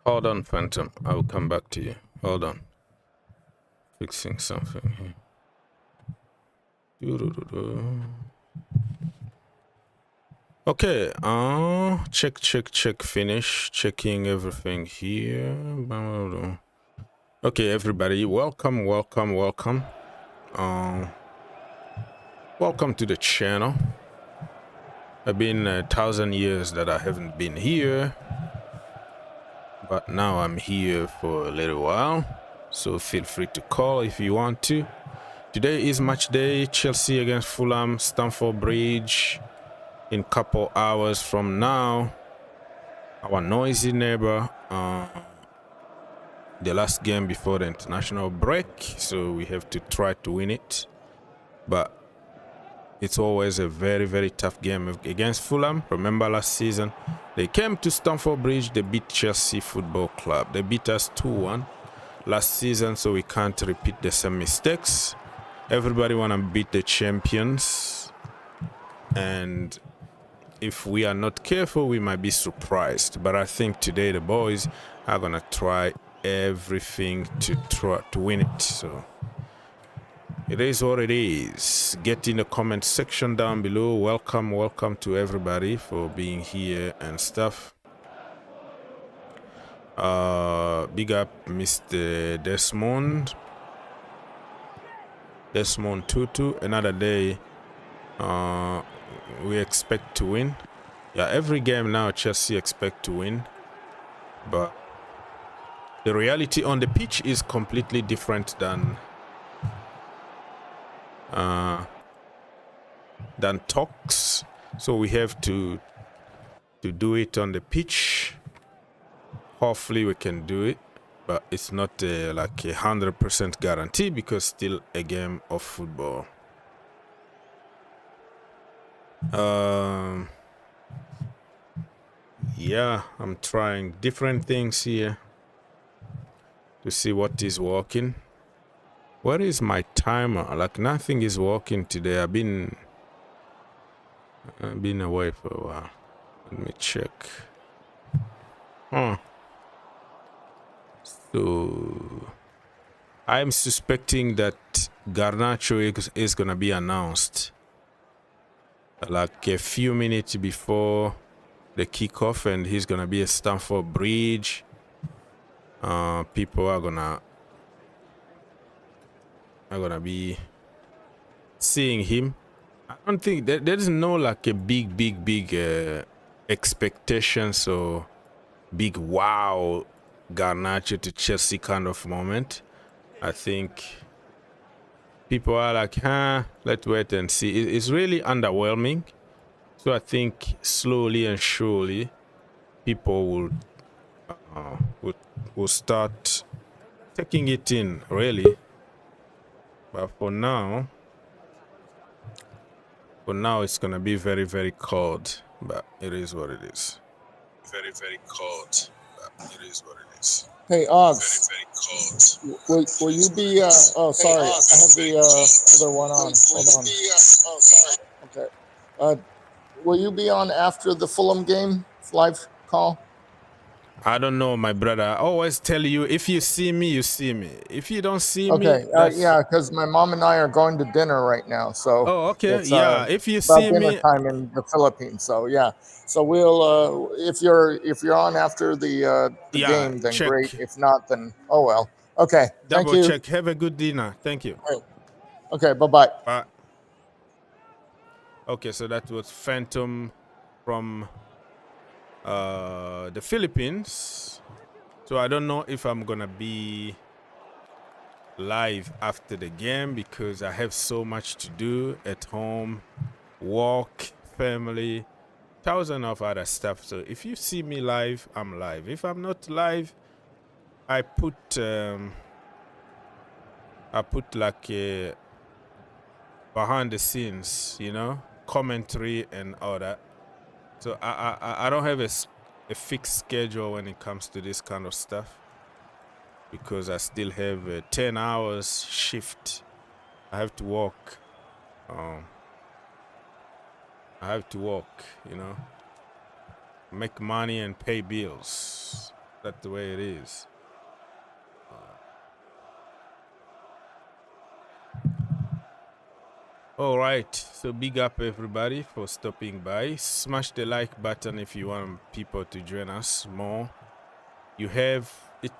Hold on, Phantom. I will come back to you. Hold on. Fixing something here. Okay, check, finish. Checking everything here. Okay, everybody, welcome. Welcome to the channel. It's been 1,000 years that I haven't been here, but now I'm here for a little while, so feel free to call if you want to. Today is match day, Chelsea against Fulham, Stamford Bridge. In couple hours from now, our noisy neighbor, the last game before the international break, so we have to try to win it, but it's always a very tough game against Fulham. Remember last season, they came to Stamford Bridge, they beat Chelsea Football Club. They beat us 2-1 last season, so we can't repeat the same mistakes. Everybody want to beat the champions, and if we are not careful, we might be surprised. But I think today the boys are gonna try everything to win it. So it is what it is. Get in the comment section down below. Welcome to everybody for being here and stuff. Big up Mr. Desmond Tutu. Another day. We expect to win. Yeah, every game now Chelsea expect to win, but the reality on the pitch is completely different than talks. So we have to do it on the pitch. Hopefully we can do it, but it's not like 100% guarantee because still a game of football. Yeah, I'm trying different things here to see what is working. Where is my timer? Like nothing is working today. I've been away for a while. Let me check. So I'm suspecting that Garnacho is gonna be announced like a few minutes before the kickoff, and he's gonna be at Stamford Bridge. People are gonna be seeing him. I don't think there's no like a big expectation, so big wow Garnacho to Chelsea kind of moment. I think people are like, let's wait and see. It's really underwhelming. So I think slowly and surely people will start taking it in, really. But for now it's gonna be very cold. But it is what it is. Very cold. But it is what it is. Hey, Oggs. Very cold. Will you be? Oh, sorry. I have the other one on. Hold on. Oh, sorry. Okay. Will you be on after the Fulham game live call? I don't know, my brother. I always tell you, if you see me, you see me. If you don't see me, yeah, because my mom and I are going to dinner right now. So okay. it's, Yeah, if you about see dinner me, time in the Philippines. So yeah. So we'll if you're on after the game, then check. great. If not, then oh well. Okay. Thank Double you. check. Have a good dinner. Thank you. Okay. Bye. Bye. Okay, so that was Phantom from the Philippines. So I don't know if I'm gonna be live after the game because I have so much to do at home, work, family, thousands of other stuff. So if you see me live, I'm live. If I'm not live, I put like a behind the scenes, commentary and all that. So I don't have a fixed schedule when it comes to this kind of stuff because I still have a 10 hours shift. I have to work. make money and pay bills. That's the way it is. All right, so big up everybody for stopping by. Smash the like button if you want people to join us more. You have it.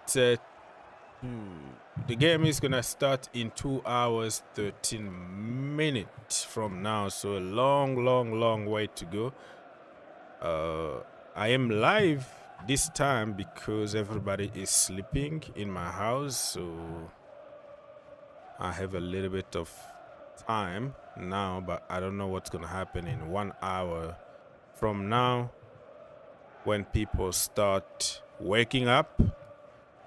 The game is gonna start in 2 hours 13 minutes from now, so a long way to go. I am live this time because everybody is sleeping in my house, so I have a little bit of time now, but I don't know what's gonna happen in 1 hour from now when people start waking up,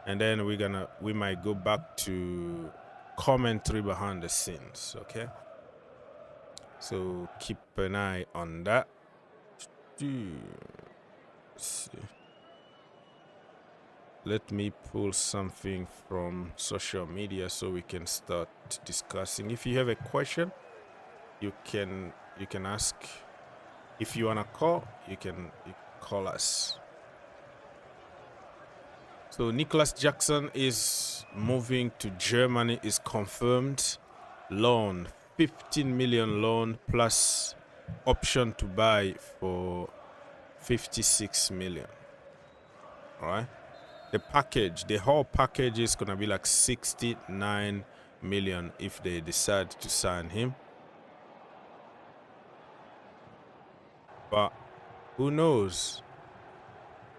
and then we might go back to commentary behind the scenes. Okay, so keep an eye on that. Let's see. Let me pull something from social media so we can start discussing. If you have a question, you can ask. If you wanna call, you can call us. So Nicolas Jackson is moving to Germany, is confirmed. Loan, 15 million loan plus option to buy for 56 million. All right. The package, the whole package is gonna be like 69 million if they decide to sign him. But who knows?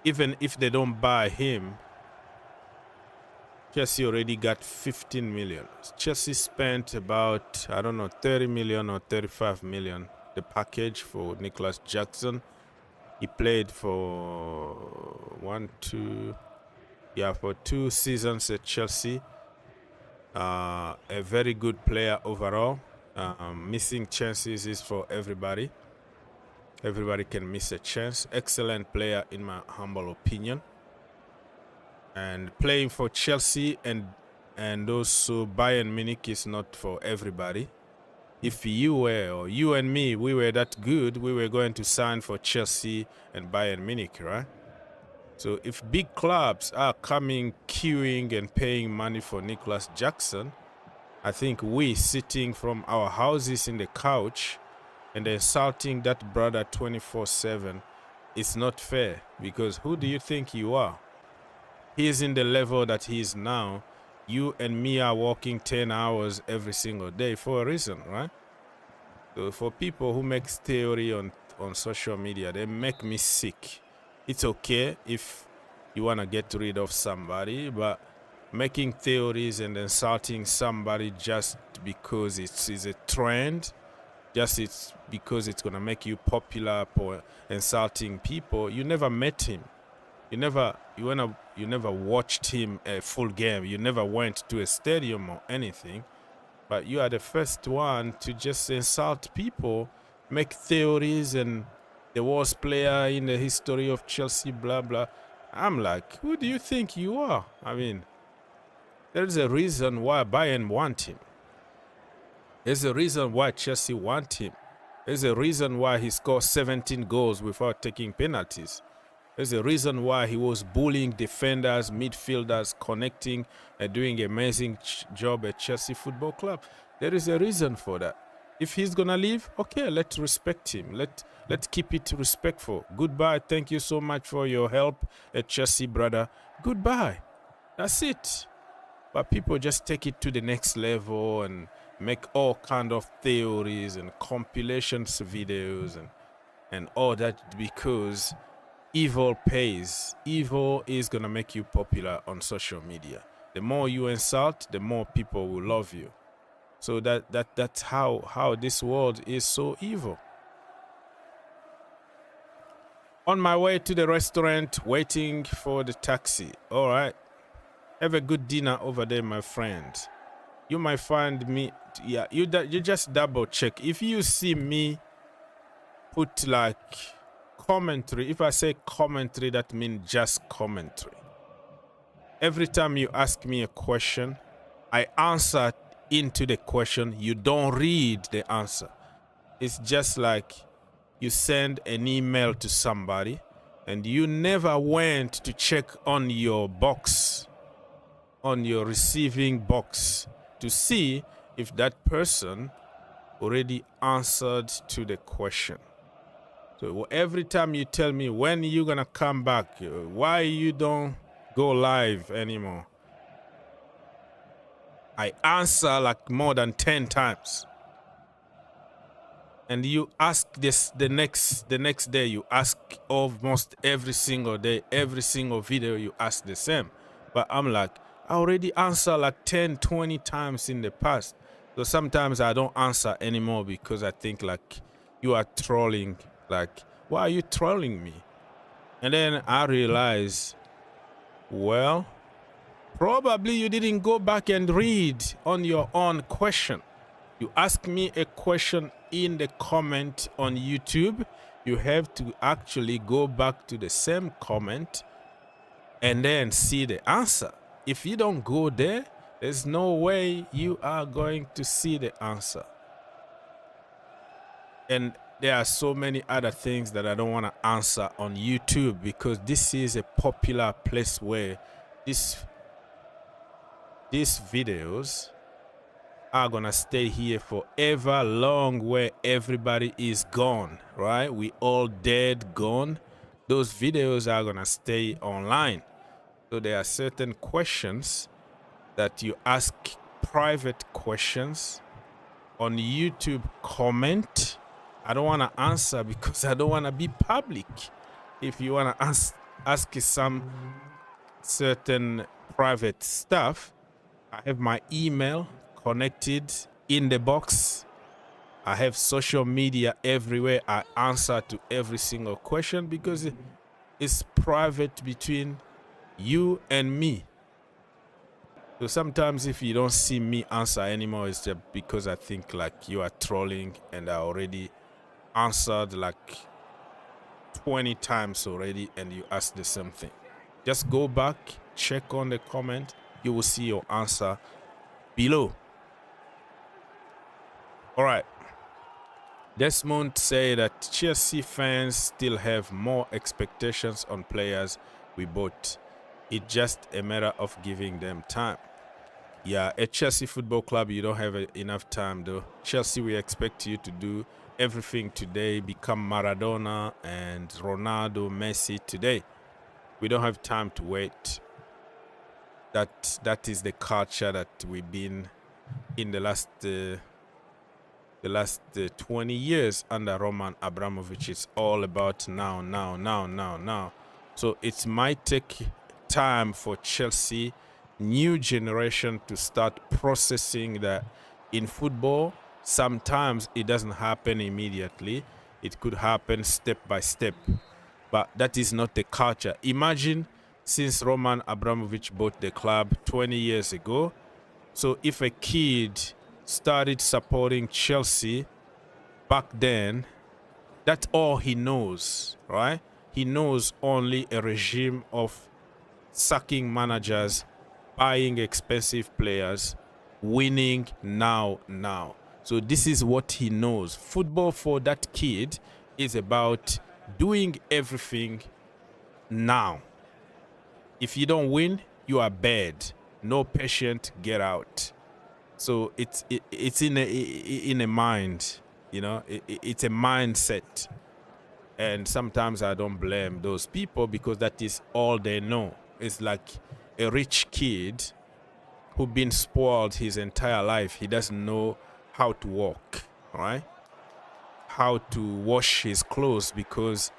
Even if they don't buy him, Chelsea already got 15 million. Chelsea spent about, I don't know, 30 million or 35 million, the package for Nicolas Jackson. He played for for 2 seasons at Chelsea. A very good player overall. Missing chances is for everybody. Everybody can miss a chance. Excellent player in my humble opinion. And playing for Chelsea and also Bayern Munich is not for everybody. If you were, or you and me, we were that good, we were going to sign for Chelsea and Bayern Munich, right? So if big clubs are coming, queuing and paying money for Nicolas Jackson, I think we sitting from our houses in the couch and insulting that brother 24/7 is not fair, because who do you think you are? He is in the level that he is now. You and me are working 10 hours every single day for a reason, right? So for people who make theory on social media, they make me sick. It's okay if you want to get rid of somebody, but making theories and insulting somebody just because it's a trend, it's because it's going to make you popular for insulting people. You never met him. You never watched him a full game. You never went to a stadium or anything. But you are the first one to just insult people, make theories, and the worst player in the history of Chelsea, blah, blah. I'm like, who do you think you are? I mean, there's a reason why Bayern want him. There's a reason why Chelsea want him. There's a reason why he scored 17 goals without taking penalties. There's a reason why he was bullying defenders, midfielders, connecting, and doing an amazing job at Chelsea Football Club. There is a reason for that. If he's gonna leave, okay, let's respect him. Let's keep it respectful. Goodbye. Thank you so much for your help at Chelsea, brother. Goodbye. That's it. But people just take it to the next level and make all kind of theories and compilations videos and all that, because evil pays. Evil is gonna make you popular on social media. The more you insult, the more people will love you. So that's how this world is so evil. On my way to the restaurant, waiting for the taxi. All right. Have a good dinner over there, my friend. You might find me. Yeah, you just double check. If you see me put like commentary, if I say commentary, that means just commentary. Every time you ask me a question, I answer into the question. You don't read the answer. It's just like you send an email to somebody and you never went to check on your box, on your receiving box, to see if that person already answered to the question. So every time you tell me when you gonna come back, why you don't go live anymore, I answer like more than 10 times. And you ask this the next day, you ask almost every single day, every single video you ask the same. But I'm like, I already answered like 10, 20 times in the past. So sometimes I don't answer anymore because I think like you are trolling. Like, why are you trolling me? And then I realize, well, probably you didn't go back and read on your own question. You ask me a question in the comment on YouTube, you have to actually go back to the same comment and then see the answer. If you don't go there, there's no way you are going to see the answer. And there are so many other things that I don't want to answer on YouTube because this is a popular place where these videos are gonna stay here forever long, where everybody is gone, right? We all dead, gone. Those videos are gonna stay online. So there are certain questions that you ask, private questions on YouTube comment. I don't want to answer because I don't want to be public. If you want to ask some certain private stuff, I have my email connected in the box. I have social media everywhere. I answer to every single question because it's private between you and me. So sometimes if you don't see me answer anymore, it's just because I think like you are trolling, and I already answered like 20 times already and you asked the same thing. Just go back, check on the comment, you will see your answer below. All right. Desmond say that Chelsea fans still have more expectations on players we bought. It's just a matter of giving them time. Yeah, at Chelsea Football Club, you don't have enough time though. Chelsea, we expect you to do everything today, become Maradona and Ronaldo, Messi today. We don't have time to wait. That is the culture that we've been in the last 20 years under Roman Abramovich. It's all about now. So it might take time for Chelsea, new generation, to start processing that in football. Sometimes it doesn't happen immediately. It could happen step by step. But that is not the culture. Imagine since Roman Abramovich bought the club 20 years ago. So if a kid started supporting Chelsea back then, that's all he knows, right? He knows only a regime of sacking managers, buying expensive players, winning now. So this is what he knows. Football for that kid is about doing everything now. If you don't win, you are bad. No patient, get out. So it's in a mind, you know. It's a mindset, and sometimes I don't blame those people because that is all they know. It's like a rich kid who been spoiled his entire life. He doesn't know how to walk, right? How to wash his clothes because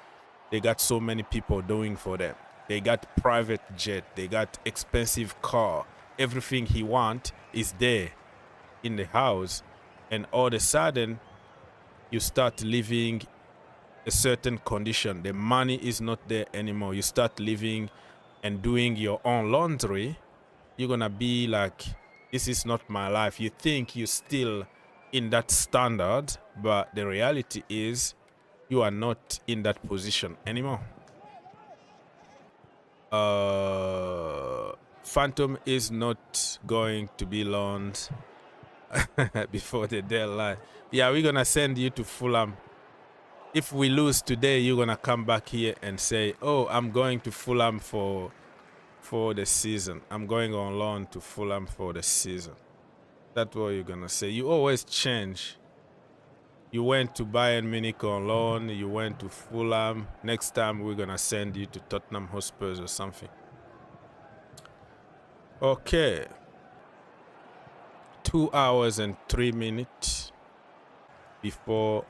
they got so many people doing for them. They got private jet, they got expensive car. Everything he want is there in the house, and all of a sudden you start living a certain condition. The money is not there anymore. You start living and doing your own laundry. You're gonna be like, this is not my life. You think you're still in that standard, but the reality is you are not in that position anymore. Phantom is not going to be loaned before the deadline. Yeah, we're gonna send you to Fulham. if we lose today, you're gonna come back here and say, "Oh, I'm going to Fulham for the season. I'm going on loan to Fulham for the season." That's what you're gonna say. You always change. You went to Bayern Munich on loan. You went to Fulham. Next time we're gonna send you to Tottenham Hotspurs or something. Okay. 2 hours and 3 minutes before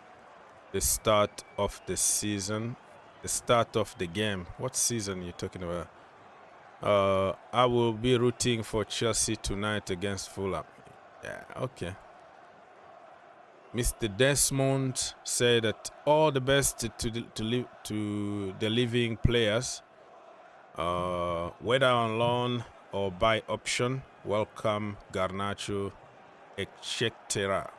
the start of the season, the start of the game. What season are you talking about? I will be rooting for Chelsea tonight against Fulham. Yeah, okay. Mr. Desmond said that all the best to the living players, whether on loan or by option. Welcome, Garnacho, etc.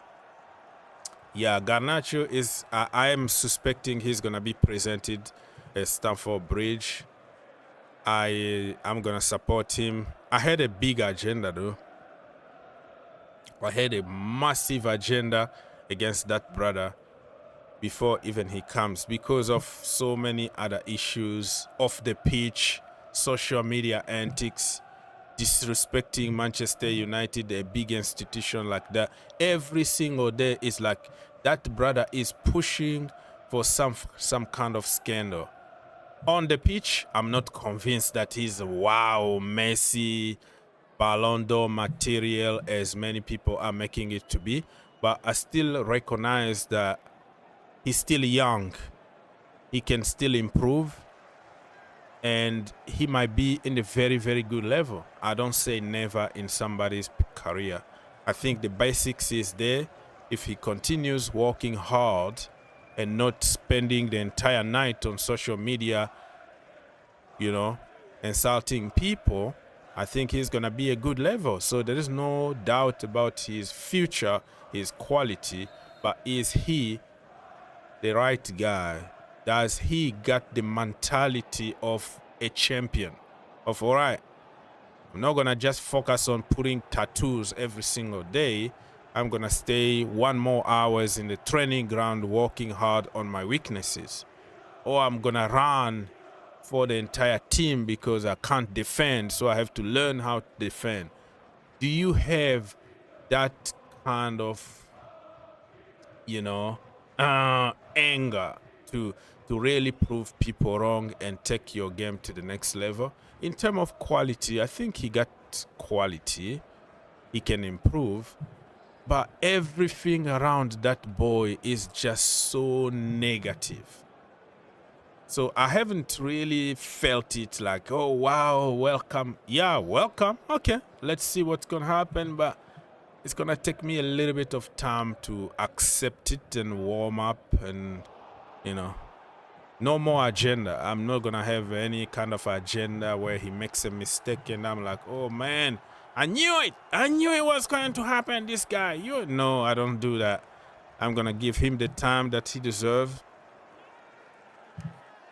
Yeah, Garnacho is. I am suspecting he's gonna be presented at Stamford Bridge. I'm gonna support him. I had a big agenda though. I had a massive agenda against that brother before even he comes, because of so many other issues off the pitch, social media antics, disrespecting Manchester United, a big institution like that. Every single day is like that brother is pushing for some kind of scandal. On the pitch, I'm not convinced that he's wow, Messi, Ballon d'Or material as many people are making it to be, but I still recognize that he's still young. He can still improve, and he might be in a very, very good level. I don't say never in somebody's career. I think the basics is there. If he continues working hard and not spending the entire night on social media, you know, insulting people, I think he's going to be a good level. So there is no doubt about his future, his quality. But is he the right guy? Does he got the mentality of a champion? Of, all right, I'm not going to just focus on putting tattoos every single day. I'm going to stay 1 more hours in the training ground working hard on my weaknesses. Or I'm going to run for the entire team because I can't defend, so I have to learn how to defend. Do you have that kind of, you know, anger to really prove people wrong and take your game to the next level? In terms of quality, I think he got quality. He can improve. But everything around that boy is just so negative. So I haven't really felt it like, oh, wow, welcome. Yeah, welcome. Okay, let's see what's going to happen. But it's going to take me a little bit of time to accept it and warm up and, you know, no more agenda. I'm not going to have any kind of agenda where he makes a mistake and I'm like, oh, man, I knew it. I knew it was going to happen, this guy. No, I don't do that. I'm going to give him the time that he deserves.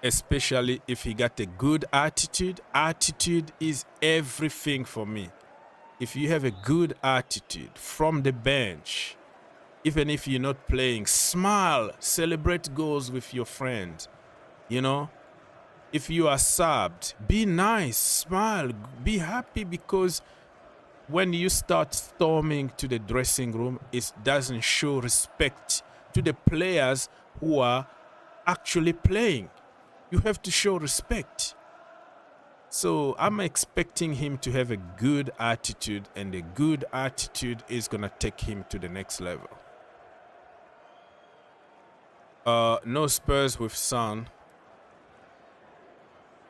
Especially if he got a good attitude. Attitude is everything for me. If you have a good attitude from the bench, even if you're not playing, smile, celebrate goals with your friends. You know, if you are subbed, be nice, smile, be happy, because when you start storming to the dressing room, it doesn't show respect to the players who are actually playing. You have to show respect. So I'm expecting him to have a good attitude, and a good attitude is going to take him to the next level. No Spurs with Son.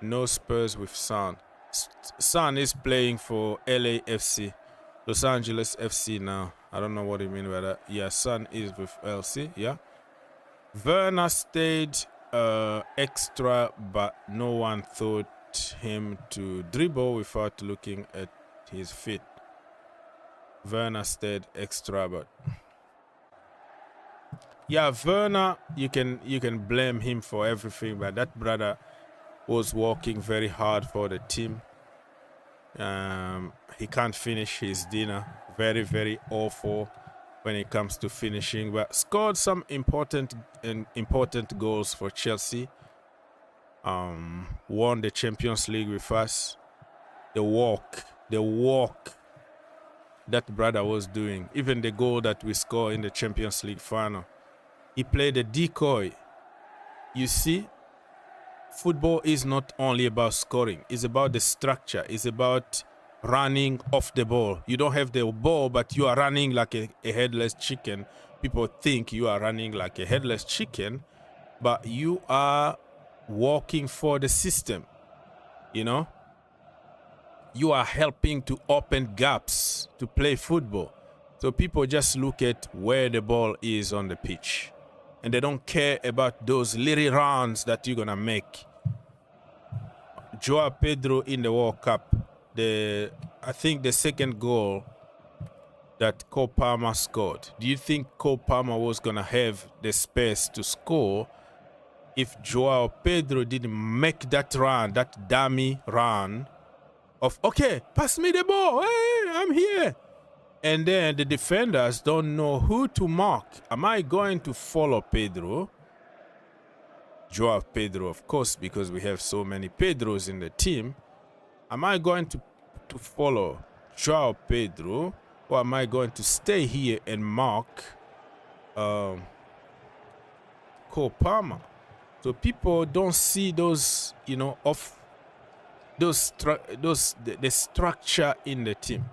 No Spurs with Son. Son is playing for LAFC, Los Angeles FC now. I don't know what you mean by that. Yeah, Son is with LC. Yeah. Werner stayed extra, but no one thought him to dribble without looking at his feet. Werner stayed extra, but yeah, Werner, you can blame him for everything, but that brother was working very hard for the team. He can't finish his dinner. Very, very awful. when it comes to finishing, but scored some important goals for Chelsea. Won the Champions League with us. The walk that brother was doing, even the goal that we scored in the Champions League final, he played a decoy. You see, football is not only about scoring, it's about the structure, it's about running off the ball. You don't have the ball, but you are running like a headless chicken. People think you are running like a headless chicken, but you are walking for the system, you know? You are helping to open gaps to play football. So people just look at where the ball is on the pitch, and they don't care about those little runs that you're gonna make. Joao Pedro in the World Cup, I think the second goal that Cole Palmer scored. Do you think Cole Palmer was gonna have the space to score if Joao Pedro didn't make that run, that dummy run of, okay, pass me the ball, hey, I'm here. And then the defenders don't know who to mark. Am I going to follow Pedro? Joao Pedro, of course, because we have so many Pedros in the team. Am I going to follow Joao Pedro, or am I going to stay here and mark Cole Palmer? So people don't see those, you know, the structure in the team.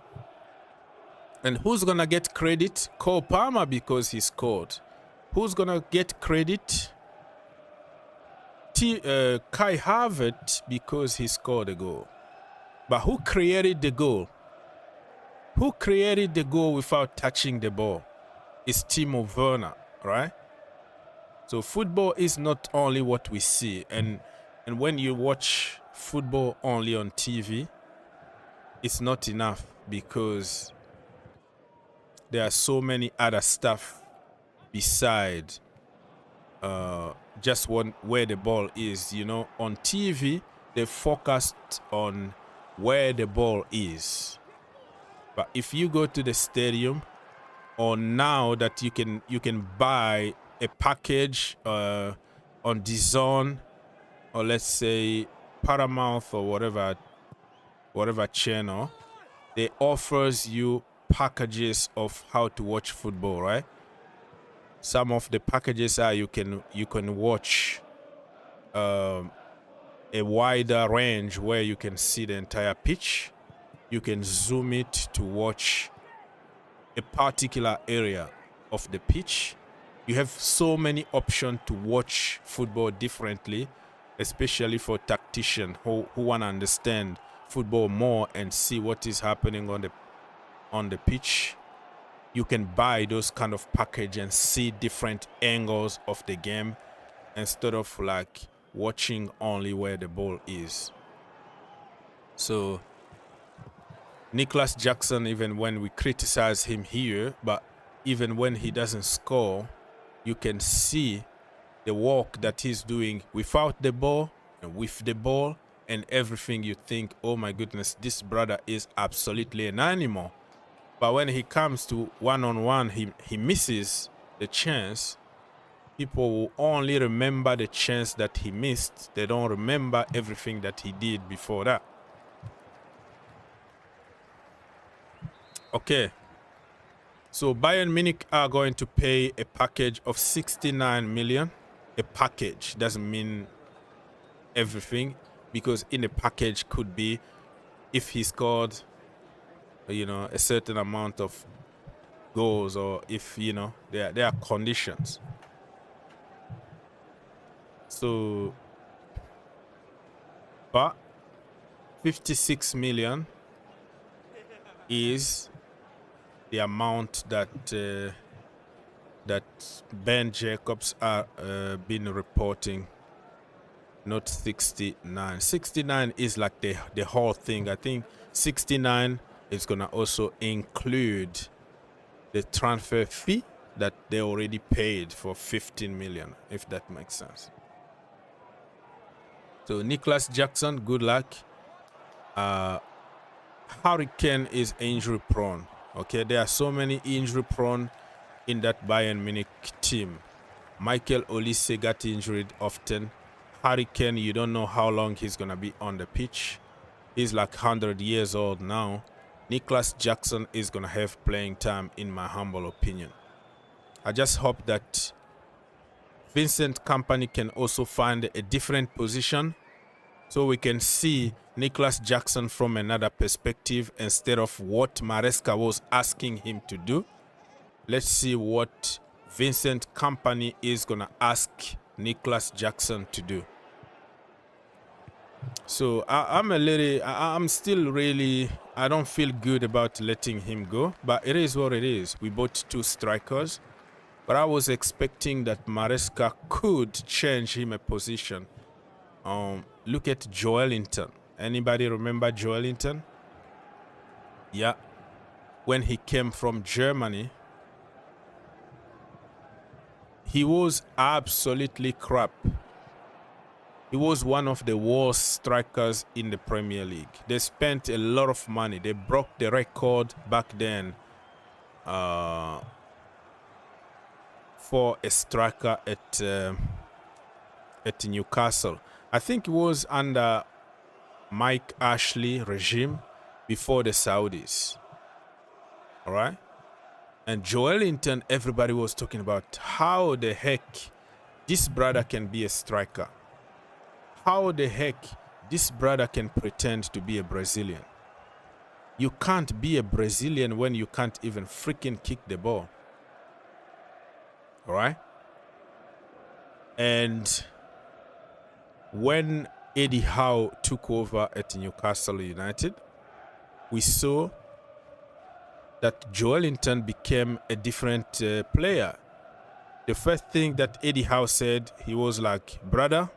And who's gonna get credit? Cole Palmer, because he scored. Who's gonna get credit? Kai Havertz, because he scored a goal. But who created the goal? Who created the goal without touching the ball? It's Timo Werner, right? So football is not only what we see, and when you watch football only on TV, it's not enough, because there are so many other stuff beside just where the ball is. You know, on TV they focused on where the ball is, but if you go to the stadium, or now that you can buy a package on DAZN, or let's say Paramount, or whatever channel, they offers you packages of how to watch football, right? Some of the packages are you can watch a wider range where you can see the entire pitch. You can zoom it to watch a particular area of the pitch. You have so many options to watch football differently, especially for tacticians who want to understand football more and see what is happening on the pitch. You can buy those kind of package and see different angles of the game, instead of like watching only where the ball is. So Nicolas Jackson, even when we criticize him here, but even when he doesn't score, you can see the work that he's doing without the ball and with the ball, and everything. You think, oh my goodness, this brother is absolutely an animal. But when he comes to one-on-one, he misses the chance. People will only remember the chance that he missed. They don't remember everything that he did before that. Okay. So Bayern Munich are going to pay a package of 69 million. A package doesn't mean everything, because in the package could be if he scored, you know, a certain amount of goals, or if, you know, there are conditions. So, but 56 million is the amount that that Ben Jacobs are been reporting, not 69. 69 is like the whole thing. I think 69 is gonna also include the transfer fee that they already paid for 15 million, if that makes sense. So Nicolas Jackson, good luck. Harry Kane is injury prone. Okay, there are so many injury prone in that Bayern Munich team. Michael Olise got injured often. Harry Kane, you don't know how long he's going to be on the pitch. He's like 100 years old now. Nicolas Jackson is going to have playing time, in my humble opinion. I just hope that Vincent Kompany can also find a different position so we can see Nicolas Jackson from another perspective instead of what Maresca was asking him to do. Let's see what Vincent Kompany is going to ask Nicolas Jackson to do. So I'm still really, I don't feel good about letting him go, but it is what it is. We bought 2 strikers, but I was expecting that Maresca could change him a position. Look at Joelinton. Anybody remember Joelinton? Yeah. When he came from Germany, he was absolutely crap. He was one of the worst strikers in the Premier League. They spent a lot of money. They broke the record back then for a striker at Newcastle. I think it was under Mike Ashley regime before the Saudis. All right? And Joelinton, everybody was talking about how the heck this brother can be a striker. How the heck this brother can pretend to be a Brazilian. You can't be a Brazilian when you can't even freaking kick the ball. All right? And when Eddie Howe took over at Newcastle United, we saw that Joelinton became a different player. The first thing that Eddie Howe said, he was like, brother,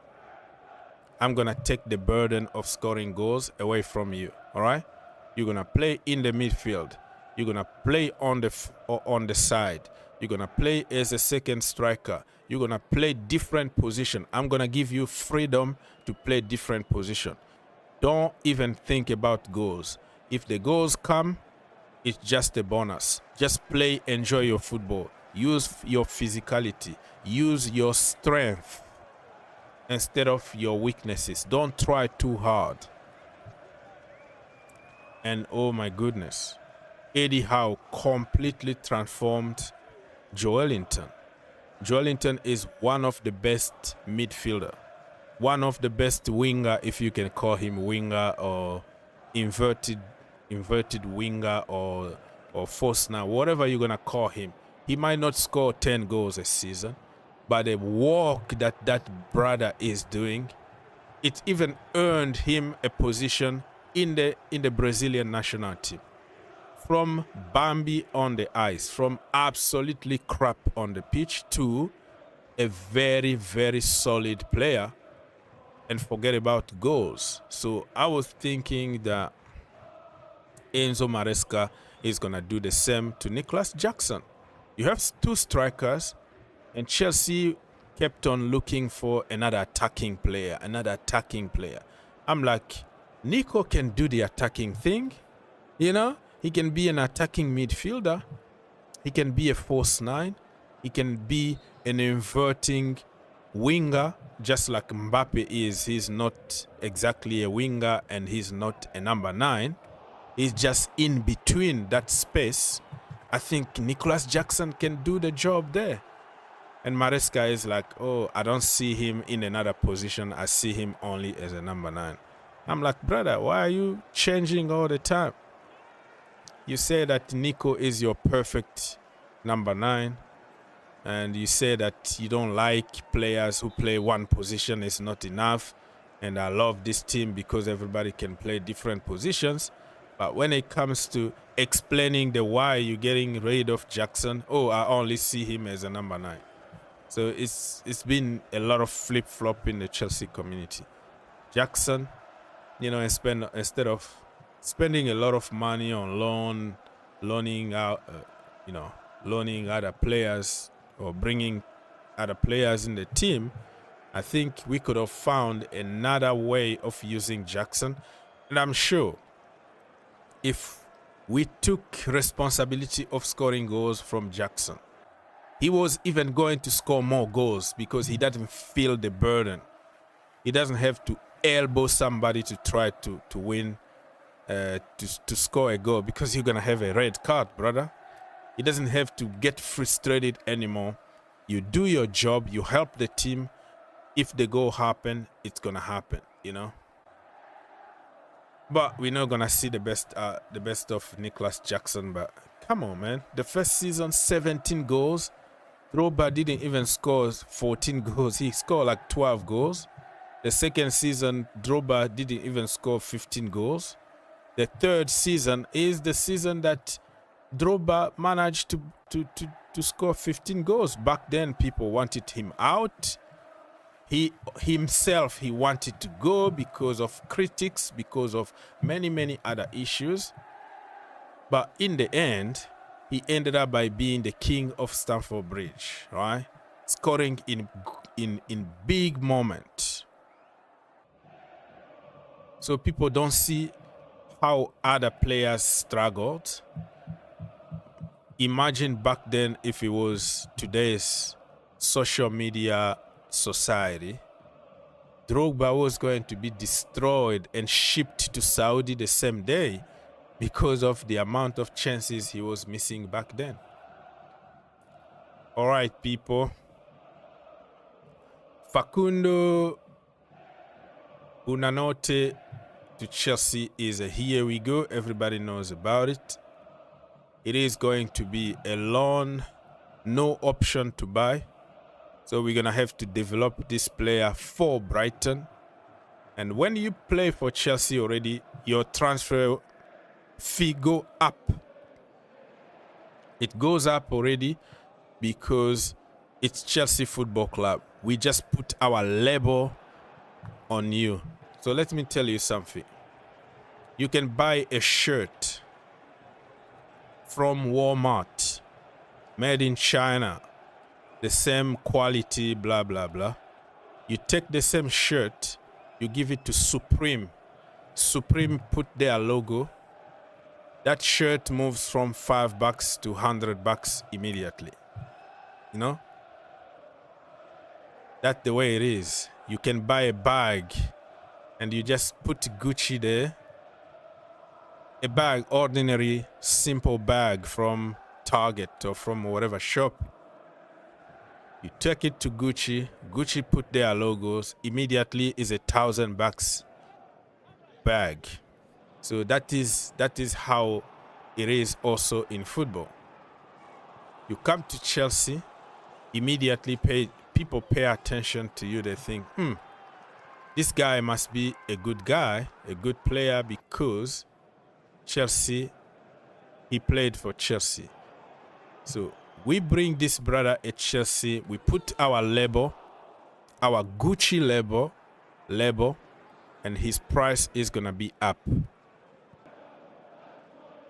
I'm going to take the burden of scoring goals away from you, all right? You're going to play in the midfield. You're going to play on the side. You're going to play as a second striker. You're going to play different position. I'm going to give you freedom to play different position. Don't even think about goals. If the goals come, it's just a bonus. Just play, enjoy your football. Use your physicality. Use your strength instead of your weaknesses. Don't try too hard. And oh my goodness, Eddie Howe completely transformed Joelinton. Joelinton is one of the best midfielder, one of the best winger, if you can call him winger, or inverted winger, or false nine, whatever you're gonna call him. He might not score 10 goals a season, but the work that brother is doing, it even earned him a position in the Brazilian national team. From Bambi on the ice, from absolutely crap on the pitch to a very, very solid player, and forget about goals. So I was thinking that Enzo Maresca is going to do the same to Nicolas Jackson. You have 2 strikers, and Chelsea kept on looking for another attacking player. I'm like, Nico can do the attacking thing, you know? He can be an attacking midfielder. He can be a false nine. He can be an inverting winger, just like Mbappe is. He's not exactly a winger, and he's not a number 9. He's just in between that space. I think Nicolas Jackson can do the job there. And Maresca is like, oh, I don't see him in another position. I see him only as a number 9. I'm like, brother, why are you changing all the time? You say that Nico is your perfect number 9, and you say that you don't like players who play one position is not enough, and I love this team because everybody can play different positions. But when it comes to explaining the why you're getting rid of Jackson, oh, I only see him as a number 9. So it's been a lot of flip-flop in the Chelsea community. Jackson, you know, instead of spending a lot of money on loaning other players or bringing other players in the team, I think we could have found another way of using Jackson. And I'm sure if we took responsibility of scoring goals from Jackson, He was even going to score more goals because he doesn't feel the burden. He doesn't have to elbow somebody to try to win, to score a goal, because you're going to have a red card, brother. He doesn't have to get frustrated anymore. You do your job. You help the team. If the goal happen, it's going to happen, you know. But we're not going to see the best of Nicolas Jackson. But come on, man. The first season, 17 goals. Drogba didn't even score 14 goals. He scored like 12 goals. The second season, Drogba didn't even score 15 goals. The third season is the season that Drogba managed to score 15 goals. Back then, people wanted him out. He himself wanted to go because of critics, because of many other issues. But in the end, he ended up by being the king of Stamford Bridge, right? Scoring in big moments. So people don't see how other players struggled. Imagine back then if it was today's social media society. Drogba was going to be destroyed and shipped to Saudi the same day because of the amount of chances he was missing back then. All right, people. Facundo Buonanotte to Chelsea is a here we go. Everybody knows about it. It is going to be a loan, no option to buy. So we're going to have to develop this player for Brighton. And when you play for Chelsea already, your transfer fee go up. It goes up already because it's Chelsea Football Club. We just put our label on you. So let me tell you something. You can buy a shirt from Walmart, made in China, the same quality, blah, blah, blah. You take the same shirt, you give it to Supreme. Supreme put their logo. That shirt moves from $5 to $100 immediately. You know? That's the way it is. You can buy a bag and you just put Gucci there. A bag, ordinary, simple bag from Target or from whatever shop. You take it to Gucci. Gucci put their logos. Immediately is $1,000 bag. So that is how it is also in football. You come to Chelsea, immediately people pay attention to you. They think, this guy must be a good guy, a good player, because Chelsea, he played for Chelsea. So we bring this brother at Chelsea. We put our label, our Gucci label, and his price is going to be up.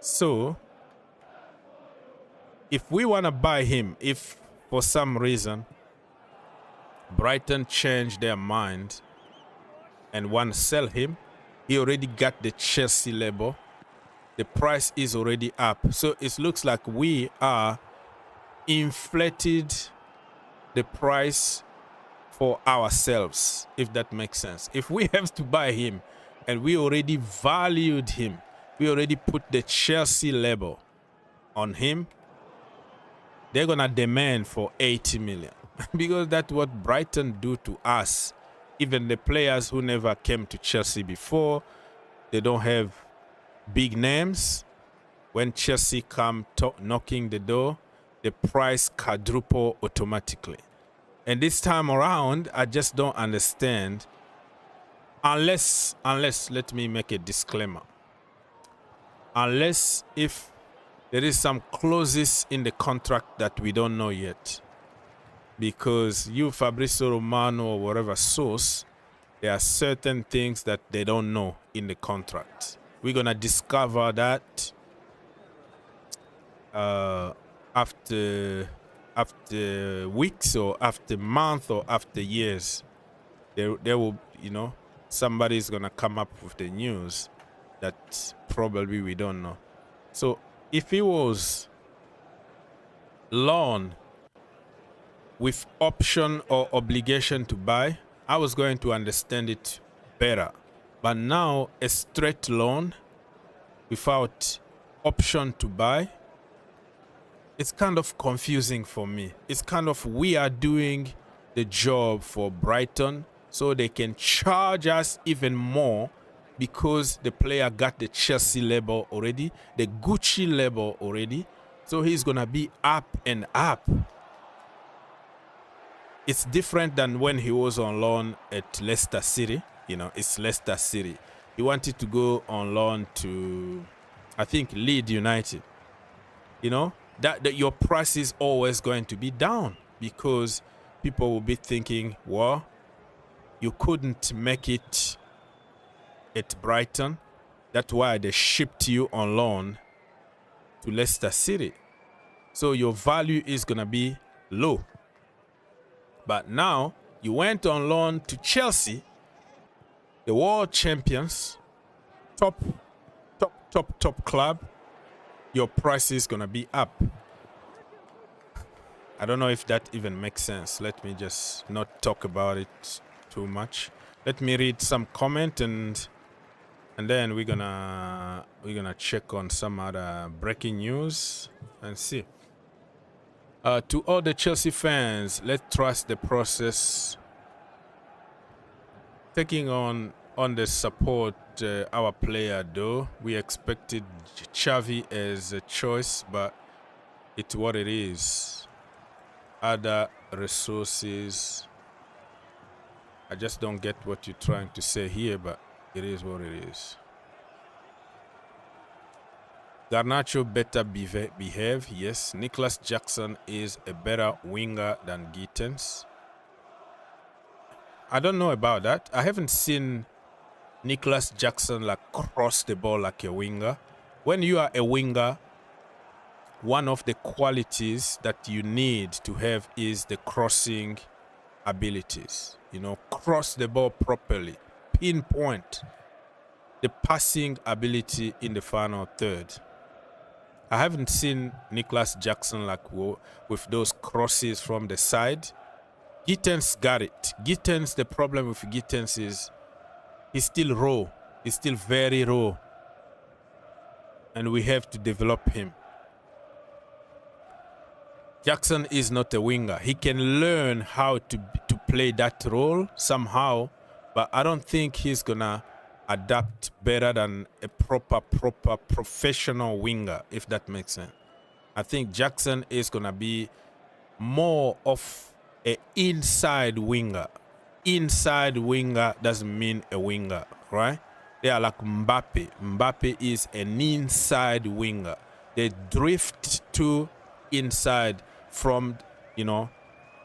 So if we want to buy him, if for some reason Brighton changed their mind and want to sell him, he already got the Chelsea label. The price is already up. So it looks like we are inflated the price for ourselves, if that makes sense. If we have to buy him and we already valued him, we already put the Chelsea label on him, they're gonna demand for 80 million because that's what Brighton do to us. Even the players who never came to Chelsea before, they don't have big names. When Chelsea come knocking the door, the price quadruple automatically. And this time around, I just don't understand. Unless let me make a disclaimer. Unless if there is some clauses in the contract that we don't know yet. Because you, Fabrizio Romano, or whatever source, there are certain things that they don't know in the contract. We're going to discover that after weeks or after months or after years. There will, somebody's going to come up with the news that probably we don't know. So if it was loan, with option or obligation to buy, I was going to understand it better. But now a straight loan without option to buy, it's kind of confusing for me. It's kind of, we are doing the job for Brighton so they can charge us even more because the player got the Chelsea label already, the Gucci label already. So he's going to be up and up. It's different than when he was on loan at Leicester City. You know, it's Leicester City. He wanted to go on loan to, I think, Leeds United. You know, that your price is always going to be down because people will be thinking, well, you couldn't make it at Brighton. That's why they shipped you on loan to Leicester City. So your value is going to be low. But now you went on loan to Chelsea, the world champions, top club. Your price is going to be up. I don't know if that even makes sense. Let me just not talk about it too much. Let me read some comment and then we're gonna check on some other breaking news and see. To all the Chelsea fans, let's trust the process. Taking on the support our player though. We expected Xavi as a choice, but it's what it is. Other resources. I just don't get what you're trying to say here, but it is what it is. Garnacho better behave, yes. Nicolas Jackson is a better winger than Gittens. I don't know about that. I haven't seen Nicolas Jackson like cross the ball like a winger. When you are a winger, one of the qualities that you need to have is the crossing abilities. You know, cross the ball properly, pinpoint the passing ability in the final third. I haven't seen Nicolas Jackson like with those crosses from the side. Gittens got it. Gittens, the problem with Gittens is he's still raw. He's still very raw. And we have to develop him. Jackson is not a winger. He can learn how to play that role somehow, but I don't think he's gonna adapt better than a proper professional winger, if that makes sense. I think Jackson is gonna be more of an inside winger. Inside winger doesn't mean a winger, right? They are like Mbappe. Mbappe is an inside winger. They drift to inside from, you know,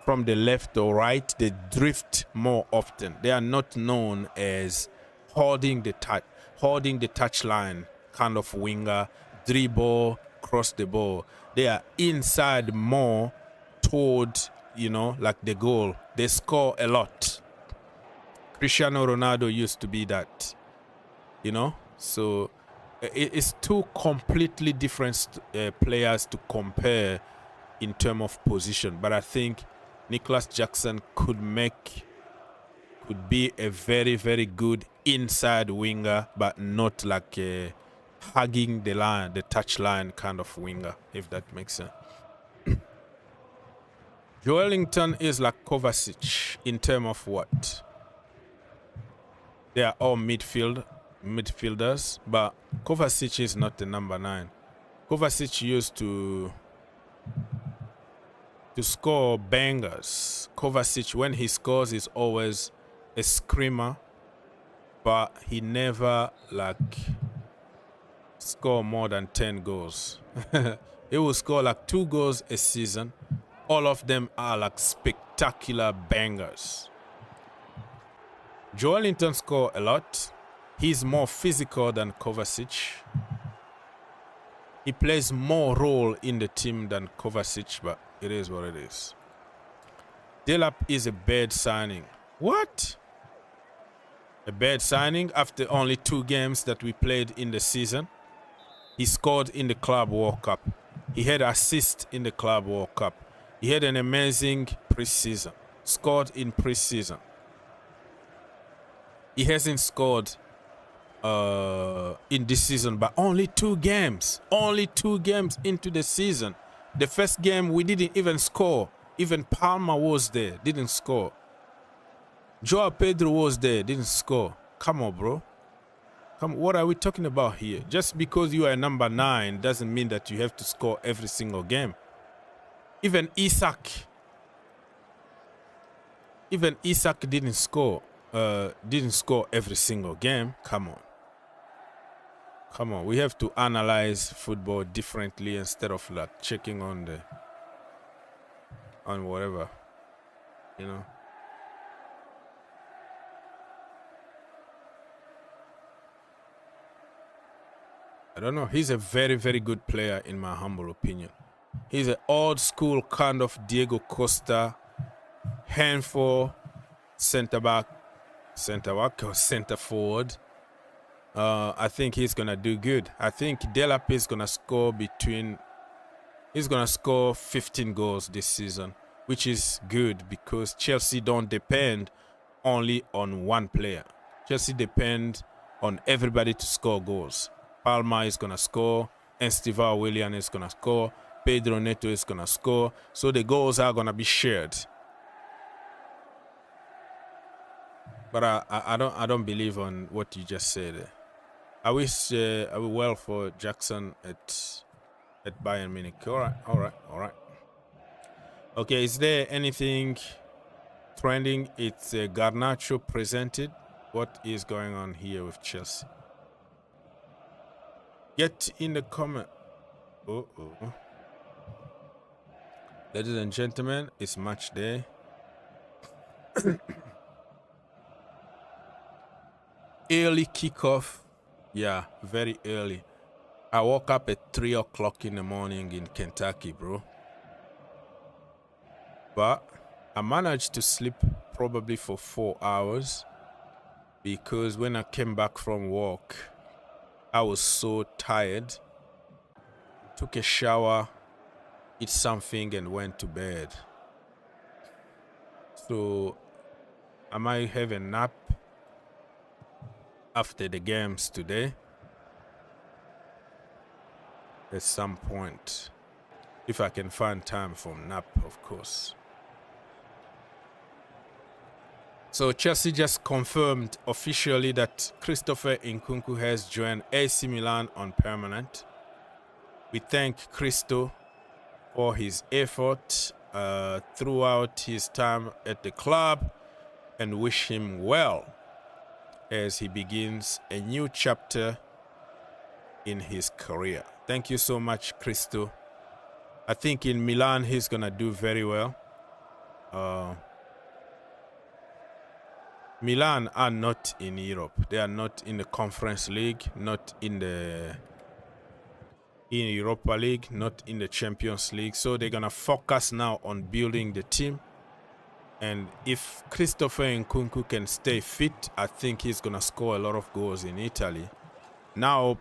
from the left or right. They drift more often. They are not known as holding the touch line kind of winger, dribble, cross the ball. They are inside more toward, you know, like the goal. They score a lot. Cristiano Ronaldo used to be that, you know. So it's two completely different players to compare in terms of position. But I think Nicolas Jackson could be a very, very good inside winger, but not like a hugging the line, the touch line kind of winger, if that makes sense. Joelinton is like Kovacic in terms of what? They are all midfielders, but Kovacic is not the number 9. Kovacic used to score bangers. Kovacic, when he scores, is always a screamer, but he never like score more than 10 goals. He will score like 2 goals a season. All of them are like spectacular bangers. Joelinton score a lot. He's more physical than Kovacic. He plays more role in the team than Kovacic, but it is what it is. Delap is a bad signing. What? A bad signing after only 2 games that we played in the season? He scored in the Club World Cup. He had assist in the Club World Cup. He had an amazing preseason. Scored in preseason. He hasn't scored in this season, but only 2 games. Only 2 games into the season. The first game we didn't even score. Even Palmer was there, didn't score. Joao Pedro was there, didn't score. Come on, bro. Come, what are we talking about here? Just because you are number 9 doesn't mean that you have to score every single game. Even Isak didn't score. Didn't score every single game. Come on. We have to analyze football differently instead of like checking on whatever, you know. I don't know. He's a very, very good player in my humble opinion. He's an old school kind of Diego Costa, handful, center or center forward. I think he's gonna do good. I think Delap is gonna score he's gonna score 15 goals this season, which is good because Chelsea don't depend only on one player. Chelsea depend on everybody to score goals. Palmer is gonna score, Estevan Willian is gonna score, Pedro Neto is gonna score, so the goals are gonna be shared. But I don't believe on what you just said. I wish I will well for Jackson at Bayern Munich. All right. Okay, is there anything trending? It's Garnacho presented. What is going on here with Chelsea? Get in the comment. Ladies and gentlemen, it's match day. Early kickoff. Yeah, very early. I woke up at 3 o'clock in the morning in Kentucky, bro. But I managed to sleep probably for 4 hours because when I came back from work, I was so tired. Took a shower, eat something, and went to bed. So I might have a nap after the games today at some point, if I can find time for nap, of course. So Chelsea just confirmed officially that Christopher Nkunku has joined AC Milan on permanent. We thank Christo for his effort throughout his time at the club and wish him well as he begins a new chapter in his career. Thank you so much, Christo. I think in Milan he's gonna do very well. Milan are not in Europe. They are not in the Conference League, not in Europa League, not in the Champions League. So they're gonna focus now on building the team. And if Christopher Nkunku can stay fit, I think he's gonna score a lot of goals in Italy. Now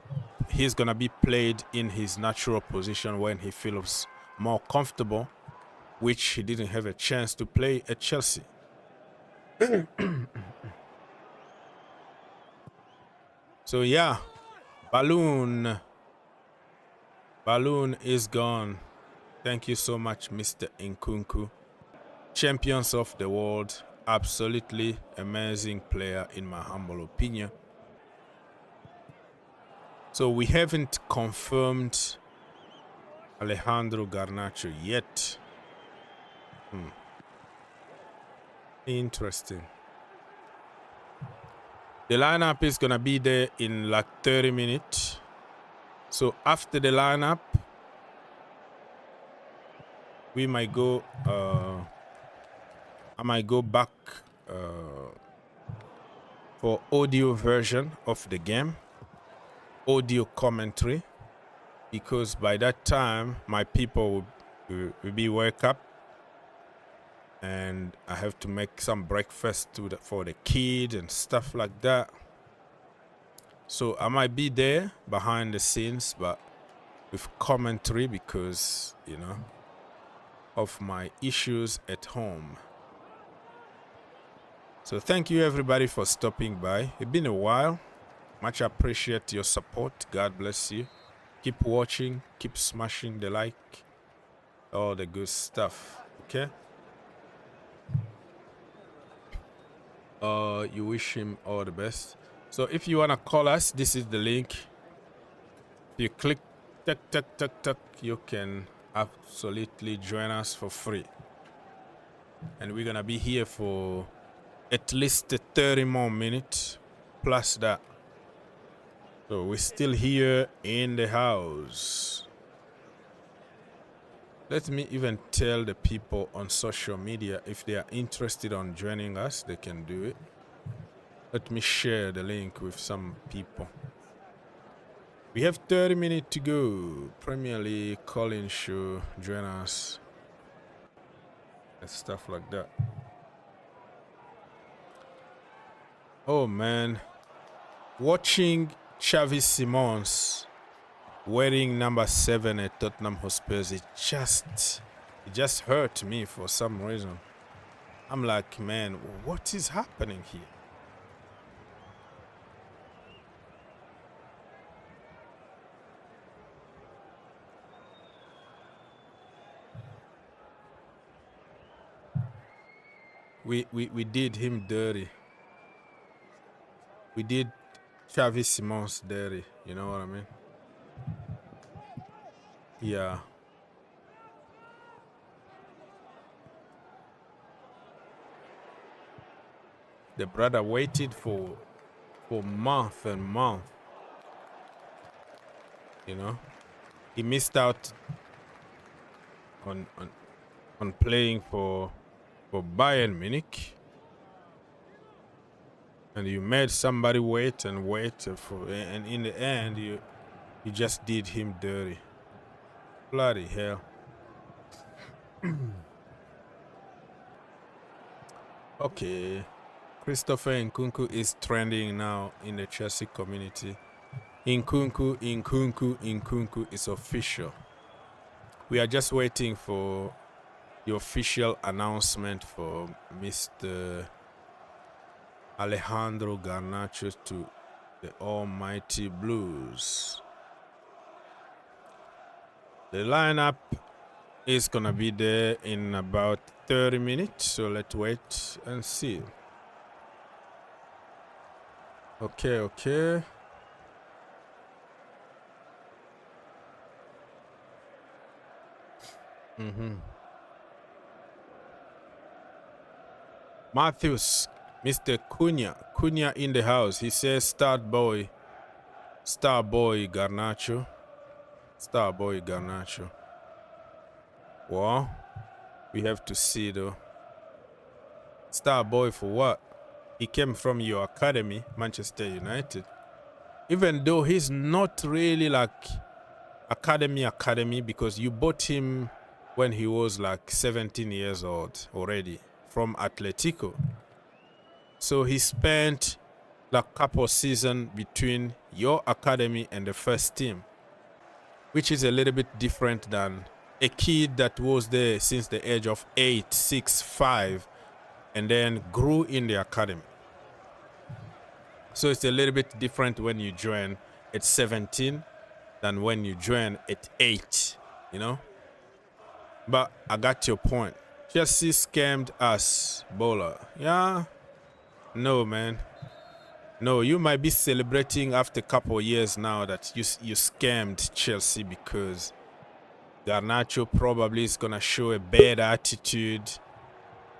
he's gonna be played in his natural position when he feels more comfortable, which he didn't have a chance to play at Chelsea. So yeah, Balloon is gone. Thank you so much, Mr. Nkunku. Champions of the world, absolutely amazing player in my humble opinion. So we haven't confirmed Alejandro Garnacho yet. Interesting. The lineup is gonna be there in like 30 minutes. So after the lineup, we might go I might go back for audio version of the game, audio commentary, because by that time my people will be wake up and I have to make some breakfast for the kid and stuff like that. So I might be there behind the scenes, but with commentary because, you know, of my issues at home. So thank you everybody for stopping by. It's been a while. Much appreciate your support. God bless you. Keep watching, keep smashing the like, all the good stuff. Okay? You wish him all the best. So if you wanna call us, this is the link. If you click tuck, you can absolutely join us for free. And we're gonna be here for at least 30 more minutes plus that. So we're still here in the house. Let me even tell the people on social media if they are interested on joining us, they can do it. Let me share the link with some people. We have 30 minutes to go. Premier League, call-in show, join us, and stuff like that. Oh man, watching Xavi Simons wearing number 7 at Tottenham Hotspur, it just hurt me for some reason. I'm like, man, what is happening here? We did him dirty. We did Xavi Simons dirty, you know what I mean? Yeah. The brother waited for month and month. You know? He missed out on playing for Bayern Munich. And you made somebody wait and in the end you just did him dirty. Bloody hell. Okay. Christopher Nkunku is trending now in the Chelsea community. Nkunku is official. We are just waiting for the official announcement for Mr. Alejandro Garnacho to the Almighty Blues. The lineup is gonna be there in about 30 minutes, so let's wait and see. Okay. Matthews, Mr. Cunha in the house. He says star boy Garnacho. Well, we have to see though. Star boy for what? He came from your academy, Manchester United. Even though he's not really like academy, because you bought him when he was like 17 years old already from Atletico. So he spent like a couple seasons between your academy and the first team, which is a little bit different than a kid that was there since the age of 8, 6, 5, and then grew in the academy. So it's a little bit different when you join at 17 than when you join at 8, you know? But I got your point. Chelsea scammed us, Bowler. Yeah? No, man. No, you might be celebrating after a couple of years now that you scammed Chelsea because Garnacho probably is going to show a bad attitude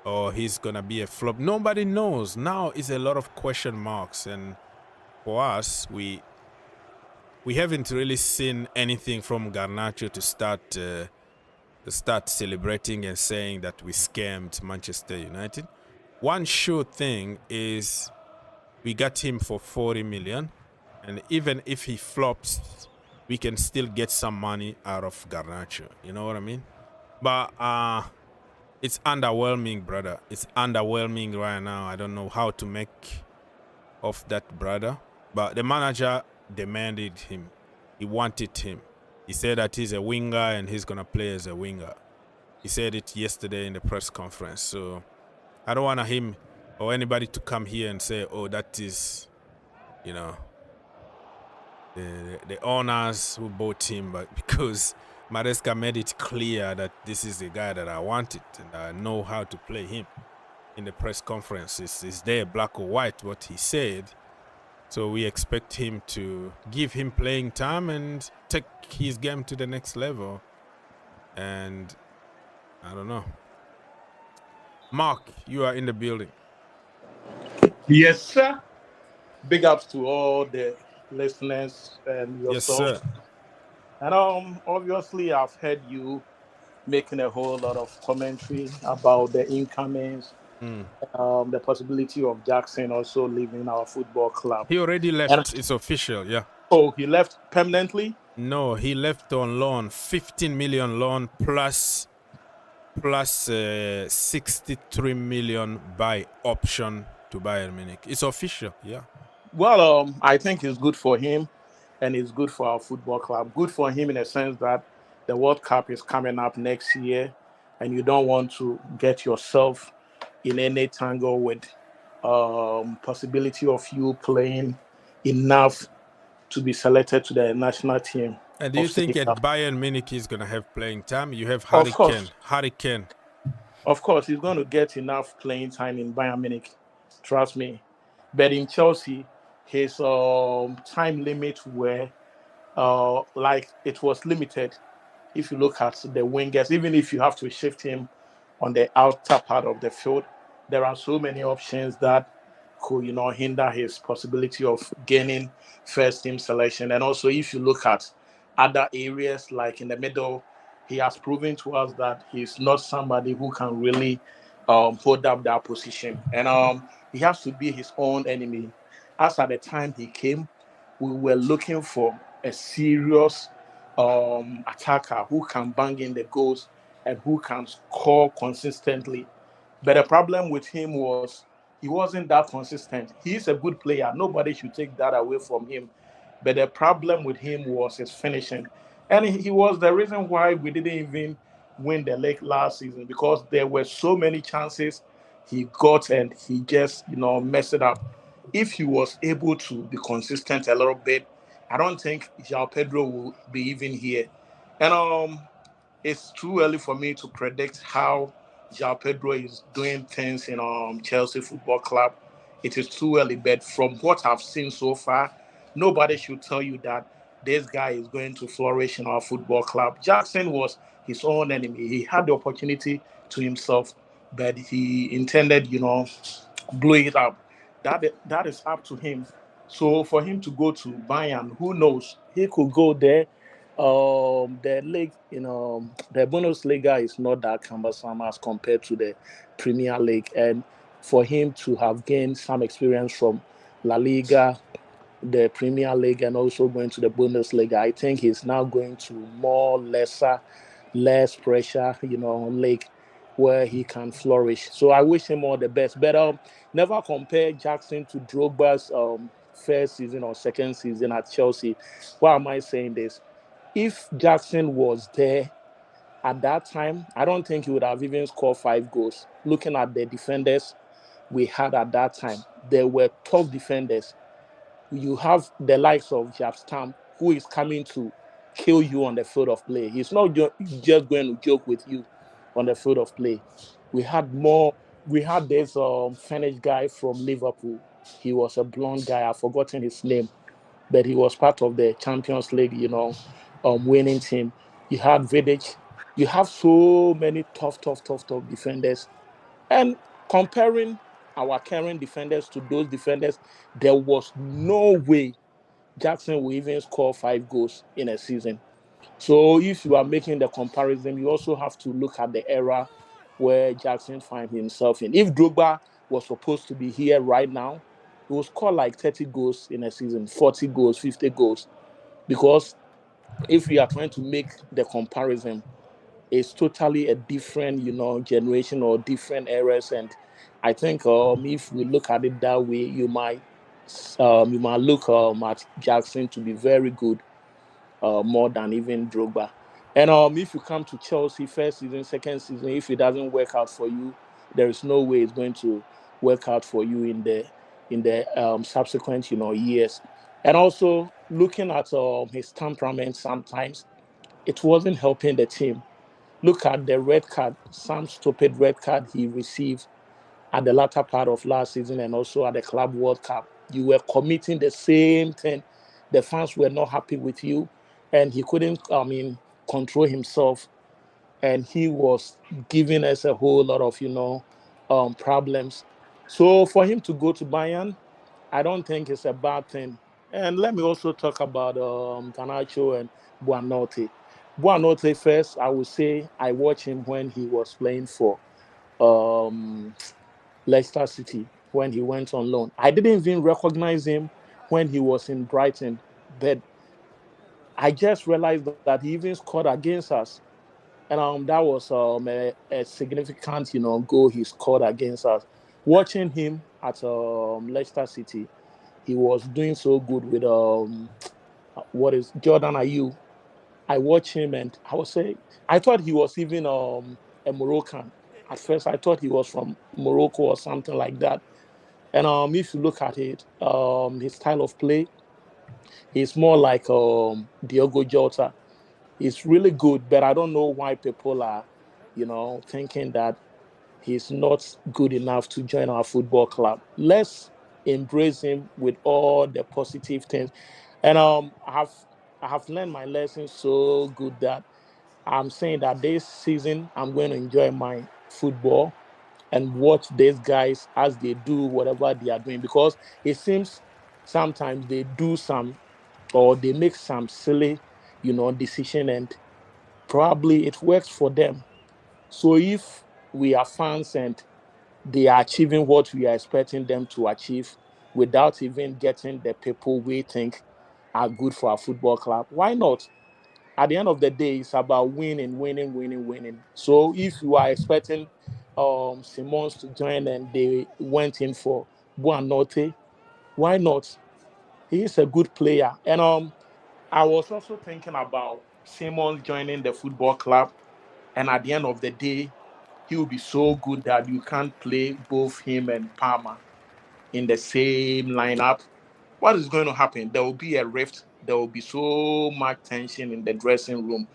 or he's going to be a flop. Nobody knows. Now is a lot of question marks. And for us, we haven't really seen anything from Garnacho to start celebrating and saying that we scammed Manchester United. One sure thing is we got him for 40 million. And even if he flops, we can still get some money out of Garnacho. You know what I mean? But it's underwhelming, brother. It's underwhelming right now. I don't know how to make of that, brother. But the manager demanded him. He wanted him. He said that he's a winger and he's going to play as a winger. He said it yesterday in the press conference. So I don't want him or anybody to come here and say, oh, that is, the owners who bought him, but because Maresca made it clear that this is the guy that I wanted and I know how to play him. In the press conference, is there black or white what he said. So we expect him to give him playing time and take his game to the next level. And I don't know. Mark, you are in the building. Yes, sir. Big ups to all the listeners and yourself. Yes, sir. And obviously I've heard you making a whole lot of commentary about the incomings, the possibility of Jackson also leaving our football club. He already left. It's official, yeah. Oh, he left permanently? No, he left on loan, 15 million loan plus 63 million by option to Bayern Munich. It's official, yeah. Well, I think it's good for him and it's good for our football club. Good for him in a sense that the World Cup is coming up next year and you don't want to get yourself in any tangle with possibility of you playing enough to be selected to the national team. And do you think at Bayern Munich he's going to have playing time? You have Harry Kane. Of course, he's going to get enough playing time in Bayern Munich. Trust me. But in Chelsea, his time limit were like it was limited. If you look at the wingers, even if you have to shift him on the outer part of the field, there are so many options that could, hinder his possibility of gaining first team selection. And also, if you look at other areas like in the middle, he has proven to us that he's not somebody who can really hold up that position. And he has to be his own enemy. As at the time he came, we were looking for a serious attacker who can bang in the goals and who can score consistently. But the problem with him was he wasn't that consistent. He's a good player. Nobody should take that away from him. But the problem with him was his finishing. And he was the reason why we didn't even win the league last season, because there were so many chances he got and he just, messed it up. If he was able to be consistent a little bit, I don't think João Pedro will be even here. And it's too early for me to predict how João Pedro is doing things in Chelsea Football Club. It is too early, but from what I've seen so far, nobody should tell you that this guy is going to flourish in our football club. Jackson was his own enemy. He had the opportunity to himself, but he intended, blew it up. That is up to him. So for him to go to Bayern, who knows? He could go there. The league, the Bundesliga is not that cumbersome as compared to the Premier League, and for him to have gained some experience from La Liga, the Premier League, and also going to the Bundesliga, I think he's now going to less pressure, league where he can flourish. So I wish him all the best. But never compare Jackson to Drogba's first season or second season at Chelsea. Why am I saying this? If Jackson was there at that time, I don't think he would have even scored 5 goals. Looking at the defenders we had at that time, there were top defenders. You have the likes of Jabstam, who is coming to kill you on the field of play. He's not just going to joke with you on the field of play. We had this Finnish guy from Liverpool. He was a blonde guy. I've forgotten his name, but he was part of the Champions League, winning team. You had Vidic. You have so many tough defenders. And comparing our current defenders to those defenders, there was no way Jackson will even score 5 goals in a season. So if you are making the comparison, you also have to look at the era where Jackson finds himself in. If Drogba was supposed to be here right now, he will score like 30 goals in a season, 40 goals, 50 goals. Because if we are trying to make the comparison, it's totally a different, generation or different eras. And I think if we look at it that way, you might look at Jackson to be very good, more than even Drogba. And if you come to Chelsea first season, second season, if it doesn't work out for you, there is no way it's going to work out for you in the subsequent years. And also looking at his temperament, sometimes it wasn't helping the team. Look at the red card, some stupid red card he received at the latter part of last season and also at the Club World Cup. You were committing the same thing. The fans were not happy with you, and he couldn't, control himself. And he was giving us a whole lot of, problems. So for him to go to Bayern, I don't think it's a bad thing. And let me also talk about Garnacho and Buonanotte. Buonanotte first, I would say I watched him when he was playing for um, Leicester City when he went on loan. I didn't even recognize him when he was in Brighton, but I just realized that he even scored against us, and that was a significant, goal he scored against us. Watching him at Leicester City, he was doing so good with what is Jordan Ayew. I watched him and I was saying I thought he was even a Moroccan. At first, I thought he was from Morocco or something like that. And if you look at it, his style of play, he's more like Diogo Jota. He's really good, but I don't know why people are, thinking that he's not good enough to join our football club. Let's embrace him with all the positive things. And I have learned my lesson so good that I'm saying that this season I'm going to enjoy my football and watch these guys as they do whatever they are doing, because it seems sometimes they do some or they make some silly, decision, and probably it works for them. So if we are fans and they are achieving what we are expecting them to achieve without even getting the people we think are good for our football club, why not? At the end of the day, it's about winning, winning, winning, winning. So if you are expecting Simons to join and they went in for Buonanotte, why not? He is a good player. And I was also thinking about Simons joining the football club, and at the end of the day, he will be so good that you can't play both him and Palmer in the same lineup. What is going to happen? There will be a rift. There will be so much tension in the dressing room.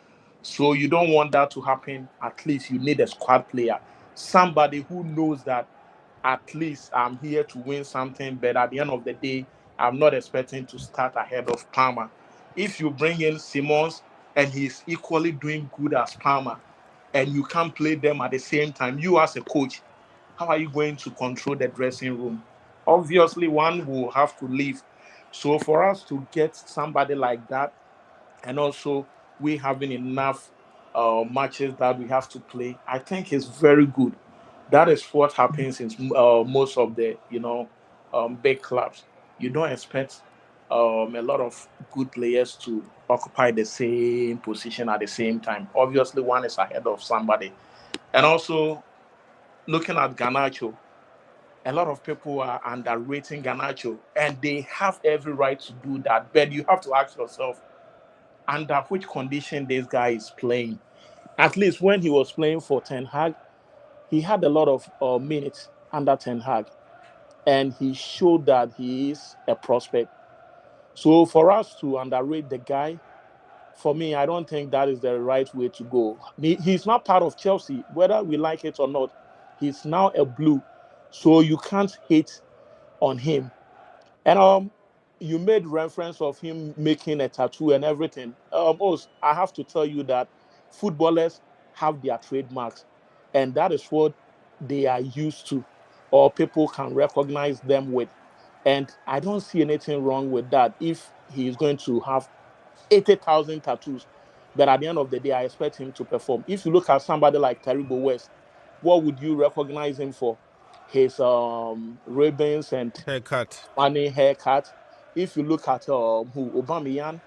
So you don't want that to happen. At least you need a squad player, somebody who knows that at least I'm here to win something. But at the end of the day, I'm not expecting to start ahead of Palmer. If you bring in Simons and he's equally doing good as Palmer, and you can't play them at the same time, you as a coach, how are you going to control the dressing room? Obviously, one will have to leave. So for us to get somebody like that, and also we having enough matches that we have to play, I think is very good. That is what happens in most of the big clubs. You don't expect a lot of good players to occupy the same position at the same time. Obviously, one is ahead of somebody, and also looking at Garnacho, a lot of people are underrating Garnacho, and they have every right to do that. But you have to ask yourself, under which condition this guy is playing. At least when he was playing for Ten Hag, he had a lot of minutes under Ten Hag, and he showed that he is a prospect. So for us to underrate the guy, for me, I don't think that is the right way to go. He's not part of Chelsea, whether we like it or not. He's now a blue, so you can't hate on him. And you made reference of him making a tattoo and everything. I have to tell you that footballers have their trademarks, and that is what they are used to, or people can recognize them with. And I don't see anything wrong with that if he is going to have 80,000 tattoos. But at the end of the day, I expect him to perform. If you look at somebody like Taribo West, what would you recognize him for? His ribbons and Haircut. funny haircut. If you look at who Aubameyang,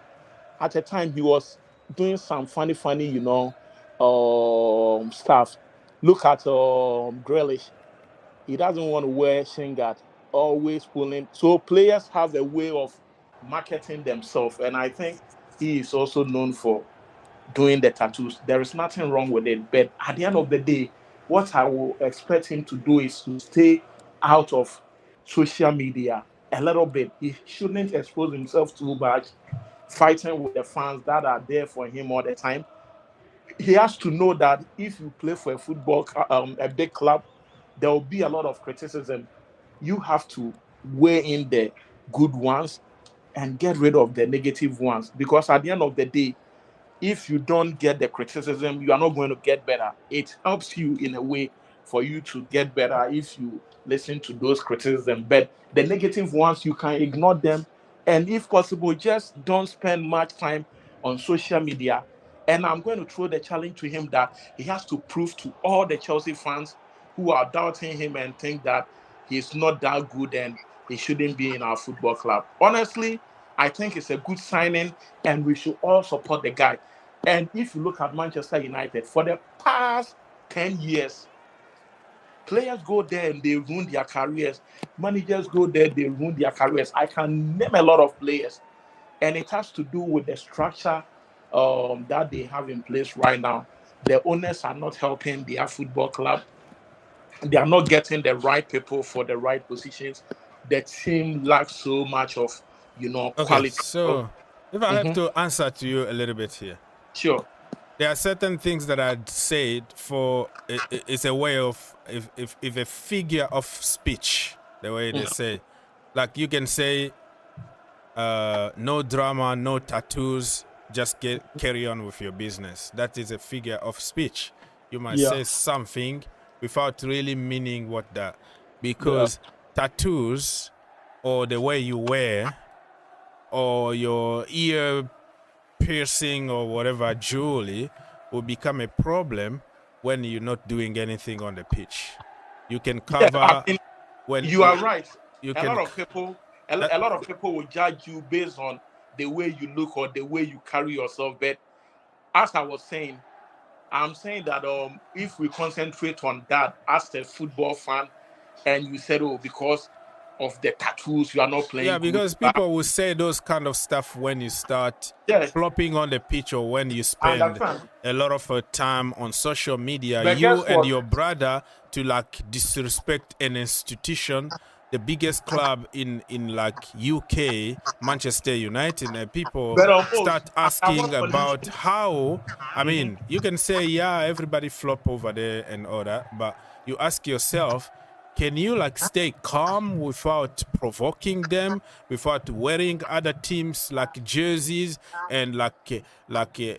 at the time he was doing some funny, stuff. Look at Grealish. He doesn't want to wear shin guard, always pulling. So players have a way of marketing themselves, and I think he is also known for doing the tattoos. There is nothing wrong with it. But at the end of the day, what I will expect him to do is to stay out of social media a little bit. He shouldn't expose himself too much, fighting with the fans that are there for him all the time. He has to know that if you play for a big club, there will be a lot of criticism. You have to weigh in the good ones and get rid of the negative ones, because at the end of the day, if you don't get the criticism, you are not going to get better. It helps you in a way for you to get better if you listen to those criticisms. But the negative ones, you can ignore them. And if possible, just don't spend much time on social media. And I'm going to throw the challenge to him that he has to prove to all the Chelsea fans who are doubting him and think that he's not that good and he shouldn't be in our football club. Honestly, I think it's a good signing and we should all support the guy. And if you look at Manchester United, for the past 10 years, players go there and they ruin their careers. Managers go there, they ruin their careers. I can name a lot of players. And it has to do with the structure that they have in place right now. The owners are not helping their football club. They are not getting the right people for the right positions. The team lacks so much of, Okay, quality. so if I have to answer to you a little bit here. Sure. There are certain things that I'd said for it's a way of if a figure of speech, the way they say, like you can say, no drama, no tattoos, just carry on with your business. That is a figure of speech. You might say something without really meaning what that, because tattoos or the way you wear or your ear piercing or whatever jewelry will become a problem when you're not doing anything on the pitch. You can cover when you are right. A lot of people will judge you based on the way you look or the way you carry yourself. But as I was saying, I'm saying that if we concentrate on that as a football fan, and you said, because of the tattoos, you are not playing. Yeah, because people will say those kind of stuff when you start flopping on the pitch or when you spend a lot of time on social media. But you and your brother to like disrespect an institution, the biggest club in like UK, Manchester United, and people start asking about how. I mean, you can say, everybody flop over there and all that, but you ask yourself, can you like stay calm without provoking them, without wearing other teams like jerseys and like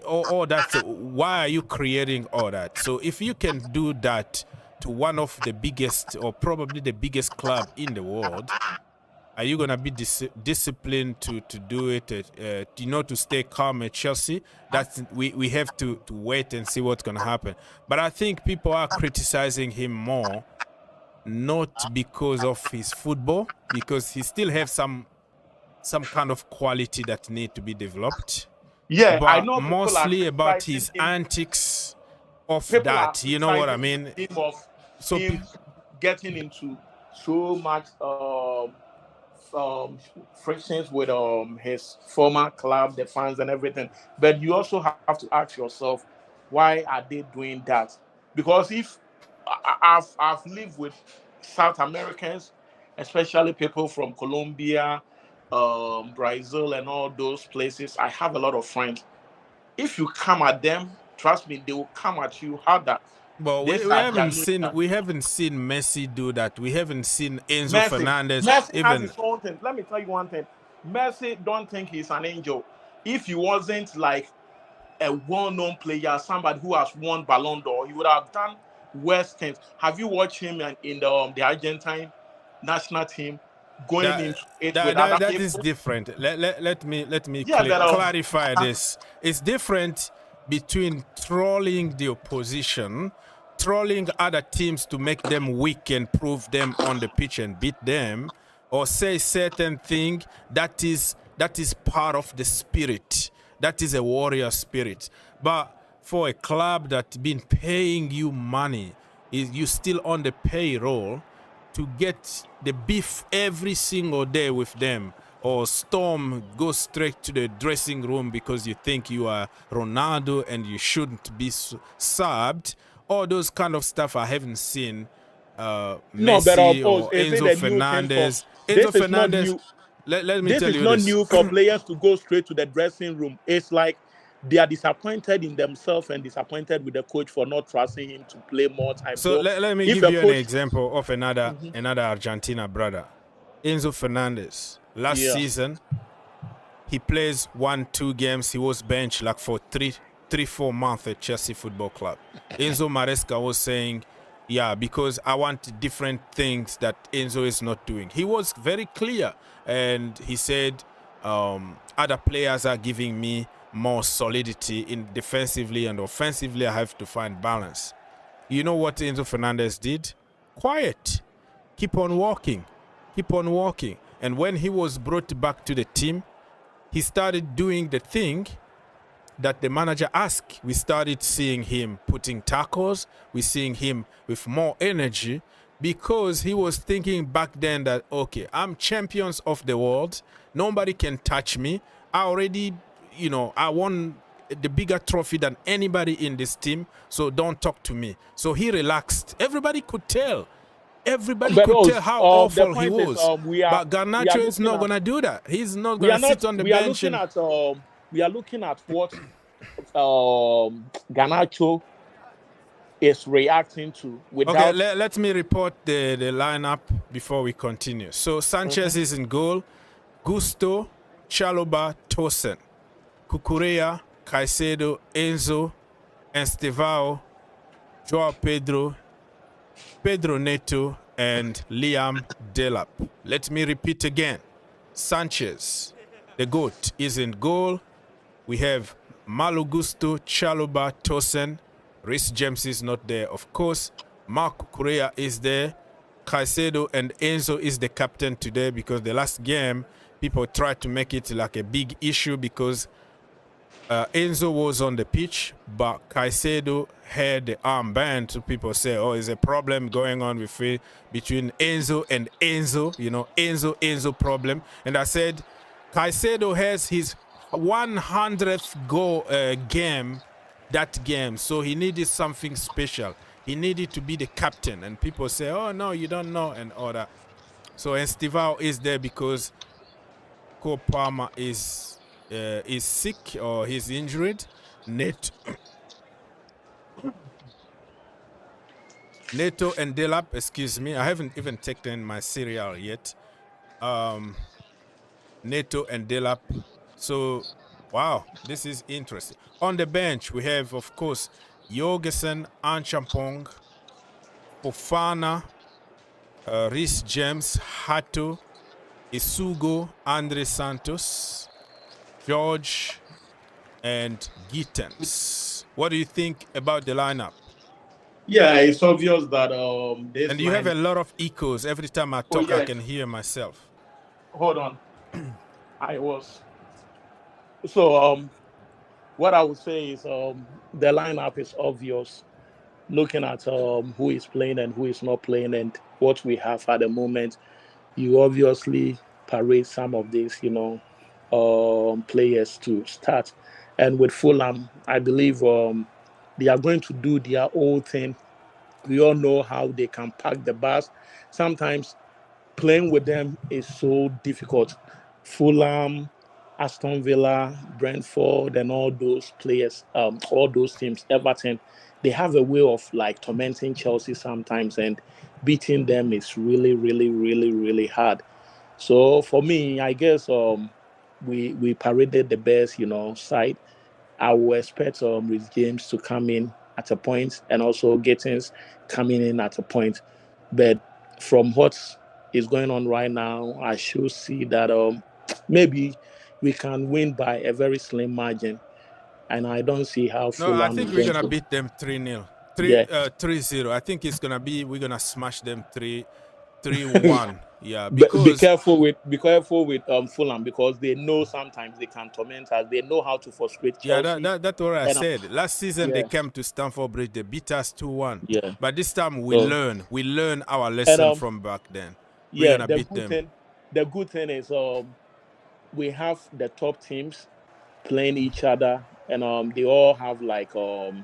all that? Why are you creating all that? So if you can do that to one of the biggest or probably the biggest club in the world, are you gonna be disciplined to do it? To stay calm at Chelsea? That's we have to wait and see what's gonna happen. But I think people are criticizing him more, not because of his football, because he still has some kind of quality that need to be developed. Yeah, but I know mostly about his antics of that. You know what I mean? So him getting into so much frictions with his former club, the fans and everything. But you also have to ask yourself, why are they doing that? Because if I've lived with South Americans, especially people from Colombia, Brazil, and all those places. I have a lot of friends. If you come at them, trust me, they will come at you harder. But we haven't seen Messi do that. We haven't seen Enzo Fernandez. Messi has his own thing. Let me tell you one thing. Messi don't think he's an angel. If he wasn't like a well-known player, somebody who has won Ballon d'Or, he would have done worse things. Have you watched him in the Argentine national team going into it with other people? That is different. Let me clarify this. It's different between trolling the opposition, trolling other teams to make them weak and prove them on the pitch and beat them, or say certain thing that is part of the spirit. That is a warrior spirit. But for a club that's been paying you money, you still on the payroll to get the beef every single day with them, or storm, go straight to the dressing room because you think you are Ronaldo and you shouldn't be subbed. All those kind of stuff I haven't seen. No, but Messi oh, or is it Enzo a new thing for? Fernandez. Enzo This is not Fernandez, new. let me This tell is you not this. new for players to go straight to the dressing room. It's like they are disappointed in themselves and disappointed with the coach for not trusting him to play more time. So So let me if give a you an coach, example of another Argentina brother. Enzo Fernandez. Last yeah, season, he plays 1-2 games. He was benched like for 4 months at Chelsea Football Club. Enzo Maresca was saying, yeah, because I want different things that Enzo is not doing. He was very clear, and he said other players are giving me more solidity in defensively and offensively. I have to find balance. You know what Enzo Fernandez did? Quiet. Keep on walking. Keep on walking. And when he was brought back to the team, he started doing the thing that the manager asked. We started seeing him putting tackles. We're seeing him with more energy because he was thinking back then that, okay, I'm champions of the world. Nobody can touch me. I already, I won the bigger trophy than anybody in this team, so don't talk to me. So he relaxed. Everybody could tell. Everybody but could oh, tell how the awful he point is, was. But we are Garnacho is looking not at going to do that. He's not we going are to not sit on the we are bench looking and at we are looking at what Garnacho is reacting to okay, without. let me report the lineup before we continue. So Sanchez is in goal. Gusto, Chalobah, Tosin, Cucurella, Caicedo, Enzo, Estevao, Joao Pedro, Pedro Neto, and Liam Delap. Let me repeat again. Sanchez, the GOAT, is in goal. We have Malo Gusto, Chalobah, Tosin. Rhys James is not there, of course. Marc Correa is there. Caicedo and Enzo is the captain today because the last game, people tried to make it like a big issue because Enzo was on the pitch, but Caicedo had the armband. So people say, oh, there's a problem going on between Enzo and Enzo, Enzo problem. And I said, Caicedo has his 100th goal game that game, so he needed something special. He needed to be the captain, and people say, oh, no, you don't know, and all that. So Estevao is there because Cole Palmer is sick or he's injured. Neto and Delap, excuse me. I haven't even taken my cereal yet. Neto and Delap. So, wow, this is interesting. On the bench, we have, of course, Jorgensen, Anchampong, Fofana, Rhys James, Hato, Isugo, Andre Santos, George, and Gittens. What do you think about the lineup? Yeah, it's obvious that this. And you have a lot of echoes. Every time I talk, I can hear myself. Hold on. I was. So what I would say is the lineup is obvious. Looking at who is playing and who is not playing and what we have at the moment, you obviously parade some of these, players to start. And with Fulham, I believe they are going to do their own thing. We all know how they can pack the bus. Sometimes playing with them is so difficult. Fulham, Aston Villa, Brentford, and all those players, all those teams, Everton, they have a way of like tormenting Chelsea sometimes, and beating them is really, really, really, really hard. So for me, I guess we paraded the best, side. I will expect Rhys James to come in at a point, and also Gittins coming in at a point. But from what is going on right now, I should see that maybe we can win by a very slim margin. And I don't see how No, I Fulham think is we're going gonna to. beat them 3-0. Yeah. 3-0. I think we're gonna smash them 3-1. Yeah, Be because careful with Fulham, because they know sometimes they can torment us. They know how to frustrate yeah, Chelsea. that's what I And said. Last season they yeah, came to Stamford Bridge, they beat us 2-1. yeah. But this time we So learn our and lesson from back then. We're yeah, gonna beat them. the good thing is we have the top teams playing each other, and they all have like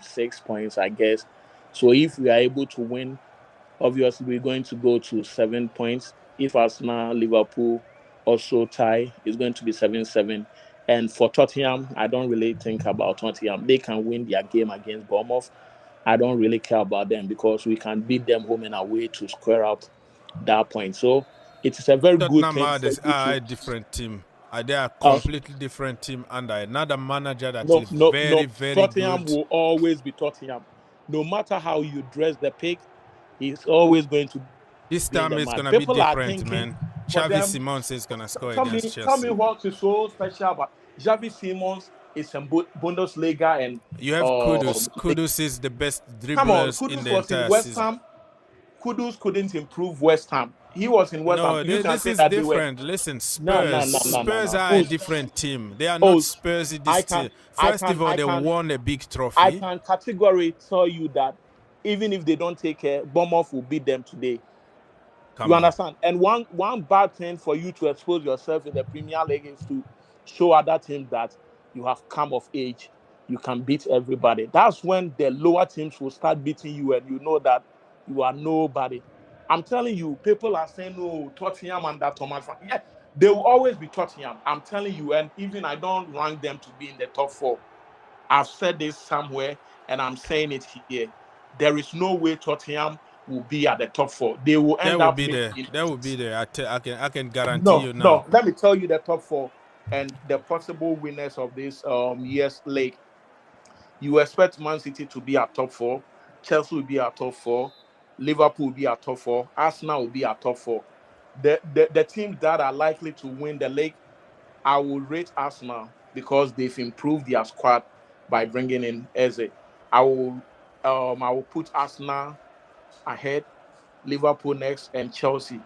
6 points, I guess. So if we are able to win, obviously we're going to go to 7 points. If Arsenal, Liverpool also tie, it's going to be 7-7. And for Tottenham, I don't really think about Tottenham. They can win their game against Bournemouth. I don't really care about them because we can beat them home and away to square up that point. So it is a very good Tottenham thing for you are a to. different team. They are a Uh, completely different team under another manager that no, is no, very, no. very Tottenham good. will always be Tottenham. No matter how you dress the pig, he's always going to This be in time the it's match. gonna be People are different, thinking man. for Xavi them. Simons is gonna score Tell me, against tell me Chelsea. what is so special about Javi Simons is in Bundesliga and You have Kudus. League. Kudus is the best Come on, dribblers in Kudus the was in entire West season. Ham. Kudus couldn't improve West Ham. He was in West Ham. No, You can this say is that they were. different. Listen, No, no, Spurs. no, no, no, Spurs no. are a different team. They are not Oh, Spurs in I this can, team. First of all, I they can, won a big I trophy. can categorically tell you that even if they don't take care, Bournemouth will beat them today. Come You on. understand? And one bad thing for you to expose yourself in the Premier League is to show other teams that you have come of age. You can beat everybody. That's when the lower teams will start beating you, and you know that you are nobody. I'm telling you, people are saying, "No, Tottenham and that Thomas." Yeah, they will always be Tottenham. I'm telling you, and even I don't rank them to be in the top 4. I've said this somewhere, and I'm saying it here. There is no way Tottenham will be at the top 4. They will They end will up be there. maybe. They will be there. I can guarantee No, you now. no. Let me tell you the top 4 and the possible winners of this year's league. You expect Man City to be at top 4, Chelsea will be at top 4, Liverpool will be at top 4, Arsenal will be at top 4. The teams that are likely to win the league, I will rate Arsenal because they've improved their squad by bringing in Eze. I will put Arsenal ahead, Liverpool next, and Chelsea.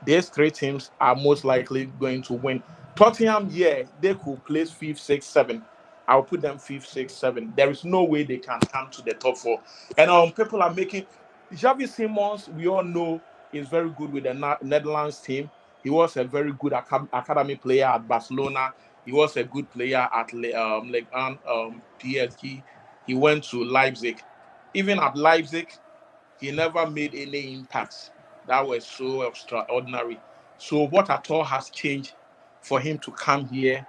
These 3 teams are most likely going to win. Tottenham, yeah, they could place 5th, 6th, 7th. I'll put them 5th, 6th, 7th. There is no way they can come to the top 4. And people are making Javi Simons. We all know is very good with the Netherlands team. He was a very good academy player at Barcelona. He was a good player at PSG. He went to Leipzig. Even at Leipzig, he never made any impacts that were so extraordinary. So what at all has changed for him to come here,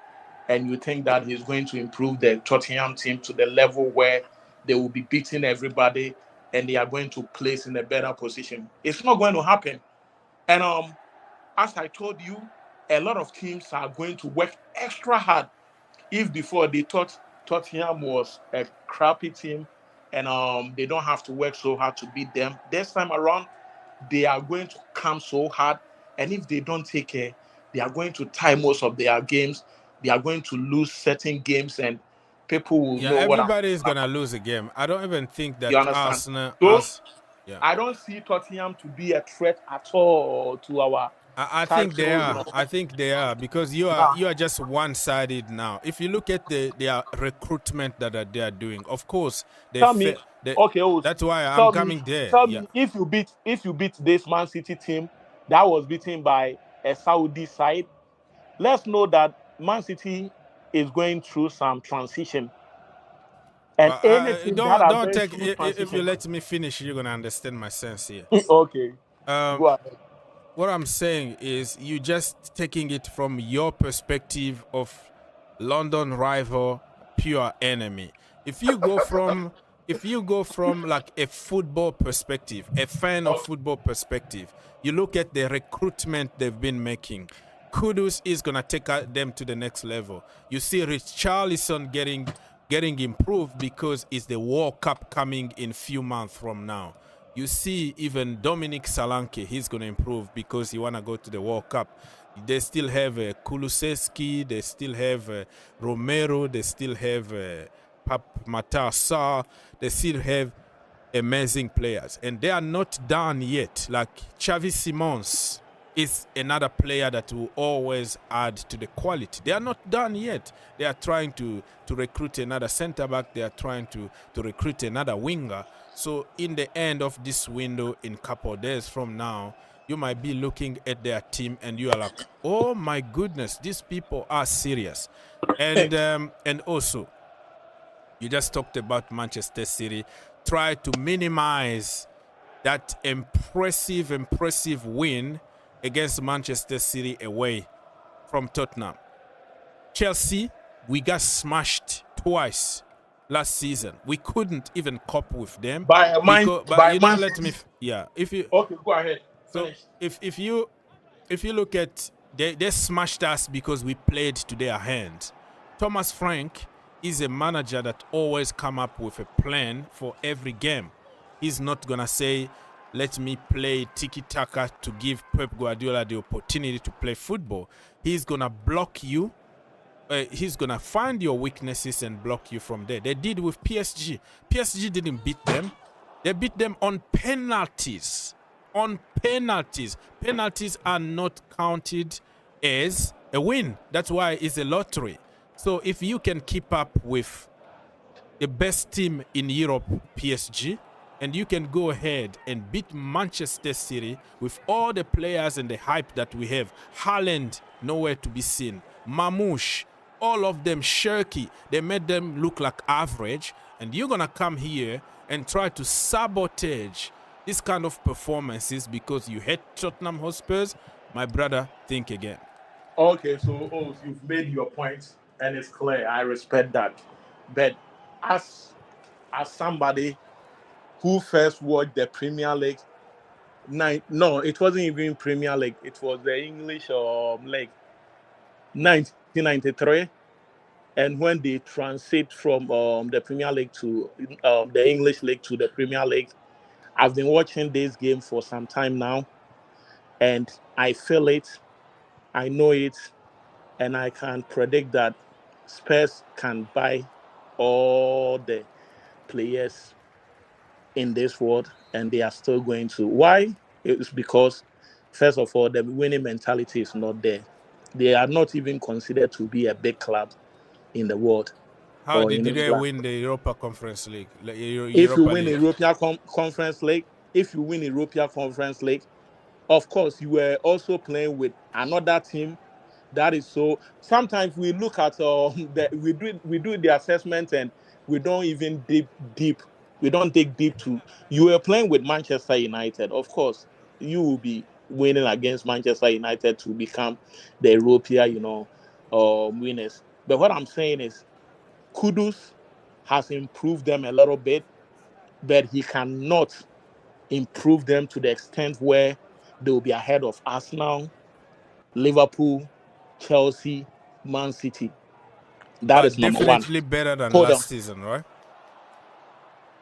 and you think that he's going to improve the Tottenham team to the level where they will be beating everybody and they are going to place in a better position? It's not going to happen. And as I told you, a lot of teams are going to work extra hard. If before they thought Tottenham was a crappy team and they don't have to work so hard to beat them, this time around they are going to come so hard, and if they don't take care, they are going to tie most of their games. They are going to lose certain games, and people will Yeah, know what I'm everybody is talking gonna about. lose a game. I don't even think that You understand? Arsenal So has. Yeah, I don't see Tottenham to be a threat at all to our I think they title. are. I think they are because you Nah, are just one-sided now. If you look at their recruitment that they are doing, of course tell me, they. okay, Oz, That's why I'm coming there. tell Yeah. me if you beat this Man City team that was beaten by a Saudi side, let's know that Man City is going through some transition, and Well, any team that are don't going take. through If you transition. let me finish, you're gonna understand my sense here. Okay, Um, go ahead. what I'm saying is you just taking it from your perspective of London rival, pure enemy. If you go from like a football perspective, a fan of football perspective, you look at the recruitment they've been making. Kudus is gonna take them to the next level. You see Richarlison getting improved because it's the World Cup coming in few months from now. You see, even Dominic Solanke, he's going to improve because he want to go to the World Cup. They still have Kulusevski, they still have Romero, they still have Matar Sarr, they still have amazing players. And they are not done yet. Like Xavi Simons is another player that will always add to the quality. They are not done yet. They are trying to recruit another center-back. They are trying to recruit another winger. So in the end of this window, in a couple of days from now, you might be looking at their team and you are like, oh my goodness, these people are serious. And also, you just talked about Manchester City. Try to minimize that impressive win against Manchester City away from Tottenham. Chelsea, we got smashed twice last season. We couldn't even cope with them. Let me. Yeah, if you. Okay, go ahead. Finish. So if you look at they smashed us because we played to their hand. Thomas Frank is a manager that always come up with a plan for every game. He's not gonna say, let me play tiki-taka to give Pep Guardiola the opportunity to play football. He's gonna block you. He's gonna find your weaknesses and block you from there. They did with PSG. PSG didn't beat them. They beat them on penalties. On penalties. Penalties are not counted as a win. That's why it's a lottery. So if you can keep up with the best team in Europe, PSG, and you can go ahead and beat Manchester City with all the players and the hype that we have, Haaland, nowhere to be seen, Mamouche, all of them shirky, they made them look like average, and you're going to come here and try to sabotage this kind of performances because you hate Tottenham Hotspurs. My brother, think again. Okay, so you've made your point, and it's clear. I respect that. But as somebody who first watched the Premier League, no, it wasn't even Premier League. It was the English league, 1993. And when they transit from the Premier League to the English League to the Premier League, I've been watching this game for some time now, and I feel it, I know it, and I can predict that Spurs can buy all the players in this world, and they are still going to. Why? It's because, first of all, the winning mentality is not there. They are not even considered to be a big club in the world. How did they win the Europa Conference League? If you win the European Conference League, of course, you were also playing with another team. That is so. Sometimes we look at we do the assessment and we don't even dig deep. We don't dig deep to. You were playing with Manchester United. Of course, you will be winning against Manchester United to become the European, winners. But what I'm saying is, Kudus has improved them a little bit, but he cannot improve them to the extent where they will be ahead of Arsenal, Liverpool, Chelsea, Man City. That is number one. Definitely better than last season, right?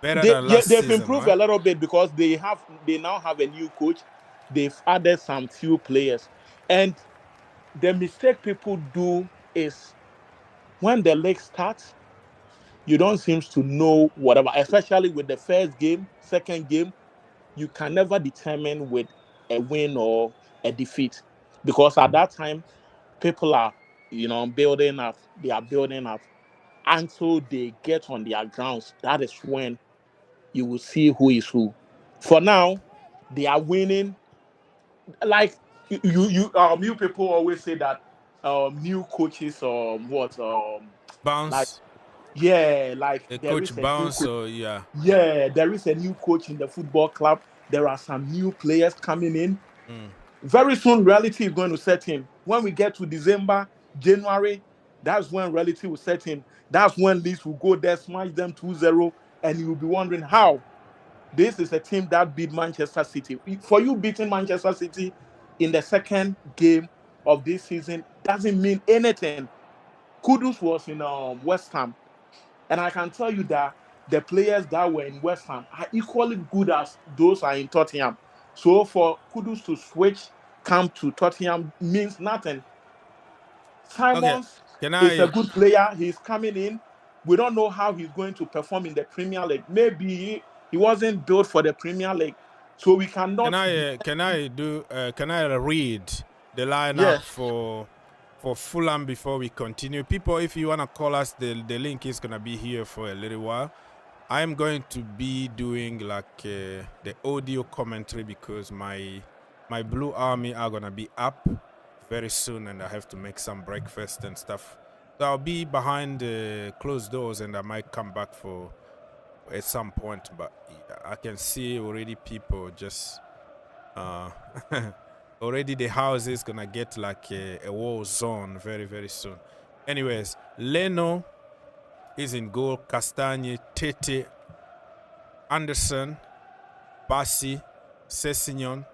They've improved a little bit because they now have a new coach. They've added some few players. And the mistake people do is when the league starts, you don't seem to know whatever, especially with the first game, second game, you can never determine with a win or a defeat. Because at that time, people are, building up. They are building up until they get on their grounds. That is when you will see who is who. For now, they are winning. Like you people always say that new coaches bounce. Like, yeah, like the coach bounce. So yeah, there is a new coach in the football club. There are some new players coming in. Very soon, reality is going to set in. When we get to December, January, that's when reality will set in. That's when Leeds will go there, smash them 2-0, and you will be wondering how. This is a team that beat Manchester City. For you beating Manchester City in the second game of this season doesn't mean anything. Kudus was in West Ham, and I can tell you that the players that were in West Ham are equally good as those are in Tottenham. So for Kudus to switch camp to Tottenham means nothing. Simons is a good player. He's coming in. We don't know how he's going to perform in the Premier League. Maybe he wasn't built for the Premier League, so we cannot. Can I read the lineup for Fulham before we continue? People, if you want to call us, the link is gonna be here for a little while. I'm going to be doing like the audio commentary because my my Blue Army are gonna be up very soon, and I have to make some breakfast and stuff. So I'll be behind closed doors, and I might come back for at some point. But I can see already people just already the house is gonna get like a war zone very, very soon. Anyways, Leno is in goal. Castagne, Tete, Anderson, Bassi, Sessignon,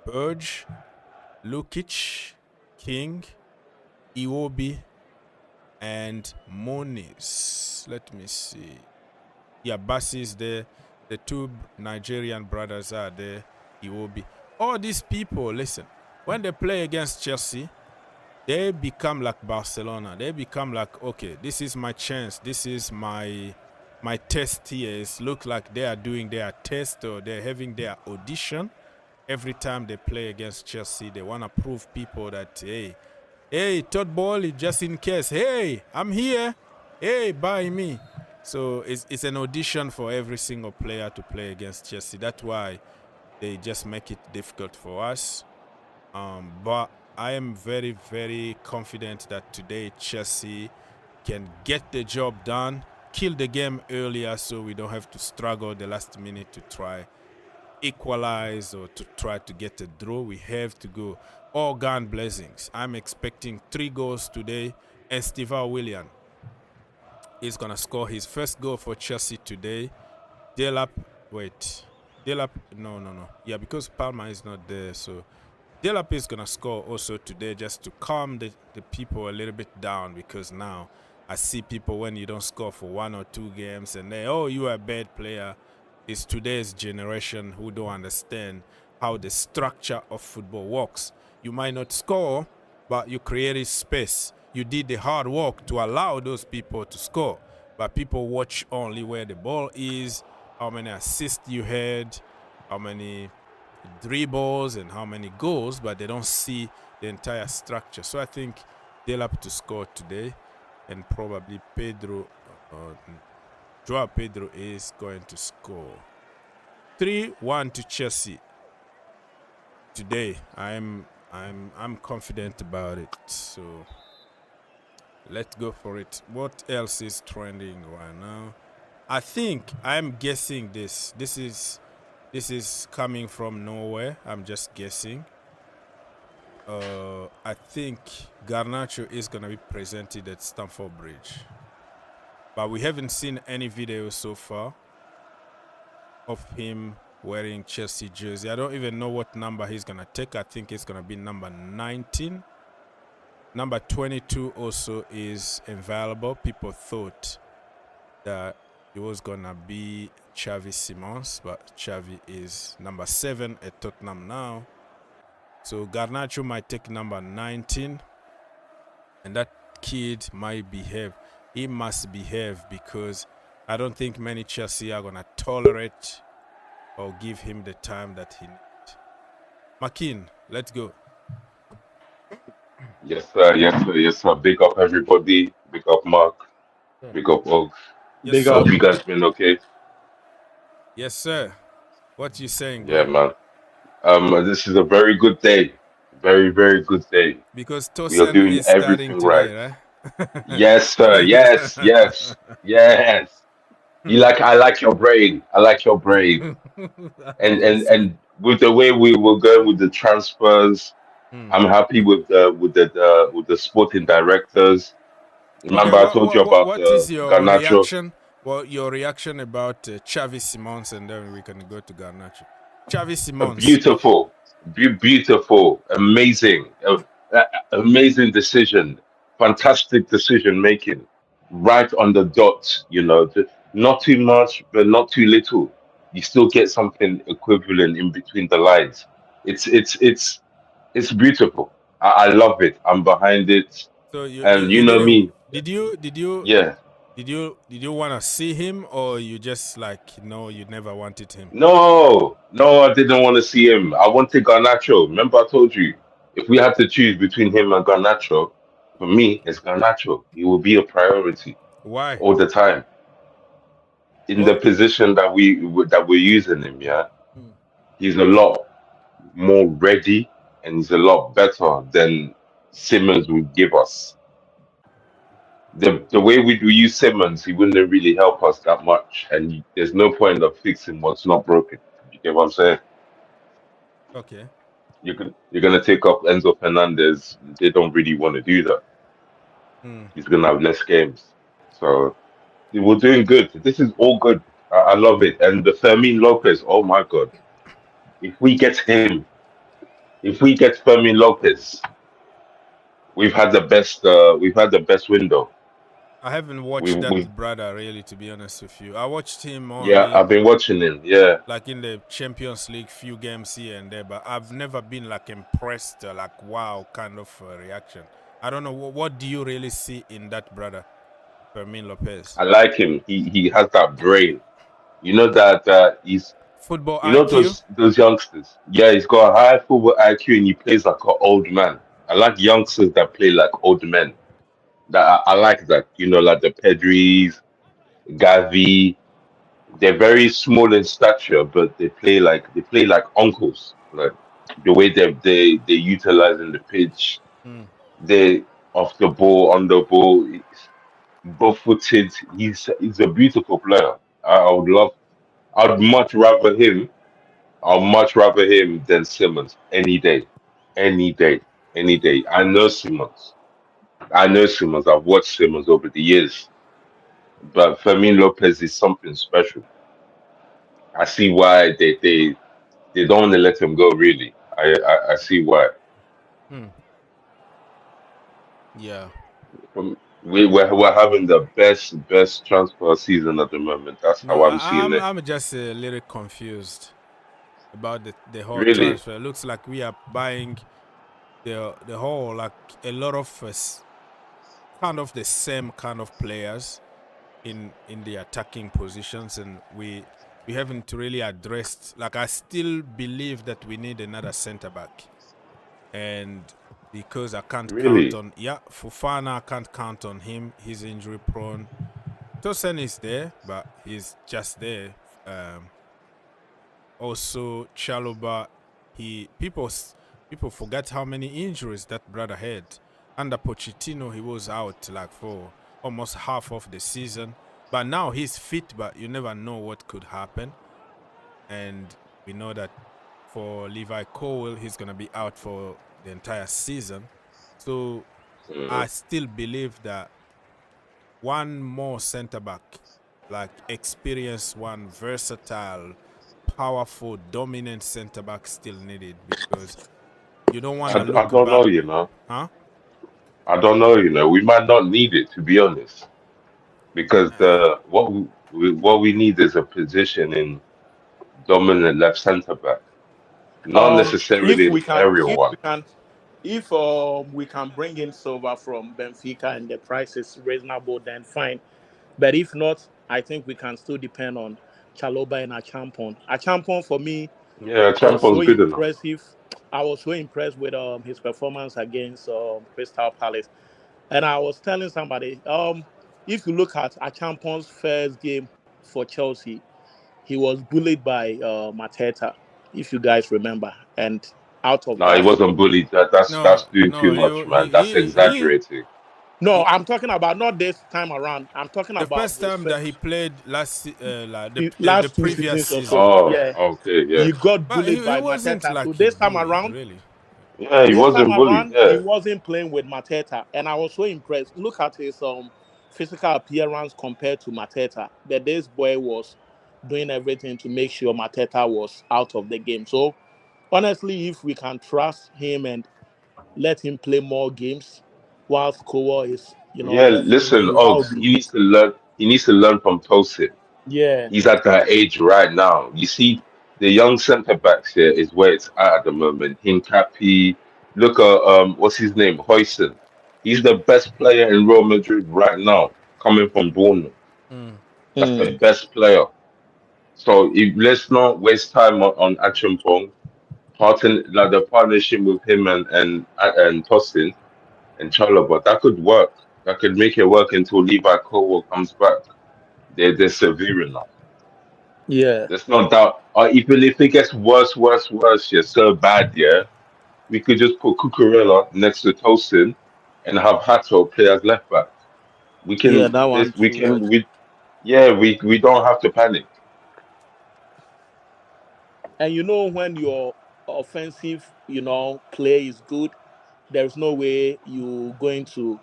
Burge, Lukic, King, Iwobi, and Moniz. Let me see. Yeah, Bassi is there. The two Nigerian brothers are there. Iwobi. All these people, listen, when they play against Chelsea, they become like Barcelona. They become like, okay, this is my chance. This is my test here. It looks like they are doing their test or they're having their audition. Every time they play against Chelsea, they want to prove people that, hey, Todd Bowley, just in case, hey, I'm here. Hey, buy me. So it's an audition for every single player to play against Chelsea. That's why they just make it difficult for us. But I am very, very confident that today Chelsea can get the job done, kill the game earlier so we don't have to struggle the last minute to try equalize or to try to get a draw. We have to go all gun blessings. I'm expecting 3 goals today, and Steve William is going to score his first goal for Chelsea today. Delap, no. Yeah, because Palmer is not there, so Delap is going to score also today just to calm the people a little bit down, because now I see people when you don't score for 1 or 2 games and they, oh, you are a bad player. It's today's generation who don't understand how the structure of football works. You might not score, but you created space. You did the hard work to allow those people to score. But people watch only where the ball is, how many assists you had, how many dribbles and how many goals, but they don't see the entire structure. So I think they'll have to score today, and probably Joao Pedro is going to score. 3-1 to Chelsea today. I'm confident about it. So let's go for it. What else is trending right now? I'm guessing this. This is coming from nowhere. I'm just guessing. I think Garnacho is gonna be presented at Stamford Bridge, but we haven't seen any video so far of him wearing Chelsea jersey. I don't even know what number he's gonna take. I think it's gonna be number 19. Number 22 also is available. People thought that it was gonna be Xavi Simons, but Xavi is number 7 at Tottenham now. So Garnacho might take number 19, and that kid might behave. He must behave, because I don't think many Chelsea are gonna tolerate or give him the time that he needs. Makin, let's go. Yes, sir. Yes, sir. Yes, sir. Big up everybody. Big up Mark. Big up Og. Yes, Big sir. up. Hope you guys been okay. Yes, sir. What you saying, Yeah, bro? man. This is a very good day. Very, very good day. Because We are Tosin doing is starting everything right. today, right? Yes, sir. Yes, yes, yes. I like your brain. I like your brain. And with the way we were going with the transfers, I'm happy with the sporting directors. Okay, Remember I told you about what is your Garnacho. reaction? Well, your reaction about Xavi Simons, and then we can go to Garnacho. Xavi Simons. Beautiful, beautiful, amazing, amazing decision, fantastic decision making, right on the dot. Not too much, but not too little. You still get something equivalent in between the lines. It's beautiful. I love it. I'm behind it, So you, you, and you you know didn't me. Yeah. did you want to see him, or you just like, no, you never wanted him? No, no, I didn't want to see him. I wanted Garnacho. Remember, I told you, if we had to choose between him and Garnacho, for me, it's Garnacho. He will be a priority Why? all the time in the Oh, position that we're using him. Yeah, hmm. he's a lot more ready and he's a lot better than Simmons would give us. The way we use Simmons, he wouldn't really help us that much, and there's no point of fixing what's not broken. You get what I'm saying? Okay. You're gonna take up Enzo Fernandez. They don't really want to do that. Mm. He's gonna have less games, so we're doing good. This is all good. I love it. And the Fermin Lopez, oh my god! If we get him, if we get Fermin Lopez, we've had the best. We've had the best window. I haven't watched We that brother really, to be honest with you. I watched him yeah. only I've been watching him. Yeah, like in the Champions League, few games here and there, but I've never been like impressed, like wow kind of reaction. I don't know what do you really see in that brother, Fermin Lopez? I like him. He has that brain. You know that he's. Football You know IQ. those youngsters. Yeah, he's got a high football IQ and he plays like an old man. I like youngsters that play like old men. That I like that. You know, like the Pedris, Gavi. They're very small in stature, but they play like uncles. Like the way they utilizing the pitch, Mm. they off the ball, on the ball, both footed. He's a beautiful player. I would love. I'd much rather him. I'd much rather him than Simmons any day, any day, any day. I know Simmons. I know Simmons. I've watched Simmons over the years, but Fermin Lopez is something special. I see why they don't want to let him go. Really, I see why. Mm. Yeah. We're having the best transfer season at the moment. That's No, how I'm seeing it. I'm just a little confused about the whole Really, transfer. It looks like we are buying the whole like a lot of kind of the same kind of players in the attacking positions, and we haven't really addressed. Like I still believe that we need another center back, and because I can't count really, on Fofana, I can't count on him. He's injury prone. Tosin is there, but he's just there. Also, Chaluba, people forget how many injuries that brother had. Under Pochettino, he was out like for almost half of the season. But now he's fit, but you never know what could happen. And we know that for Levi Cole, he's gonna be out for the entire season. So I still believe that one more center back, like experienced one, versatile, powerful, dominant center back still needed, because you don't want to I look don't back. know. You know, Huh? I don't know. You know, we might not need it to be honest, because what we need is a position in dominant left centre back, not If necessarily an we can, aerial if one. we can, if we can bring in Silva from Benfica and the price is reasonable, then fine. But if not, I think we can still depend on Chaloba and Achampon. Achampon for me Yeah, was so Champon's good enough. impressive. I was so impressed with his performance against Crystal Palace. And I was telling somebody, if you look at Achampon's first game for Chelsea, he was bullied by Mateta, if you guys remember. And out of No, he that, wasn't bullied. That's No, doing too no, much, man. he That's he he, exaggerating. no, he I'm talking about not this time around. I'm talking the about first his time that he first played like the last two previous seasons or so. season, Oh, Yeah, okay, yeah, he got but bullied he by wasn't Mateta. So like he this time bullied around, really. yeah. He This time wasn't bullied. around, he Yeah, wasn't playing with Mateta, and I was so impressed. Look at his physical appearance compared to Mateta. But this boy was doing everything to make sure Mateta was out of the game. So honestly, if we can trust him and let him play more games, whilst Kowa is, yeah. the full Listen, deal, that would Ogs, be he needs to learn. He needs to learn from Tosin. yeah. He's at that age right now. You see, the young centre backs here is where it's at the moment. Hincapi, look at what's his name, Hoyson. He's the best player in Real Madrid right now, coming from Bournemouth. Mm. That's the Mm. best player. So let's not waste time on Achimpong. Like the partnership with him and Tosin and Chalobah, that could work. That could make it work until Levi Cole comes back. They're severe enough. Yeah, There's no doubt. Or even if it gets worse, you're so bad, yeah. We could just put Cucurella next to Tosin and have Hato play as left back. We yeah, can that this one we too can works. we don't have to panic. And when your offensive, play is good, there's no way you're going to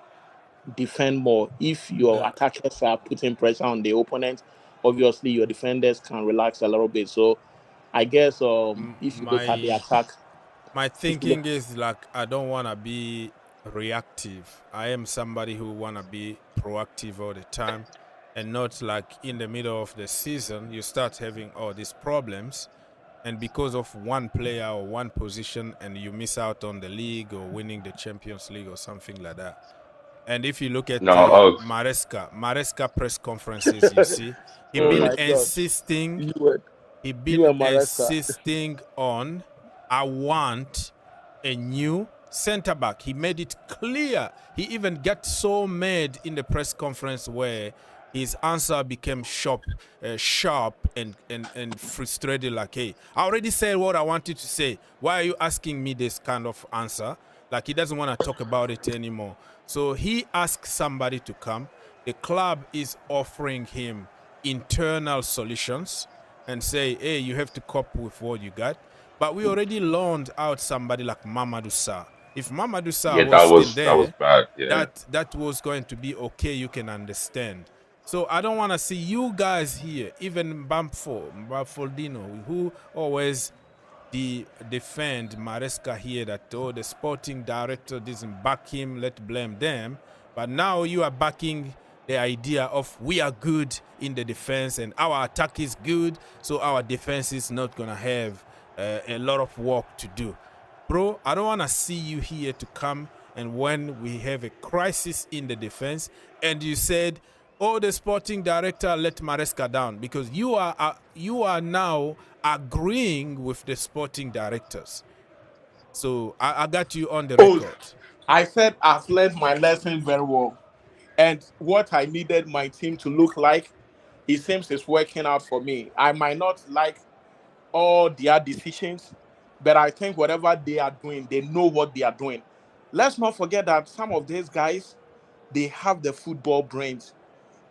defend more. If your Yeah. attackers are putting pressure on the opponent, obviously your defenders can relax a little bit. So I guess M- if you look at the my attack, my if you look, thinking is like I don't want to be reactive. I am somebody who want to be proactive all the time and not like in the middle of the season you start having all these problems and because of one player or one position and you miss out on the league or winning the Champions League or something like that. And if you look at No, oh, Maresca press conferences, you see, he oh been my God, insisting you he you been and Maresca. insisting on I want a new center back. He made it clear. He even got so mad in the press conference where his answer became sharp and frustrated. Like, hey, I already said what I wanted to say. Why are you asking me this kind of answer? Like, he doesn't want to talk about it anymore. So he asked somebody to come. The club is offering him internal solutions and say, hey, you have to cope with what you got. But we already loaned out somebody like Mamadou Sarr. If Mamadou Sarr yeah, was still that was there, bad. Yeah, that was going to be okay. You can understand. So I don't want to see you guys here, even Bamfoldino, who always defend Maresca here that the sporting director doesn't back him, let's blame them. But now you are backing the idea of we are good in the defense and our attack is good, so our defense is not gonna have a lot of work to do. Bro, I don't want to see you here to come and when we have a crisis in the defense and you said, oh, the sporting director let Maresca down because you are now agreeing with the sporting directors. So I got you on the Oh, record. I said I've learned my lesson very well, and what I needed my team to look like, it seems it's working out for me. I might not like all their decisions, but I think whatever they are doing, they know what they are doing. Let's not forget that some of these guys, they have the football brains,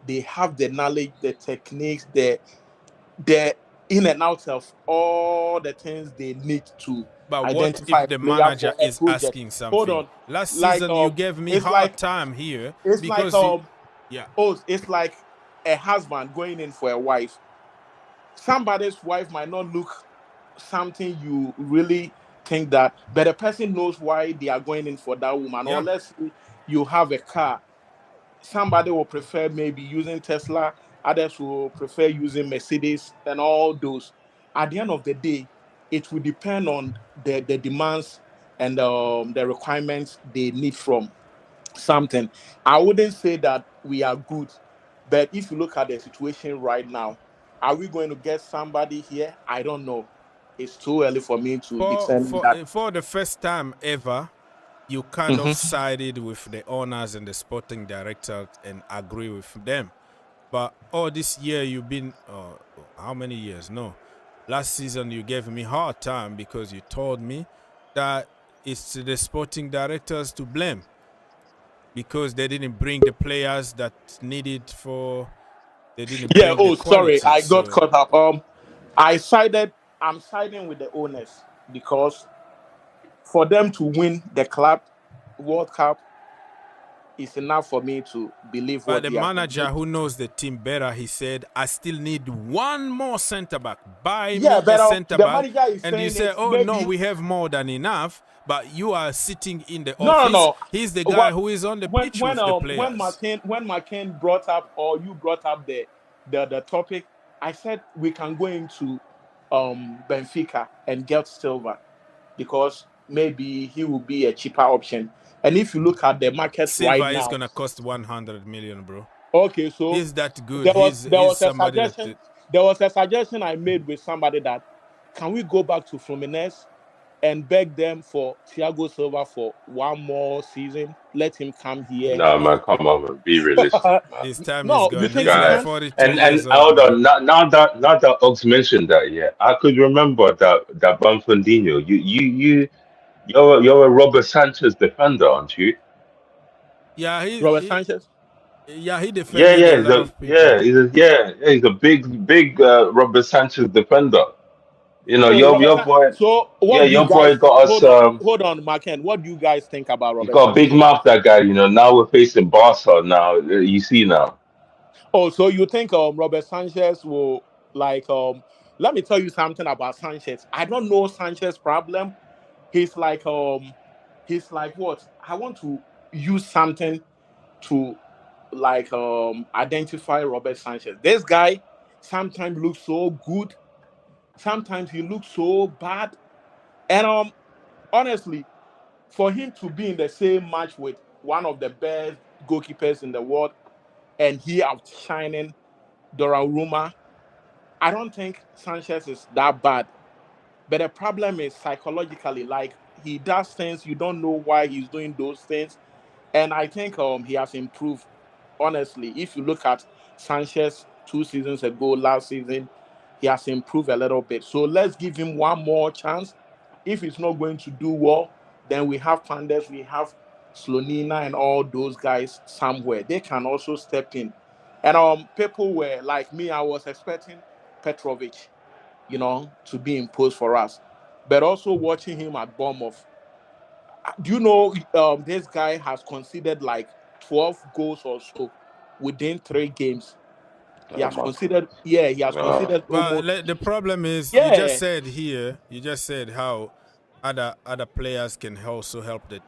they have the knowledge, the techniques, the in and out of all the things they need to But what identify if a the player manager for a is project. asking Hold something? on, Last like season you gave me it's hard like time here it's like because yeah. it's like a husband going in for a wife. Somebody's wife might not look something you really think that, but the person knows why they are going in for that woman. Or Yeah. let's say you have a car, somebody will prefer maybe using Tesla, others will prefer using Mercedes and all those. At the end of the day, it will depend on the demands and the requirements they need from something. I wouldn't say that we are good, but if you look at the situation right now, are we going to get somebody here? I don't know. It's too early for me to For determine for that. for the first time ever, you kind of Mhm. sided with the owners and the sporting director and agree with them. But all this year you've been, how many years? No. Last season you gave me hard time because you told me that it's the sporting directors to blame because they didn't bring the players that needed for, they didn't Yeah. bring the Oh, sorry, quality. I got So, caught up. I sided. I'm siding with the owners because for them to win the club World Cup is enough for me to believe but what the they are going to manager do. who knows the team better, he said, I still need one more center back. Buy Yeah, me a but center the back. manager is And you saying say, it oh, no, maybe. we have more than enough. But you are sitting in the No, no, office. no. He's the guy What who is on the pitch with the players. when McCain brought up or you brought up the topic, I said we can go into Benfica and get Silva because maybe he will be a cheaper option. And if you look at the market right Silva is now, going to cost 100 million, bro. okay, so He's that good. there was there He's was a somebody that... suggestion there was a suggestion I made with somebody that can we go back to Fluminense and beg them for Thiago Silva for one more season. Let him come here. No, man, come on, man. Be realistic, man. His time is No, you gone. think He's he like Guy. can't? 42 And years old, hold man. on, now that Ox mentioned that, yeah, I could remember Banfondinho. You're a Robert Sanchez defender, aren't you? Yeah, Robert Sanchez. he defended a lot of people. He's a big Robert Sanchez defender. You know, Oh, Robert your Sanchez. boy, So, yeah, what do you your boy guys think? got us. Hold on, Marken. What do you guys think about He Robert got a big Sanchez? mouth, that guy. You know, now we're facing Barca. Now you see now. Oh, so you think Robert Sanchez will like let me tell you something about Sanchez. I don't know Sanchez problem. He's like what? I want to use something to like identify Robert Sanchez. This guy sometimes looks so good, sometimes he looks so bad. And honestly, for him to be in the same match with one of the best goalkeepers in the world and he outshining Donnarumma, I don't think Sanchez is that bad. But the problem is psychologically, like he does things you don't know why he's doing those things, and I think he has improved. Honestly, if you look at Sanchez 2 seasons ago, last season, he has improved a little bit. So let's give him one more chance. If he's not going to do well, then we have Pandas, we have Slonina, and all those guys somewhere. They can also step in. And people were like me. I was expecting Petrovic, to be imposed for us, but also watching him at Bournemouth. Do you know this guy has conceded like 12 goals or so within 3 games? He Oh has my conceded, yeah, he has God. conceded Well, almost, the problem is yeah. you just said how other players can also help the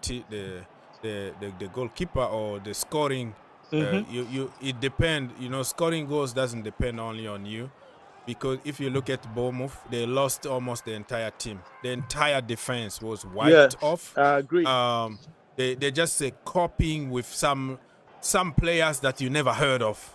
goalkeeper or the scoring. Hmm. It depend. Scoring goals doesn't depend only on you, because if you look at Bournemouth, they lost almost the entire team. The entire defense was Yeah, wiped off. I agree. They just copying with some players that you never heard of.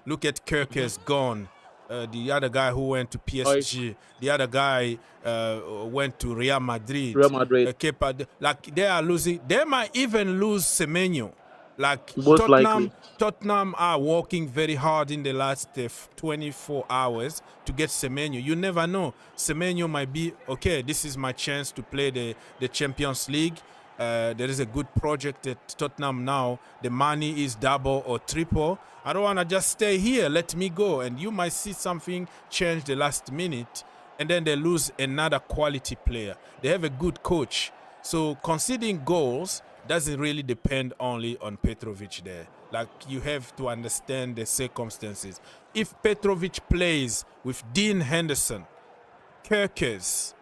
Look at Kirker's gone. The other guy who went to Oh, PSG, the other guy went to Real Madrid. Real Madrid, Kepa, like they are losing. They might even lose Semenyo. Like most likely. Tottenham are working very hard in the last 24 hours to get Semenyo. You never know. Semenyo might be, okay, this is my chance to play the Champions League. There is a good project at Tottenham now. The money is double or triple. I don't want to just stay here. Let me go. And you might see something change the last minute, and then they lose another quality player. They have a good coach. So conceding goals doesn't really depend only on Petrovic there. Like, you have to understand the circumstances. If Petrovic plays with Dean Henderson, Kerkers,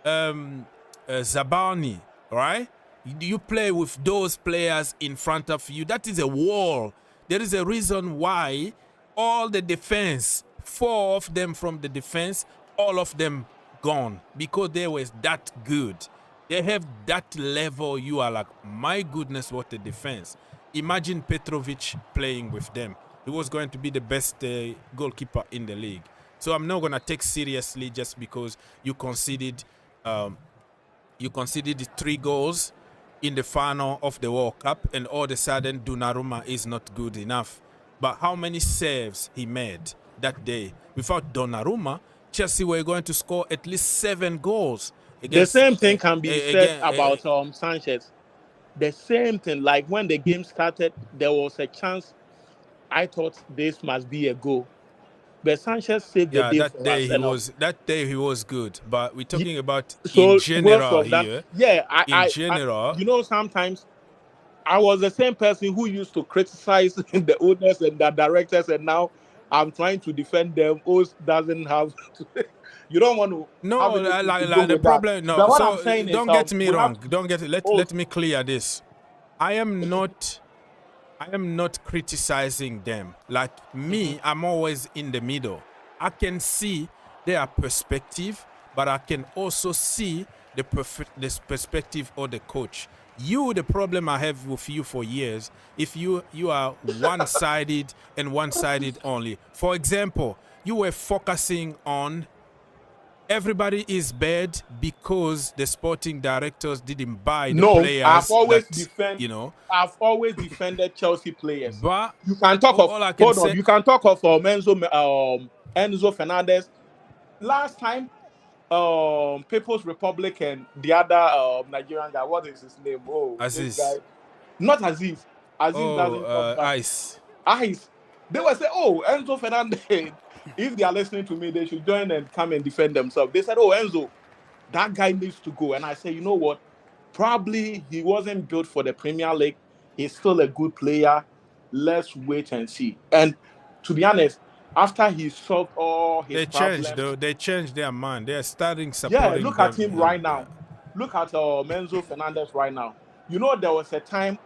Zabani, right? You play with those players in front of you. That is a wall. There is a reason why all the defense, 4 of them from the defense, all of them gone, because they were that good. They have that level. You are like, my goodness, what a defense. Imagine Petrovic playing with them. He was going to be the best goalkeeper in the league. So I'm not going to take seriously just because you conceded 3 goals in the final of the World Cup, and all of a sudden Donnarumma is not good enough. But how many saves he made that day? Without Donnarumma, Chelsea were going to score at least 7 goals. The same thing can be said about Sanchez. The same thing, like when the game started, there was a chance. I thought this must be a goal, but Sanchez saved the day that for day us. That day he was good, but we're talking about So in general from that, here. yeah, In general, sometimes I was the same person who used to criticize the owners and the directors, and now I'm trying to defend them. Oz doesn't have to. You don't want to no, have anything to do like the with that. problem. No, But what I'm so saying is, don't get me we have wrong. Don't get. Let me clear this. I am not criticizing them. Like me, I'm always in the middle. I can see their perspective, but I can also see the perspective of the coach. The problem I have with you for years, if you are one-sided and one-sided only. For example, you were focusing on everybody is bad because the sporting directors didn't buy the No, players. I've always I've always defended Chelsea players. But You can talk of all I can say, you can talk of Enzo Fernandez. Last time, People's Republic and the other Nigerian guy, what is his name? Oh, Aziz. this guy, not Aziz. Aziz doesn't come back. Ice. They were saying, oh, Enzo Fernandez. If they are listening to me, they should join and come and defend themselves. They said, oh, Enzo, that guy needs to go. And I say, you know what? Probably he wasn't built for the Premier League. He's still a good player. Let's wait and see. And to be honest, after he solved all his problems, They changed their mind. They're starting supporting. Yeah, look at him right now. Look at Enzo Fernandez right now. You know, there was a time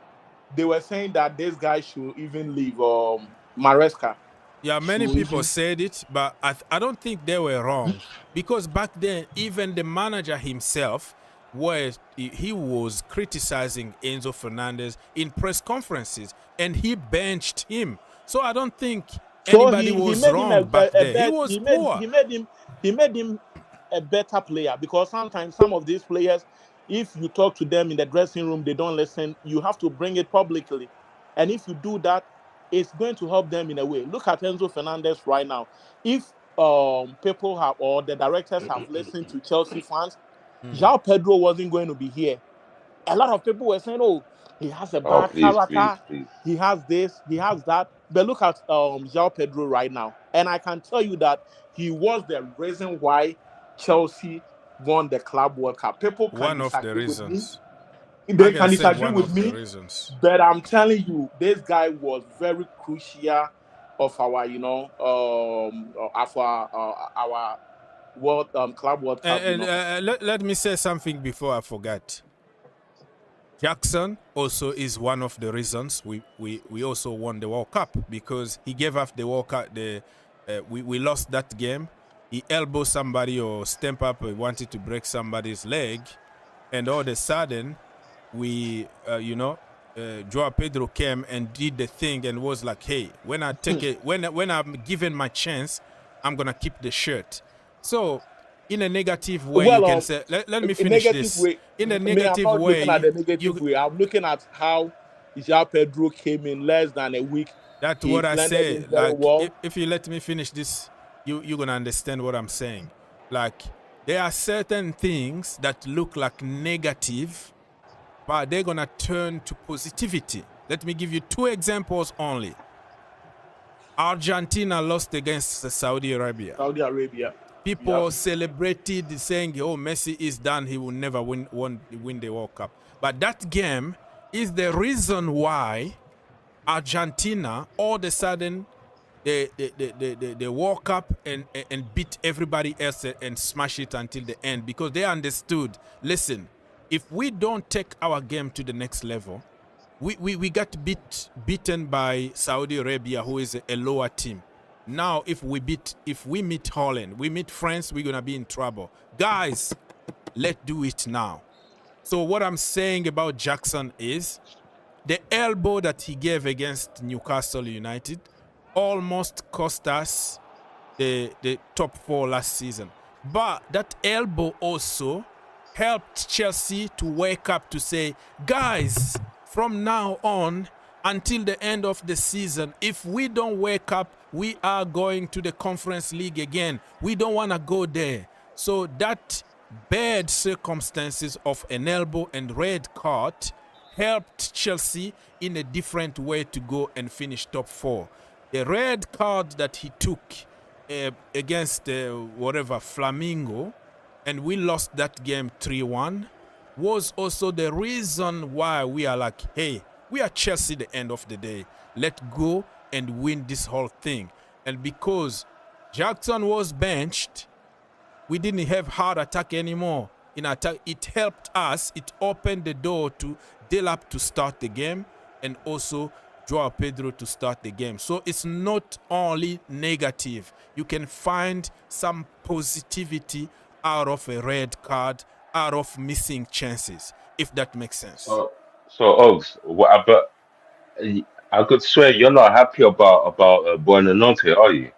they were saying that this guy should even leave Maresca. Yeah, many people said it, but I don't think they were wrong. Because back then, even the manager himself, he was criticizing Enzo Fernandez in press conferences, and he benched him. So I don't think anybody was wrong back then. He was poor. He made him a better player, because sometimes some of these players, if you talk to them in the dressing room, they don't listen. You have to bring it publicly. And if you do that, it's going to help them in a way. Look at Enzo Fernandez right now. If people have, or the directors have listened to Chelsea fans, João Pedro wasn't going to be here. A lot of people were saying, oh, he has a bad character. Please. He has this, he has that. But look at João Pedro right now. And I can tell you that he was the reason why Chelsea won the Club World Cup. People can one of the reasons. They can disagree with me, but I'm telling you, this guy was very crucial of our, our World Club World Cup. Let me say something before I forget. Jackson also is one of the reasons we also won the World Cup, because he gave us the World Cup. We lost that game. He elbowed somebody or stamp up, wanted to break somebody's leg, and all of a sudden, Joao Pedro came and did the thing and was like, hey, when I take it, when I'm given my chance, I'm gonna keep the shirt. So in a negative way, you can say, let me finish this. In a negative way, I'm looking at how Joao Pedro came in less than a week. That's what I say. Like, if you let me finish this, you're gonna understand what I'm saying. Like, there are certain things that look like negative, but they're gonna turn to positivity. Let me give you 2 examples only. Argentina lost against Saudi Arabia. People celebrated saying, oh, Messi is done, he will never win the World Cup. But that game is the reason why Argentina all of a sudden they woke up and beat everybody else and smash it until the end, because they understood, listen, if we don't take our game to the next level, we got beaten by Saudi Arabia, who is a lower team. Now, if we meet Holland, we meet France, we're gonna be in trouble. Guys, let's do it now. So what I'm saying about Jackson is the elbow that he gave against Newcastle United almost cost us the top 4 last season. But that elbow also helped Chelsea to wake up to say, guys, from now on until the end of the season, if we don't wake up, we are going to the Conference League again. We don't want to go there. So that bad circumstances of an elbow and red card helped Chelsea in a different way to go and finish top 4. The red card that he took against Flamingo, and we lost that game 3-1, was also the reason why we are like, hey, we are Chelsea at the end of the day. Let's go and win this whole thing. And because Jackson was benched, we didn't have hard attack anymore. In attack, it helped us. It opened the door to Delap to start the game, and also Joao Pedro to start the game. So it's not only negative. You can find some positivity out of a red card, out of missing chances, if that makes sense. So Ogs, but I could swear you're not happy about Buonanotte, are you?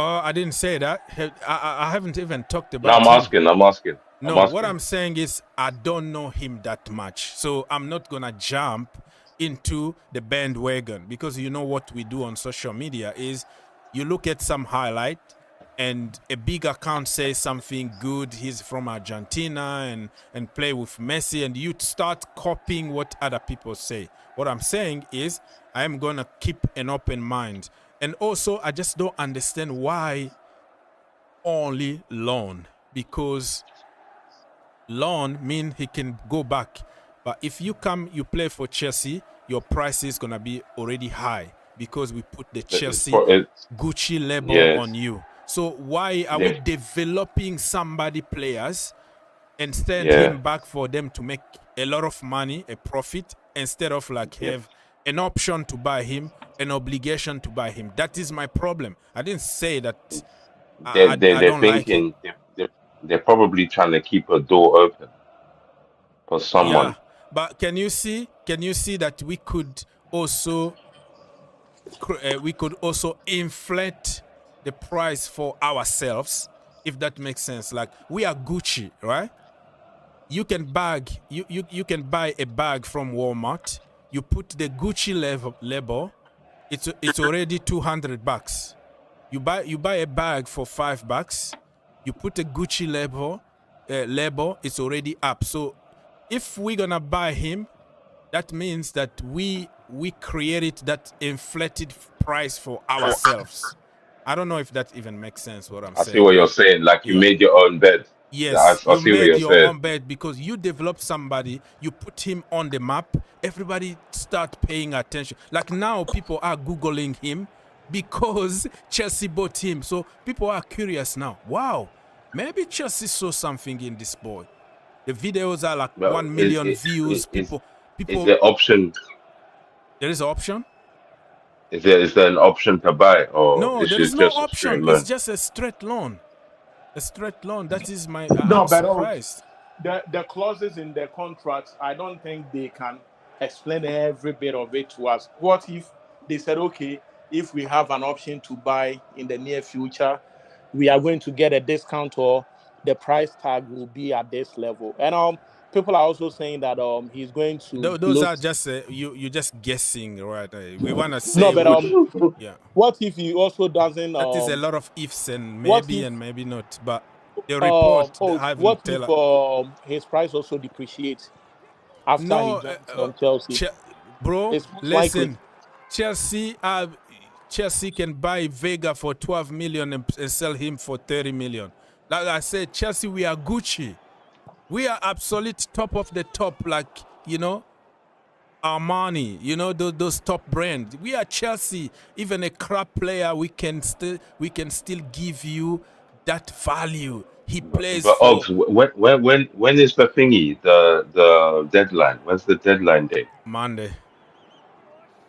Oh, I didn't say that. I haven't even talked No, about him. I'm asking. No, what I'm saying is I don't know him that much. So I'm not going to jump into the bandwagon, because you know what we do on social media is you look at some highlight and a big account says something good, he's from Argentina and play with Messi, and you start copying what other people say. What I'm saying is I am going to keep an open mind. And also, I just don't understand why only loan, because loan mean he can go back. But if you come, you play for Chelsea, your price is going to be already high because we put the Chelsea Gucci label on you. So why are we developing somebody players and send him back for them to make a lot of money, a profit, instead of like have an option to buy him, an obligation to buy him? That is my problem. I didn't say that I don't like him. They're probably trying to keep a door open for someone. Yeah, but can you see that we could also inflate the price for ourselves, if that makes sense? Like, we are Gucci, right? You can you can buy a bag from Walmart. You put the Gucci label. It's already $200. You buy a bag for $5. You put a Gucci label. It's already up. So if we're gonna buy him, that means that we created that inflated price for ourselves. I don't know if that even makes sense, what I'm saying. I see what you're saying. Like, you made your own bed. Yes, you made your own bed because you develop somebody, you put him on the map, everybody start paying attention. Like, now people are Googling him because Chelsea bought him. So people are curious now. Wow, maybe Chelsea saw something in this boy. The videos are like 1 million views. People. Is there option? There is an option? Is there an option to buy? Or no, there is no option. It's just a straight loan. A straight loan. That is my. I'm surprised. The clauses in the contract, I don't think they can explain every bit of it to us. What if they said, okay, if we have an option to buy in the near future, we are going to get a discount, or the price tag will be at this level? And people are also saying that he's going to. Those are just you're just guessing, right? We want to say. No, but yeah. What if he also doesn't? That is a lot of ifs and maybe and maybe not. But the report. What if his price also depreciates after he jumps on Chelsea? Bro, listen, Chelsea can buy Vega for 12 million and sell him for 30 million. Like I said, Chelsea, we are Gucci. We are absolute top of the top, like, Armani, those top brands. We are Chelsea. Even a crap player, we can still give you that value. He plays. But Ox, when is the thingy? The deadline? When's the deadline date? Monday.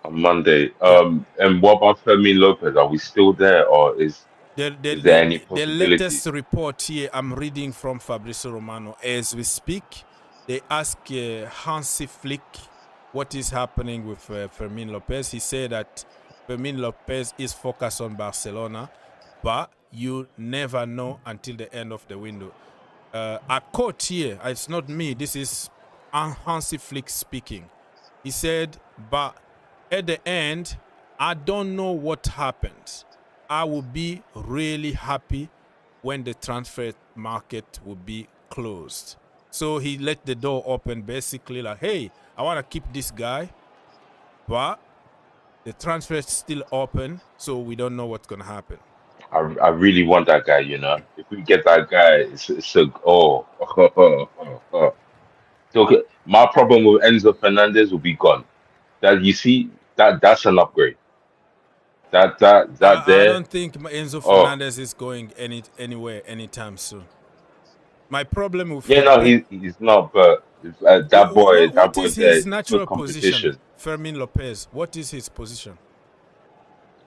On Monday. And what about Fermin Lopez? Are we still there, or is there any possibility? The latest report here I'm reading from Fabrizio Romano as we speak. They ask Hansi Flick what is happening with Fermin Lopez. He said that Fermin Lopez is focused on Barcelona, but you never know until the end of the window. I quote here, it's not me, this is Hansi Flick speaking. He said, but at the end, I don't know what happens. I will be really happy when the transfer market will be closed. So he let the door open, basically like, hey, I want to keep this guy, but the transfer is still open, so we don't know what's going to happen. I really want that guy, If we get that guy, it's a So my problem with Enzo Fernandez will be gone. That, you see, that's an upgrade. I don't think Enzo Fernandez is going anywhere anytime soon. My problem with he's not. But that boy, what is his natural position? Fermin Lopez. What is his position?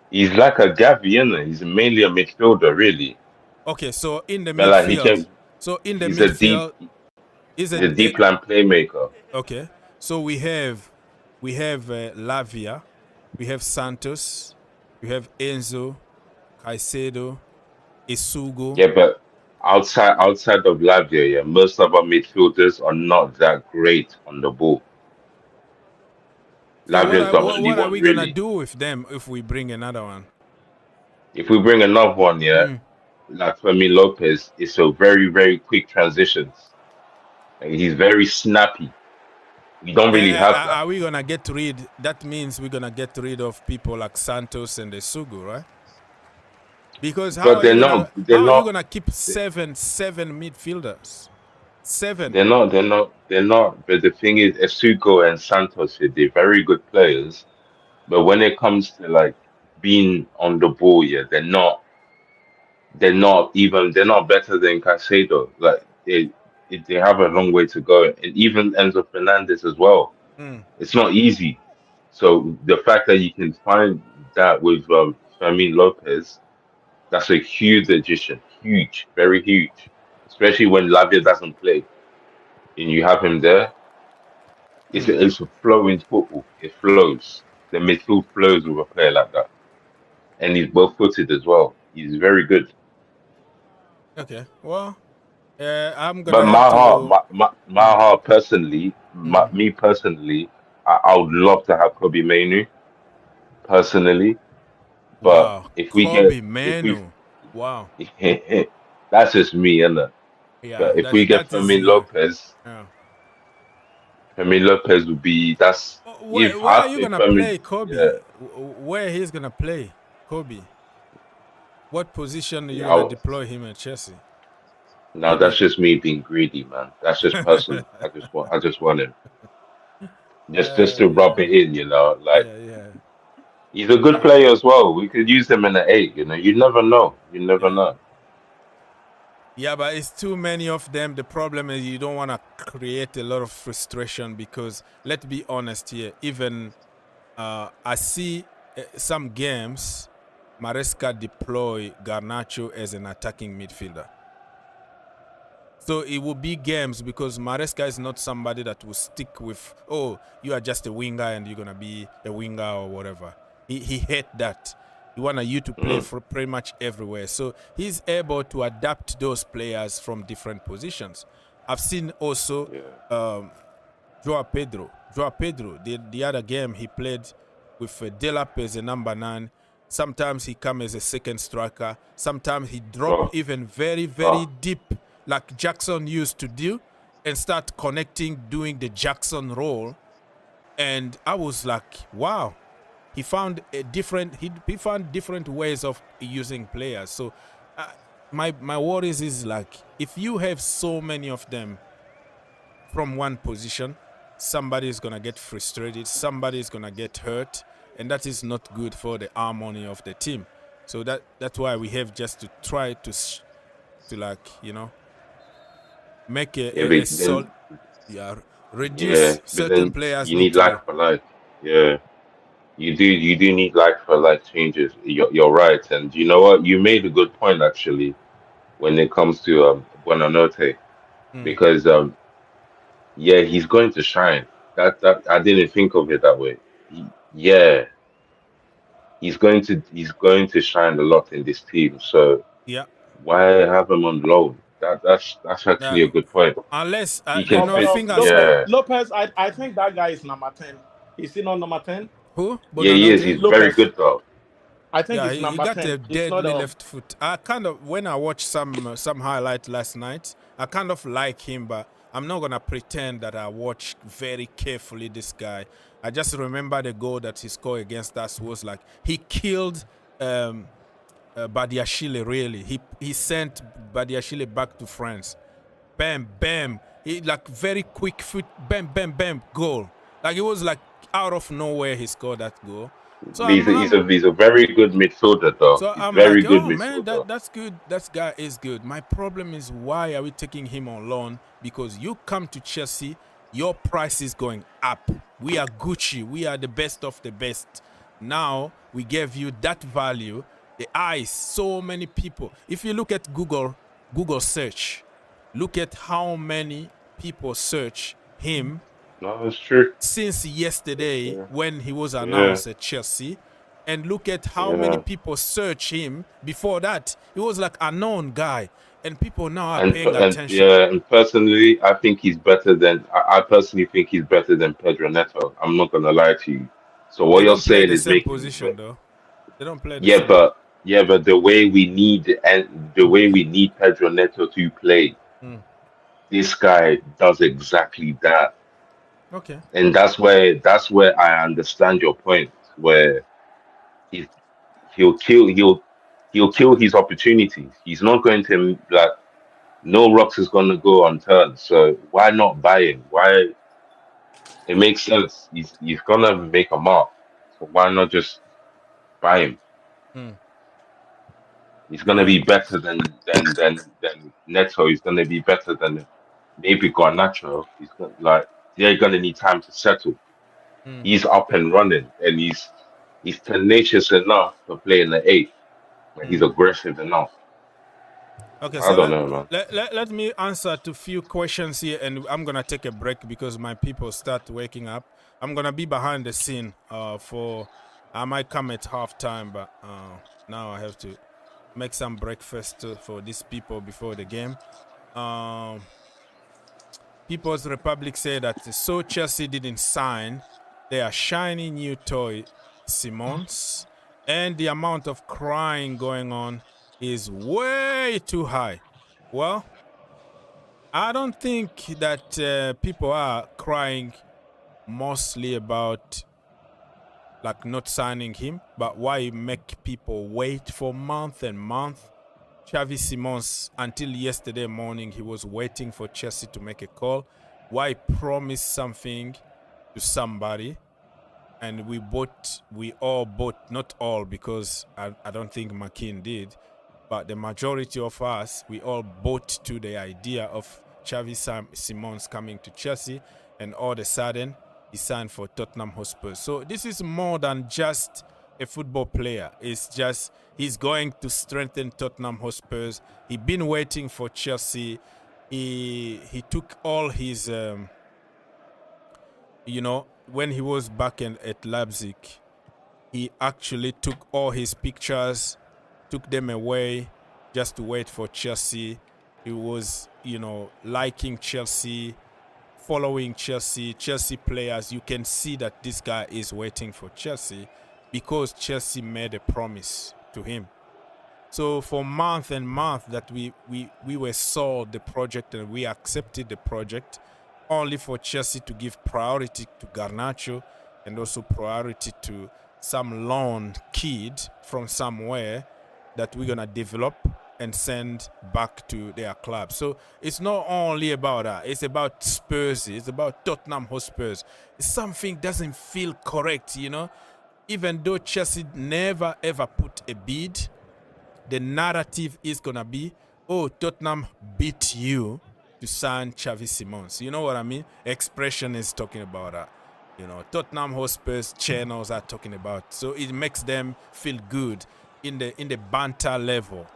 He's like a Gavi, He's mainly a midfielder, really. Okay, so in the midfield. He's a deep line playmaker. Okay, so we have Lavia, we have Santos, we have Enzo, Caicedo, Isugu. Yeah, but outside of Lavia, yeah, most of our midfielders are not that great on the ball. So Lavia is the only what are one we gonna really. do with them if we bring another one? If we bring another one, yeah, Mm. like Fermin Lopez, it's a very, very quick transitions. Like, he's very snappy. We don't really have that. Are we gonna get rid? That means we're gonna get rid of people like Santos and Isugu, right? Because But they're how are you not, gonna keep seven midfielders? Seven. they're not. But the thing is, Esugo and Santos, they're very good players. But when it comes to like being on the ball, yeah, they're not better than Caicedo. Like they have a long way to go, and even Enzo Fernandez as well. Mm. It's not easy. So the fact that you can find that with Fermin Lopez, that's a huge addition, huge, very huge. Especially when Lavia doesn't play, and you have him there. Mm. It's a flowing football. It flows. The midfield flows with a player like that, and he's both-footed as well. He's very good. Okay. Well, I'm But gonna have to. my heart personally, Mm. me personally, I would love to have Kobe Mainu personally. But Wow, Kobe Manu. Wow. that's just me, innit? Yeah, But if we get that is you. Yeah. Fermin Lopez would be that's Where are you if gonna Fermin, play Kobe? yeah, Where he's gonna play Kobe? What position are you yeah. gonna deploy him at Chelsea? Now that's Maybe. just me being greedy, man. That's just personal. I just want him just to rub Yeah, it in, you know. Like yeah. he's a good player as well. We could use him in the eight, you know. You never know. You never Yeah. know. Yeah, but it's too many of them. The problem is you don't want to create a lot of frustration because let's be honest here. Even I see some games, Maresca deploy Garnacho as an attacking midfielder. So it will be games because Maresca is not somebody that will stick with, oh, you are just a winger and you're going to be a winger or whatever. He hate that. He want you to play Mm, for pretty much everywhere. So he's able to adapt those players from different positions. I've seen also yeah. Joao Pedro. The other game he played with Delap as a number 9. Sometimes he come as a second striker. Sometimes he drop Oh, even very, very oh, deep like Jackson used to do and start connecting, doing the Jackson role. And I was like, wow, he found he found different ways of using players. So my worries is like if you have so many of them from one position, somebody is gonna get frustrated, somebody is gonna get hurt, and that is not good for the harmony of the team. So that's why we have just to try to like make yeah, a but then, solid, yeah, yeah, reduce but certain then players you need need to be. like for like, yeah. You do need like for like changes. You're right, and you know what? You made a good point actually when it comes to Buonanotte Mm. because yeah, he's going to shine. That I didn't think of it that way. Yeah, he's going to shine a lot in this team. So Yeah. why have him on loan? That's actually a good point. Unless He can fit. fingers. Yeah, Lopez, I think that guy is number 10. Is he not number 10? Who? yeah, he is. Bonanote? He's very Lopez. good though. I think Yeah, it's he number got 10. a It's not deadly left foot. I kind of when I watched some highlight last night, I kind of like him, but I'm not gonna pretend that I watched very carefully this guy. I just remember the goal that he scored against us was like he killed Badiashile. Really, he sent Badiashile back to France. Bam, bam. He like very quick foot. Bam, bam, bam. Goal. Like it was like out of nowhere he scored that goal. So He's a very good midfielder though. so He's I'm very like, good oh man, midfielder. that's good. That guy is good. My problem is why are we taking him on loan? Because you come to Chelsea, your price is going up. We are Gucci. We are the best of the best. Now we gave you that value. The eyes, so many people. If you look at Google search, look at how many people search him No, it's true. since yesterday Yeah, when he was yeah. announced at Chelsea. And look at how many people search him. Before that, he was like a known guy, and people now are paying attention. And personally, I think he's better than. I personally think he's better than Pedro Neto. I'm not gonna lie to you. So what They you're don't play saying the is same making me. position, though. They don't play the Yeah, same. but the way we need Pedro Neto to play, this guy does exactly that. Okay. And that's where I understand your point, where he he'll kill he'll kill his opportunities. He's not going to like no rocks is gonna go unturned. So why not buy him? Why it makes sense. He's gonna make a mark. So why not just buy him? Mm. He's gonna Yeah. be better than Neto. He's gonna be better than maybe Garnacho. He's gonna like they're gonna need time to settle. Mm. He's up and running, and he's tenacious enough to play in the eight. And he's Mm. aggressive enough. Okay, I so don't know, man. let me answer to few questions here, and I'm gonna take a break because my people start waking up. I'm gonna be behind the scene for I might come at halftime, but now I have to make some breakfast for these people before the game. People's Republic say that so Chelsea didn't sign their shiny new toy Simons, and the amount of crying going on is way too high. Well, I don't think that people are crying mostly about like not signing him, but why make people wait for month and month. Xavi Simons, until yesterday morning, he was waiting for Chelsea to make a call. Why promise something to somebody? And we all bought, not all, because I don't think McKean did, but the majority of us, we all bought to the idea of Xavi Simons coming to Chelsea, and all of a sudden, he signed for Tottenham Hotspur. So this is more than just a football player. It's just he's going to strengthen Tottenham Hotspurs. He's been waiting for Chelsea. He took all his, when he was back at Leipzig, he actually took all his pictures, took them away just to wait for Chelsea. He was, liking Chelsea, following Chelsea players. You can see that this guy is waiting for Chelsea because Chelsea made a promise to him. So for month and month that we were sold the project and we accepted the project, only for Chelsea to give priority to Garnacho and also priority to some loan kid from somewhere that we're gonna develop and send back to their club. So it's not only about that. It's about Spurs. It's about Tottenham Hotspurs. Something doesn't feel correct, Even though Chelsea never ever put a bid, the narrative is gonna be, oh, Tottenham beat you to sign Xavi Simons. You know what I mean? Expression is talking about that. Tottenham Hotspurs channels are talking about. So it makes them feel good in the banter level,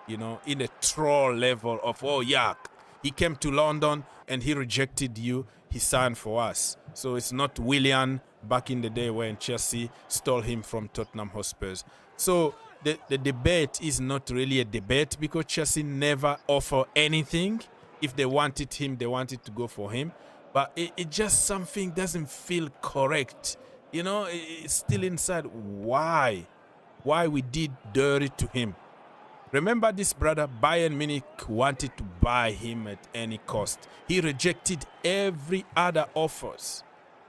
in the troll level of, oh yeah, he came to London and he rejected you, he signed for us. So it's not Willian back in the day when Chelsea stole him from Tottenham Hotspurs. So the debate is not really a debate because Chelsea never offer anything. If they wanted him, they wanted to go for him. But it just something doesn't feel correct. It's still inside. Why we did dirty to him? Remember this brother, Bayern Munich wanted to buy him at any cost. He rejected every other offers.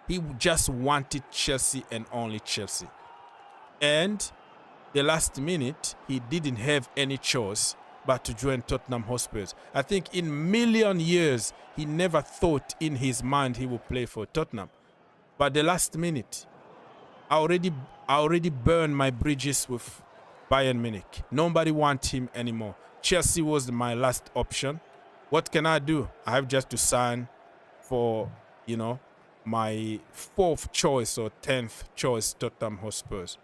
He just wanted Chelsea and only Chelsea. And the last minute, he didn't have any choice but to join Tottenham Hotspurs. I think in million years, he never thought in his mind he would play for Tottenham. But the last minute, I already burned my bridges with Bayern Munich. Nobody wants him anymore. Chelsea was my last option. What can I do? I have just to sign for, my 4th choice or 10th choice Tottenham Hotspurs.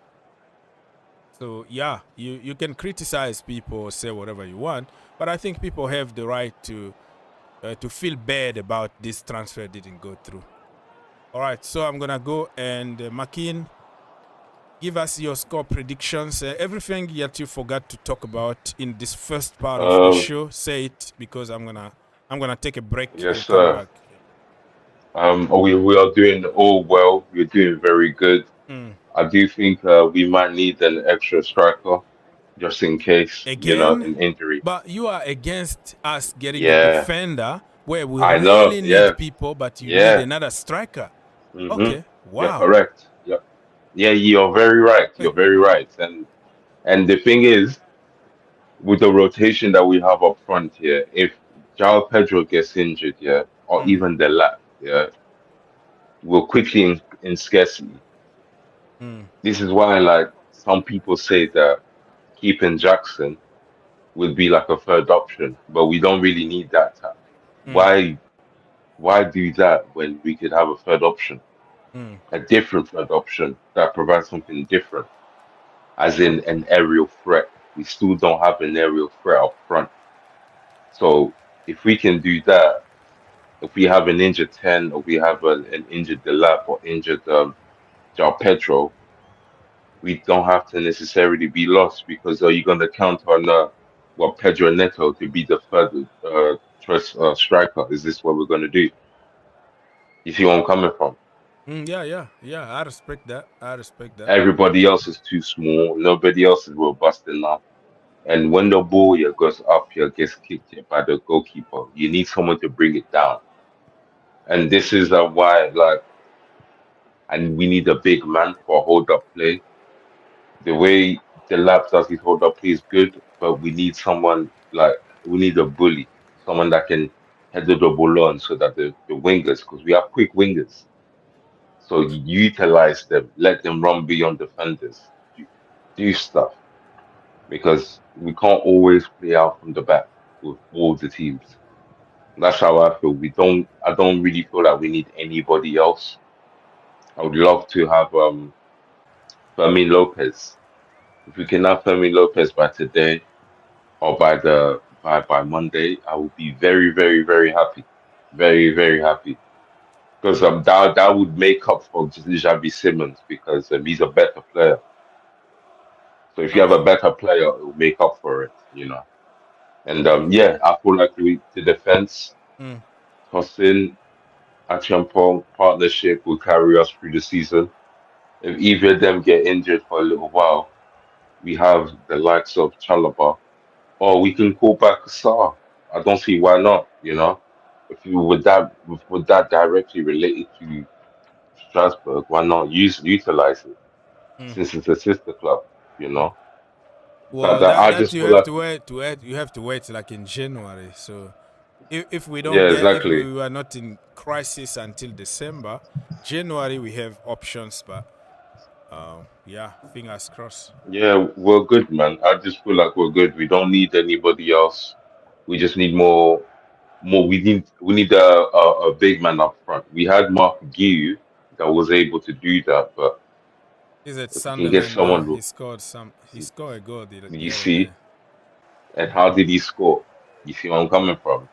So yeah, you can criticize people or say whatever you want, but I think people have the right to feel bad about this transfer didn't go through. All right, so I'm gonna go and Makin, give us your score predictions. Everything that you forgot to talk about in this first part of the show, say it, because I'm gonna take a break Yes, and come sir. back. We are doing all well. We're doing very good. I do think we might need an extra striker just in case, Again, an injury. but you are against us getting a Yeah, defender where we I know. really need Yeah, people, but you need yeah. another striker. Mm-hmm. Okay, You're wow. correct. Yeah, yeah. You're very right. You're very right. And the thing is, with the rotation that we have up front here, if João Pedro gets injured, yeah, or even the lap, yeah, we're quickly in scarcity. This is why, like, some people say that keeping Jackson would be like a third option, but we don't really need that. Why, why do that when we could have a third option, a different third option that provides something different, as in an aerial threat? We still don't have an aerial threat up front. So if we can do that, if we have an injured 10, or we have an injured Delap or injured João Pedro, we don't have to necessarily be lost, because are you going to count on Pedro Neto to be the third choice striker? Is this what we're going to do? You see where I'm coming from? Yeah. I respect that. I respect that. Everybody else is too small. Nobody else is robust enough. And when the ball here goes up here, gets kicked here by the goalkeeper, you need someone to bring it down. And this is why, like, and we need a big man for hold up play. The way the lab does his hold up play is good, but we need someone like, we need a bully, someone that can head the ball on, so that the wingers, because we have quick wingers. So you utilize them, let them run beyond defenders, do stuff, because we can't always play out from the back with all the teams. That's how I feel. I don't really feel like we need anybody else. I would love to have Fermin Lopez. If we can have Fermin Lopez by today, or by Monday, I will be very, very, very happy. Very, very happy. Because that would make up for Xavi Simmons, because he's a better player. So if you have a better player, it will make up for it. And yeah, I feel like the defense, Tosin, Achampong partnership will carry us through the season. If either of them get injured for a little while, we have the likes of Chalobah, or we can call back Saar. I don't see why not. If you with that directly related to Strasbourg, why not utilize it, since it's a sister club? But Well, I that just you feel have like, to wait. You have to wait like in January. So if we don't yeah, get, if exactly. we are not in crisis until December, January we have options. But yeah, fingers crossed. Yeah, we're good, man. I just feel like we're good. We don't need anybody else. We just need more. We need a big man up front. We had Mark Guiu that was able to do that, but He's at if we can get Sunderland now. someone He scored some. He scored a goal you the other day. see, and how did he score? You see where I'm coming from?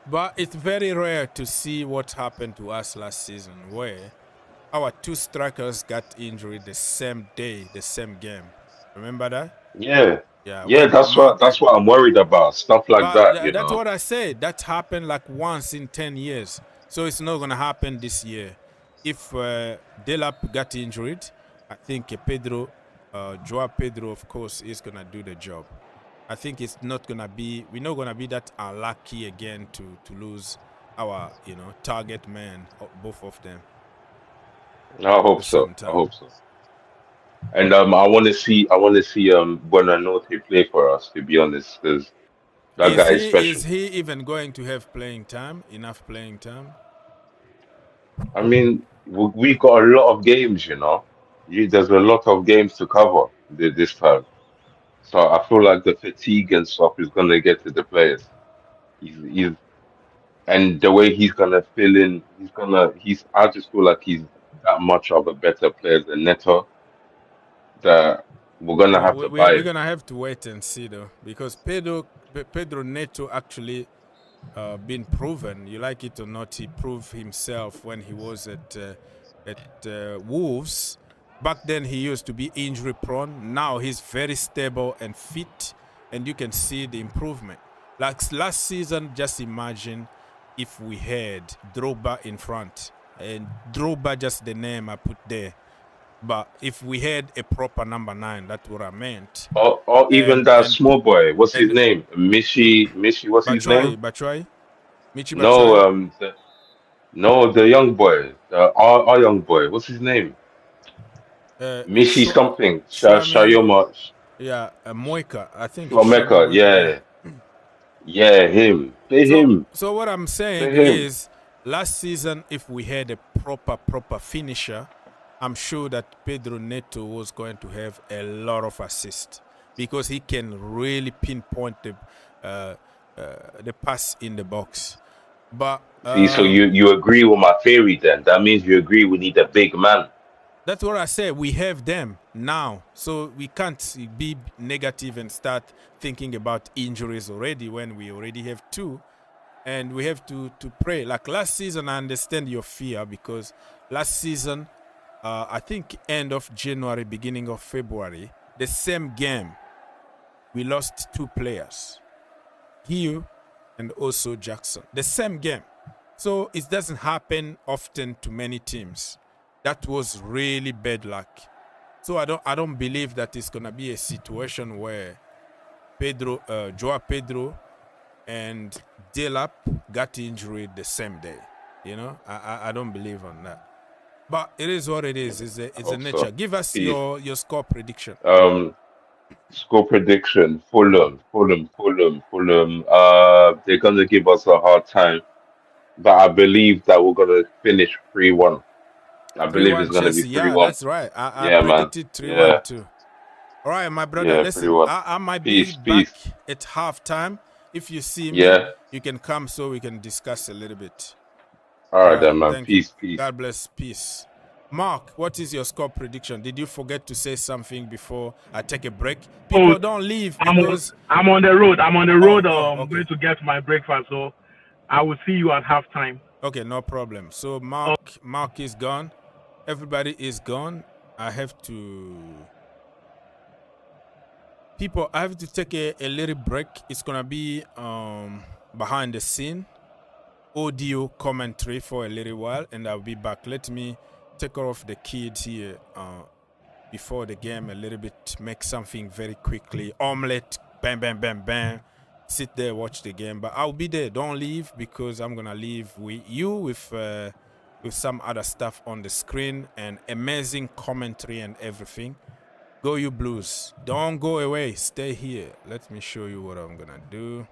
But it's very rare to see what happened to us last season, where our two strikers got injured the same day, the same game. Remember that? Yeah, Yeah, yeah. when Mark. That's what I'm worried about. Stuff like But that. that's what I said. That happened like once in 10 years. So it's not going to happen this year. If Delap got injured, I think Joao Pedro, of course, is going to do the job. I think it's not going to be, we're not going to be that unlucky again to lose our, target man, both of them I at hope the so. same I time. hope so. And I want to see Buonanotte play for us. To be honest, because that Is guy is he special. is he even going to have playing time, enough playing time? I mean, we got a lot of games. There's a lot of games to cover this time. So I feel like the fatigue and stuff is gonna get to the players. He's and the way he's gonna fill in, he's. I just feel like he's that much of a better player than Neto, that we're gonna Well, have to buy we're him. gonna have to wait and see though, because Pedro Neto actually been proven. You like it or not, he proved himself when he was at Wolves. Back then, he used to be injury prone. Now he's very stable and fit, and you can see the improvement. Like last season, just imagine if we had Drogba in front, and Drogba just the name I put there. But if we had a proper number 9, that's what I meant. Or even that small boy, what's his name? Michi, what's his name? Batshuayi? Michi No, Batshuayi? no, the young boy, our young boy, what's his name? Michi something, Shayoma. Yeah, Moika, I think. Moika, yeah, him. Him. So what I'm saying is, last season, if we had a proper finisher, I'm sure that Pedro Neto was going to have a lot of assists because he can really pinpoint the pass in the box. But see, so you agree with my theory then? That means you agree we need a big man. That's what I said. We have them now, so we can't be negative and start thinking about injuries already when we already have 2, and we have to pray. Like last season, I understand your fear because last season, I think end of January, beginning of February, the same game, we lost 2 players, Hugh and also Jackson. The same game, so it doesn't happen often to many teams. That was really bad luck. So I don't believe that it's gonna be a situation where Joao Pedro and Delap got injured the same day. You know, I don't believe on that. But it is what it is. It's a nature. Give us your score prediction. Score prediction: Fulham. They're gonna give us a hard time, but I believe that we're gonna finish 3-1. I believe it's going to be 3-1. Yeah, that's right. I predicted 3-1 too. All right, my brother. Listen, I might be back at halftime. If you see me, you can come so we can discuss a little bit. All right, then, man. Peace. God bless. Peace. Mark, what is your score prediction? Did you forget to say something before I take a break? People don't leave because I'm on the road. I'm going to get my breakfast, so I will see you at halftime. Okay, no problem. So Mark is gone. Everybody is gone. I have to take a little break. It's gonna be behind the scene audio commentary for a little while, and I'll be back. Let me take off the kids here before the game a little bit. Make something very quickly. Omelette, bam, bam, bam, bam. Sit there, watch the game. But I'll be there. Don't leave because I'm gonna leave with you with some other stuff on the screen and amazing commentary and everything. Go you Blues. Don't go away. Stay here. Let me show you what I'm gonna do.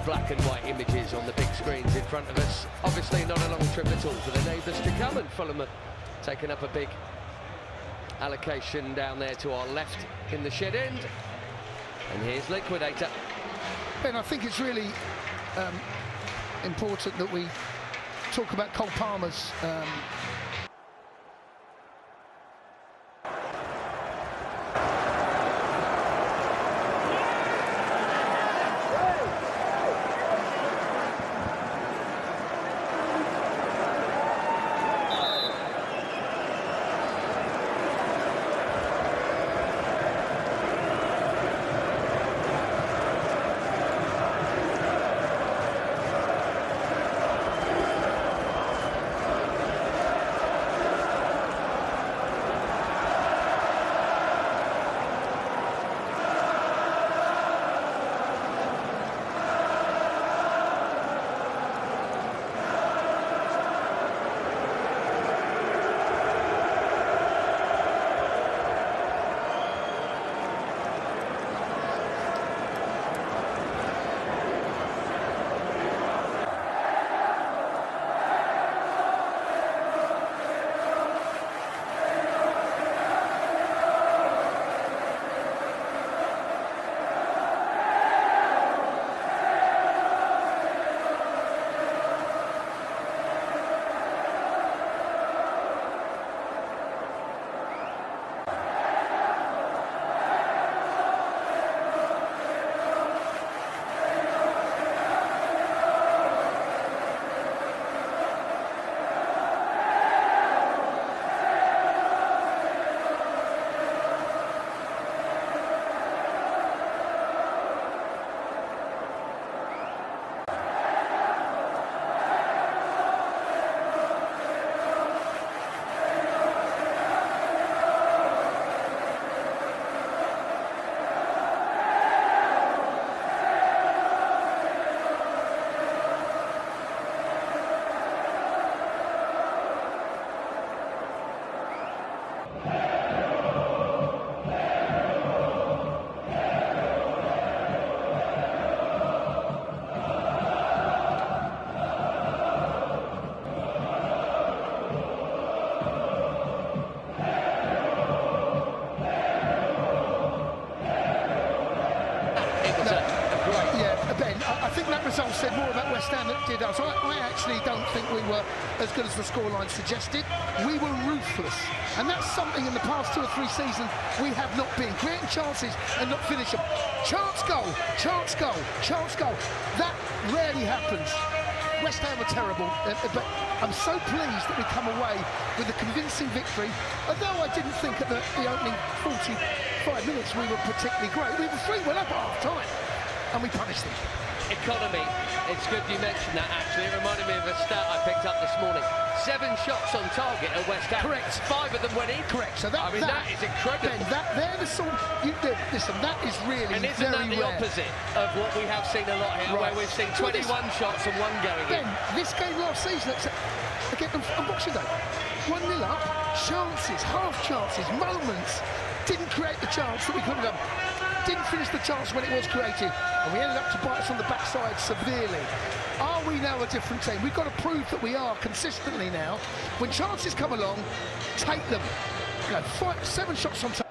black and white images on the big screens in front of us. Obviously not a long trip at all for the neighbours to come, and Fulham have taken up a big allocation down there to our left in the shed end. And here's Liquidator. Ben, I think it's really important that we talk about Cole Palmer's result said more about West Ham than it did us. I actually don't think we were as good as the scoreline suggested. We were ruthless, and that's something in the past 2 or 3 seasons we have not been. Creating chances and not finish them. Chance goal, chance goal, chance goal. That rarely happens. West Ham were terrible, but I'm so pleased that we come away with a convincing victory. Although I didn't think at the opening 45 minutes we were particularly great. We were 3-1 up at half-time, and we punished them. Economy. It's good you mentioned that, actually. It reminded me of a stat I picked up this morning. 7 shots on target at West Ham. Correct. 5 of them went in. Correct. So that is incredible. Ben, they're the sort listen, that is really and isn't that the rare. Opposite of what we have seen a lot here, right, where we've seen 21 shots and 1 going Ben, in? this game last season, again on Boxing Day, 1-0 up, chances, half chances, moments, didn't create the chance that we could have done. Didn't finish the chance when it was created, and we ended up to bite us on the backside severely. Are we now a different team? We've got to prove that we are consistently now. When chances come along, take them. 7 shots on target.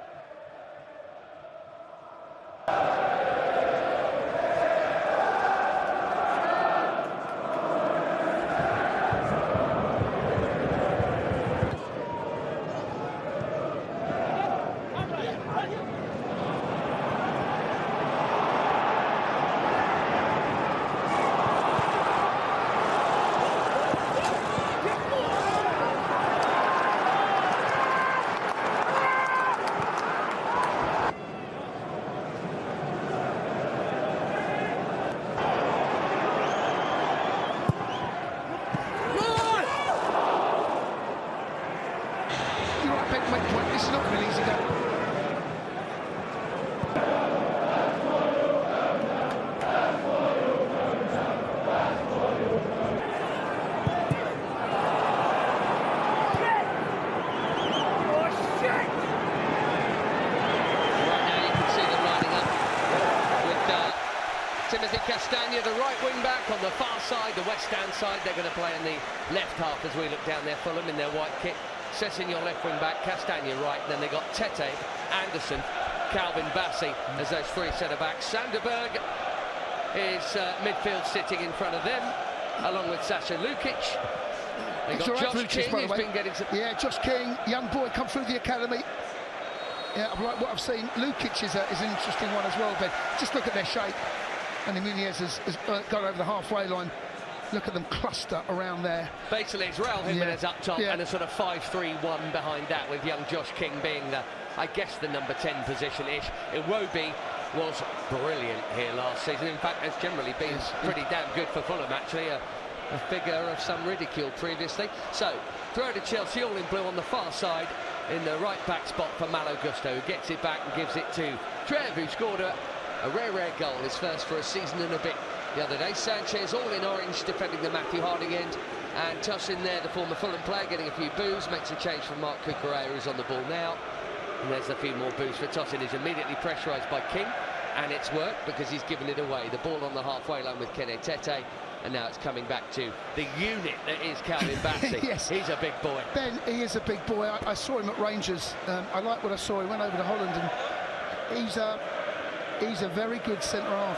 This is not going to be an easy game. Timothy Castagna, the right wing back on the far side, the West Ham side. They're going to play in the left half as we look down there. Fulham in their white kit. Sessegnon left wing back, Castagna right, and then they got Tete, Anderson, Calvin Bassey as those three centre-backs. Sanderberg is midfield sitting in front of them, along with Sasha Lukic. They got Josh King, who's been getting some... Yeah, Josh King, young boy, come through the academy. Yeah, I like what I've seen. Lukic is an interesting one as well, Ben. Just look at their shape. And Nunez has gone over the halfway line. Look at them cluster around there. Basically, it's Raul Jimenez up top and a sort of 5-3-1 behind that, with young Josh King being the, I guess, the number 10 position-ish. Iwobi was brilliant here last season. In fact, has generally been pretty damn good for Fulham, actually. A figure of some ridicule previously. So, throw to Chelsea, all in blue on the far side, in the right-back spot for Malo Gusto, who gets it back and gives it to Trev, who scored a rare goal, his first for a season and a bit the other day. Sanchez, all in orange, defending the Matthew Harding end. And Tosin there, the former Fulham player, getting a few boos, makes a change from Mark Cucurella, who's on the ball now. And there's a few more boos for Tosin, who's immediately pressurised by King. And it's worked because he's given it away. The ball on the halfway line with Kene Tete. And now it's coming back to the unit that is Calvin Bassey. Yes. He's a big boy. Ben, he is a big boy. I saw him at Rangers. I like what I saw. He went over to Holland, and he's a very good centre-half.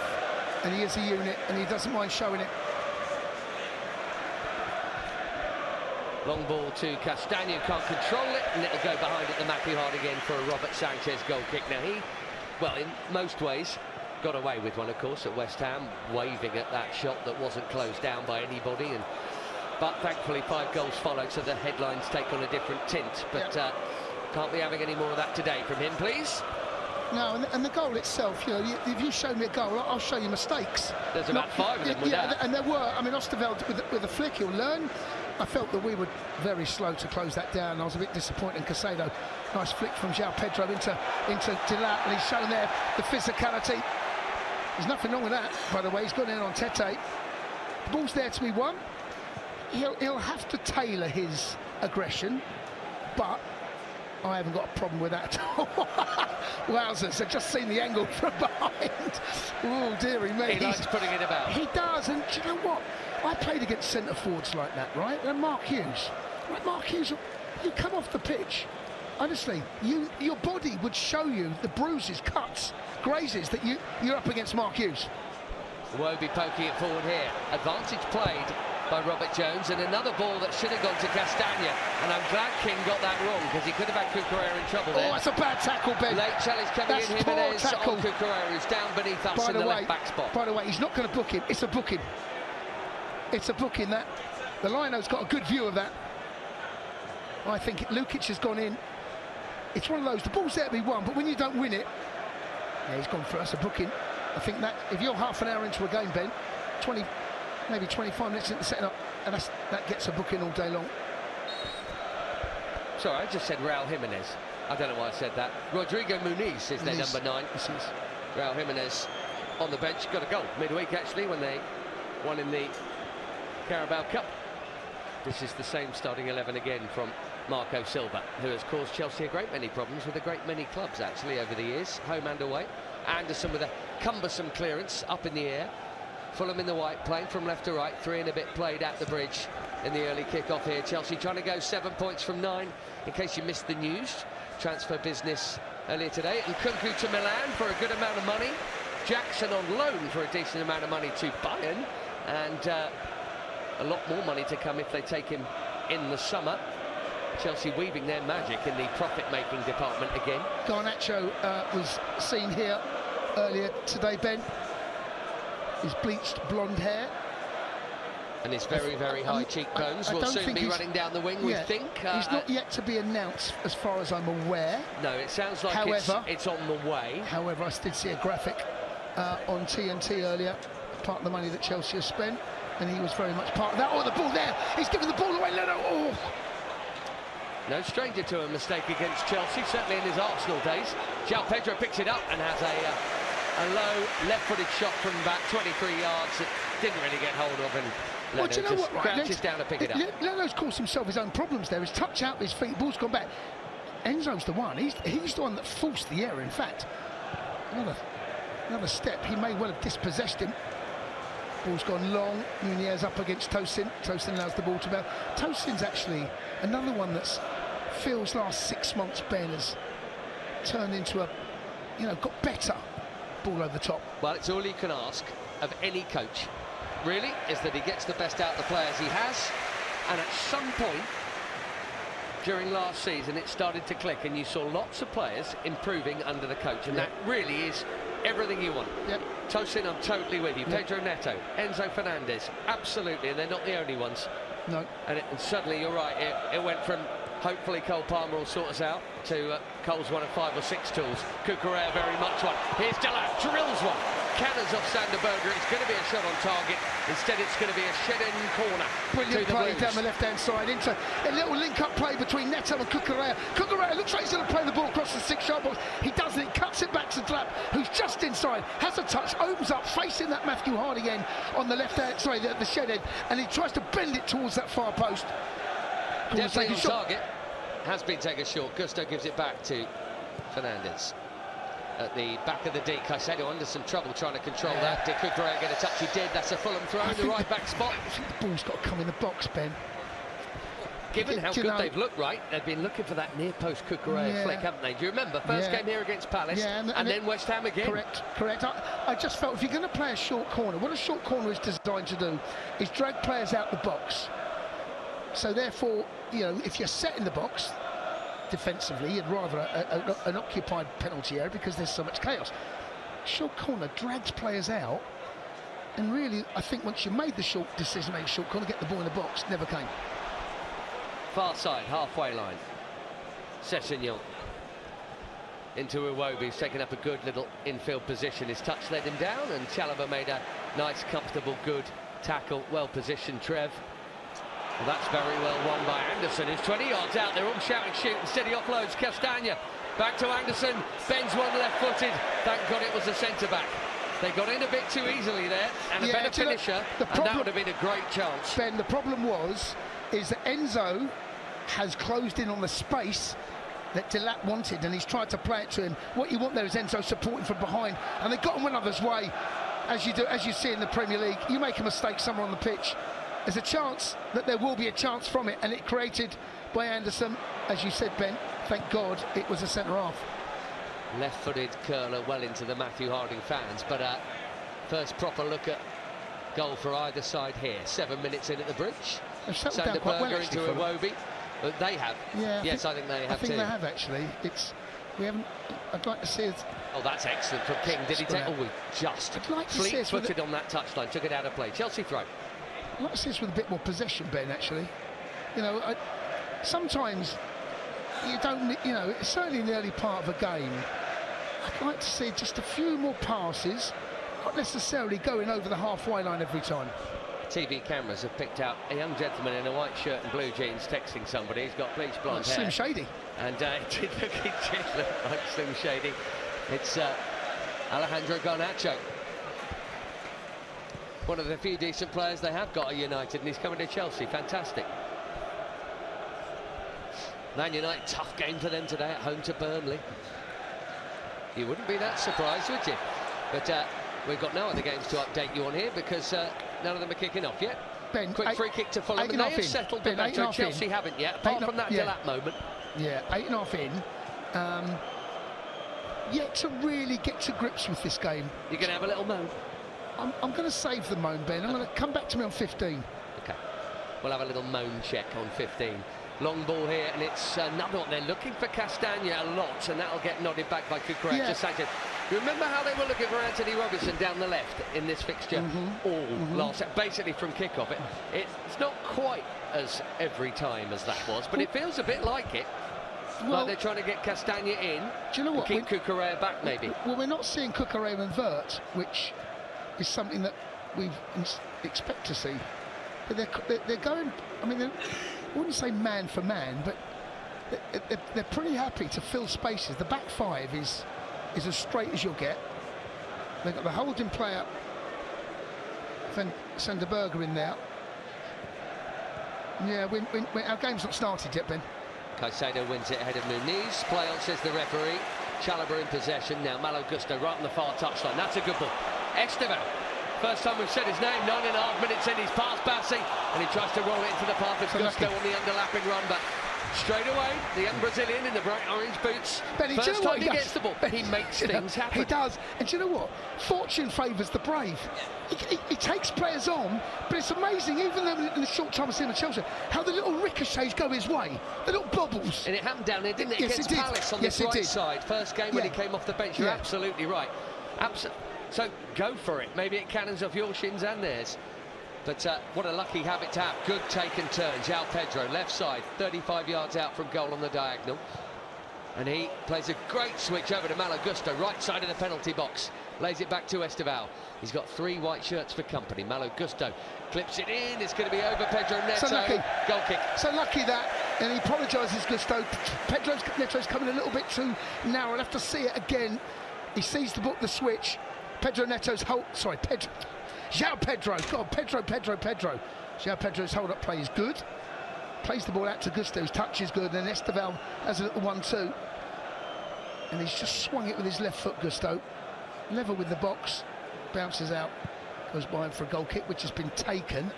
And he is a unit, and he doesn't mind showing it. Long ball to Castagna, can't control it, and it'll go behind at the Matthew Hard again for a Robert Sanchez goal kick. Now he, well, in most ways, got away with one, of course, at West Ham, waving at that shot that wasn't closed down by anybody. But thankfully 5 goals followed, so the headlines take on a different tint. But can't be having any more of that today from him, please. No, and the goal itself, you know, if you show me a goal, I'll show you mistakes. There's about 5 of them with that. And there were. I mean, Osterveld with a flick, he'll learn. I felt that we were very slow to close that down. I was a bit disappointed in Casado. Nice flick from João Pedro into Dilat, and he's shown there the physicality. There's nothing wrong with that, by the way. He's gone in on Tete. The ball's there to be won. He'll have to tailor his aggression, but I haven't got a problem with that at all. Wowzers, I've just seen the angle from behind. Oh, dearie me. He likes putting it about. He does, and do you know what? I played against centre-forwards like that, right? And Mark Hughes. Like Mark Hughes, you come off the pitch, honestly, your body would show you the bruises, cuts, grazes that you're up against Mark Hughes. Iwobi poking it forward here. Advantage played by Robert Jones, and another ball that should have gone to Castagna, and I'm glad King got that wrong, because he could have had Cucurella in trouble there. Oh, that's a bad tackle, Ben. Late challenge coming in, Jimenez on Cucurella, who's down beneath us in the left back spot. By the way, he's not going to book him. It's a booking. It's a booking. That the Lino's got a good view of that. I think Lukic has gone in. It's one of those, the ball's there to be won, but when you don't win it, yeah, he's gone for us, a booking. I think that if you're half an hour into a game, Ben, 20, maybe 25 minutes into setting up, and that gets a booking all day long. Sorry, I just said Raul Jimenez. I don't know why I said that. Rodrigo Muniz is their number 9. Raul Jimenez on the bench, got a goal midweek actually when they won in the Carabao Cup. This is the same starting 11 again from Marco Silva, who has caused Chelsea a great many problems with a great many clubs actually over the years, home and away. Anderson with a cumbersome clearance up in the air. Fulham in the white, playing from left to right, 3 and a bit played at the bridge in the early kick-off here. Chelsea trying to go 7 points from 9, in case you missed the news. Transfer business earlier today. Nkunku to Milan for a good amount of money. Jackson on loan for a decent amount of money to Bayern, and a lot more money to come if they take him in the summer. Chelsea weaving their magic in the profit-making department again. Garnacho was seen here earlier today, Ben. His bleached blonde hair. And his very, very high cheekbones will soon be running down the wing, we think. He's not yet to be announced, as far as I'm aware. No, it sounds like it's on the way. However, I did see a graphic on TNT earlier, part of the money that Chelsea has spent, and he was very much part of that. Oh, the ball there! He's given the ball away, Leno! Oh! No stranger to a mistake against Chelsea, certainly in his Arsenal days. João Pedro picks it up and has a low left-footed shot from about 23 yards that didn't really get hold of, and Leno do you know what, right? crouches down to pick it up. Leno's caused himself his own problems there. His touch out his feet, ball's gone back. Enzo's the one. He's the one that forced the error. In fact, another step, he may well have dispossessed him. Ball's gone long. Nunez up against Tosin. Tosin allows the ball to bounce. Tosin's actually another one that's feels last 6 months, Ben, has turned into a, got better ball over the top. Well, it's all you can ask of any coach, really, is that he gets the best out of the players he has. And at some point during last season, it started to click, and you saw lots of players improving under the coach, and that really is everything you want. Yep. Tosin, I'm totally with you. Pedro Neto, Enzo Fernandez, absolutely, and they're not the only ones. No. And suddenly, you're right, it went from hopefully Cole Palmer will sort us out to Cole's one of 5 or 6 tools. Cucurella very much one. Here's Delat, drills one. Cannons off Sanderberger. It's going to be a shot on target. Instead, it's going to be a shed-end corner. Brilliant play down the left-hand side into a little link-up play between Neto and Cucurella. Cucurella looks like he's going to play the ball across the 6-yard box. He doesn't. It cuts it back to Dlap, who's just inside, has a touch, opens up, facing that Matthew Harding end on the left-hand, sorry, the shed end, and he tries to bend it towards that far post. Definitely on target. Has been taken short. Gusto gives it back to Fernandez. At the back of the D, Caicedo under some trouble trying to control that. Did Cucurella get a touch? He did. That's a Fulham throw in the right back spot. I think the ball's got to come in the box, Ben. Given how good they've looked, right? They've been looking for that near post Cucurella flick, haven't they? Do you remember? First game here against Palace, and then West Ham again. Correct. I just felt if you're going to play a short corner, what a short corner is designed to do is drag players out the box. So therefore, if you're set in the box defensively, you'd rather an occupied penalty area because there's so much chaos. Short corner drags players out, and really, I think once you made the short decision, make a short corner, get the ball in the box, never came. Far side, halfway line. Sessegnon into Iwobi, who's taken up a good little infield position. His touch led him down, and Chalobah made a nice, comfortable, good tackle. Well-positioned Trev. Well, that's very well won by Anderson, who's 20 yards out. They're all shouting shoot. Instead he offloads Castagna. Back to Anderson. Bends one left-footed. Thank God it was a centre-back. They got in a bit too easily there, and a better finisher, and that would have been a great chance. Ben, the problem is that Enzo has closed in on the space that Delat wanted, and he's tried to play it to him. What you want there is Enzo supporting from behind, and they've got him one other's way, as you see in the Premier League. You make a mistake somewhere on the pitch, there's a chance that there will be a chance from it, and it created by Anderson, as you said, Ben. Thank God it was a centre-half. Left-footed curler well into the Matthew Harding fans, but first proper look at goal for either side here. 7 minutes in at the Bridge. Sanderberger into Iwobi. But they have. Yeah, I think they have too. I think they have actually. We haven't. I'd like to see it. Oh, that's excellent from King. Did he take? Oh, we just fleet-footed on that touchline. Took it out of play. Chelsea throw. I'd like to see this with a bit more possession, Ben. Actually, sometimes you don't. Certainly in the early part of a game, I'd like to see just a few more passes, not necessarily going over the halfway line every time. TV cameras have picked out a young gentleman in a white shirt and blue jeans texting somebody. He's got bleached blonde hair. Slim Shady. And it did look like Slim Shady. It's Alejandro Garnacho. One of the few decent players they have got at United, and he's coming to Chelsea. Fantastic. Man United, tough game for them today at home to Burnley. You wouldn't be that surprised, would you? But we've got no other games to update you on here because none of them are kicking off yet. Ben, quick free kick to Fulham. They have settled the matter. Chelsea haven't yet, apart from that Delat moment. Yeah, 8.5 in. Yet to really get to grips with this game. You're going to have a little moan? I'm going to save the moan, Ben. I'm going to come back to me on 15. OK. We'll have a little moan check on 15. Long ball here, and it's another one. They're looking for Castagna a lot, and that'll get nodded back by Cucurella to Sanchez. Remember how they were looking for Anthony Robinson down the left in this fixture last, basically from kickoff. It's not quite as every time as that was, but it feels a bit like it. Well, like they're trying to get Castagna in. Do you know what? Keep Cucurella back, maybe. Well, we're not seeing Cucurella invert, which is something that we expect to see. But they're going. I mean, I wouldn't say man for man, but they're pretty happy to fill spaces. The back five is as straight as you'll get. They've got the holding player, Sanderberger, in there. Yeah, our game's not started yet, Ben. Caicedo wins it ahead of Muniz. Play on, says the referee. Chalobah in possession now. Malo Gusto right on the far touchline. That's a good ball. Esteval First time we've said his name, 9.5 minutes in, he's past Bassi, and he tries to roll it into the path of Gusto on the underlapping run, but straight away, the young Brazilian in the bright orange boots. Benny, first time he gets the ball, he makes things happen. He does, and do you know what? Fortune favours the brave. He takes players on, but it's amazing, even though in the short time I've seen him at Chelsea, how the little ricochets go his way, the little bobbles. And it happened down there, didn't it? Yes, Against it did. Palace on Yes, the it right did. side. First game when he came off the bench. You're absolutely right. So go for it. Maybe it cannons off your shins and theirs. But what a lucky habit to have. Good take and turn. João Pedro, left side, 35 yards out from goal on the diagonal. And he plays a great switch over to Malo Gusto, right side of the penalty box. Lays it back to Esteval. He's got 3 white shirts for company. Malo Gusto clips it in. It's going to be over Pedro Neto. So lucky. Goal kick. So lucky that, and he apologises, Gusto. Neto's coming a little bit too narrow. I'll have to see it again. He sees the switch. Pedro Neto's João Pedro. God, Pedro. João Pedro's hold-up play is good. Plays the ball out to Gusto. His touch is good. And Esteval has a little 1-2. And he's just swung it with his left foot, Gusto. Level with the box. Bounces out. Goes by him for a goal kick, which has been taken.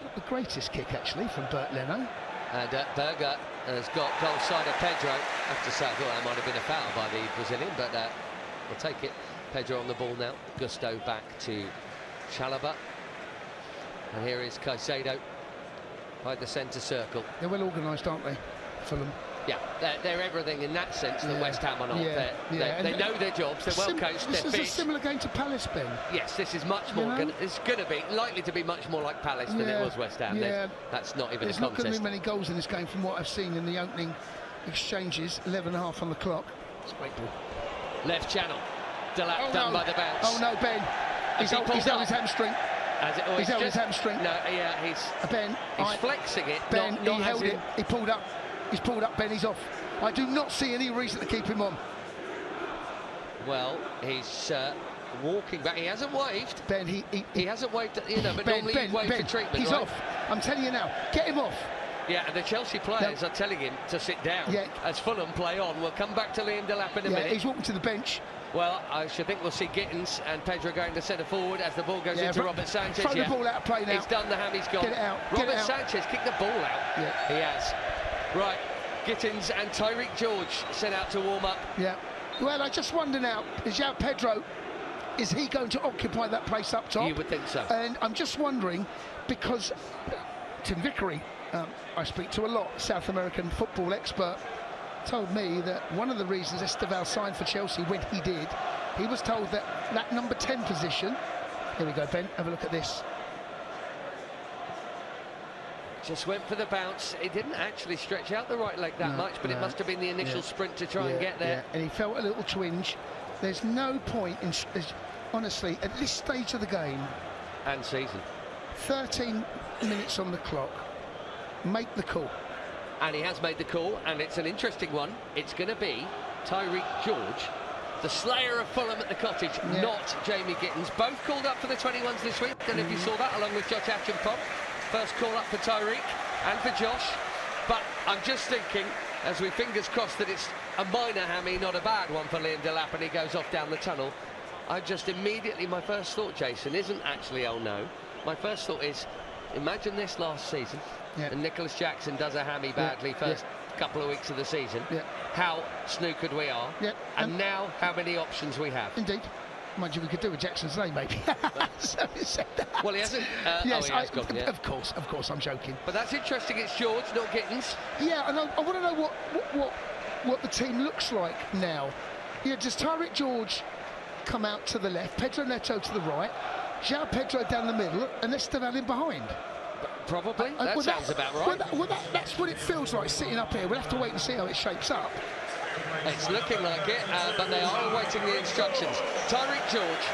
Not the greatest kick, actually, from Bert Leno. And Berger has got goal side of Pedro. I have to say, I thought that might have been a foul by the Brazilian, but we'll take it. Pedro on the ball now. Gusto back to Chalobah. And here is Caicedo by the centre circle. They're well organised, aren't they, Fulham? Yeah, they're everything in that sense that West Ham are not. They know their jobs, they're well coached, they're fit. This is a similar game to Palace, Ben. Yes, this is much more, it's going to be likely to be much more like Palace than it was West Ham. That's not even a contest. There's not going to be many goals in this game from what I've seen in the opening exchanges. 11.5 on the clock. It's a great ball. Left channel. Delap done by the bounce. Oh no, Ben. He's out his hamstring. He's out his hamstring. No, he's Ben. He's flexing it. Ben, he held it. He pulled up. He's pulled up. Ben, he's off. I do not see any reason to keep him on. Well, he's walking back. He hasn't waved. Ben, he hasn't waved. But normally he'd wave for treatment. He's right? off. I'm telling you now. Get him off. Yeah, and the Chelsea players are telling him to sit down as Fulham play on. We'll come back to Liam Delap in a minute. He's walking to the bench. Well, I should think we'll see Gittins and Pedro going to centre forward as the ball goes into Robert Sanchez. Throw the ball out of play now. He's done the hammy, he's gone. Get it out. Robert Sanchez kicked the ball out. Yeah. He has. Right, Gittins and Tyreek George sent out to warm up. Yeah. Well, I just wonder now, is João Pedro, is he going to occupy that place up top? You would think so. And I'm just wondering, because Tim Vickery, I speak to a lot, South American football expert, told me that one of the reasons Esteval signed for Chelsea when he did, he was told that number 10 position, here we go, Ben, have a look at this. Just went for the bounce. He didn't actually stretch out the right leg that much, but it must have been the initial sprint to try and get there. And he felt a little twinge. There's no point in, honestly, at this stage of the game and season, 13 minutes on the clock, make the call. And he has made the call, and it's an interesting one. It's going to be Tyreek George, the slayer of Fulham at the Cottage, not Jamie Gittins. Both called up for the 21s this week. Don't know if you saw that, along with Josh Acheampong. First call up for Tyreek and for Josh. But I'm just thinking, as we fingers crossed that it's a minor hammy, not a bad one for Liam Delap, and he goes off down the tunnel. I just immediately, my first thought, Jason, isn't actually, oh no. My first thought is, imagine this last season. And Nicolas Jackson does a hammy badly first couple of weeks of the season. How snookered we are. And now how many options we have. Indeed. Mind you, we could do a Jackson's name, maybe. So he said that. Well, he hasn't. Yes, he has gone, of course, I'm joking. But that's interesting. It's George, not Gittins. Yeah, and I want to know what the team looks like now. Yeah, does Tyreek George come out to the left, Pedro Neto to the right, João Pedro down the middle, and Esteval in behind? Probably. That sounds about right. That's what it feels like sitting up here. We'll have to wait and see how it shapes up. It's looking like it, but they are awaiting the instructions. Tyreek George,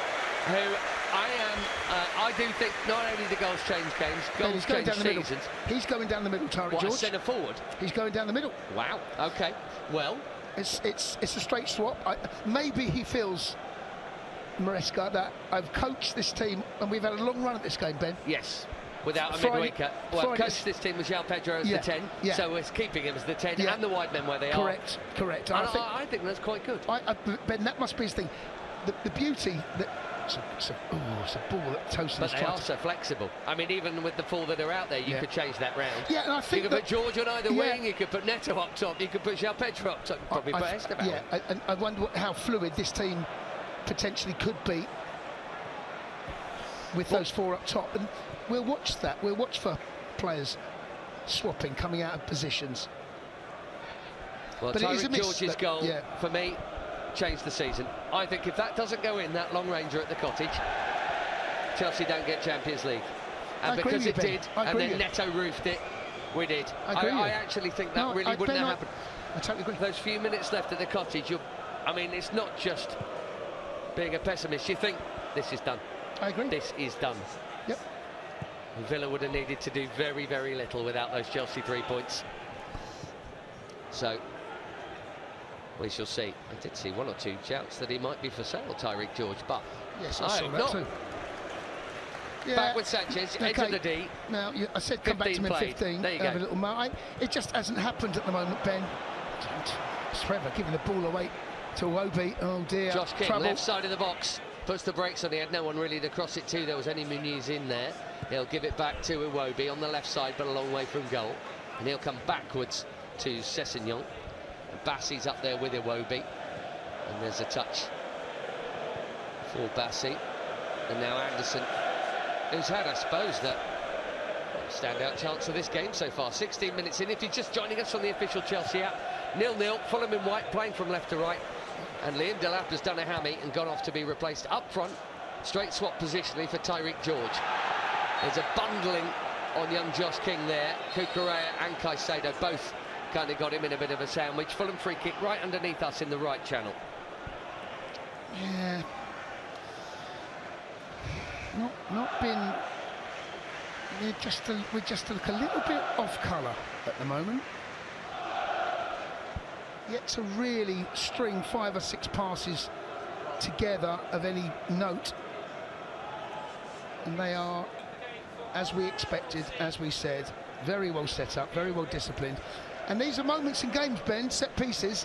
who I do think not only the goals change games, goals change seasons. He's going down the middle, Tyreek George. Centre forward. He's going down the middle. Wow. Okay. Well, it's a straight swap. Maybe he feels, Maresca, that I've coached this team and we've had a long run at this game, Ben. Yes. Without a midweeker. Well, coach this team was João Pedro as the 10, so it's keeping him as the 10 and the wide men where they are. Correct. And I think that's quite good. Ben, that must be his thing. The beauty that It's a ball that Tosin's But they are so flexible. I mean, even with the four that are out there, you could change that round. Yeah, and I think you could put George on either wing, you could put Neto up top, you could put João Pedro up top, probably put Esteban. Yeah, and I wonder how fluid this team potentially could be with those four up top. And we'll watch that. We'll watch for players swapping, coming out of positions. Well, but Tyreek George's goal, for me, changed the season. I think if that doesn't go in, that long ranger at the Cottage, Chelsea don't get Champions League. And because it did, and then Neto roofed it, we did. I actually think that really wouldn't have happened. I totally agree. Those few minutes left at the Cottage, I mean, it's not just being a pessimist. You think, this is done. I agree. This is done. Yep. Villa would have needed to do very, very little without those Chelsea 3 points. So, we shall see. I did see one or two shouts that he might be for sale, Tyreek George, but yes, I saw that too. Yeah. Back with Sanchez, edge of the D. Now, I said come back to him in 15. There you go. Have a little it just hasn't happened at the moment, Ben. Trevor giving the ball away to Iwobi. Oh dear. Josh King, left side of the box, puts the brakes on. He had no one really to cross it to. There was only Muniz in there. He'll give it back to Iwobi on the left side, but a long way from goal. And he'll come backwards to Sessegnon. Bassey's up there with Iwobi. And there's a touch for Bassey. And now Anderson, who's had, I suppose, the standout chance of this game so far. 16 minutes in. If you're just joining us on the official Chelsea app, 0-0, Fulham in white, playing from left to right. And Liam Delap has done a hammy and gone off to be replaced up front. Straight swap positionally for Tyreek George. There's a bundling on young Josh King there. Cucurella and Caicedo both kind of got him in a bit of a sandwich. Fulham free kick right underneath us in the right channel. Yeah. Not been... We're just a little bit off colour at the moment. Yet to really string 5 or 6 passes together of any note. And they are, as we expected, as we said, very well set up, very well disciplined. And these are moments in games, Ben, set pieces,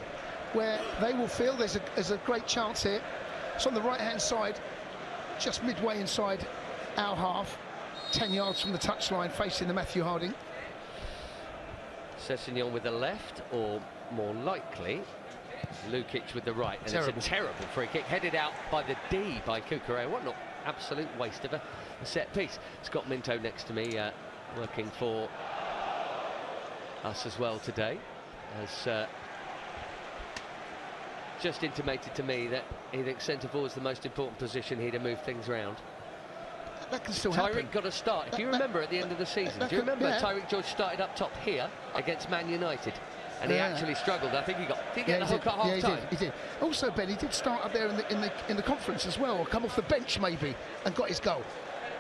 where they will feel there's a great chance here. It's on the right-hand side, just midway inside our half, 10 yards from the touchline, facing the Matthew Harding. Sessegnon with the left, or more likely, Lukic with the right. And it's a terrible free kick, headed out by the D by Cucurella. What an absolute waste of a set piece. Scott Minto next to me, working for us as well today, has just intimated to me that he thinks centre forward is the most important position here to move things around. That can still happen. Tyreek got a start. If you remember at the end of the season, do you remember Tyreek George started up top here against Man United? And he actually struggled. I think he got. Did he get the hook at half time? He did. Also, Ben, he did start up there in the conference as well, or come off the bench maybe, and got his goal.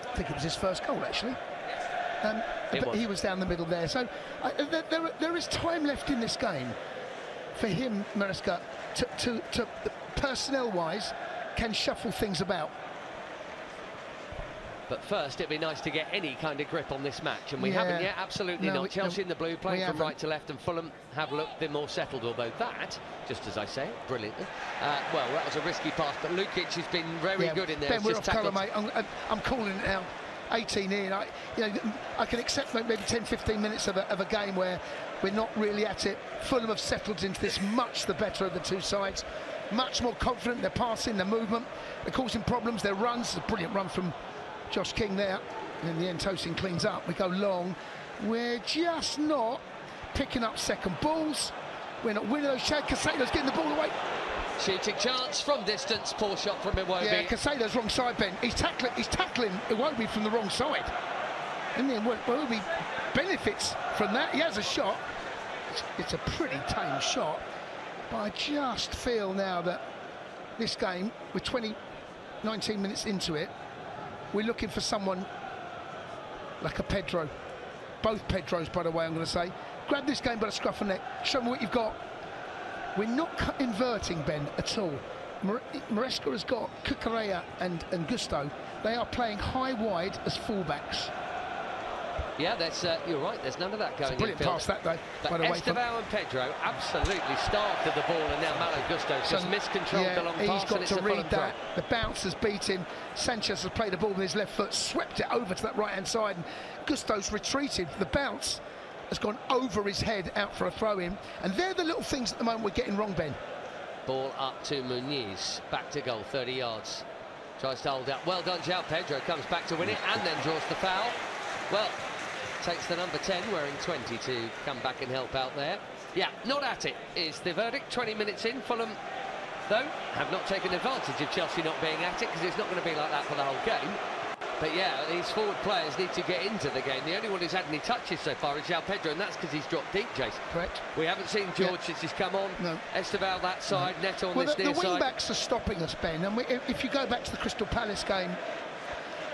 I think it was his first goal actually. But he was down the middle there. So there is time left in this game for him, Maresca, to personnel-wise, can shuffle things about. But first, it'd be nice to get any kind of grip on this match, and we haven't yet. Absolutely not. Chelsea in the blue, playing from right to left, and Fulham have looked a bit more settled. Although that, just as I say, brilliantly. Well, that was a risky pass, but Lukic has been very good in there. Ben, we're off colour, mate. I'm calling it now. 18 in. I can accept maybe 10-15 minutes of a game where we're not really at it. Fulham have settled into this, much the better of the two sides. Much more confident. They're passing, their movement, they're causing problems. Their runs, a brilliant run from Josh King there, and in the end Tosin cleans up. We go long. We're just not picking up second balls. We're not winning those shots. Caicedo's getting the ball away. Shooting chance from distance. Poor shot from Iwobi. Yeah, Caicedo's wrong side, Ben. He's tackling Iwobi from the wrong side. And then Iwobi benefits from that. He has a shot. It's a pretty tame shot. But I just feel now that this game, with 19 minutes into it, we're looking for someone like a Pedro. Both Pedros, by the way, I'm going to say. Grab this game by the scruff of the neck. Show me what you've got. We're not inverting, Ben, at all. Maresca has got Cucurella and Gusto. They are playing high wide as fullbacks. Yeah, you're right. There's none of that going in. Brilliant pass that though. But Esteban and Pedro absolutely starved at the ball, and now Malo Gusto's just miscontrolled the long pass. He's got to read that. The bounce has beat him. Sanchez has played the ball with his left foot, swept it over to that right-hand side, and Gusto's retreated. The bounce has gone over his head, out for a throw-in, and they're the little things at the moment we're getting wrong, Ben. Ball up to Muniz, back to goal, 30 yards. Tries to hold up. Well done, João Pedro comes back to win it and then draws the foul. Well, takes the number 10 wearing 20 to come back and help out there. Yeah, not at it is the verdict. 20 minutes in, Fulham, though, have not taken advantage of Chelsea not being at it, because it's not going to be like that for the whole game. But yeah, these forward players need to get into the game. The only one who's had any touches so far is João Pedro, and that's because he's dropped deep, Jason. Correct. We haven't seen George since he's come on. No. Esteban that side, Neto on this near side. The wing-backs are stopping us, Ben. And if you go back to the Crystal Palace game,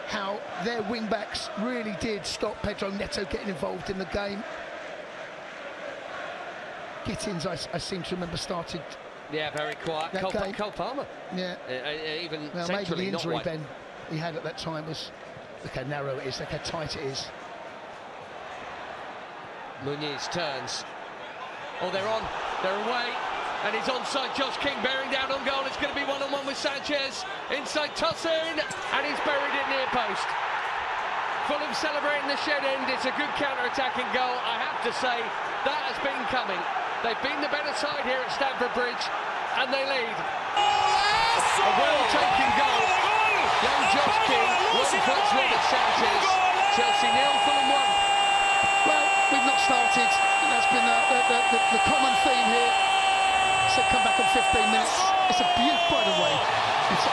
how their wing-backs really did stop Pedro Neto getting involved in the game. Gittins, I seem to remember, started. Yeah, very quiet. Cole Palmer. Yeah. Even well, centrally, maybe the injury, not Ben, he had at that time was. Look how narrow it is, look how tight it is. Muniz turns. Oh, they're on. They're away. And he's onside. Josh King bearing down on goal. It's going to be one-on-one with Sanchez. Inside Tosin. And he's buried it near post. Fulham celebrating the shed end. It's a good counter-attacking goal. I have to say, that has been coming. They've been the better side here at Stamford Bridge. And they lead. A well-taken goal. Young Josh King, one puts Robert Sanchez. Chelsea 0, Fulham 1. Well, we've not started. That's been the common theme here. So come back in 15 minutes. It's a beaut, by the way. It's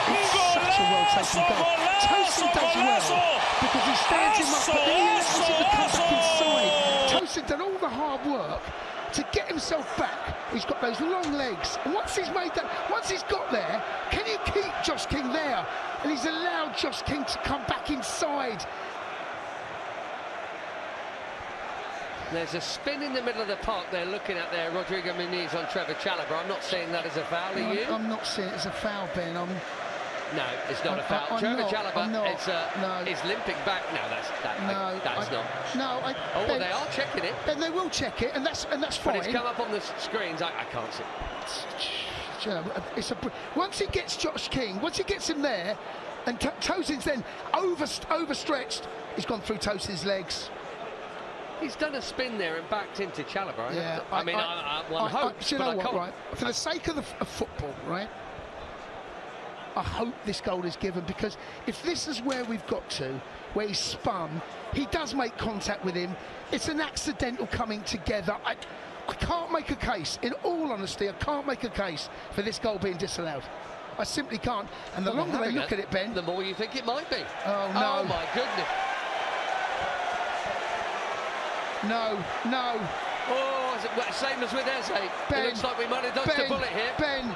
such a well-taken goal. Tosin does well because he stands him up, but then he allows him to come back inside. Tosin done all the hard work to get himself back. He's got those long legs, and once he's got there, can you keep Josh King there? And he's allowed Josh King to come back inside. There's a spin in the middle of the park they're looking at there, Rodrigo Muniz on Trevor Chalobah. I'm not seeing that as a foul, are you? I'm not seeing it as a foul, Ben. No, it's not a foul. Trevor Chalobah is limping back. No, that's not. No, Ben, well, they are checking it. Ben, they will check it, and that's fine. But it's come up on the screens. I can't see. Once he gets Josh King, once he gets him there, and Tosin's then overstretched, he's gone through Tosin's legs. He's done a spin there and backed into Chalobah. Yeah, I hope. You know what, right? For the sake of football, right? I hope this goal is given, because if this is where we've got to, where he's spun, he does make contact with him. It's an accidental coming together. I can't make a case, in all honesty, I can't make a case for this goal being disallowed. I simply can't. And the longer they look at it, Ben, the more you think it might be. Oh no! Oh my goodness! No. Oh, is it same as with Eze? It looks like we might have dodged a bullet here. Ben,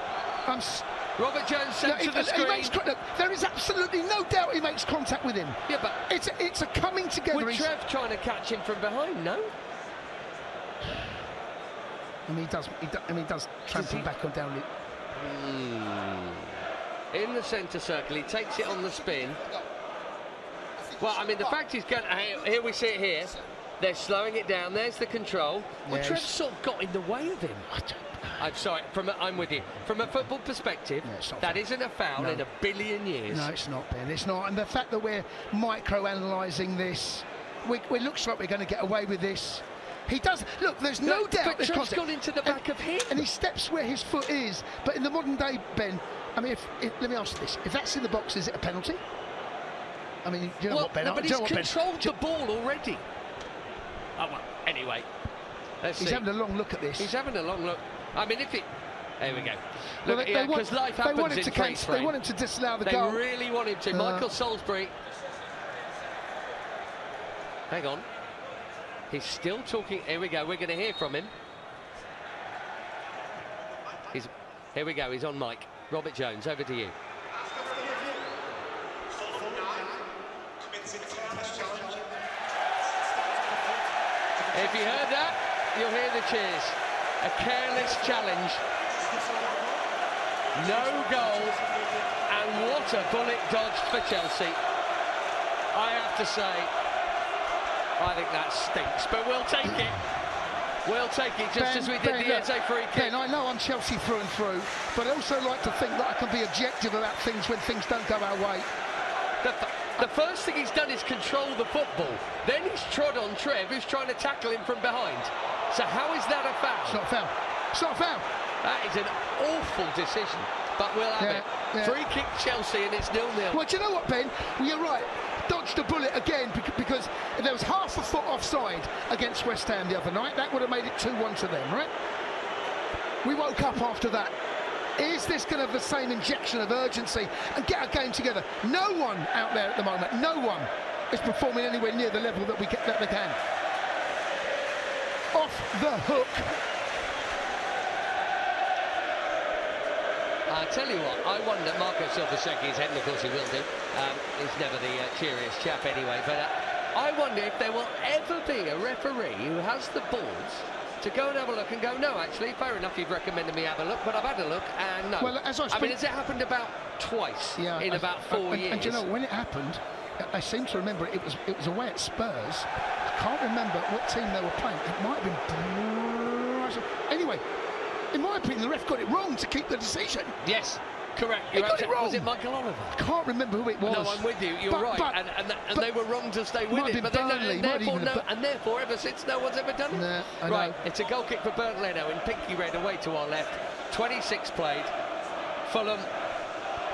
Robert Jones sent to the screen. Look, there is absolutely no doubt he makes contact with him. Yeah, but it's a coming together. With Trev trying to catch him from behind, no? I mean, he does trample back on down it. In the centre circle, he takes it on the spin. Well, I mean, the fact he's going. Here we see it here. They're slowing it down. There's the control. Well, Trev sort of got in the way of him. I'm sorry. I'm with you. From a football perspective, that isn't a foul in a billion years. No, it's not, Ben. It's not. And the fact that we're micro-analysing this, it looks like we're going to get away with this. He does. Look, there's no doubt. But Trev's gone into the back of him, and he steps where his foot is. But in the modern day, Ben, I mean, let me ask you this: if that's in the box, is it a penalty? I mean, you know what, Ben? But he's controlled the ball already. Oh, well, anyway, let's see. He's having a long look at this. He's having a long look. I mean, if it... There we go. Look, because life happens in freeze frame. They want him to disallow the goal. They really want him to. Michael Salisbury. Hang on. He's still talking. Here we go. We're going to hear from him. Here we go. He's on mic. Robert Jones, over to you. If you heard that, you'll hear the cheers. A careless challenge. No goal. And what a bullet dodged for Chelsea. I have to say, I think that stinks, but we'll take it. We'll take it, just as we did the Eze free kick. Ben, I know I'm Chelsea through and through, but I also like to think that I can be objective about things when things don't go our way. The first thing he's done is control the football. Then he's trod on Trev, who's trying to tackle him from behind. So how is that a foul? It's not a foul. It's not a foul. That is an awful decision, but we'll have it. Yeah. Free kick Chelsea, and it's 0-0. Well, do you know what, Ben? Well, you're right. Dodged a bullet again because there was half a foot offside against West Ham the other night. That would have made it 2-1 to them, right? We woke up after that. Is this going to have the same injection of urgency and get our game together? No one out there at the moment, no one is performing anywhere near the level that they can. Off the hook. I tell you what, I wonder, Marco Silva shaking his head, and of course he will do. He's never the cheeriest chap anyway, but I wonder if there will ever be a referee who has the balls to go and have a look and go, no, actually, fair enough, you've recommended me have a look, but I've had a look and no. Well, as I mean, has it happened about twice in about 4 years? And do you know, when it happened, I seem to remember it was away at Spurs. I can't remember what team they were playing. It might have been... Anyway, in my opinion, the ref got it wrong to keep the decision. Yes, correct. He got it wrong. Was it Michael Oliver? I can't remember who it was. No, I'm with you. You're right. And they were wrong to stay with it. But Burnley, therefore, ever since, no one's ever done it. Nah, right, it's a goal kick for Burnley now in pinky red away to our left. 26 played. Fulham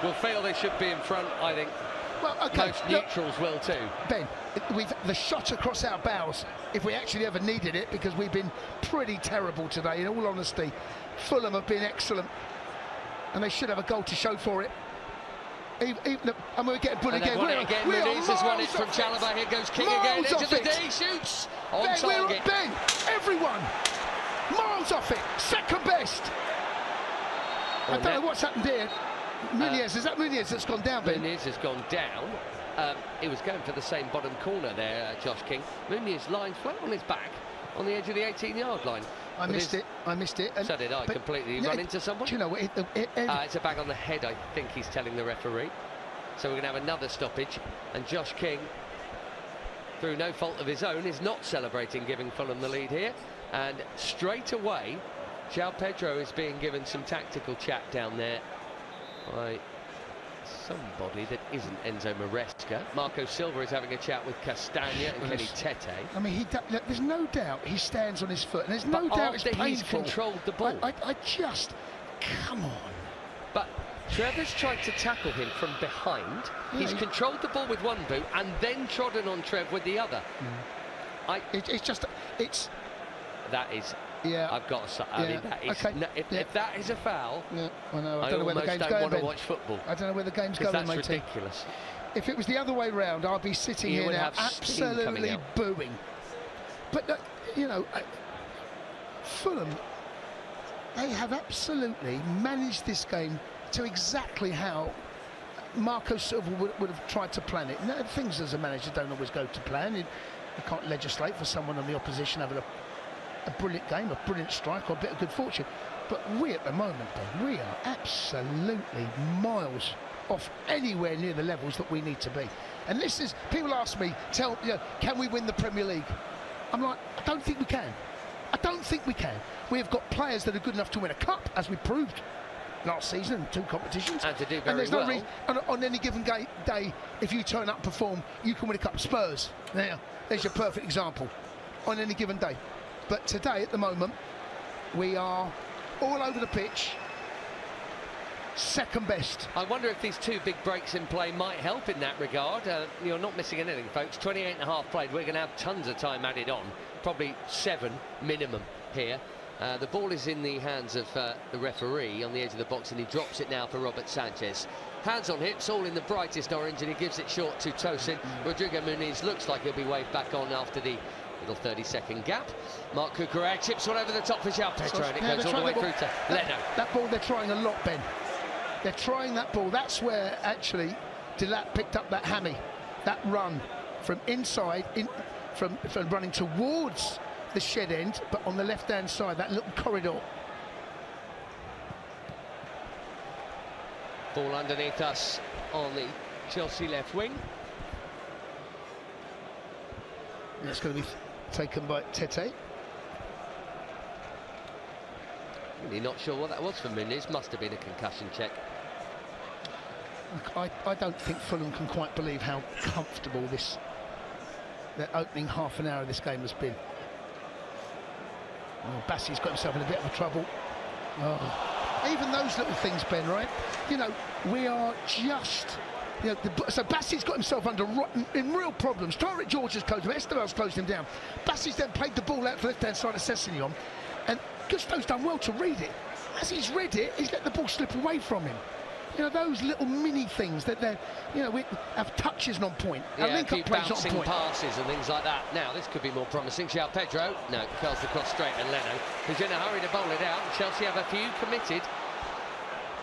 will feel they should be in front, I think. Well, okay. Most neutrals will too. Ben, the shot across our bows, if we actually ever needed it, because we've been pretty terrible today, in all honesty. Fulham have been excellent, and they should have a goal to show for it. And we're getting put again. Muniz has won it from Chalobah. Here goes King again. Edge of the D, shoots on target. Ben, everyone, miles off it. Second best. I don't know what's happened here. Muniz, is that Muniz that's gone down, Ben? Muniz has gone down. He was going for the same bottom corner there, Josh King. Muniz lying flat on his back on the edge of the 18-yard line. I missed it. And so did I, completely. Run into someone? Do you know, it's a bang on the head, I think he's telling the referee. So we're going to have another stoppage. And Josh King, through no fault of his own, is not celebrating giving Fulham the lead here. And straight away, João Pedro is being given some tactical chat down there by somebody that isn't Enzo Maresca. Marco Silva is having a chat with Castagna and Kenny Tete. I mean, there's no doubt he stands on his foot, and there's no doubt it's painful. He's controlled the ball. I just... Come on. But Trevor's tried to tackle him from behind. Yeah, he's controlled the ball with one boot and then trodden on Trev with the other. That is... Yeah, I've got to say, I mean, that is, okay. If that is a foul, I know. I don't know where the game's going. Want to watch football. I don't know where the game's going, that's matey. ridiculous. If it was the other way round, I'd be sitting here now absolutely booing. But you know, Fulham, they have absolutely managed this game to exactly how Marco Silva would have tried to plan it. And things as a manager don't always go to plan. You can't legislate for someone on the opposition having a brilliant game, a brilliant strike, or a bit of good fortune. But we at the moment, we are absolutely miles off anywhere near the levels that we need to be. And this is, people ask me, can we win the Premier League? I'm like, I don't think we can. I don't think we can. We have got players that are good enough to win a cup, as we proved last season in 2 competitions. And to do very and there's well. No reason, on any given day, if you turn up and perform, you can win a cup. Spurs, there's your perfect example. On any given day. But today, at the moment, we are all over the pitch, second best. I wonder if these 2 big breaks in play might help in that regard. You're not missing anything, folks. 28.5 played. We're going to have tons of time added on. Probably 7 minimum here. The ball is in the hands of the referee on the edge of the box, and he drops it now for Robert Sanchez. Hands on hips, all in the brightest orange, and he gives it short to Tosin. Rodrigo Muniz looks like he'll be waved back on after the little 30-second gap. Mark Cucurella chips one over the top for João Pedro, and it goes all the way through to Leno. That ball, they're trying a lot, Ben. They're trying that ball. That's where, actually, Delap picked up that hammy. That run from inside, from running towards the shed end, but on the left-hand side, that little corridor. Ball underneath us on the Chelsea left wing. It's going to be taken by Tete. Really not sure what that was for Muniz. Must have been a concussion check. Look, I don't think Fulham can quite believe how comfortable their opening half an hour of this game has been. Oh, Bassey's got himself in a bit of trouble. Oh. Even those little things, Ben, right? You know, we are just... You know, so Bassey's got himself in real problems. Tyrick George has closed him. Esteval's closed him down. Bassey's then played the ball out to the left-hand side of Sessegnon, and Gusto's done well to read it. As he's read it, he's let the ball slip away from him. You know, those little mini things that they're, you know, we have touches on point. Yeah, a few bouncing passes and things like that. Now, this could be more promising. João Pedro, no, curls the cross straight, and Leno, who's in a hurry to bowl it out. Chelsea have a few committed.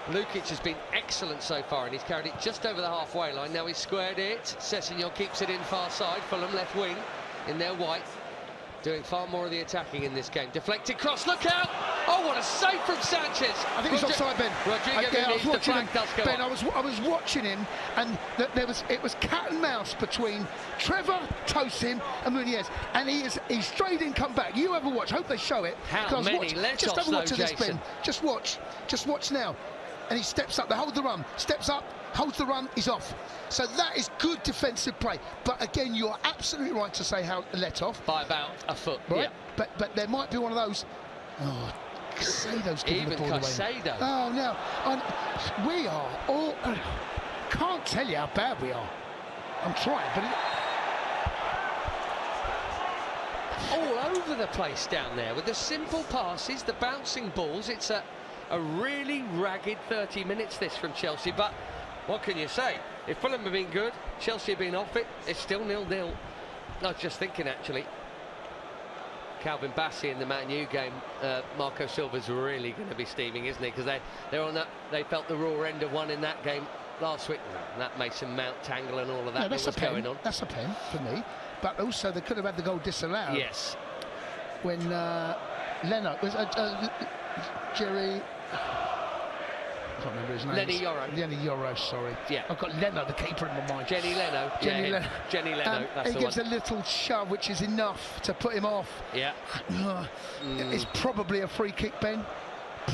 Lukic has been excellent so far, and he's carried it just over the halfway line. Now he's squared it. Sessegnon keeps it in far side. Fulham left wing in their white, doing far more of the attacking in this game. Deflected cross, look out! Oh, what a save from Sanchez! I think he's offside, Ben. Ben, I was watching him, and it was cat and mouse between Trevor, Tosin, and Muniz, and he's strayed in, come back. You have a watch. Hope they show it. How many let-offs, just have a watch though, of this, Jason? Ben. Just watch now. And he steps up, they hold the run, steps up, holds the run, he's off. So that is good defensive play. But again, you're absolutely right to say how let off. By about a foot, right? Yeah. But there might be one of those. Oh, Casado's giving the ball away. Casado. Oh, no. We are all... can't tell you how bad we are. I'm trying, but... all over the place down there with the simple passes, the bouncing balls. It's a really ragged 30 minutes this from Chelsea, but what can you say? If Fulham have been good, Chelsea have been off it, it's still 0-0. I was just thinking, actually, Calvin Bassey in the Man U game, Marco Silva's really going to be steaming, isn't he? Because they're on that, they felt the raw end of one in that game last week, and that Mason Mount tangle and all of that, no, that was going on. That's a pen for me, but also they could have had the goal disallowed. Yes. When Leno was Jerry. I can't remember his name. Lenny Yoro, sorry. Yeah. I've got Leno, the keeper, in my mind. Jenny Leno. Jenny Leno, that's he the gives one. a little shove, which is enough to put him off. Yeah. It's probably a free kick, Ben.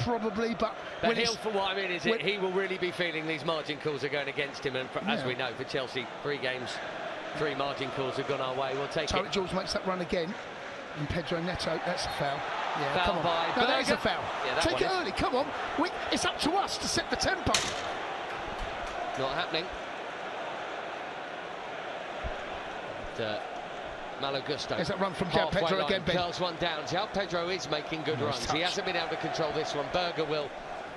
Probably, but what I mean is he will really be feeling these margin calls are going against him, and as we know, for Chelsea, 3 games, 3 margin calls have gone our way. We'll take Tyrick it. George makes that run again, and Pedro Neto, that's a foul. Yeah, foul come on. by No, that is a foul. Yeah, take it early, come on. It's up to us to set the tempo. Not happening. Malo Gusto. There's that run from João Pedro again, Ben. Curls one down. João Pedro is making good runs. He hasn't been able to control this one. Berger will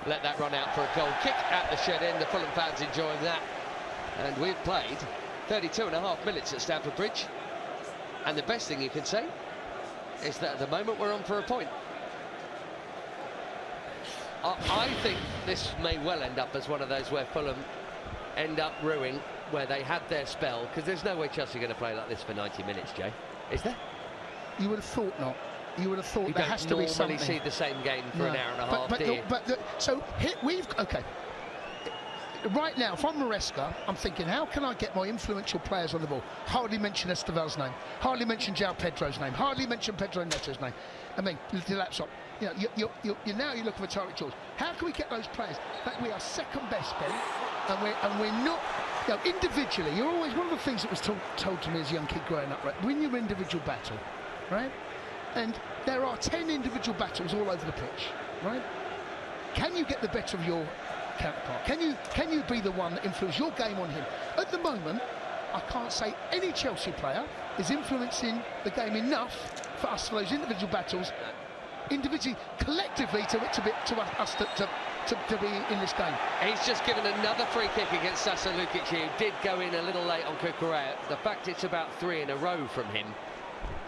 let that run out for a goal kick at the shed end. The Fulham fans enjoying that. And we've played 32.5 minutes at Stamford Bridge. And the best thing you can say is that at the moment we're on for a point. I think this may well end up as one of those where Fulham end up ruining where they had their spell, because there's no way Chelsea are going to play like this for 90 minutes, Jay. Is there? You would have thought not. You would have thought there has to be something. You don't normally see the same game for an hour and a half, do you? So here okay. Right now, if I'm Maresca, I'm thinking, how can I get my influential players on the ball? Hardly mention Esteval's name, hardly mention João Pedro's name, hardly mention Pedro Neto's name. I mean, the laptop. You know, you're looking for Tyrick George. How can we get those players? Like, we are second best, Ben, and we're not. You know, individually, you're always one of the things that was told to me as a young kid growing up. Right, win your individual battle, right? And there are 10 individual battles all over the pitch, right? Can you get the better of your counterpart? Can you be the one that influences your game on him? At the moment, I can't say any Chelsea player is influencing the game enough for us, for those individual battles, individually, collectively, to us to be in this game. He's just given another free kick against Sasa Lukic, who did go in a little late on Kukurea. The fact it's about 3 in a row from him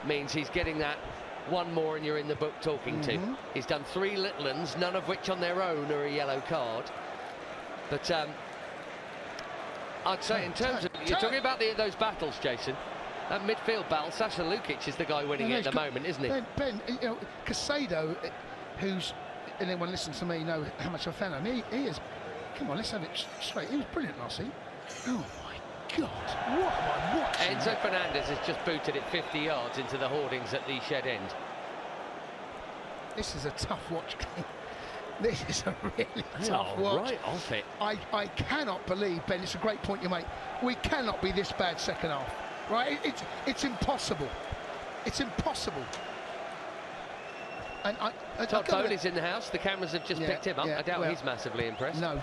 means he's getting that one more and you're in the book talking to. He's done 3 little ones, none of which on their own are a yellow card. But I'd say in terms of, you're talking about those battles, Jason, that midfield battle, Sasa Lukic is the guy winning it at the moment, isn't he? Ben, you know, Casado, who's, anyone listens to me know how much I fan of him, he is, come on, let's have it straight, he was brilliant last season. Oh my God, what am I watching? Enzo Fernandez has just booted it 50 yards into the hoardings at the shed end. This is a tough watch game. This is a really tough watch. Right off it. I cannot believe, Ben, it's a great point you make. We cannot be this bad second half, right? It's impossible. It's impossible. And Todd Bowley's in the house. The cameras have just picked him up. I doubt he's massively impressed. No.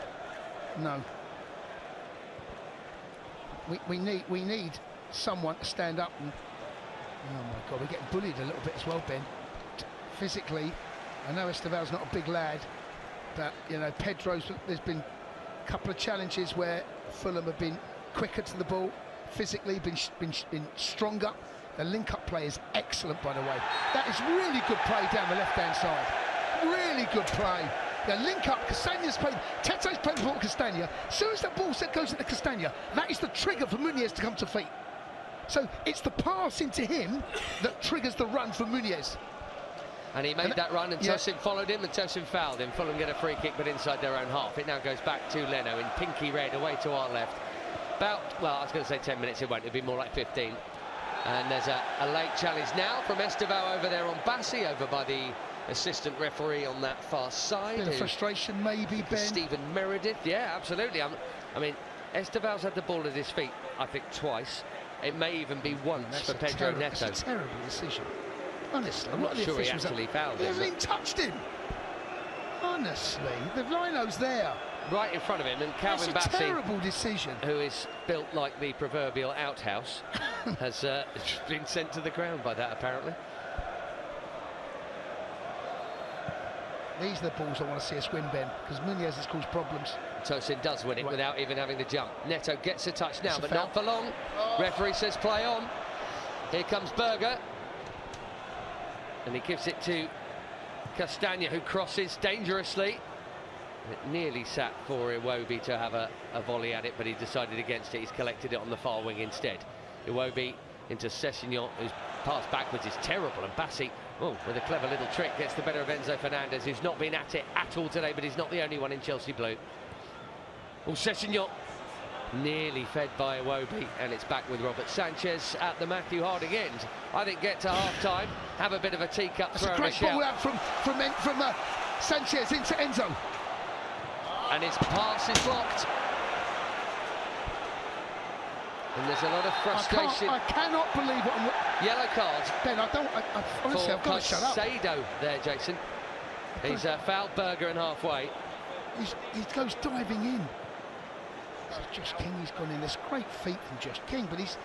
We need someone to stand up and. Oh my God, we're getting bullied a little bit as well, Ben. Physically, I know Esteval's not a big lad, but you know there's been a couple of challenges where Fulham have been quicker to the ball, physically been stronger. The link-up play is excellent, by the way. That is really good play down the left-hand side. Really good play. The link-up, Castaña's played, Tete's played the ball to Castagna. As soon as that ball set goes into Castagna, that is the trigger for Muniz to come to feet. So it's the pass into him that triggers the run for Muniz. And he made that run, and Tosin followed him, and Tosin fouled him. Fulham get a free kick, but inside their own half. It now goes back to Leno in pinky red, away to our left. About, well, I was going to say 10 minutes, it won't, it'll be more like 15. And there's a late challenge now from Esteval over there on Bassi, over by the assistant referee on that far side. Bit of frustration maybe, Ben. Stephen Meredith, yeah, absolutely. I mean, Esteval's had the ball at his feet, I think, twice. It may even be once for Pedro Neto. That's a terrible decision. Honestly, I'm not sure he actually fouled him. He hasn't even touched him. Honestly, the lino's there. Right in front of him, and Calvin Bassi, that's a terrible decision. Who is built like the proverbial outhouse, has been sent to the ground by that, apparently. These are the balls I want to see us win, Ben, because Muniz has caused problems. Tosin does win it without even having the jump. Neto gets a touch now, but not for long. Oh. Referee says play on. Here comes Berger. And he gives it to Castagna, who crosses dangerously. It nearly sat for Iwobi to have a volley at it, but he decided against it. He's collected it on the far wing instead. Iwobi into Sessegnon, whose pass backwards is terrible, and Bassi, with a clever little trick, gets the better of Enzo Fernandez, who's not been at it at all today, but he's not the only one in Chelsea blue. Sessegnon nearly fed by Iwobi, and it's back with Robert Sanchez at the Matthew Harding end. I think get to half-time, have a bit of a teacup, That's throw a him a great shout. ball out from Sanchez into Enzo. And his pass is blocked. And there's a lot of frustration. I cannot believe what I'm... Yellow card. Ben, honestly, I've got to shut up. Sado there, Jason. He's fouled Berger in halfway. He goes diving in. Josh King, he's gone in. There's great feet from Josh King, but he's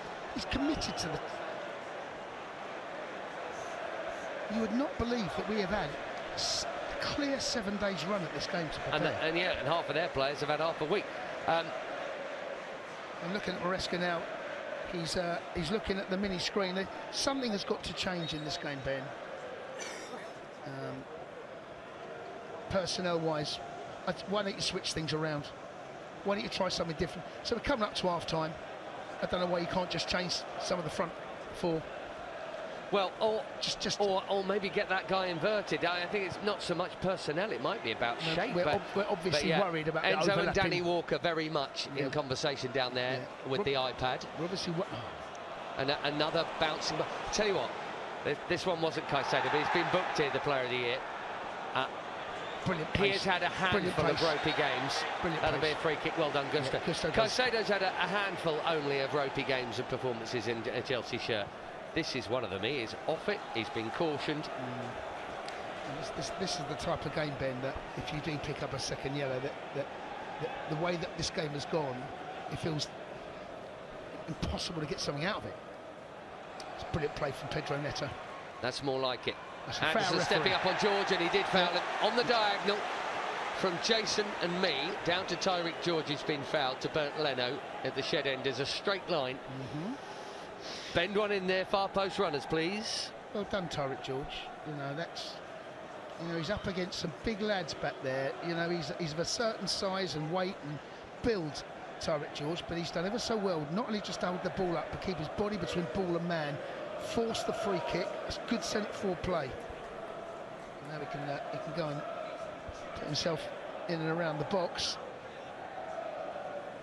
committed to the... You would not believe that we have had a clear 7 days run at this game to prepare. And half of their players have had half a week. I'm looking at Maresca now. He's looking at the mini screen. Something has got to change in this game, Ben. Personnel-wise, why don't you switch things around? Why don't you try something different? So we're coming up to half-time. I don't know why you can't just change some of the front four. Well, or maybe get that guy inverted. I think it's not so much personnel, it might be about shape. We're obviously worried about Enzo and Danny Walker very much in conversation down there with the iPad. We're obviously and another bouncing. Tell you what, this one wasn't Caicedo, but he's been booked here, the Player of the Year. Brilliant he has had a handful of ropey games. That'll be a free kick. Well done, Gusto. Caicedo's had a handful only of ropey games and performances in a Chelsea shirt. This is one of them. He is off it. He's been cautioned. This is the type of game, Ben, that if you do pick up a second yellow, that the way that this game has gone, it feels impossible to get something out of it. It's a brilliant play from Pedro Neto. That's more like it. Anderson stepping up on George, and he did foul him on the diagonal from Jason and me down to Tyreek George, who's been fouled, to Bernd Leno at the shed end as a straight line. Bend one in there, far post runners, please. Well done, Tyreek George. He's up against some big lads back there. He's of a certain size and weight and build, Tyreek George, but he's done ever so well, not only just to hold the ball up, but keep his body between ball and man, force the free kick. It's good centre forward play. Now he can go and put himself in and around the box.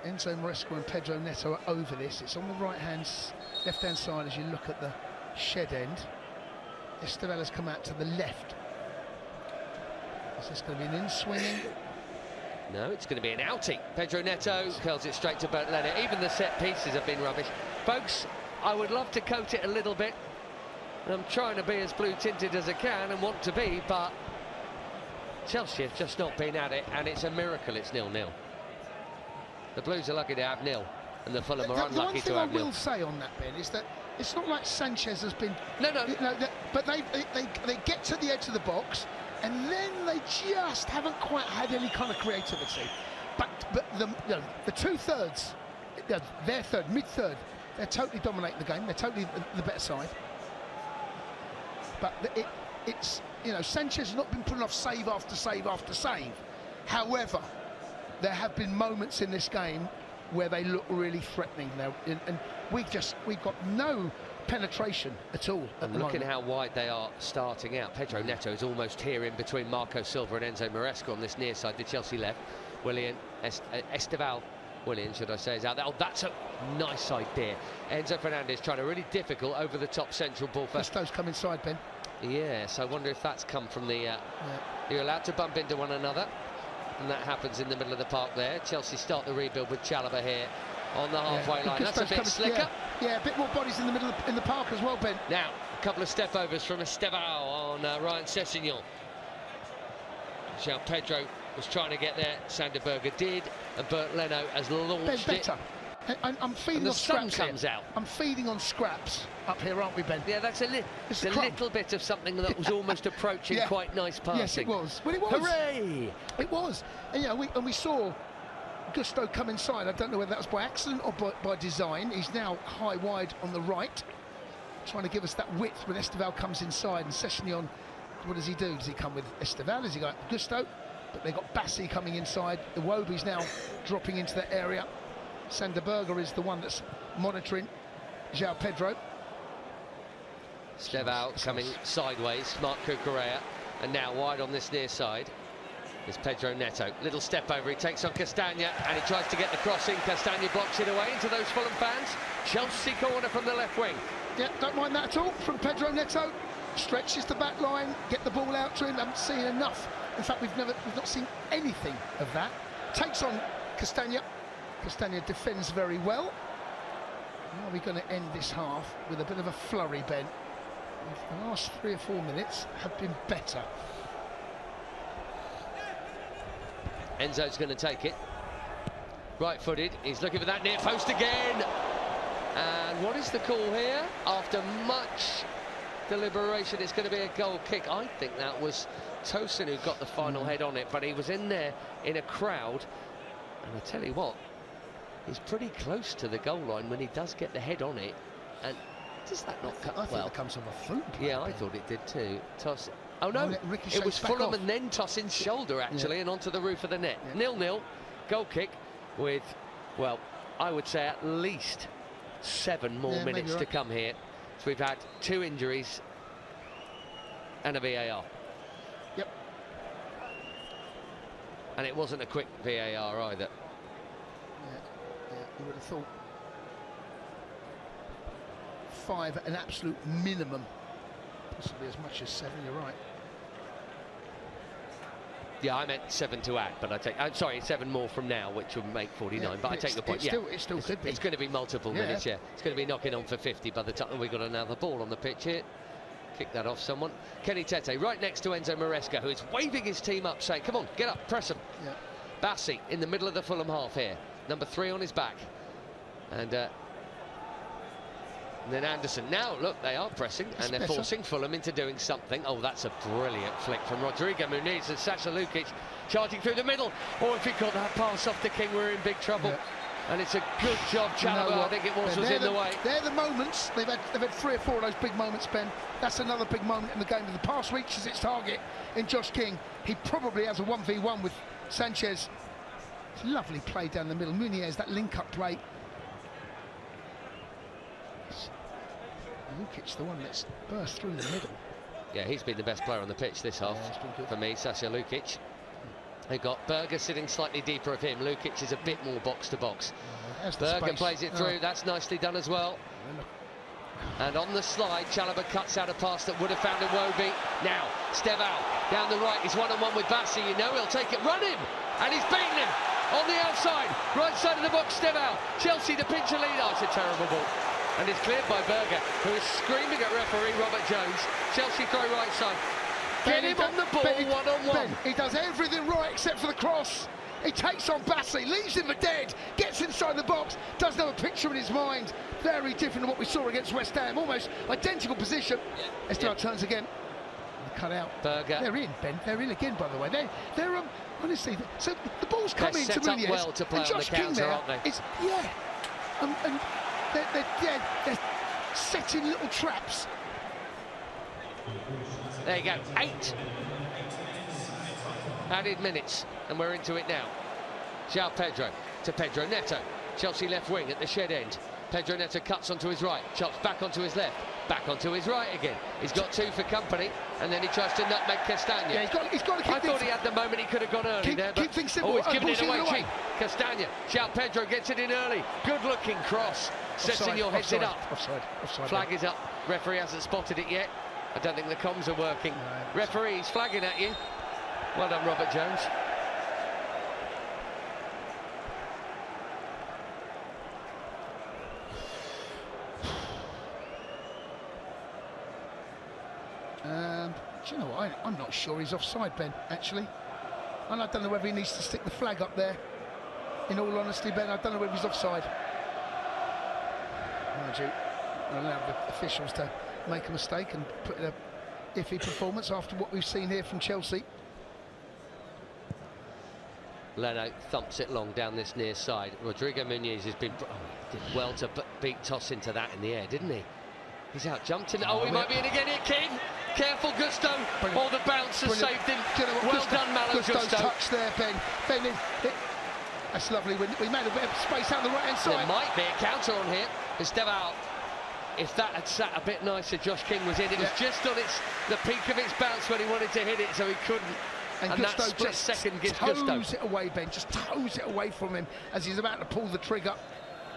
Enzo Maresca and Pedro Neto are over this. It's on the left-hand side as you look at the shed end. Esteval has come out to the left. Is this going to be an in-swinging? No, it's going to be an outie. Pedro Neto curls it straight to Burnley. Even the set pieces have been rubbish. Folks, I would love to coat it a little bit. I'm trying to be as blue-tinted as I can and want to be, but Chelsea have just not been at it, and it's a miracle it's 0-0. The Blues are lucky to have 0, and the Fulham are unlucky to have 0. The one thing I will say on that, Ben, is that it's not like Sanchez has been... No. But they get to the edge of the box, and then they just haven't quite had any kind of creativity. But the two-thirds, their third, mid-third, they're totally dominating the game. They're totally the better side. But it's Sanchez has not been putting off save after save after save. However, there have been moments in this game where they look really threatening now, and we've got no penetration at all at the moment. Looking how wide they are starting out. Pedro Neto is almost here in between Marco Silva and Enzo Maresca on this near side, the Chelsea left. Esteval Willian, should I say, is out there. Oh, that's a nice idea. Enzo Fernandez trying a really difficult over-the-top central ball first. Gusto's come inside, Ben. Yes, I wonder if that's come from the... You're allowed to bump into one another, and that happens in the middle of the park there. Chelsea start the rebuild with Chalobah here on the halfway line. That's a bit slicker. Yeah, a bit more bodies in the middle in the park as well, Ben. Now, a couple of step-overs from Esteval on Ryan Sessegnon. João Pedro was trying to get there, Sander Berge did, and Bert Leno has launched Ben, better. I'm feeding on scraps comes out. I'm feeding on scraps up here, aren't we, Ben? Yeah, that's a little bit of something that was almost approaching quite nice passing. Yes, it was. Well, it was. Hooray! It was. And we saw Gusto come inside. I don't know whether that was by accident or by design. He's now high wide on the right, trying to give us that width when Esteval comes inside. And Sessegnon, what does he do? Does he come with Esteval? Does he go Gusto? But they've got Bassi coming inside. Iwobi's now dropping into that area. Sander Berge is the one that's monitoring João Pedro. Esteval coming sideways, Marc Cucurella, and now wide on this near side is Pedro Neto. Little step over, he takes on Castagna, and he tries to get the crossing. Castagna blocks it away into those Fulham fans. Chelsea corner from the left wing. Yeah, don't mind that at all from Pedro Neto. Stretches the back line, get the ball out to him. Haven't seen enough. In fact, we've not seen anything of that. Takes on Castagna. Castagna defends very well. Now we're going to end this half with a bit of a flurry, Ben. The last 3 or 4 minutes have been better. Enzo's going to take it. Right-footed, he's looking for that near post again. And what is the call here? After much deliberation, it's going to be a goal kick. I think that was Tosin who got the final head on it, but he was in there in a crowd. And I tell you what, he's pretty close to the goal line when he does get the head on it. And does that not come? I think that comes from a foot play. Yeah, I thought it did too. Toss. Oh no, it was Fulham and then Tosin's shoulder actually, and onto the roof of the net. 0-0, goal kick with, well, I would say at least 7 more minutes to come here. So we've had 2 injuries and a VAR. Yep. And it wasn't a quick VAR either. Yeah, you would have thought 5 at an absolute minimum, possibly as much as 7. You're right. Yeah, I meant 7 to add, but I take. I'm sorry, 7 more from now, which would make 49. But I take the point. It still could be. It's going to be multiple minutes. Yeah, it's going to be knocking on for 50 by the time we've got another ball on the pitch here. Kick that off someone. Kenny Tete right next to Enzo Maresca, who is waving his team up, saying, "Come on, get up, press them." Yeah. Bassi in the middle of the Fulham half here, number 3 on his back, and then Anderson. Now look, they are pressing and they're forcing Fulham into doing something. Oh, that's a brilliant flick from Rodrigo Muniz, and Sasha Lukic charging through the middle. Oh, if he got that pass off the King, we're in big trouble. Yeah. And it's a good job, Chalobah, I think it was in the way. They're the moments. They've had 3 or 4 of those big moments, Ben. That's another big moment in the game. The pass reaches its target in Josh King. He probably has a 1v1 with Sanchez. It's a lovely play down the middle. Muniz, that link-up play. Lukic, the one that's burst through the middle. Yeah, he's been the best player on the pitch this half for me, Sasha Lukic. They've got Berger sitting slightly deeper of him. Lukic is a bit more box to box. Berger plays it through. That's nicely done as well. And on the slide, Chalobah cuts out a pass that would have found Iwobi. Now, Steval down the right. He's one-on-one with Bassi. You know he'll take it. Run him! And he's beaten him on the outside. Right side of the box, Steval. Chelsea to pinch a lead. Oh, it's a terrible ball. And it's cleared by Berger, who is screaming at referee Robert Jones. Chelsea throw right side. Get him on the ball, one-on-one. He does everything right except for the cross. He takes on Bassi, leaves him for dead, gets inside the box, doesn't have a picture in his mind. Very different to what we saw against West Ham, almost identical position. Estelle turns again. Cut out. Berger. They're in, Ben. They're in again, by the way. They're honestly. So the ball's coming to Muniz. Well to play and Josh on the King counter, there. aren't they? It's and they're setting little traps. There you go. 8 added minutes, and we're into it now. João Pedro to Pedro Neto. Chelsea left wing at the shed end. Pedro Neto cuts onto his right, chops back onto his left, back onto his right again. He's got 2 for company, and then he tries to nutmeg Castagna. Yeah, he's got to keep I thought he had the moment he could have gone early there, but keep things simple. He's giving it away. Castagna, João Pedro gets it in early. Good-looking cross. Sessegnon heads it up. Offside. Flag is up. Referee hasn't spotted it yet. I don't think the comms are working. No, Referee's flagging at you. Well done, Robert Jones. Do you know what? I'm not sure he's offside, Ben, actually. And I don't know whether he needs to stick the flag up there. In all honesty, Ben, I don't know whether he's offside. Mind you, I allow the officials to make a mistake and put in a iffy performance after what we've seen here from Chelsea. Leno thumps it long down this near side. Rodrigo Muniz has been did well to beat Toss into that in the air, didn't he? He's out jumped in. Oh, he might be in again here, King. Careful, Gusto. Oh, the bounce has saved him. You know well done, Malo Gusto's Gusto. touch there, Ben. That's lovely. We made a bit of space out the right-hand side. There might be a counter on here. Estevao. If that had sat a bit nicer, Josh King was in. It was just on the peak of its bounce when he wanted to hit it, so he couldn't. And Gusto that split just second gives toes Gusto. it away, Ben. Just toes it away from him as he's about to pull the trigger.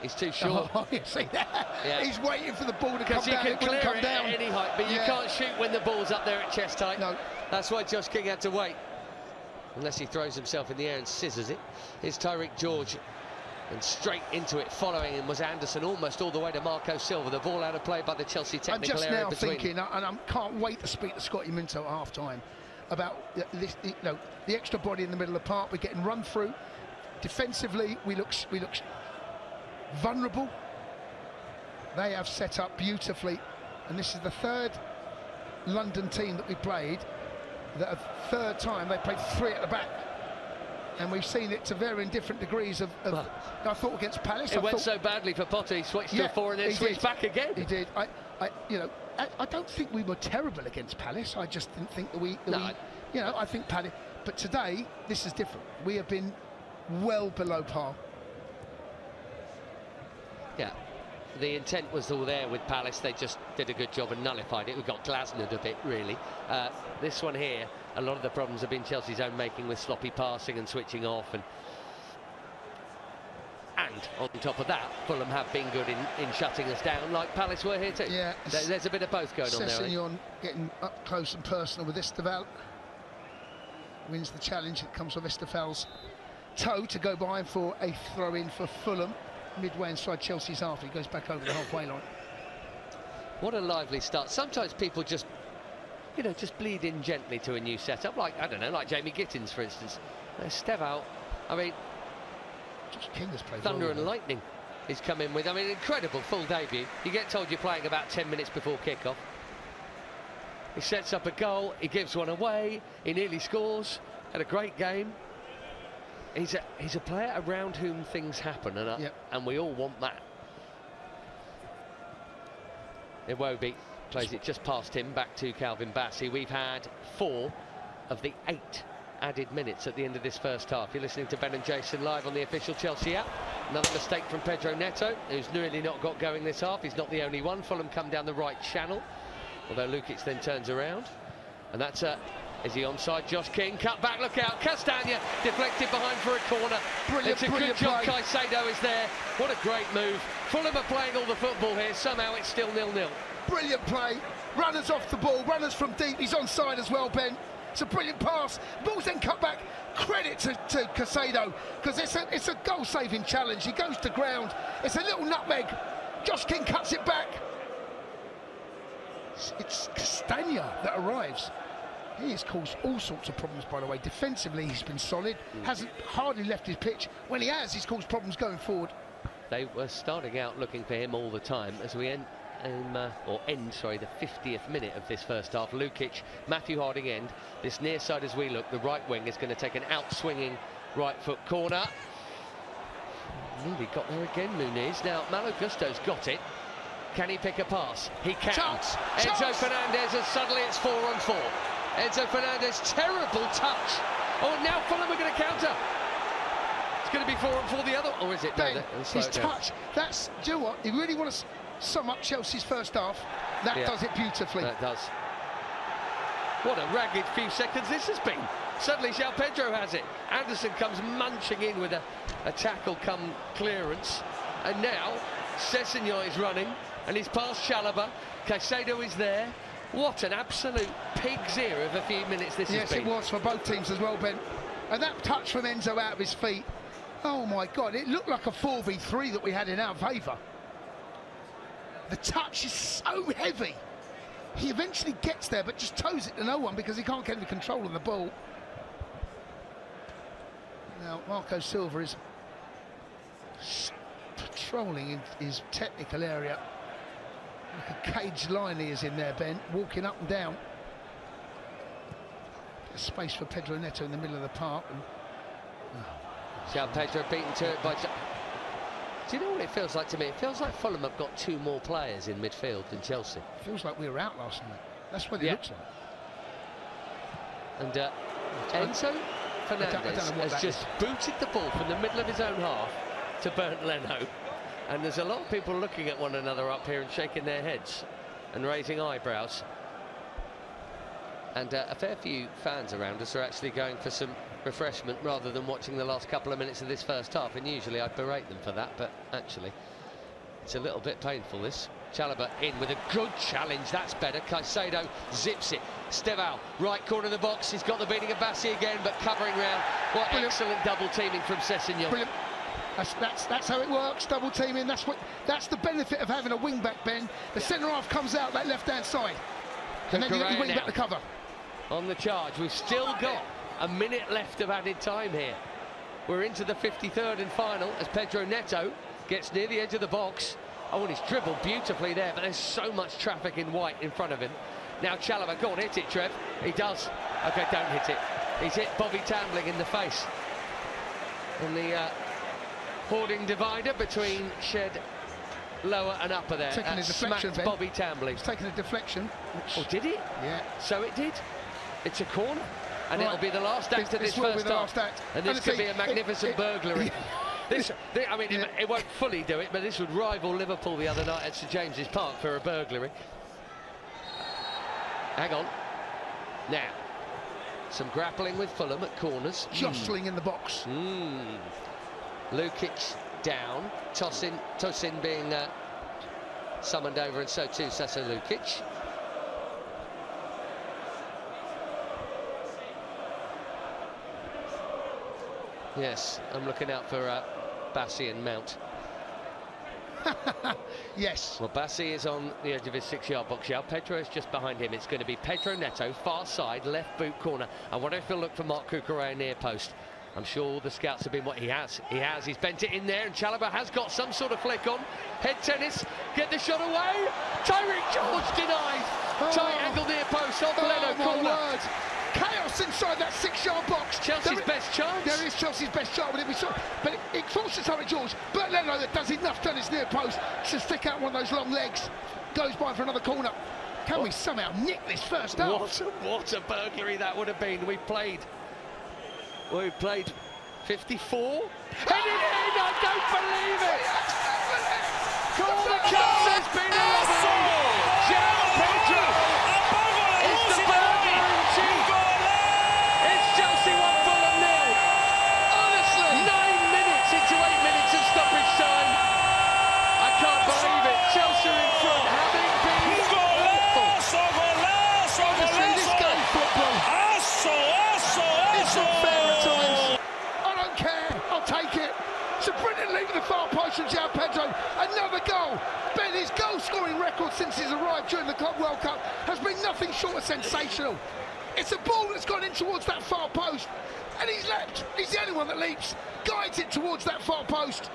He's too short. Oh, you see that? Yeah. He's waiting for the ball to come Because down. you can clear come it down at any height, but you can't shoot when the ball's up there at chest height. No. That's why Josh King had to wait. Unless he throws himself in the air and scissors it. Here's Tyreek George. And straight into it, following him was Anderson, almost all the way to Marco Silva. The ball out of play by the Chelsea technical I'm just area now between. thinking, and I can't wait to speak to Scotty Minto at half-time about this, the extra body in the middle of the park. We're getting run through. Defensively, we look vulnerable. They have set up beautifully, and this is the 3rd London team that we played. The 3rd time they played 3 at the back. And we've seen it to varying different degrees I thought against Palace. It went so badly for Potter, he switched to a 4 and then switched back again. He did. I don't think we were terrible against Palace. I just didn't think that I think Palace. But today, this is different. We have been well below par. Yeah. The intent was all there with Palace. They just did a good job and nullified it. We got Glasnod a bit, really. This one here, a lot of the problems have been Chelsea's own making with sloppy passing and switching off. And on top of that, Fulham have been good in shutting us down, like Palace were here too. Yeah, there's a bit of both going on there. Sessegnon getting up close and personal with Estevao. Wins the challenge. It comes from Esteval's toe to go behind for a throw-in for Fulham. Midway inside Chelsea's half, he goes back over the halfway line. What a lively start. Sometimes people just bleed in gently to a new setup, like, I don't know, like Jamie Gittins, for instance. Estevao, I mean, Josh King has played thunder well, and lightning he's come in with. I mean, incredible full debut. You get told you're playing about 10 minutes before kickoff. He sets up a goal, he gives one away, he nearly scores, had a great game. He's a player around whom things happen, and we all want that. Iwobi plays it just past him, back to Calvin Bassey. We've had 4 of the 8 added minutes at the end of this first half. You're listening to Ben and Jason live on the official Chelsea app. Another mistake from Pedro Neto, who's really not got going this half. He's not the only one. Fulham come down the right channel, although Lukic then turns around. And that's Is he onside? Josh King, cut back, look out. Castagna deflected behind for a corner. Brilliant, it's a good job. play. Caicedo is there. What a great move. Fulham are playing all the football here. Somehow it's still 0-0. Brilliant play. Runners off the ball, runners from deep. He's onside as well, Ben. It's a brilliant pass. Ball's then cut back. Credit to Caicedo, because it's a goal-saving challenge. He goes to ground. It's a little nutmeg. Josh King cuts it back. It's Castagna that arrives. He has caused all sorts of problems, by the way. Defensively, he's been solid. Hasn't hardly left his pitch. When he has, he's caused problems going forward. They were starting out looking for him all the time as we end the 50th minute of this first half. Lukic, Matthew Harding end. This near side as we look, the right wing is going to take an out-swinging right foot corner. Nearly got there again, Muniz. Now, Malo Gusto's got it. Can he pick a pass? He can. Chance. Enzo Fernandez, and suddenly it's 4-on-4. Enzo Fernandez, terrible touch. Oh, now Fulham are going to counter. It's going to be 4-on-4 the other, or is it? Ben, No, his touch. That's, do you know what? You really want to sum up Chelsea's first half. That does it beautifully. That does. What a ragged few seconds this has been. Suddenly João Pedro has it. Anderson comes munching in with a tackle come clearance. And now Sessegnon is running and he's past Chalobah. Caicedo is there. What an absolute pig's ear of a few minutes this has been. Yes, it was for both teams as well, Ben. And that touch from Enzo out of his feet. Oh my God, it looked like a 4v3 that we had in our favour. The touch is so heavy. He eventually gets there, but just toes it to no one because he can't get any control of the ball. Now, Marco Silva is patrolling in his technical area. Like a caged lion he is in there, Ben, walking up and down. There's space for Pedro Neto in the middle of the park. João Pedro beaten to it by... Do you know what it feels like to me? It feels like Fulham have got two more players in midfield than Chelsea. It feels like we were out last night. That's what it looks like. And Enzo Fernandez has just booted the ball from the middle of his own half to Bernd Leno. And there's a lot of people looking at one another up here and shaking their heads and raising eyebrows. And a fair few fans around us are actually going for some refreshment rather than watching the last couple of minutes of this first half. And usually I'd berate them for that, but actually it's a little bit painful, this. Chalobah in with a good challenge. That's better. Caicedo zips it. Steval, right corner of the box. He's got the beating of Bassi again, but covering round. What excellent double teaming from Sessegnon. Brilliant. That's how it works, double teaming. That's the benefit of having a wing back, Ben. The centre half comes out that left hand side, and then you get your wing back to cover. On the charge, we've still got a minute left of added time here. We're into the 53rd and final as Pedro Neto gets near the edge of the box. Oh, and he's dribbled beautifully there, but there's so much traffic in white in front of him. Now Chalobah, go on, hit it, Trev. He does. Okay, don't hit it. He's hit Bobby Tambling in the face. And the hoarding divider between shed lower and upper there. Taking a deflection, Ben. Bobby Tambling. It's taking a deflection. Oh, did it? Yeah. So it did. It's a corner. And it'll be the last act of this first half. And this could be a magnificent burglary. I mean, it won't fully do it, but this would rival Liverpool the other night at St James's Park for a burglary. Hang on. Now, some grappling with Fulham at corners. Jostling in the box. Lukic down. Tosin being summoned over, and so too Sasa Lukic. Yes, I'm looking out for Bassi and Mount. Yes. Well, Bassi is on the edge of his 6-yard box. João Pedro is just behind him. It's going to be Pedro Neto, far side, left boot corner. I wonder if he'll look for Marc Cucurella near post. I'm sure the scouts have been what he has. He's bent it in there, and Chalobah has got some sort of flick on. Head tennis, get the shot away. Tyreek George denied. Tight angle near post, off Leno corner. Word. Chaos inside that 6-yard box. Chelsea's best chance. There is Chelsea's best chance, but it forces Tyreek George. But Leno that does enough to his near post to stick out one of those long legs. Goes by for another corner. Can we somehow nick this first half? What a burglary that would have been. We played 54. Headed in, I don't believe it. Corner chance has been a robbery. João Pedro is the burglar in chief. take it. It's a brilliant lead at the far post from João Pedro. Another goal. Ben, his goal-scoring record since he's arrived during the Club World Cup has been nothing short of sensational. It's a ball that's gone in towards that far post, and he's leapt. He's the only one that leaps, guides it towards that far post.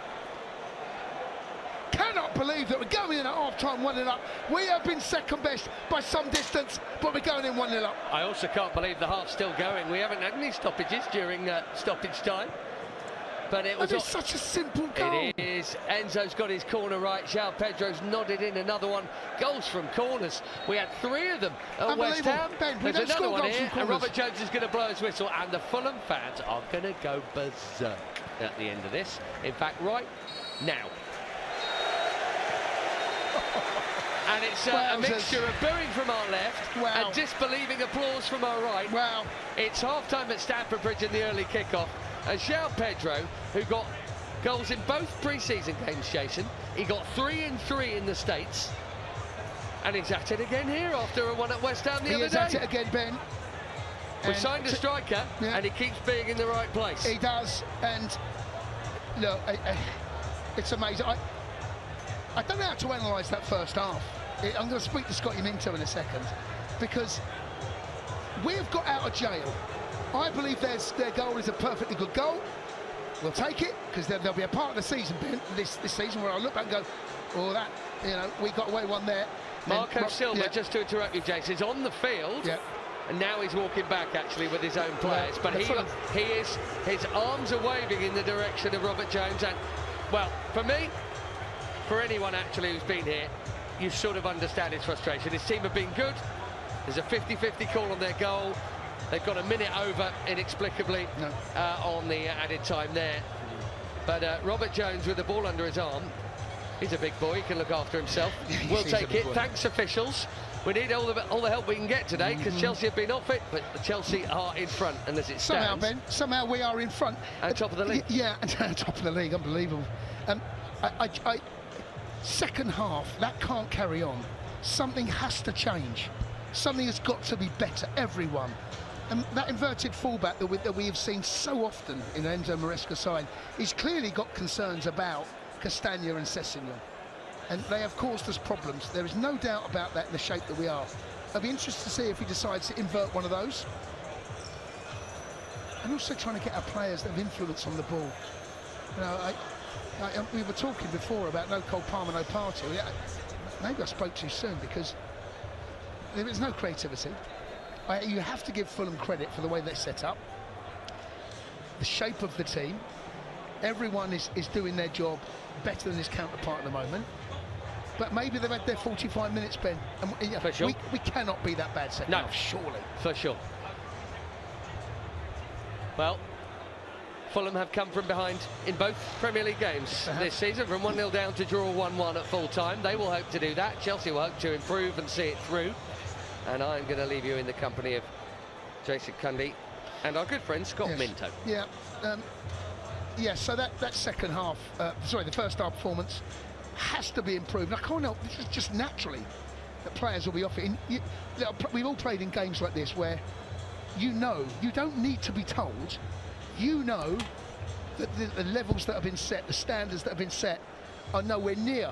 Cannot believe that we're going in at half-time 1-0 up. We have been second best by some distance, but we're going in 1-0 up. I also can't believe the half's still going. We haven't had any stoppages during stoppage time. But it was such a simple goal. It is. Enzo's got his corner right. João Pedro's nodded in another one. Goals from corners. We had 3 of them at West Ham. Ben, there's another one here, and Robert Jones is going to blow his whistle, and the Fulham fans are going to go berserk at the end of this. In fact, right now. And it's a mixture of booing from our left and disbelieving applause from our right. Wow. It's half-time at Stamford Bridge in the early kick-off. And João Pedro, who got goals in both pre-season games, Jason, he got 3 in 3 in the States. And he's at it again here after a one at West Ham the other day. He's at it again, Ben. We signed a striker, and he keeps being in the right place. He does, and look, it's amazing. I don't know how to analyse that first half. I'm going to speak to Scotty Minto in a second, because we've got out of jail. I believe their goal is a perfectly good goal. We'll take it, because there'll be a part of the season, this season, where I'll look back and go, oh, that, we got away one there. Marco Silva, just to interrupt you, Jason, is on the field. Yeah. And now he's walking back, actually, with his own players. But his arms are waving in the direction of Robert Jones. And, well, for me, for anyone, actually, who's been here, you sort of understand his frustration. His team have been good. There's a 50-50 call on their goal. They've got a minute over, inexplicably, on the added time there. But Robert Jones, with the ball under his arm, he's a big boy, he can look after himself. We'll take it. Thanks, officials. We need all the help we can get today, because Chelsea have been off it, but Chelsea are in front, and as it stands... Somehow we are in front. At top of the league. Yeah, top of the league, unbelievable. Second half, that can't carry on. Something has to change. Something has got to be better, everyone. And that inverted fullback that we have seen so often in Enzo Maresca's side, he's clearly got concerns about Castagna and Sessegnon. And they have caused us problems. There is no doubt about that in the shape that we are. I'll be interested to see if he decides to invert one of those. And also trying to get our players that have influence on the ball. We were talking before about no Cole Palmer, no Partey. Maybe I spoke too soon, because there is no creativity. You have to give Fulham credit for the way they're set up, the shape of the team. Everyone is doing their job better than his counterpart at the moment. But maybe they've had their 45 minutes, Ben. And for sure. We cannot be that bad second half, surely. For sure. Well, Fulham have come from behind in both Premier League games this season, from 1-0 down to draw 1-1 at full time. They will hope to do that. Chelsea will hope to improve and see it through. And I'm going to leave you in the company of Jason Cundy and our good friend Scott Minto. Yeah. So that second half, the first half performance has to be improved. I can't help, this is just naturally that players will be off it. We've all played in games like this where you don't need to be told, that the levels that have been set, the standards that have been set, are nowhere near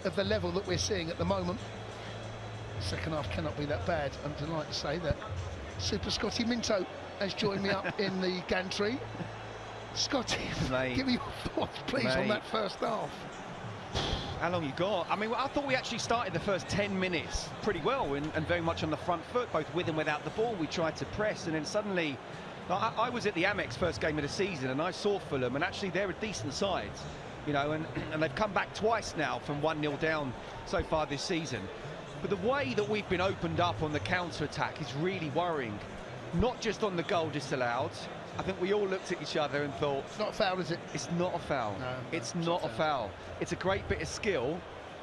of the level that we're seeing at the moment. Second half cannot be that bad. I'm delighted to say that Super Scotty Minto has joined me up in the gantry. Scotty, give me your thoughts, please, on that first half. How long you got? I mean, I thought we actually started the first 10 minutes pretty well and very much on the front foot, both with and without the ball. We tried to press, and then suddenly... I was at the Amex first game of the season, and I saw Fulham, and actually they're a decent side, and they've come back twice now from 1-0 down so far this season. But the way that we've been opened up on the counter-attack is really worrying. Not just on the goal disallowed. I think we all looked at each other and thought... It's not a foul, is it? It's not a foul. No, it's not a foul. It's a great bit of skill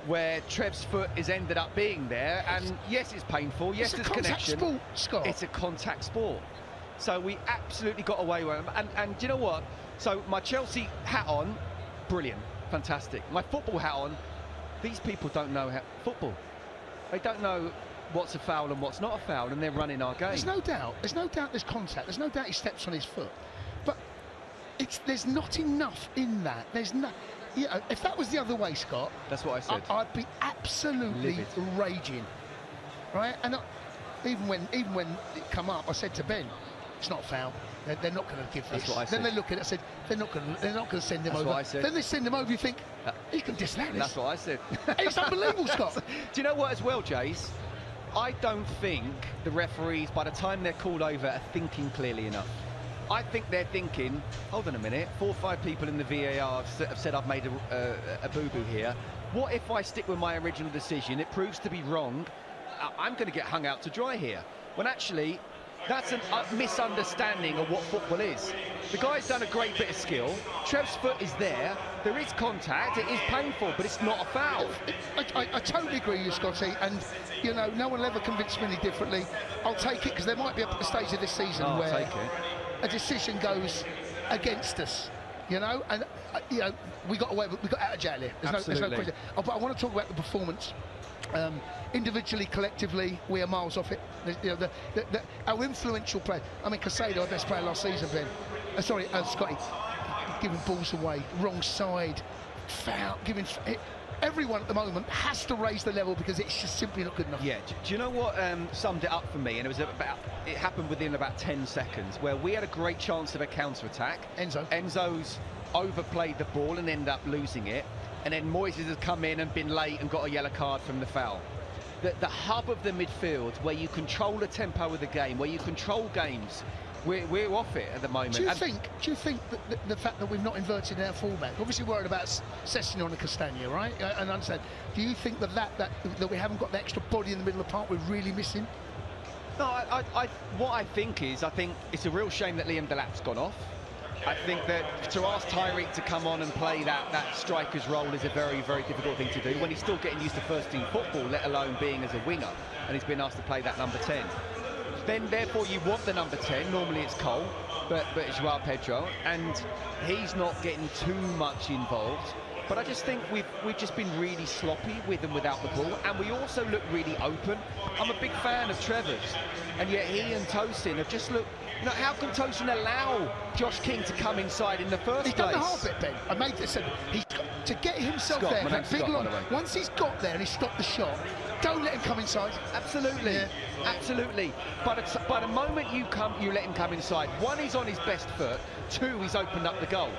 where Trev's foot has ended up being there. And yes, it's painful. Yes, there's connection. Sport, Scott. It's a contact sport. So we absolutely got away with it. And do you know what? So my Chelsea hat on, brilliant, fantastic. My football hat on, these people don't know football. They don't know what's a foul and what's not a foul, and they're running our game. There's no doubt there's contact. There's no doubt he steps on his foot. But there's not enough in that. There's no. If that was the other way, Scott, that's what I said. I'd be absolutely raging, right? And even when it come up, I said to Ben, it's not a foul. They're not going to give this. That's what I said. Then they look at it. I said they're not going to send him over. That's what I said. Then they send him over. You think he can disallow this? That's what I said. It's unbelievable, Scott. Do you know what as well, Jace? I don't think the referees, by the time they're called over, are thinking clearly enough. I think they're thinking, hold on a minute, 4 or 5 people in the VAR have said I've made a boo-boo here. What if I stick with my original decision? It proves to be wrong. I'm going to get hung out to dry here. When actually, that's a misunderstanding of what football is. The guy's done a great bit of skill. Trev's foot is there. There is contact. It is painful, but it's not a foul. I totally agree with you, Scotty. And, you know, no one will ever convince me any differently. I'll take it because there might be a stage of this season where a decision goes against us. You know, and you know, we got out of jail here. There's no question. But I want to talk about the performance. Individually, collectively, we are miles off it. You know, our influential play. I mean, Casado, our best player last season, Ben. Scotty, giving balls away, wrong side, foul, giving. Everyone at the moment has to raise the level because it's just simply not good enough. Yeah. Do you know what summed it up for me? And it happened within about 10 seconds, where we had a great chance of a counter-attack. Enzo's overplayed the ball and ended up losing it. And then Moises has come in and been late and got a yellow card from the foul. The hub of the midfield, where you control the tempo of the game, where you control games, we're off it at the moment. Do you think that the fact that we've not inverted our fullback, obviously worried about Sessignon and Castagna, right? And I understand. Do you think that we haven't got the extra body in the middle of the park we're really missing? No, what I think it's a real shame that Liam Delap's gone off. I think that to ask Tyreek to come on and play that striker's role is a very, very difficult thing to do when he's still getting used to first-team football, let alone being as a winger, and he's been asked to play that number 10. Then, therefore, you want the number 10. Normally it's Cole, but it's Joao Pedro, and he's not getting too much involved. But I just think we've just been really sloppy with and without the ball, and we also look really open. I'm a big fan of Trevor's, and yet he and Tosin have just looked. You know, how can Tosin allow Josh King to come inside in the first place? He's done the half bit, Ben. I made this. He's got to get himself there. That big long. Once he's got there and he's stopped the shot, don't let him come inside. Absolutely, absolutely. But by the moment you let him come inside. 1, he's on his best foot. 2, he's opened up the goal.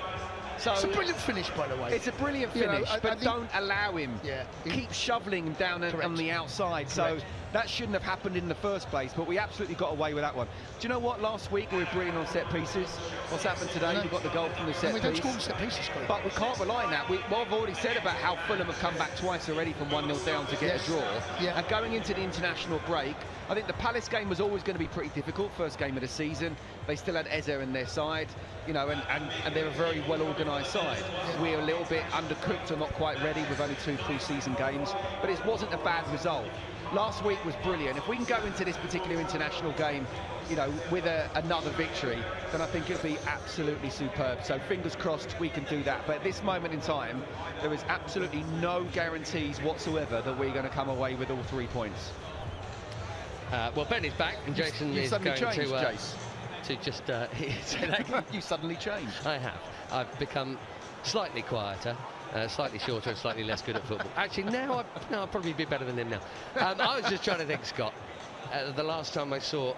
So it's a brilliant finish, by the way. It's a brilliant finish, but don't allow him. Keep shoveling him down on the outside. Correct. So that shouldn't have happened in the first place, but we absolutely got away with that one. Do you know what? Last week we were brilliant on set pieces. What's happened today? We got the goal from the set piece. We don't score on set pieces, but we can't rely on that. I've already said about how Fulham have come back twice already from 1-0 down to get a draw. Yeah. And going into the international break, I think the Palace game was always going to be pretty difficult. First game of the season. They still had Eze in their side, you know, and they're a very well-organised side. We're a little bit undercooked and not quite ready with only 2 pre-season games, but it wasn't a bad result. Last week was brilliant. If we can go into this particular international game, you know, with another victory, then I think it'll be absolutely superb. So fingers crossed we can do that. But at this moment in time, there is absolutely no guarantees whatsoever that we're going to come away with all 3 points. Well, Ben is back, and Jason is going to just you suddenly changed. I have. I've become slightly quieter, slightly shorter, and slightly less good at football. Actually, now I'll probably be better than him now. I was just trying to think, Scott. The last time I saw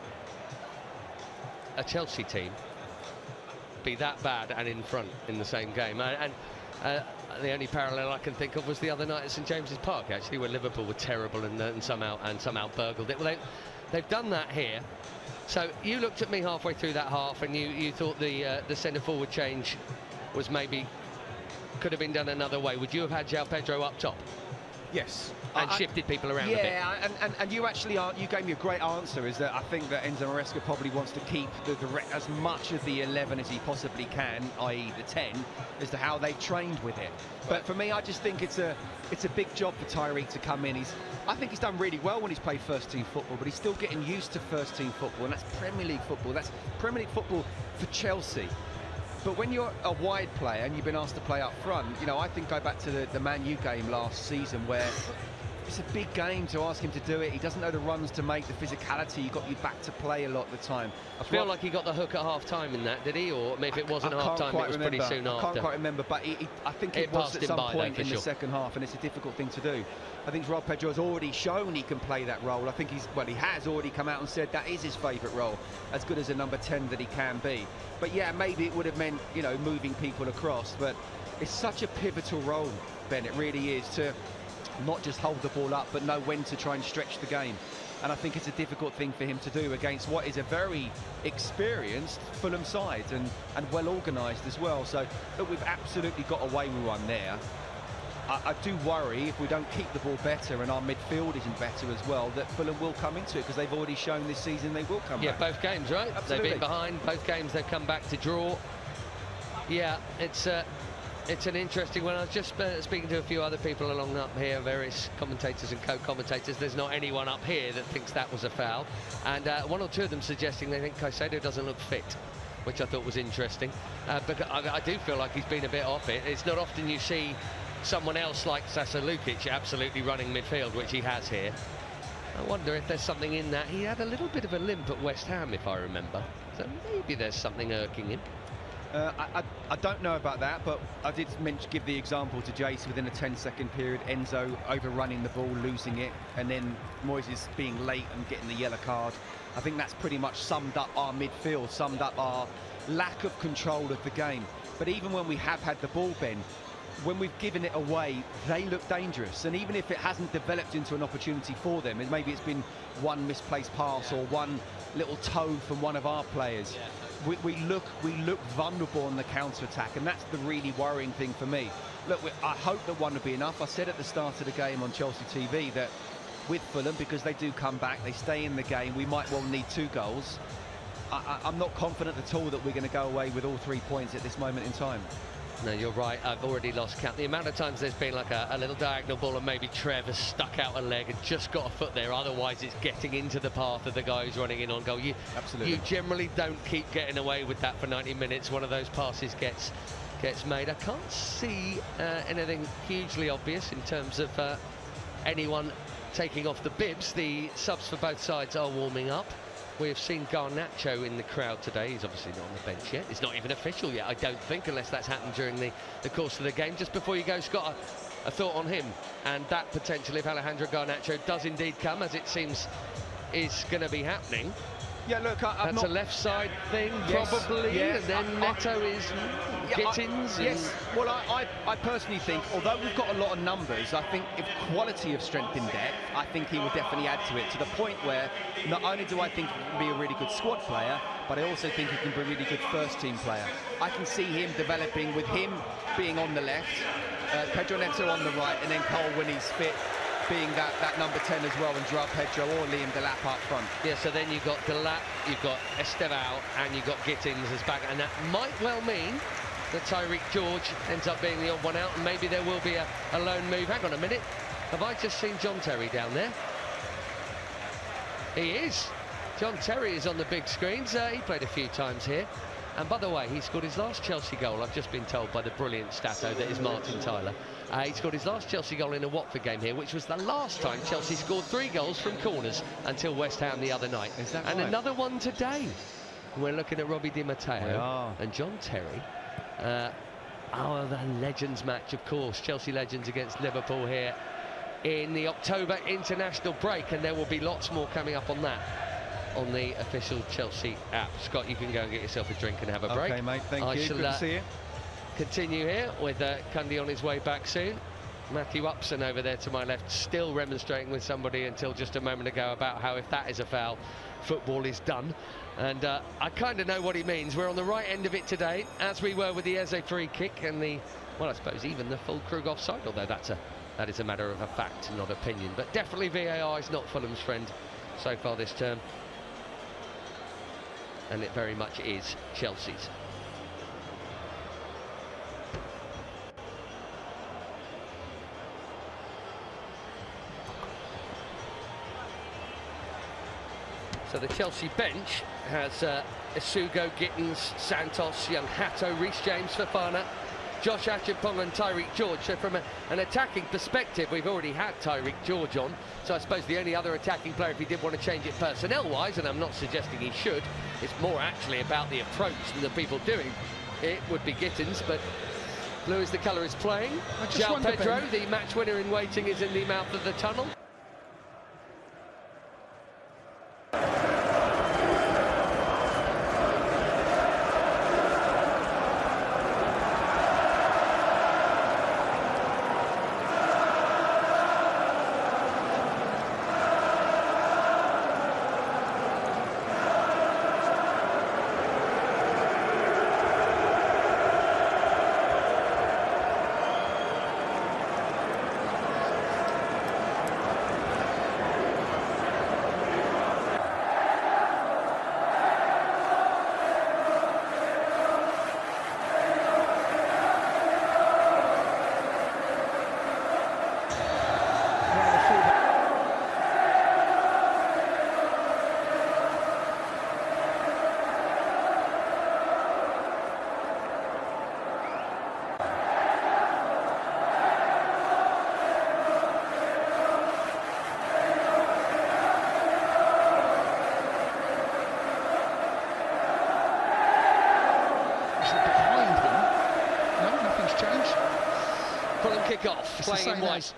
a Chelsea team be that bad and in front in the same game, and the only parallel I can think of was the other night at St James's Park, actually, where Liverpool were terrible and somehow burgled it. Well, they've done that here. So you looked at me halfway through that half, and you thought the centre forward change was maybe could have been done another way. Would you have had João Pedro up top? Yes. And shifted people around a bit. Yeah, and you actually you gave me a great answer, is that I think that Enzo Maresca probably wants to keep as much of the 11 as he possibly can, i.e. the 10, as to how they've trained with it. But for me, I just think it's a big job for Tyreek to come in. I think he's done really well when he's played first-team football, but he's still getting used to first-team football, and that's Premier League football. That's Premier League football for Chelsea. But when you're a wide player and you've been asked to play up front, you know, I think go back to the Man U game last season where it's a big game to ask him to do it. He doesn't know the runs to make, the physicality. He got you back to play a lot of the time. I feel like he got the hook at half-time in that, did he? Or maybe it wasn't half-time, it was pretty soon after. I can't quite remember, but I think it was at some point in the second half, and it's a difficult thing to do. I think João Pedro has already shown he can play that role. I think he has already come out and said that is his favourite role, as good as a number 10 that he can be. But yeah, maybe it would have meant, you know, moving people across, but it's such a pivotal role, Ben, it really is, to not just hold the ball up, but know when to try and stretch the game. And I think it's a difficult thing for him to do against what is a very experienced Fulham side and well organised as well. So, look, we've absolutely got away with one there. I do worry if we don't keep the ball better and our midfield isn't better as well, that Fulham will come into it, because they've already shown this season they will come back. Yeah, both games, right? Absolutely. They've been behind, both games they've come back to draw. Yeah, it's an interesting one. I was just speaking to a few other people along up here, various commentators and co-commentators. There's not anyone up here that thinks that was a foul. And one or two of them suggesting they think Caicedo doesn't look fit, which I thought was interesting. But I do feel like he's been a bit off it. It's not often you see someone else like Sasa Lukic absolutely running midfield, which he has here. I wonder if there's something in that. He had a little bit of a limp at West Ham, if I remember. So maybe there's something irking him. I don't know about that, but I did give the example to Jace within a 10-second period. Enzo overrunning the ball, losing it, and then Moises being late and getting the yellow card. I think that's pretty much summed up our midfield, summed up our lack of control of the game. But even when we have had the ball, Ben, when we've given it away, they look dangerous. And even if it hasn't developed into an opportunity for them, and maybe it's been one misplaced pass or one little toe from one of our players, we look vulnerable on the counter-attack, and that's the really worrying thing for me. Look, I hope that one will be enough. I said at the start of the game on Chelsea TV that with Fulham, because they do come back, they stay in the game, we might well need 2 goals. I'm not confident at all that we're going to go away with all 3 points at this moment in time. No, you're right. I've already lost count. The amount of times there's been like a little diagonal ball and maybe Trev has stuck out a leg and just got a foot there. Otherwise, it's getting into the path of the guy who's running in on goal. You generally don't keep getting away with that for 90 minutes. One of those passes gets made. I can't see anything hugely obvious in terms of anyone taking off the bibs. The subs for both sides are warming up. We've seen Garnacho in the crowd today. He's obviously not on the bench yet. It's not even official yet, I don't think, unless that's happened during the course of the game. Just before you go, Scott, a thought on him and that potential if Alejandro Garnacho does indeed come, as it seems is going to be happening. Yeah, look, that's a left side thing, probably, and then Neto is Gittins. Yes, well, I personally think, although we've got a lot of numbers, I think if quality of strength in depth, I think he will definitely add to it, to the point where not only do I think he can be a really good squad player, but I also think he can be a really good first-team player. I can see him developing with him being on the left, Pedro Neto on the right, and then Cole, when he's fit, being that number 10 as well, and João Pedro or Liam Delap up front. Yeah, so then you've got Delap, you've got Estevao, and you've got Gittins as back, and that might well mean that Tyreek George ends up being the odd one out, and maybe there will be a lone move. Hang on a minute, have I just seen John Terry down there? He is. John Terry is on the big screens. He played a few times here. And by the way, he scored his last Chelsea goal, I've just been told by the brilliant stato that is Martin Tyler. He scored his last Chelsea goal in a Watford game here, which was the last time Chelsea scored 3 goals from corners until West Ham the other night. Is that and right? Another one today. We're looking at Robbie Di Matteo and John Terry. The Legends match, of course. Chelsea Legends against Liverpool here in the October international break, and there will be lots more coming up on that on the official Chelsea app. Scott, you can go and get yourself a drink and have a break. Okay, mate, thank you. Good to see you. Continue here with Cundy on his way back soon. Matthew Upson over there to my left, still remonstrating with somebody until just a moment ago about how if that is a foul, football is done. And I kind of know what he means. We're on the right end of it today, as we were with the Eze free kick and the, well, I suppose even the full Krug offside, although that is a matter of a fact, not opinion. But definitely VAR is not Fulham's friend so far this term. And it very much is Chelsea's. So the Chelsea bench has Isugo, Gittins, Santos, Young Hatto, Reece James, Fofana, Josh Acheampong and Tyreek George. So from an attacking perspective, we've already had Tyreek George on. So I suppose the only other attacking player, if he did want to change it personnel-wise, and I'm not suggesting he should, it's more actually about the approach than the people doing it, would be Gittins, but blue is the colour is playing. João Pedro, the match winner in waiting, is in the mouth of the tunnel. Kick-off, playing in white,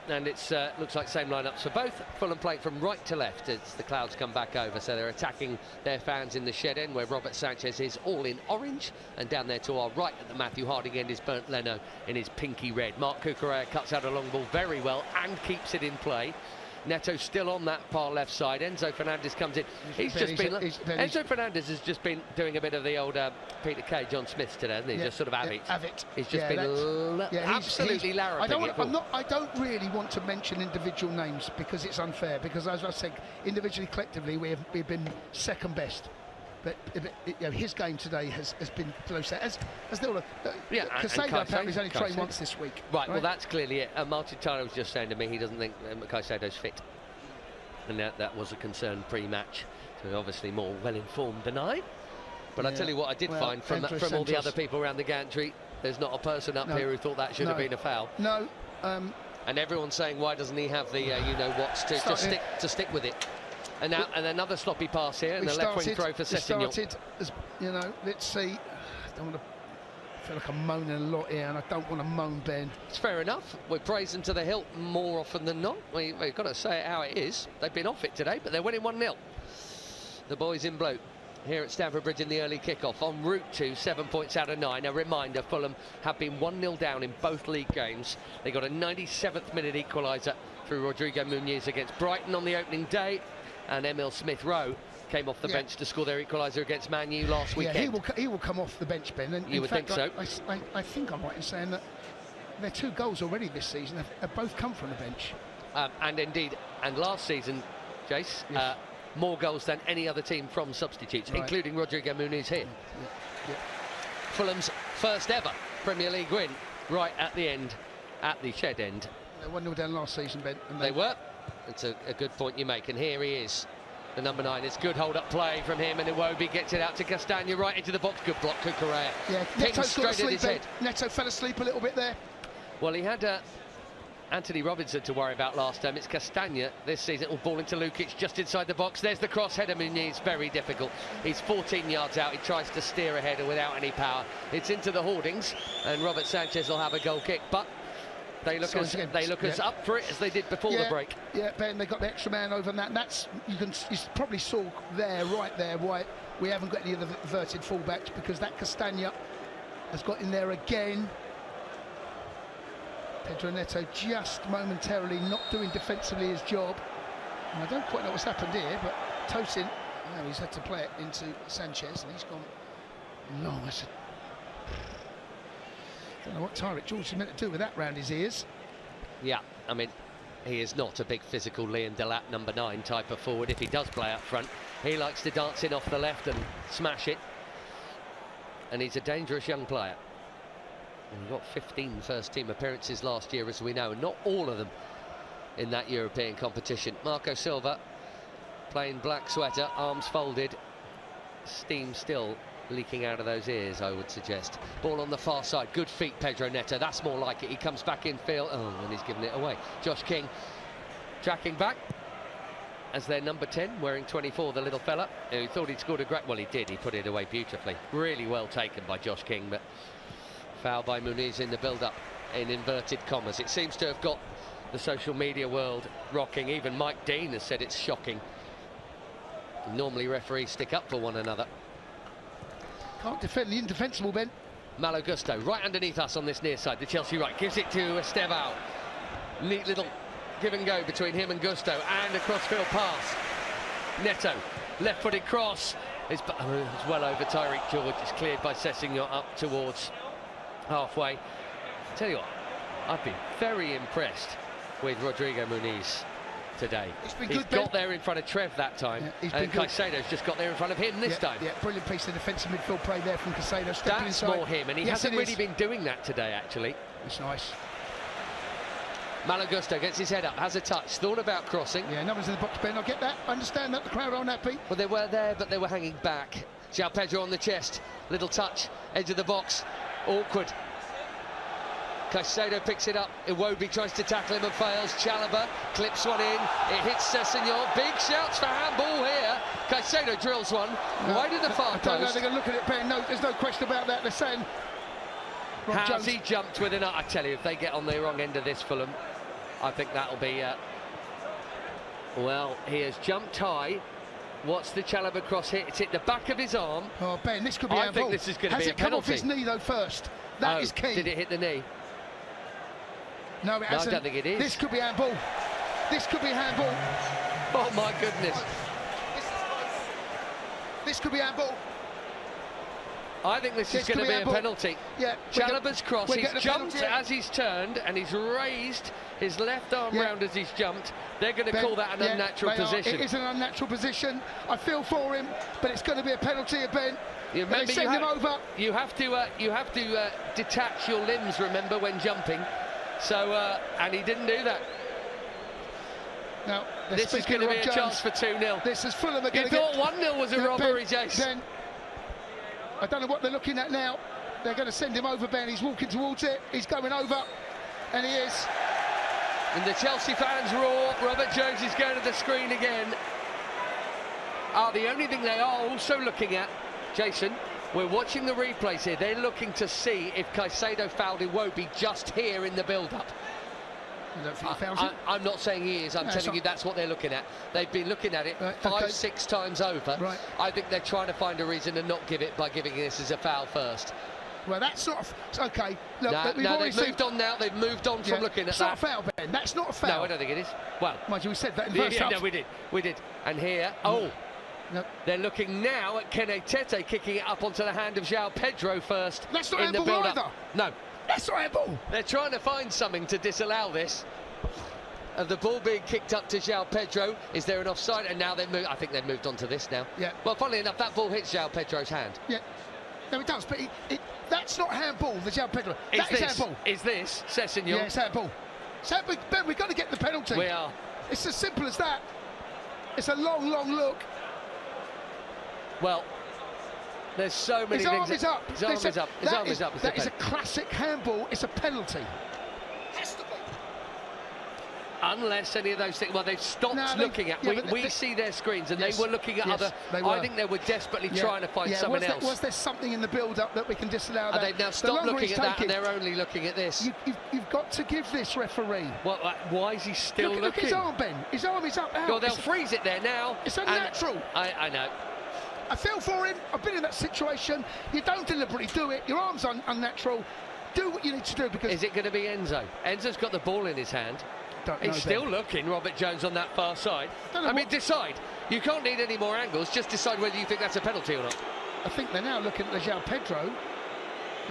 and it's looks like same lineups for both. Fulham playing from right to left as the clouds come back over, so they're attacking their fans in the shed end, where Robert Sanchez is all in orange, and down there to our right at the Matthew Harding end is Bernd Leno in his pinky red. Marc Cucurella cuts out a long ball very well and keeps it in play. Neto still on that far left side. Enzo Fernandez comes in. Enzo Fernandez has just been doing a bit of the old Peter Kay, John Smith today, hasn't he? Just sort of have it. He's just been absolutely larraping it. I don't really want to mention individual names because it's unfair. Because as I said, individually, collectively, we've been second best. But you know, his game today has been close. As they all, Caicedo apparently has only trained once this week. Right, well, that's clearly it. Martin Tyler was just saying to me he doesn't think Caicedo's fit. And that was a concern pre-match. So obviously more well-informed than I. But I tell you what, I did find from all the other people around the gantry, there's not a person up here who thought that should have been a foul. No. And everyone's saying, why doesn't he have the you-know-whats to stick with it? And now another sloppy pass here, and a left-wing throw for Sessignon. Started, as you know, let's see. I don't want to feel like I'm moaning a lot here, and I don't want to moan, Ben. It's fair enough. We're praising to the hilt more often than not. We've got to say it how it is. They've been off it today, but they're winning 1-0. The boys in blue here at Stamford Bridge in the early kick-off, en route to 7 points out of 9. A reminder, Fulham have been 1-0 down in both league games. They got a 97th minute equaliser through Rodrigo Muniz against Brighton on the opening day. And Emil Smith-Rowe came off the bench to score their equaliser against Man U last weekend. He will come off the bench, Ben. And you would think so. I think I'm right in saying that their 2 goals already this season have both come from the bench. And indeed, and last season, Jace, more goals than any other team from substitutes, including Rodrigo Muniz here. Fulham's first ever Premier League win, right at the end, at the shed end. They 1-0 down last season, Ben. And they were. It's a good point you make, and here he is, the number 9. It's good hold-up play from him, and Iwobi gets it out to Castagna, right into the box. Good block, Cucurella. Yeah, Neto's straight at his head. Neto fell asleep a little bit there. Well, he had Anthony Robinson to worry about last time. It's Castagna this season. Will ball into Lukic just inside the box. There's the cross header. Muniz, very difficult. He's 14 yards out. He tries to steer a header without any power. It's into the hoardings, and Robert Sanchez will have a goal kick, but they look as up for it as they did before the break. Yeah, Ben, they got the extra man over, and that's you probably saw there, right there, why we haven't got any of the verted fullbacks, because that Castagna has got in there again. Pedro Neto just momentarily not doing defensively his job. And I don't quite know what's happened here, but Tosin, he's had to play it into Sanchez, and he's gone long. I don't know what Tyreek George is meant to do with that round his ears. Yeah, I mean, he is not a big physical Liam Delap number 9 type of forward. If he does play up front, he likes to dance in off the left and smash it. And he's a dangerous young player. And he got 15 first-team appearances last year, as we know, and not all of them in that European competition. Marco Silva playing black sweater, arms folded, steam still leaking out of those ears, I would suggest. Ball on the far side, good feet, Pedro Neto, that's more like it. He comes back in field, and he's given it away. Josh King tracking back as their number 10, wearing 24, the little fella, who thought he'd scored a great... Well, he did, he put it away beautifully. Really well taken by Josh King, but foul by Muniz in the build-up, in inverted commas. It seems to have got the social media world rocking. Even Mike Dean has said it's shocking. Normally referees stick up for one another. Can't defend the indefensible, Ben. Malo Gusto right underneath us on this near side. The Chelsea right gives it to Estevao. Neat little give and go between him and Gusto, and a crossfield pass. Neto, left-footed cross. It's well over Tyreek George. It's cleared by Sessegnon up towards halfway. Tell you what, I've been very impressed with Rodrigo Muniz today. He's got there in front of Trev that time, and Caicedo's just got there in front of him this time. Yeah, brilliant piece of defensive midfield play there from Caicedo. That's more him, and he hasn't really been doing that today, actually. It's nice. Malo Gusto gets his head up, has a touch, thought about crossing. Yeah, numbers in the box, Ben. I get that. I understand that the crowd aren't happy. Well, they were there, but they were hanging back. João Pedro on the chest, little touch, edge of the box, awkward. Caicedo picks it up. Iwobi tries to tackle him and fails. Chalobah clips one in. It hits Sessegnon. Big shouts for handball here. Caicedo drills one. Wide of the far post. I don't know, they're going to look at it, Ben. No, there's no question about that. They're saying... How's he jumped with an... I tell you, if they get on the wrong end of this, Fulham, I think that'll be... well, he has jumped high. What's the Chalobah cross hit? It's hit the back of his arm. Oh, Ben, this could be I think this is going to be a penalty. Has it come off his knee, though, first? That is key. Did it hit the knee? No, it hasn't. I don't think it is. This could be handball. This could be handball. Oh, my goodness. This could be handball. I think this is going to be a penalty. Yeah. Chalobah's cross, he's jumped as he's turned, and he's raised his left arm round as he's jumped. They're going to call that an unnatural position. It is an unnatural position. I feel for him, but it's going to be a penalty, Ben. Remember, they send him over. You have to detach your limbs, remember, when jumping. So, and he didn't do that. No, this is going to be a chance for 2-0. This is Fulham. You thought 1-0 was a robbery, Jason. I don't know what they're looking at now. They're going to send him over, Ben. He's walking towards it. He's going over, and he is. And the Chelsea fans roar. Robert Jones is going to the screen again. The only thing they are also looking at, Jason, we're watching the replays here. They're looking to see if Caicedo fouled Iwobi just here in the build-up. I don't think he fouls him. I'm not saying he is. I'm telling you that's what they're looking at. They've been looking at it 5-6 times over. Right. I think they're trying to find a reason to not give it by giving this as a foul first. Well, that's not okay. Look, they've moved on now. They've moved on from looking at that. It's not a foul, Ben. That's not a foul. No, I don't think it is. Well, mind you, we said that in the first half. No, we did. And here, they're looking now at Kene Tete kicking it up onto the hand of João Pedro first. That's not in the handball build-up. either. No. That's not handball. They're trying to find something to disallow this. Of the ball being kicked up to João Pedro, is there an offside? And now they've moved. I think they've moved on to this now. Yeah. Well, funnily enough, that ball hits João Pedro's hand. Yeah. No, it does, but that's not handball. The João Pedro. That is handball. Is this Sessegnon? Yeah, it's handball. Ben, we've got to get the penalty. We are. It's as simple as that. It's a long, long look. Well, there's so many things. His arm is up. His arm is up. His arm is up. That is a classic handball. It's a penalty. Has to be. Unless any of those things, well, they've stopped looking at. We see their screens, and they were looking at other. I think they were desperately trying to find someone else. Was there something in the build-up that we can disallow? And they've now stopped looking at that, and they're only looking at this. You've got to give this referee. Well, why is he still looking? Look at his arm, Ben. His arm is up now. Well, they'll freeze it there now. It's unnatural. I know. I feel for him. I've been in that situation. You don't deliberately do it. Your arm's unnatural. Do what you need to do because. Is it going to be Enzo? Enzo's got the ball in his hand. He's still looking, Robert Jones, on that far side. I mean, decide. You can't need any more angles. Just decide whether you think that's a penalty or not. I think they're now looking at the João Pedro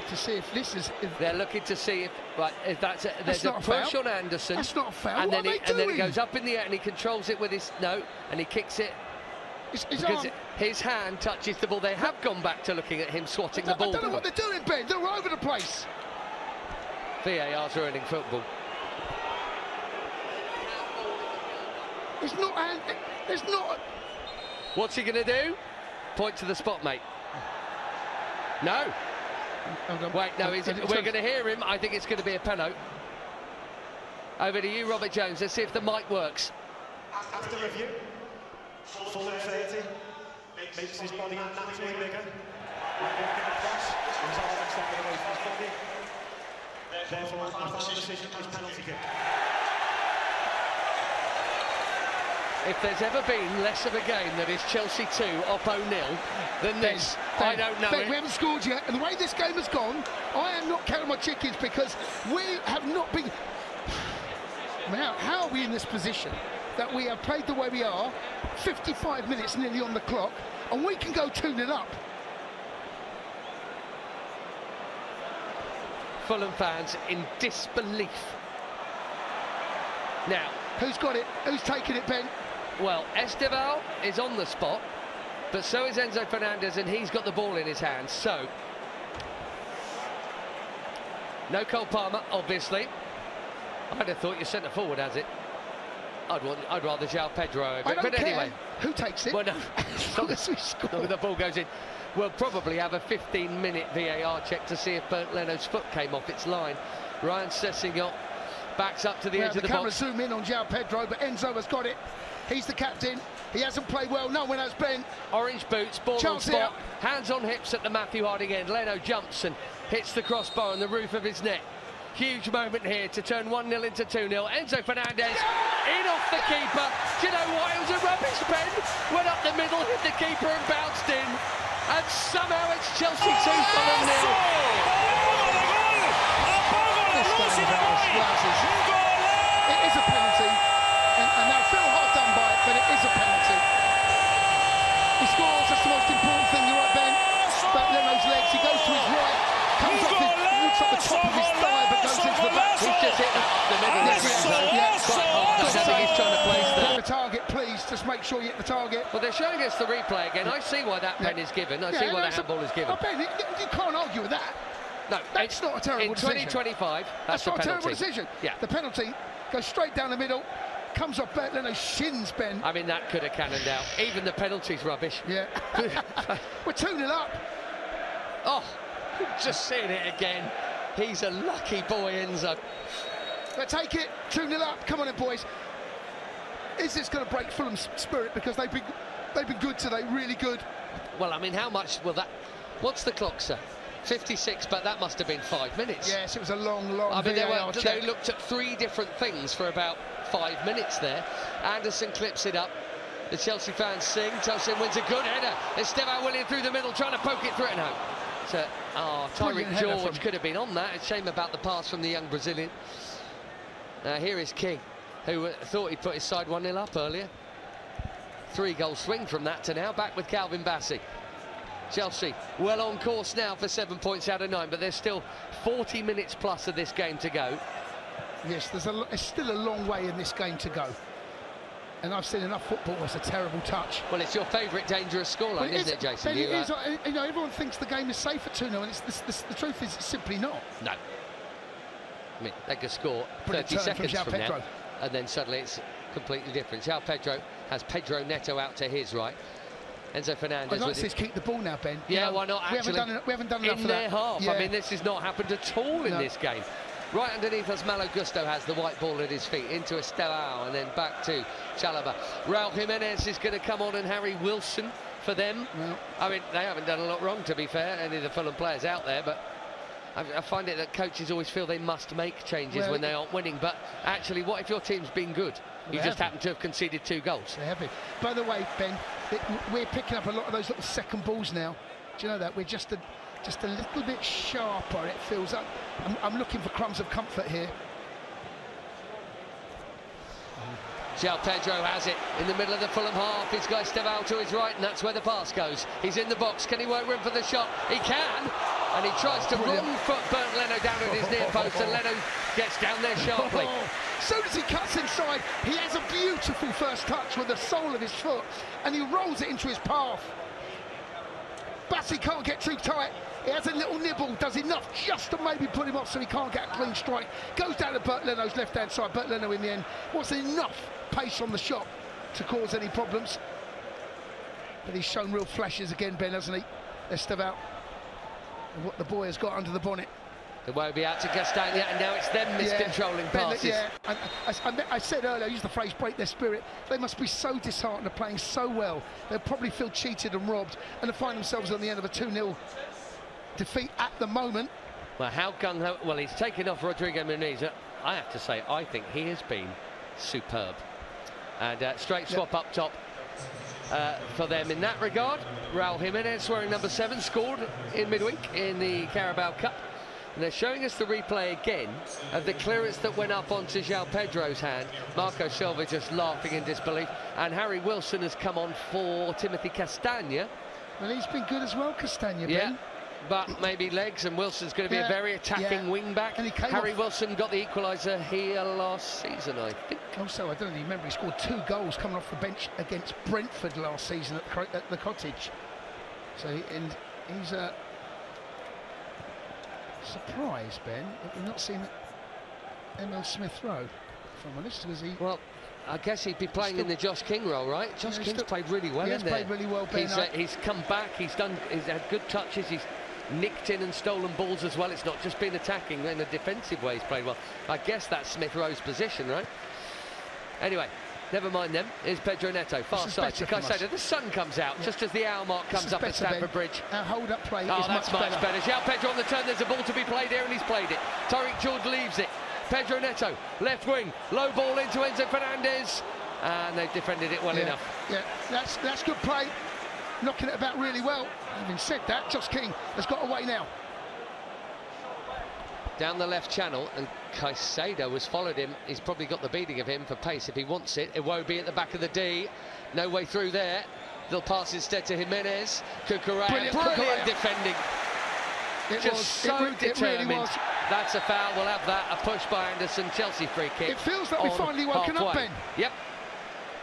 to see if this is. They're looking to see if that's there's a push on Anderson. That's not a foul. And then it goes up in the air and he controls it with his and he kicks it. Because his hand touches the ball. They have gone back to looking at him swatting the ball. I don't know what they're doing, Ben. They're all over the place. VAR's ruining football. It's not. What's he going to do? Point to the spot, mate. No. Wait, no, we're going to hear him. I think it's going to be a penalty. Over to you, Robert Jones. Let's see if the mic works. After review, full 30, makes his body naturally bigger. Cross, his arm extended away from his body. Therefore, the final decision is penalty kick. If there's ever been less of a game that is Chelsea 2, Oppo 0 than this, I don't know. We haven't scored yet, and the way this game has gone, I am not counting my chickens because we have not been. How are we in this position that we have played the way we are, 55 minutes nearly on the clock, and we can go 2-0 up? Fulham fans in disbelief. Now, who's got it? Who's taking it, Ben? Well, Esteval is on the spot, but so is Enzo Fernandez, and he's got the ball in his hands. So, no Cole Palmer, obviously. I'd have thought your centre forward has it. I'd rather João Pedro over it. But anyway, who takes it? Well, no, as long as we score. The ball goes in. We'll probably have a 15-minute VAR check to see if Bernd Leno's foot came off its line. Ryan Sessegnon backs up to the edge of the camera box. Zoom in on João Pedro, but Enzo has got it. He's the captain. He hasn't played well. No one has, Ben. Orange boots, ball on spot, hands on hips at the Matthew Harding end. Leno jumps and hits the crossbar on the roof of his net. Huge moment here to turn 1-0 into 2-0. Enzo Fernandez in off the keeper. Do you know what? It was a rubbish pen. Went up the middle, hit the keeper and bounced in. And somehow it's Chelsea 2, Fulham 0. It is a penalty. And I feel hard done by it, but it is a penalty. He scores, that's the most important thing, you're right, Ben. But Leno's legs, he goes to his right, comes off his, looks like the top of his thigh, but goes into the back. He's just hit the middle of the zone. Quite hard. I think he's trying to place there. Hit the target, please, just make sure you hit the target. Well, they're showing us the replay again. I see why that pen is given. I see why that handball is given. Oh, Ben, you can't argue with that. No, that's not a terrible decision. In 2025, that's not a a terrible decision. Yeah. The penalty goes straight down the middle, comes off Bernd Leno's shins, Ben. I mean, that could have cannoned out. Even the penalty's rubbish. Yeah. We're 2-0 up. Oh, just seeing it again. He's a lucky boy, Enzo. But take it, 2-0 up. Come on in, boys. Is this going to break Fulham's spirit? Because they've been good today, really good. Well, I mean, how much will that... What's the clock, sir? 56, but that must have been 5 minutes. Yes, it was a long I mean, check. They looked at 3 different things for about 5 minutes there. Anderson clips it up. The Chelsea fans sing. Chelsea wins a good header. Esteban Willian through the middle, trying to poke it through it. No. So, Tyreek George could have been on that. It's a shame about the pass from the young Brazilian. Here is King, who thought he'd put his side 1-0 up earlier. 3-goal swing from that to now. Back with Calvin Bassey. Chelsea well on course now for 7 points out of 9, but there's still 40 minutes plus of this game to go. Yes, there's still a long way in this game to go. And I've seen enough football. It's a terrible touch. Well, it's your favourite dangerous scoreline, isn't it, Jason? You know, everyone thinks the game is safe at 2-0, and the truth is it's simply not. No. I mean, they could score 30 seconds from now, and then suddenly it's completely different. João Pedro has Pedro Neto out to his right. Enzo Fernandez. I'd like to keep the ball now, Ben. Yeah, why not? Actually, we haven't done enough in for their that. half. Yeah. I mean, this has not happened at all in this game. Right underneath us, Malo Gusto has the white ball at his feet, into Estelao, and then back to Chalobah. Raul Jimenez is going to come on, and Harry Wilson for them. Well, I mean, they haven't done a lot wrong, to be fair, any of the Fulham players out there, but I find it that coaches always feel they must make changes when they aren't winning. But actually, what if your team's been good? You just happen to have conceded 2 goals. They have been. By the way, Ben, we're picking up a lot of those little second balls now. Do you know that? We're just a little bit sharper, it feels. I'm looking for crumbs of comfort here. João Pedro has it in the middle of the Fulham half. He's got Estevao to his right, and that's where the pass goes. He's in the box. Can he work room for the shot? He can. And he tries to wrong foot Bernd Leno down at his near post, and Leno gets down there sharply. As soon as he cuts inside, he has a beautiful first touch with the sole of his foot, and he rolls it into his path. Bassey can't get too tight. He has a little nibble, does enough just to maybe put him off so he can't get a clean strike. Goes down to Bernd Leno's left-hand side. Bernd Leno in the end wasn't enough pace on the shot to cause any problems. But he's shown real flashes again, Ben, hasn't he? Estevao. what the boy has got under the bonnet. The Wobie out to Castagna, and now it's them miscontrolling passes. Yeah, I said earlier, I used the phrase break their spirit. They must be so disheartened, they're playing so well. They'll probably feel cheated and robbed, and to find themselves on the end of a 2-0 defeat at the moment. Well, how gung-ho? Well, he's taken off Rodrigo Muniz. I have to say, I think he has been superb. And straight swap up top for them in that regard. Raul Jimenez, wearing number 7, scored in midweek in the Carabao Cup. And they're showing us the replay again of the clearance that went up onto João Pedro's hand. Marco Silva just laughing in disbelief. And Harry Wilson has come on for Timothy Castagna. Well, he's been good as well, Castagna, yeah. Ben. But maybe legs, and Wilson's going to be a very attacking wing back. And Harry Wilson got the equaliser here last season, I think. Also, I don't really remember, he scored 2 goals coming off the bench against Brentford last season at the Cottage. So, and he's surprised, Ben, that we've not seen Emil Smith Rowe, if I'm honest, because he... Well, I guess he'd be playing in the Josh King role, right? Josh King's played really well in there. He's played really well, Ben. He's come back, he's had good touches, he's nicked in and stolen balls as well. It's not just been attacking, in a defensive way he's played well. I guess that's Smith Rowe's position, right? Anyway, never mind them. Here's Pedro Neto, far side. The sun comes out just as the hour mark comes up at Stamford Bridge. Our hold-up play is much better. João Pedro on the turn, there's a ball to be played here, and he's played it. Tariq George leaves it. Pedro Neto, left wing, low ball into Enzo Fernandez, and they've defended it well enough. Yeah, that's good play. Knocking it about really well. Having said that, Josh King has got away now. Down the left channel, and Caicedo has followed him. He's probably got the beating of him for pace if he wants it. Iwobi at the back of the D. No way through there. They'll pass instead to Jimenez. Cucurella. Brilliant defending. Determined. It really was. That's a foul. We'll have that. A push by Anderson. Chelsea free kick. It feels like we've finally woken up, Ben. Yep.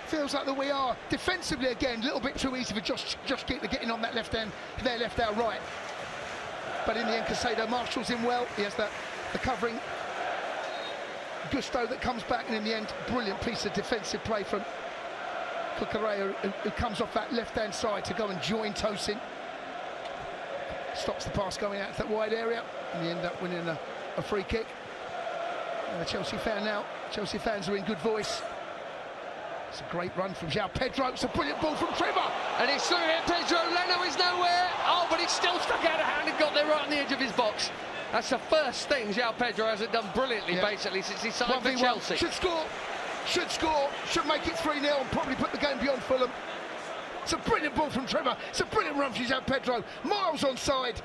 Feels like that we are defensively again. A little bit too easy for Josh King to get in on that left hand, their left, our right. But in the end, Caicedo marshals in well. He has the covering. Gusto that comes back, and in the end, brilliant piece of defensive play from Cucurella, who comes off that left-hand side to go and join Tosin. Stops the pass going out to that wide area, and they end up winning a free kick. And a Chelsea fan now. Chelsea fans are in good voice. It's a great run from João Pedro. It's a brilliant ball from Trevor. And it's through here. Pedro Leno is nowhere. Oh, but he's still stuck out of hand and got there right on the edge of his box. That's the first thing João Pedro hasn't done brilliantly, basically, since he signed for Chelsea. Should score, should make it 3-0 and probably put the game beyond Fulham. It's a brilliant ball from Trevor. It's a brilliant run from João Pedro. Miles onside.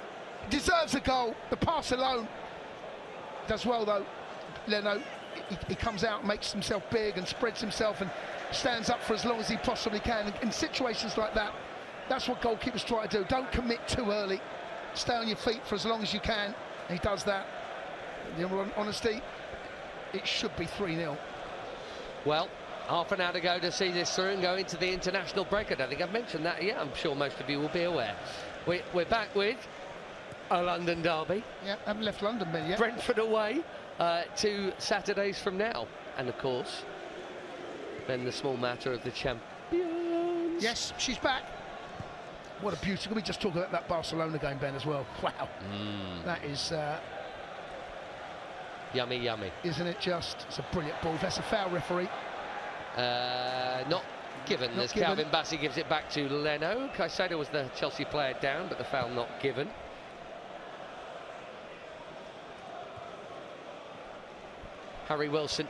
Deserves a goal. The pass alone. Does well, though. Leno, he comes out, makes himself big and spreads himself and stands up for as long as he possibly can. In situations like that, that's what goalkeepers try to do. Don't commit too early. Stay on your feet for as long as you can. He does that. In all honesty, it should be 3-0. Well, half an hour to go to see this through and go into the international break. I don't think I've mentioned that yet. I'm sure most of you will be aware. We're back with a London derby. Yeah, haven't left London, Ben, yet. Brentford away 2 Saturdays from now. And of course, then the small matter of the champions. Yes, she's back. What a beauty. Can we just talk about that Barcelona game, Ben, as well? Wow. That is... yummy, yummy. Isn't it just? It's a brilliant ball. That's a foul, referee. Not given, as Calvin Bassey gives it back to Leno. Caicedo was the Chelsea player down, but the foul not given. Harry Wilson.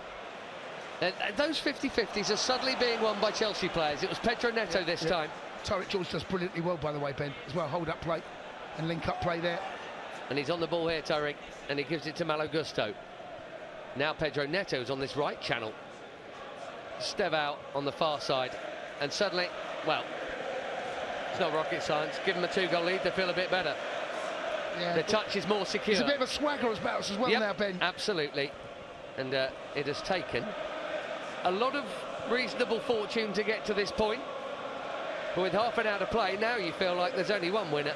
Those 50-50s are suddenly being won by Chelsea players. It was Pedro Neto this time. Tariq George does brilliantly well, by the way, Ben, as well. Hold-up play and link-up play there. And he's on the ball here, Tariq, and he gives it to Malo Gusto. Now Pedro Neto's on this right channel. Stevao on the far side. And suddenly, well, it's not rocket science. Give them a 2-goal lead, they feel a bit better. Yeah, the touch is more secure. It's a bit of a swagger about us as well now, Ben. Absolutely. And it has taken a lot of reasonable fortune to get to this point. But with half an hour to play, now you feel like there's only one winner.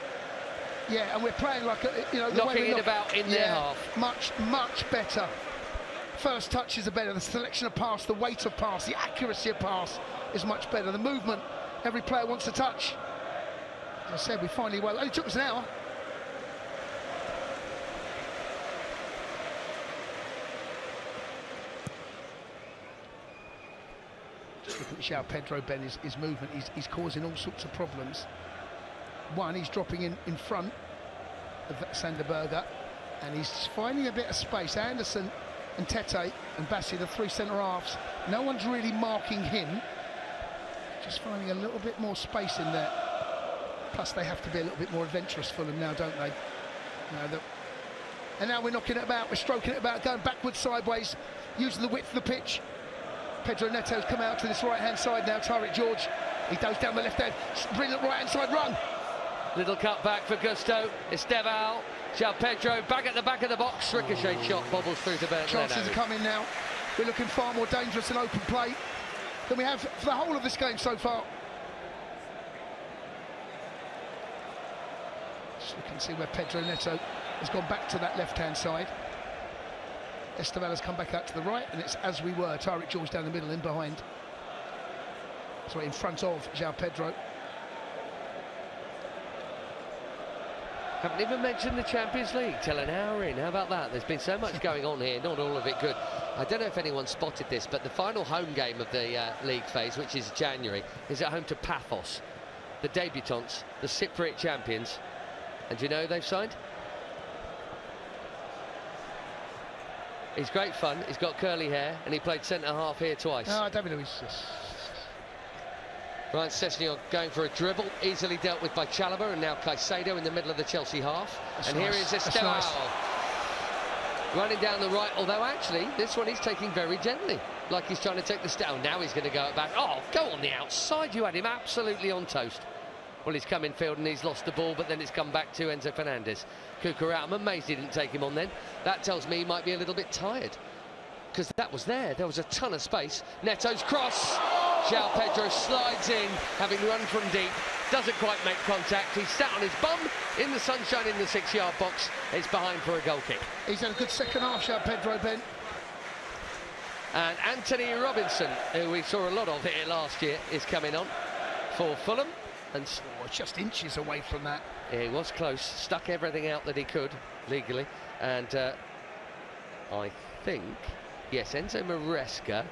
Yeah, and we're playing like, the knocking it about in their half. Much better. First touches are better. The selection of pass, the weight of pass, the accuracy of pass is much better. The movement, every player wants to touch. As I said, we finally, well, it only took us an hour. Look at João Pedro, Ben, his movement, he's causing all sorts of problems. One, he's dropping in front of Sanderberger, and he's finding a bit of space. Anderson and Tete and Bassi, the three centre-halves, no one's really marking him. Just finding a little bit more space in there. Plus, they have to be a little bit more adventurous for them now, don't they? And now we're knocking it about, we're stroking it about, going backwards, sideways, using the width of the pitch. Pedro Neto's come out to this right-hand side now. Tyrick George, he goes down the left hand, brilliant right-hand side run. Little cut back for Gusto. Estevao, João Pedro back at the back of the box. Ricochet shot bobbles through to Bernardo. Chances are coming now. We're looking far more dangerous in open play than we have for the whole of this game so far. Just looking to see where Pedro Neto has gone back to that left-hand side. Estevao has come back out to the right, and it's as we were. Tyrick George down the middle, in behind. Sorry, in front of João Pedro. Haven't even mentioned the Champions League till an hour in. How about that? There's been so much going on here, not all of it good. I don't know if anyone spotted this, but the final home game of the league phase, which is January, is at home to Paphos, the debutants, the Cypriot champions. And do you know who they've signed? He's great fun, he's got curly hair, and he played centre-half here twice. No, I don't know who's this. Ryan Sessegnon going for a dribble, easily dealt with by Chalobah, and now Caicedo in the middle of the Chelsea half. That's and nice. Here is Estevao. Nice. Running down the right, although actually this one he's taking very gently, like he's trying to take the step. Oh, now he's going to go it back. Oh, go on the outside, you had him absolutely on toast. Well, he's come in field and he's lost the ball, but then it's come back to Enzo Fernandez. Cucurella, I'm amazed he didn't take him on then. That tells me he might be a little bit tired, because that was there was a ton of space. Neto's cross, João Pedro slides in, having run from deep, doesn't quite make contact. He's sat on his bum in the sunshine in the 6-yard box. It's behind for a goal kick. He's had a good second half, João Pedro, Ben. And Anthony Robinson, who we saw a lot of here last year, is coming on for Fulham. And just inches away from that. Yeah, he was close, stuck everything out that he could legally, and I think, yes, Enzo Maresca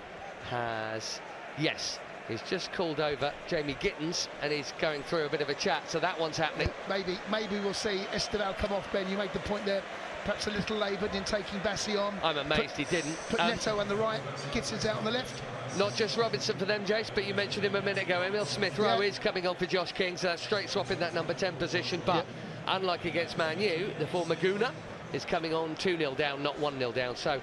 has, yes, he's just called over Jamie Gittins, and he's going through a bit of a chat, so that one's happening. Maybe we'll see Estevao come off, Ben. You made the point there, perhaps a little laboured in taking Bassi on. I'm amazed he didn't. Put Neto on the right, Gittins out on the left. Not just Robinson for them, Jace, but you mentioned him a minute ago. Emil Smith-Rowe is coming on for Josh King, so that's straight swap in that number 10 position. But unlike against Man U, the former Gooner is coming on 2-0 down, not 1-0 down. So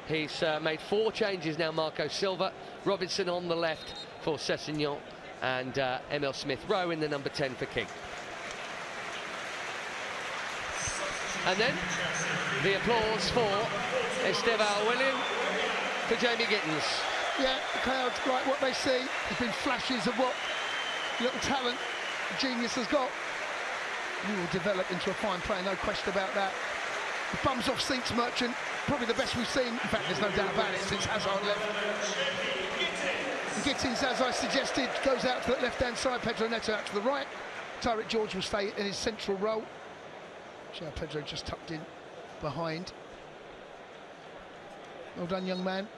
he's made 4 changes now, Marco Silva. Robinson on the left for Sessegnon, and Emil Smith-Rowe in the number 10 for King. And then the applause for Estevao William, for Jamie Gittins. Yeah, the crowd like what they see. There's been flashes of what little talent genius has got. He will develop into a fine player, no question about that. The bums off seats merchant, probably the best we've seen. In fact, there's no doubt about it since Hazard left. Gittins, as I suggested, goes out to the left-hand side. Pedro Neto out to the right. Tyrick George will stay in his central role. João Pedro just tucked in behind. Well done, young man.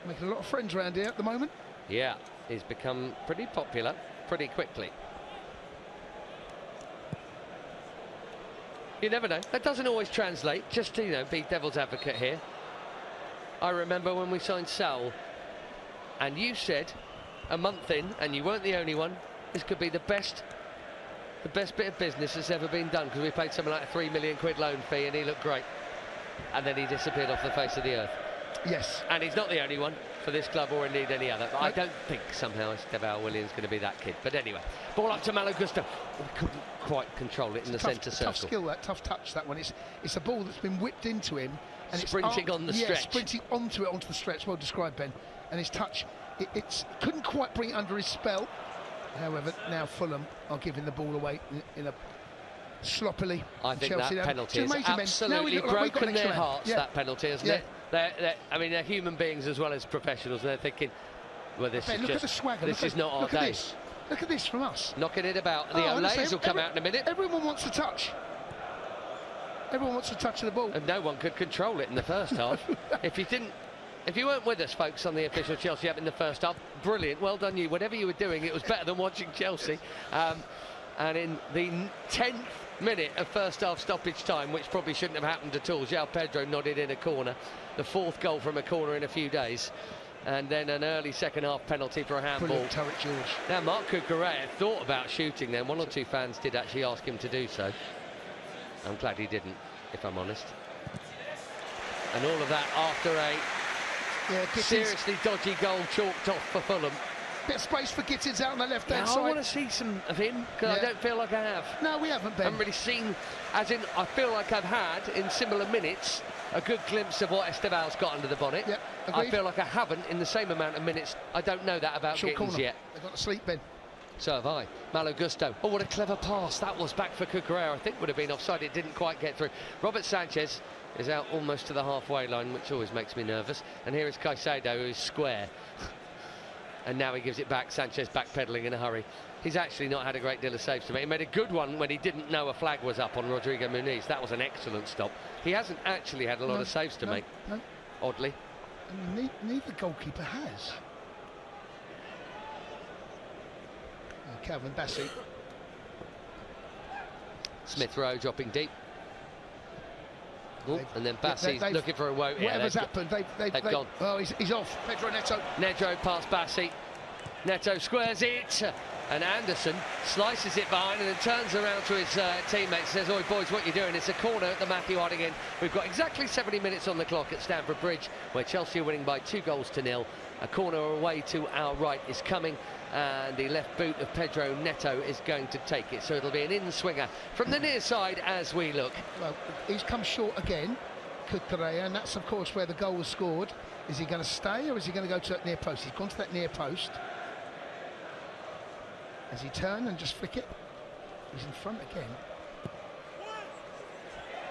Making a lot of friends around here at the moment. Yeah, he's become pretty popular pretty quickly. You never know. That doesn't always translate. Just to, you know, be devil's advocate here. I remember when we signed Saul, and you said a month in, and you weren't the only one, this could be the best bit of business that's ever been done, because we paid something like a £3 million loan fee, and he looked great. And then he disappeared off the face of the earth. Yes. And he's not the only one for this club or indeed any other. But I don't think somehow Estevao William's going to be that kid. But anyway, ball up to Malo Gusto. We couldn't quite control it in the centre circle. Tough skill, that tough touch, that one. It's a ball that's been whipped into him. And sprinting on the stretch. Sprinting onto the stretch. Well described, Ben. And his touch, it couldn't quite bring it under his spell. However, now Fulham are giving the ball away in a sloppily. I think Chelsea that penalty has absolutely broken their hearts, that penalty, hasn't it? I mean, they're human beings as well as professionals, and they're thinking, well, this is look at the swagger. This is not our day. Look at this from us. Knocking it about. The Olays will come out in a minute. Everyone wants to touch. Everyone wants to touch the ball. And no one could control it in the first half. If you didn't If you weren't with us, folks, on the official Chelsea app in the first half, brilliant. Well done you. Whatever you were doing, it was better than watching Chelsea. And in the 10th minute of first half stoppage time, which probably shouldn't have happened at all, João Pedro nodded in a corner. The 4th goal from a corner in a few days. And then an early second half penalty for a handball. Brilliant turret, George. Now, Marc Cucurella thought about shooting then. 1 or 2 fans did actually ask him to do so. I'm glad he didn't, if I'm honest. And all of that after a seriously dodgy goal chalked off for Fulham. Bit of space for Gittins out on the left-hand side. I want to see some of him, because I don't feel like I have. No, we haven't, Ben. I haven't really seen, as in, I feel like I've had, in similar minutes, a good glimpse of what Esteval's got under the bonnet. Yeah, I feel like I haven't, in the same amount of minutes. I don't know that about Gittins yet. They've got to sleep, Ben. So have I. Malo Gusto. Oh, what a clever pass. That was back for Cucurella. I think would have been offside. It didn't quite get through. Robert Sanchez is out almost to the halfway line, which always makes me nervous. And here is Caicedo, who's square. And now he gives it back. Sanchez backpedaling in a hurry. He's actually not had a great deal of saves to make. He made a good one when he didn't know a flag was up on Rodrigo Muniz. That was an excellent stop. He hasn't actually had a lot of saves to make, oddly. And neither goalkeeper has. Calvin Bassey. Smith Rowe dropping deep. Ooh, and then Bassey's looking for a woe. Whatever's happened, they've gone. Oh, he's off. Pedro Neto. Neto past Bassey. Neto squares it. And Anderson slices it behind and then turns around to his teammates and says, "Oi, boys, what you doing? It's a corner at the Matthew Harding end." We've got exactly 70 minutes on the clock at Stamford Bridge, where Chelsea are winning by 2-0. A corner away to our right is coming, and the left boot of Pedro Neto is going to take it. So it'll be an in-swinger from the near side as we look. Well, he's come short again, Cucurella, and that's, of course, where the goal was scored. Is he going to stay, or is he going to go to that near post? He's gone to that near post. Does he turn and just flick it? He's in front again.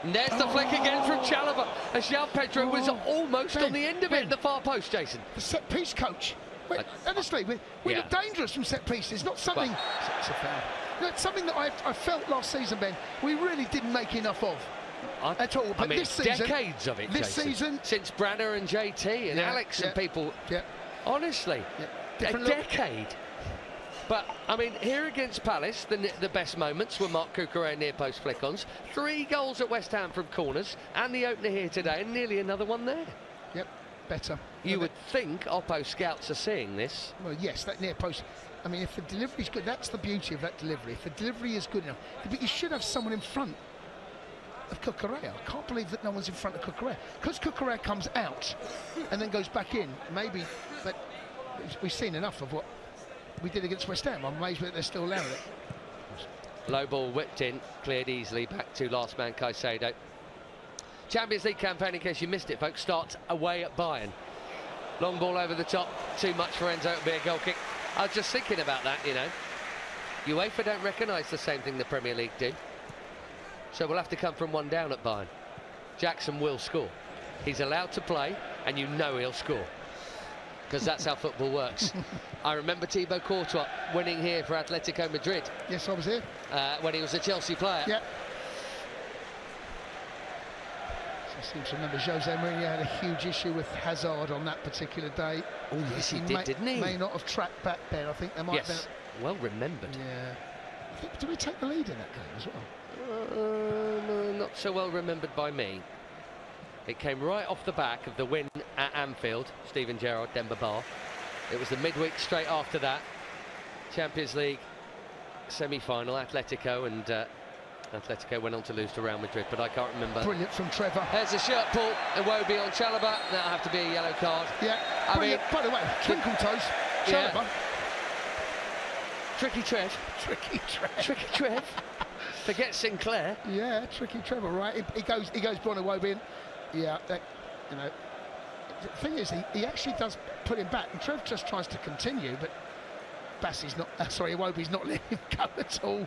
And there's the flick again from Chalobah, as João Pedro was almost on the end of it at the far post, Jason. The set-piece coach. Honestly, we look dangerous from set-pieces. Not something... It's a foul. No, it's something that I felt last season, Ben, we really didn't make enough of. At all. But this season... decades of it, this Jason. Season... Since Branner and JT and Alex and people... Honestly, a decade. But, I mean, here against Palace, the best moments were Marc Cucurella near post flick-ons. 3 goals at West Ham from corners, and the opener here today, and nearly another one there. Yep, better. You would think Oppo scouts are seeing this. Well, yes, that near post. I mean, if the delivery's good, that's the beauty of that delivery. If the delivery is good enough, but you should have someone in front of Cucurella. I can't believe that no one's in front of Cucurella. Because Cucurella comes out and then goes back in, maybe, but we've seen enough of what we did against West Ham. I'm amazed that they're still allowing it. Low ball whipped in, cleared easily back to last man Caicedo. Champions League campaign, in case you missed it, folks, starts away at Bayern. Long ball over the top, too much for Enzo, it'll be a goal kick. I was just thinking about that, you know. UEFA don't recognise the same thing the Premier League do. So we'll have to come from one down at Bayern. Jackson will score. He's allowed to play, and you know he'll score. Because that's how football works. I remember Thibaut Courtois winning here for Atletico Madrid. Yes, I was here. When he was a Chelsea player. Yeah. I seem to remember Jose Mourinho had a huge issue with Hazard on that particular day. Oh, yes, he did, didn't he? May not have tracked back there. I think there might have been... Well remembered. Yeah. Did we take the lead in that game as well? No, not so well remembered by me. It came right off the back of the win at Anfield. Steven Gerrard, Demba Ba. It was the midweek straight after that. Champions League semi-final, Atletico, and Atletico went on to lose to Real Madrid, but I can't remember. Brilliant from Trevor. There's a shirt pull, Iwobi on Chalobah. That'll have to be a yellow card. Yeah, I mean, by the way, twinkle toes, Chalobah. Yeah. Tricky Trev. Tricky Trev. Tricky Trev. Forget Sinclair. Yeah, tricky Trevor, right? He goes Bruno Iwobi in. Yeah, you know. The thing is, he actually does put him back, and Trev just tries to continue, but Bassey's not. Iwobi's not letting him go at all.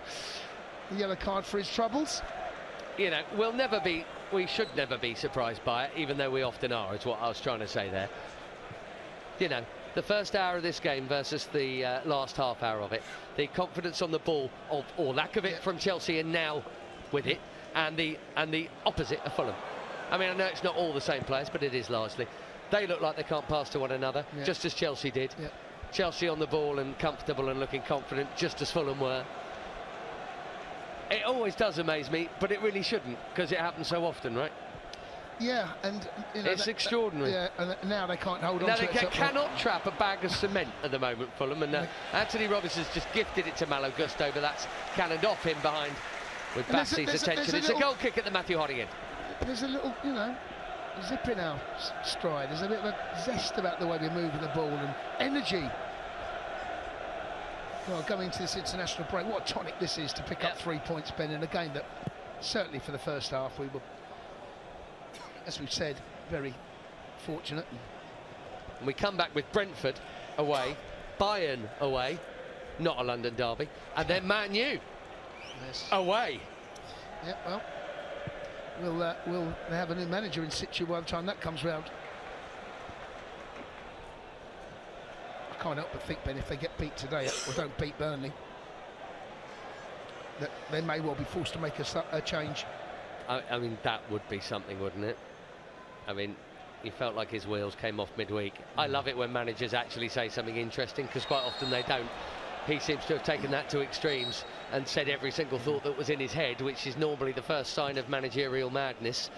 The yellow card for his troubles. You know, we should never be surprised by it, even though we often are, is what I was trying to say there. You know, the first hour of this game versus the last half hour of it, the confidence on the ball, or lack of it from Chelsea, and now with it, and the opposite of Fulham. I mean, I know it's not all the same players, but it is largely. They look like they can't pass to one another, just as Chelsea did. Yeah. Chelsea on the ball and comfortable and looking confident, just as Fulham were. It always does amaze me, but it really shouldn't, because it happens so often, right? Yeah, and you know, it's extraordinary. Yeah, and now they can't hold on now to they it. cannot trap a bag of cement at the moment, Fulham, and Anthony Robinson's just gifted it to Malo Gusto, but that's cannoned off him behind with Bassey's attention. It's a goal kick at the Matthew Harding end. There's a little, you know, zip in our stride. There's a bit of a zest about the way we're moving the ball and energy. Well, going into this international break, what a tonic this is to pick up 3 points, Ben, in a game that certainly for the first half we were, as we've said, very fortunate. And we come back with Brentford away, Bayern away, not a London derby, and then Man U away. Yeah, well, we'll have a new manager in situ by the time that comes round. I can't help but think, Ben, if they get beat today or don't beat Burnley, that they may well be forced to make a change. I mean, that would be something, wouldn't it? I mean, he felt like his wheels came off midweek. I love it when managers actually say something interesting, because quite often they don't. He seems to have taken that to extremes and said every single thought that was in his head, which is normally the first sign of managerial madness.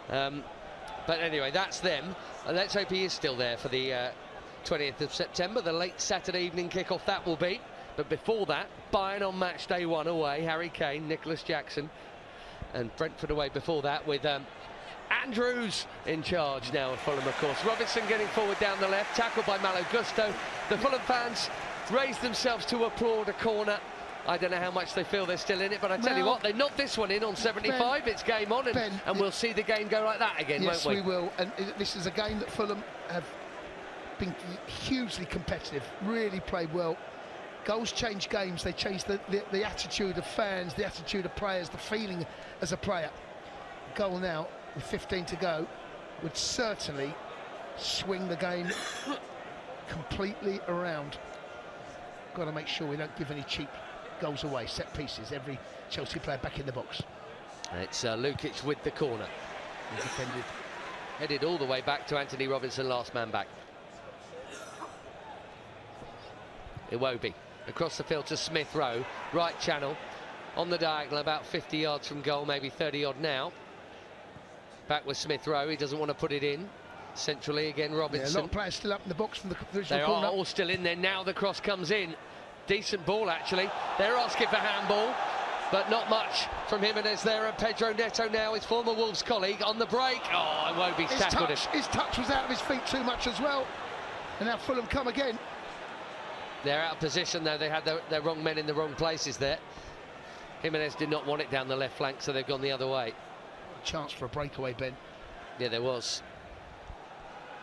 But anyway, that's them. And let's hope he is still there for the 20th of September, the late Saturday evening kickoff that will be. But before that, Bayern on match day 1 away, Harry Kane, Nicolas Jackson, and Brentford away before that with Andrews in charge now of Fulham, of course. Robinson getting forward down the left, tackled by Malo Gusto. The Fulham fans raise themselves to applaud a corner. I don't know how much they feel they're still in it, but I tell you what, they knocked this one in on 75. Ben, it's game on, and we'll see the game go like that again, won't we? Yes, we will. And this is a game that Fulham have been hugely competitive, really played well. Goals change games. They change the attitude of fans, the attitude of players, the feeling as a player. Goal now, with 15 to go, would certainly swing the game completely around. Got to make sure we don't give any cheap goals away, set pieces, every Chelsea player back in the box. It's Lukic with the corner. Defended, headed all the way back to Anthony Robinson, last man back. Iwobi across the field to Smith Rowe, right channel, on the diagonal, about 50 yards from goal, maybe 30 odd now. Back with Smith Rowe, he doesn't want to put it in. Centrally again, Robinson. Yeah, a lot of players still up in the box from the original corner. They are all still in there now. The cross comes in. Decent ball, actually. They're asking for handball, but not much from Jimenez there. And Pedro Neto now, his former Wolves colleague, on the break. Oh, Iwobi's tackled him. His touch was out of his feet too much as well. And now Fulham come again. They're out of position, though. They had their wrong men in the wrong places there. Jimenez did not want it down the left flank, so they've gone the other way. Chance for a breakaway, Ben. Yeah, there was.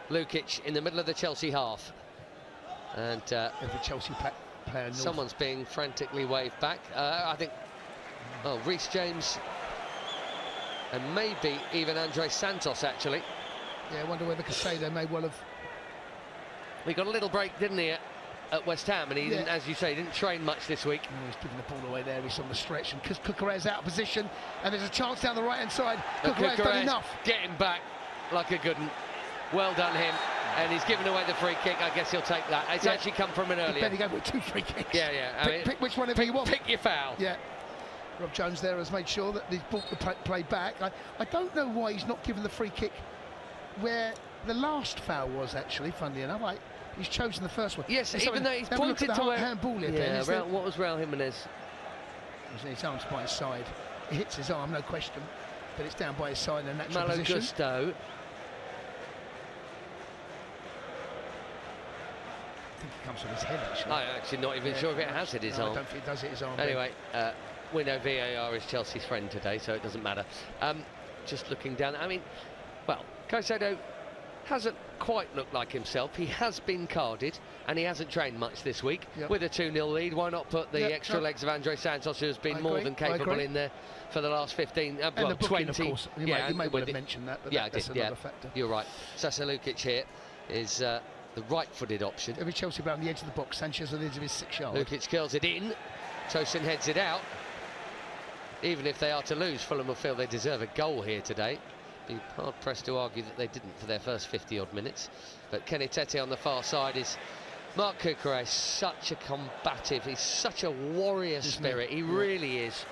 Lukic in the middle of the Chelsea half. And every Chelsea player knows. Someone's being frantically waved back. I think, Reece James and maybe even Andre Santos, actually. Yeah, I wonder whether Casado may well have... We got a little break, didn't he, at West Ham, and he didn't, as you say, didn't train much this week. He's giving the ball away there. He's on the stretch, and Cucurella's out of position, and there's a chance down the right-hand side. Cucurella's done enough. Getting back like a good one. Well done him, and he's given away the free kick. I guess he'll take that. It's actually come from an earlier. Benny gave with 2 free kicks. Yeah. Pick which one you want. Pick your foul. Yeah. Rob Jones there has made sure that he's brought the play back. I don't know why he's not given the free kick where the last foul was, actually, funnily enough. He's chosen the first one. Yes, even though he's pointed to where... handball here, Ben. What was Raul Jimenez? His arm's by his side. It hits his arm, no question, but it's down by his side in a natural position. Malo Gusto. I think it comes from his head, actually. I'm actually not even sure if it has hit his arm. I don't think it does hit his arm. Anyway, we know VAR is Chelsea's friend today, so it doesn't matter. Just looking down, I mean, well, Caicedo hasn't quite looked like himself. He has been carded, and he hasn't trained much this week. With a 2-0 lead, why not put the extra legs of Andre Santos, who has been more than capable in there for the last 15, and well, the booking, 20. Of course. You may well have mentioned that, but that's another factor. You're right. Sasa Lukic here is the right-footed option. Every Chelsea player on the edge of the box. Sanchez on the edge of his 6-yard. Lukic curls it in. Tosin heads it out. Even if they are to lose, Fulham will feel they deserve a goal here today. Be hard-pressed to argue that they didn't for their first 50-odd minutes. But Kenny Tete on the far side is... Marc Cucurella, such a combative, he's such a warrior spirit, he really is.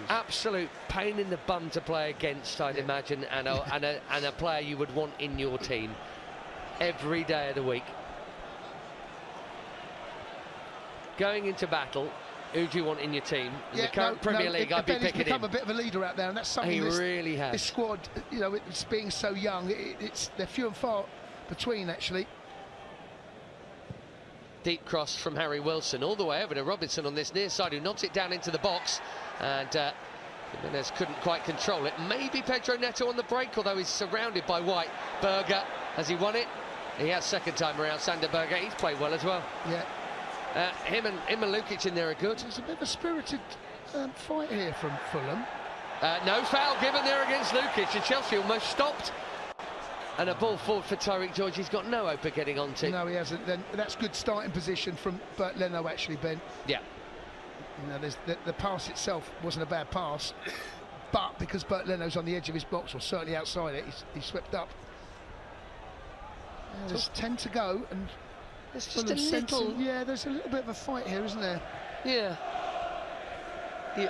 Absolute pain in the bum to play against, I'd imagine, and a player you would want in your team every day of the week. Going into battle, who do you want in your team? In the current Premier League, I'd be picking him. He's become a bit of a leader out there, and that's something he really has. This squad, you know, it's being so young, they're few and far between, actually. Deep cross from Harry Wilson, all the way over to Robinson on this near side, who knocks it down into the box, and Jimenez couldn't quite control it. Maybe Pedro Neto on the break, although he's surrounded by White. Berger, has he won it? He has second time around. Sander Berger, he's played well as well. Yeah. Him and Lukic in there are good. There's a bit of a spirited fight here from Fulham. No foul given there against Lukic, and Chelsea almost stopped. And a ball forward for Tyreek George. He's got no hope of getting onto. No, he hasn't. Then that's good starting position from Bert Leno, actually, Ben. Yeah. You know, the pass itself wasn't a bad pass, but because Bert Leno's on the edge of his box, or certainly outside it, he swept up. There's 10 to go, and it's just a little. Yeah, there's a little bit of a fight here, isn't there? Yeah. We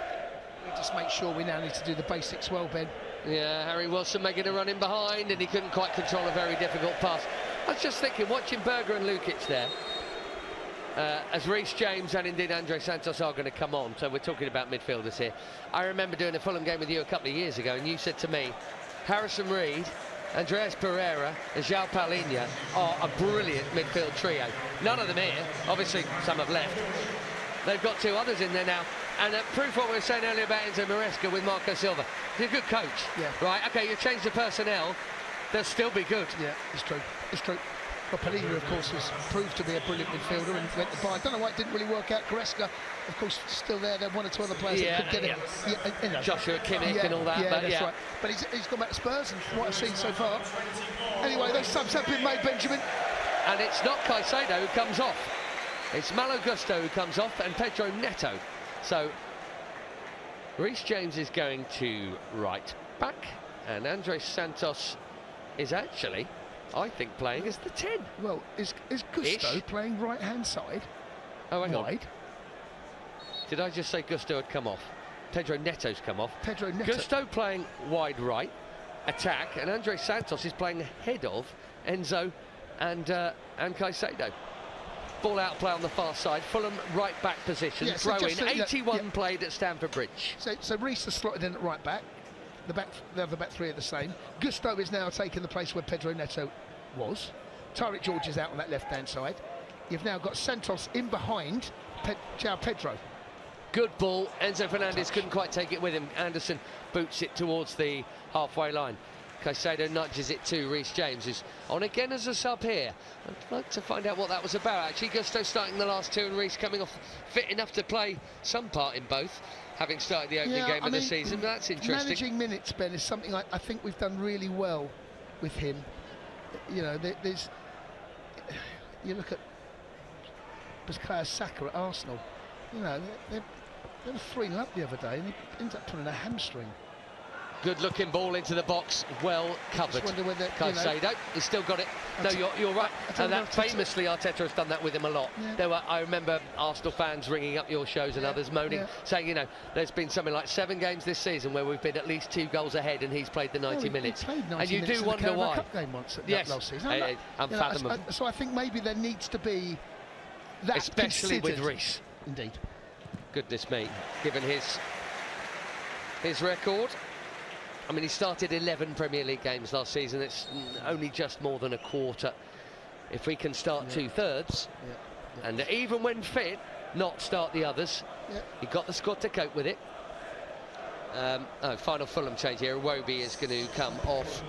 just make sure we now need to do the basics well, Ben. Yeah, Harry Wilson making a run in behind, and he couldn't quite control a very difficult pass. I was just thinking, watching Berger and Lukic there, as Reece James and indeed Andre Santos are going to come on, so we're talking about midfielders here. I remember doing a Fulham game with you a couple of years ago, and you said to me, Harrison Reed, Andreas Pereira and João Paulinho are a brilliant midfield trio. None of them here, obviously some have left. They've got two others in there now. And proof what we were saying earlier about Enzo Maresca with Marco Silva. He's a good coach. Yeah. Right, OK, you change the personnel, they'll still be good. Yeah, it's true. It's true. Well, Paulinho, of course, was proved to be a brilliant midfielder and went to Bayern. I don't know why it didn't really work out. Goretzka, of course, still there. There are one or two other players that could get it. Yeah, you know. Joshua Kimmich and all that. Yeah, but that's right. But he's gone back to Spurs, and from what I've seen so far. Anyway, those subs have been made, Benjamin. And it's not Caicedo who comes off. It's Malo Gusto who comes off, and Pedro Neto. So Reece James is going to right back, and Andre Santos is actually, I think, playing as the 10. Well, is Gusto playing right-hand side? Oh, hang wide? On. Did I just say Gusto had come off? Pedro Neto's come off. Pedro Neto. Gusto playing wide right, attack, and Andre Santos is playing ahead of Enzo and Caicedo. Ball out play on the far side. Fulham right back position. Throw in. 81 played at Stamford Bridge. So Reece has slotted in at right back. The other back three are the same. Gusto is now taking the place where Pedro Neto was. Tyreek George is out on that left-hand side. You've now got Santos in behind João Pedro. Good ball. Enzo Fernandez couldn't quite take it with him. Anderson boots it towards the halfway line. Caicedo nudges it to Reece James, who's on again as a sub here. I'd like to find out what that was about, actually. Gusto starting the last two and Reece coming off fit enough to play some part in both, having started the opening game of the season. That's interesting. Managing minutes, Ben, is something I think we've done really well with him. You know, there's... You look at Bukayo Saka at Arsenal. You know, they were 3-0 up the other day, and he ends up pulling a hamstring. Good looking ball into the box, well covered. Caicedo, he's still got it. No, you're right. And that famously, Arteta has done that with him a lot. Yeah. I remember Arsenal fans ringing up your shows and others moaning, saying, you know, there's been something like 7 games this season where we've been at least 2 goals ahead and he's played the 90 minutes. He played 90 and you minutes do wonder why. Cup game once last season. Unfathomable. So I think maybe there needs to be that, especially considered. with Reece. Indeed. Goodness me, given his record. I mean, he started 11 Premier League games last season. It's only just more than a quarter. If we can start 2/3, and even when fit, not start the others, he got the squad to cope with it. Final Fulham change here. Iwobi is going to come off.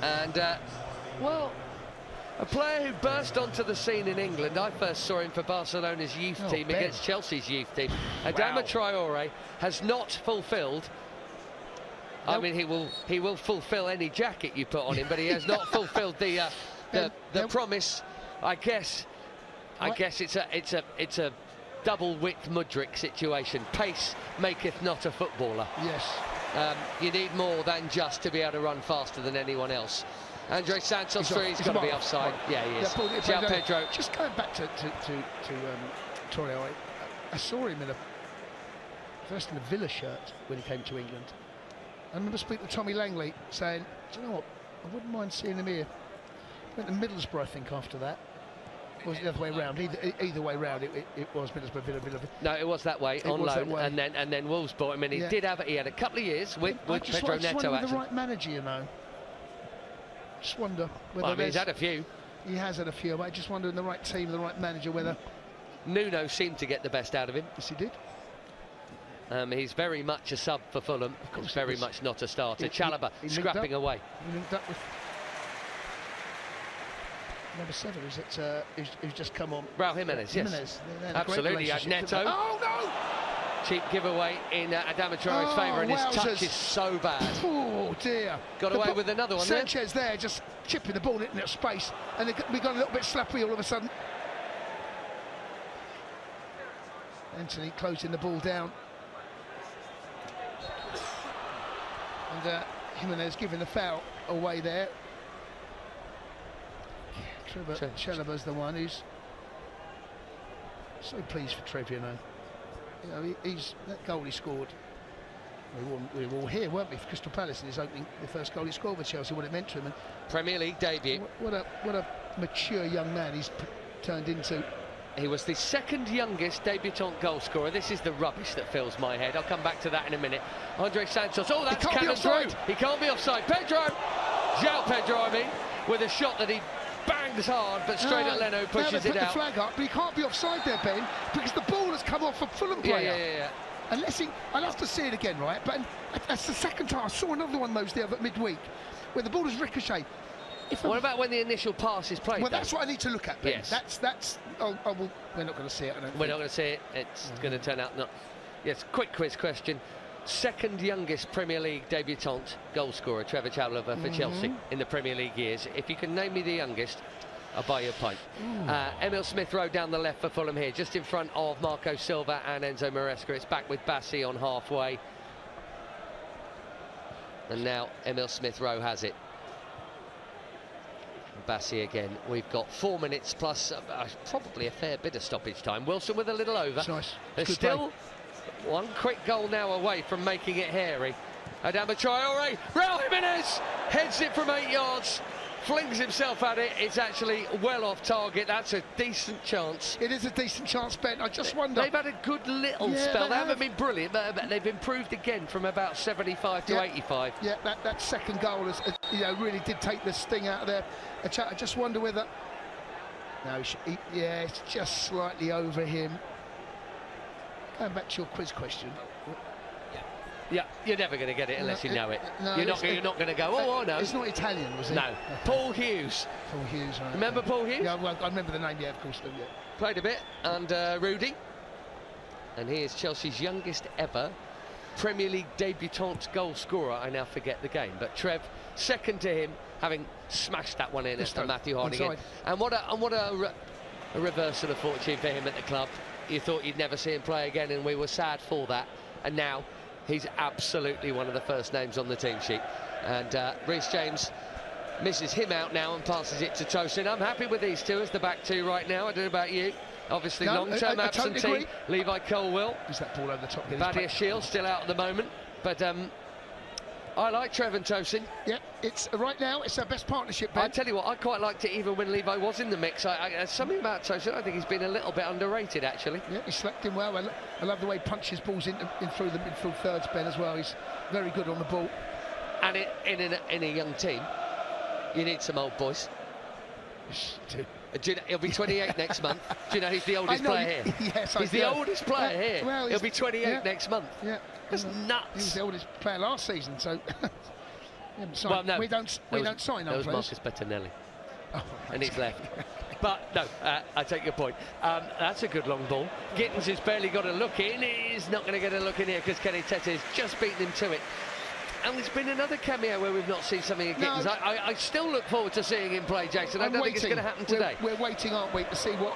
And, well, a player who burst onto the scene in England. I first saw him for Barcelona's youth team against Chelsea's youth team. Adama Traore has not fulfilled... I mean, he will fulfil any jacket you put on him, but he has not fulfilled the promise. I guess it's a double width Mudryk situation. Pace maketh not a footballer. Yes. You need more than just to be able to run faster than anyone else. Andre Santos three, he's got to be offside. Yeah, he is. João Pedro. Just going back to Torrio, I saw him first in a Villa shirt when he came to England. I remember speaking to Tommy Langley saying, do you know what, I wouldn't mind seeing him here. Went to Middlesbrough, I think, after that. Or was it the other way round? Either way round, it was Middlesbrough, Villa. No, it was that way, on loan, and then Wolves bought him, and he did have. He had a couple of years with Pedro Neto. The right manager, you know. Just wonder whether he's had a few. He has had a few, but I just wonder in the right team, the right manager, whether Nuno seemed to get the best out of him. Yes, he did. He's very much a sub for Fulham. He's very much not a starter. Chalobah scrapping away. He linked up with number 7, who's just come on. Raul Jimenez, yes. Absolutely, he had Neto. Oh, no! Cheap giveaway in Adama Traore's favour, and his touch is so bad. Oh, dear. Got away with another one there. Sanchez there, just chipping the ball into space, and we got a little bit sloppy all of a sudden. Anthony closing the ball down. And Jimenez giving the foul away there. Chalobah's the one who's so pleased for Trev, you know. You know, he's that goal he scored. We were all here, weren't we, for Crystal Palace in his opening, the first goal he scored with Chelsea, what it meant to him. And Premier League debut. What a mature young man he's turned into. He was the second youngest debutant goal scorer. This is the rubbish that fills my head. I'll come back to that in a minute. Andre Santos. Oh, that's cannon through. He can't be offside. João Pedro, I mean, with a shot that he bangs hard, but straight at Leno, pushes it out. The flag up, but he can't be offside there, Ben, because the ball has come off a Fulham player. Yeah. Unless I'll have to see it again, right? But that's the second time. I saw another one of those the other midweek, where the ball has ricocheted. What about when the initial pass is played? Well, that's what I need to look at, Ben. Yes. That's. We're not going to see it. We're not going to see it. It's going to turn out not. Yes. Quick quiz question. Second youngest Premier League debutant goal scorer, Trevor Chalobah for Chelsea in the Premier League years. If you can name me the youngest, I'll buy you a pint. Emil Smith Rowe down the left for Fulham here, just in front of Marco Silva and Enzo Maresca. It's back with Bassi on halfway. And now Emil Smith Rowe has it. Bassi again. We've got 4 minutes plus probably a fair bit of stoppage time. Wilson with a little over. Nice. There's still one quick goal now away from making it hairy. Adama Traore, Raul Jimenez heads it from 8 yards, flings himself at it. It's actually well off target. That's a decent chance. It is a decent chance, Ben. I just wonder. They've had a good little spell. They haven't been brilliant, but they've improved again from about 75 to 85. Yeah, that second goal is, really did take the sting out of there. I just wonder whether. No, it's just slightly over him. Going back to your quiz question. Yeah, you're never going to get it unless you know it. No, you're not going to go, oh, I know. It's not Italian, was it? No. Paul Hughes. Paul Hughes, right. Remember Paul Hughes? Yeah, well, I remember the name, yeah, of course. Yeah. Played a bit under Rudy. And he is Chelsea's youngest ever Premier League debutant goal scorer. I now forget the game. But Trev, second to him, having smashed that one in at Matthew Harding. And what a reversal of fortune for him at the club. You thought you'd never see him play again, and we were sad for that. And now he's absolutely one of the first names on the team sheet. And Reece James misses him out now and passes it to Tosin. I'm happy with these two as the back two right now. I don't know about you. Obviously, long-term absentee, totally Levi Colwill. Is that ball over the top? Badia Shield still out at the moment. But I like Trev and Tosin. Yeah, it's right now, it's our best partnership, Ben. I tell you what, I quite liked it even when Levi was in the mix. There's something about Tosin, I think he's been a little bit underrated, actually. Yeah, he slept in well. I love the way he punches balls in through the midfield thirds, Ben, as well. He's very good on the ball. And in a young team, you need some old boys. He'll be 28 next month. Do you know he's the oldest player here? Yes, he's the oldest player here. Well, he'll be 28 next month. Yeah, that's nuts. He was the oldest player last season, so no, we don't sign old players. That was Marcus Bettinelli, and he's left. But no, I take your point. That's a good long ball. Gittins has barely got a look in. He's not going to get a look in here because Kenny Tete has just beaten him to it. And there's been another cameo where we've not seen something of Gittins. No. I still look forward to seeing him play, Jason. I don't think it's going to happen today. We're waiting, aren't we, to see what,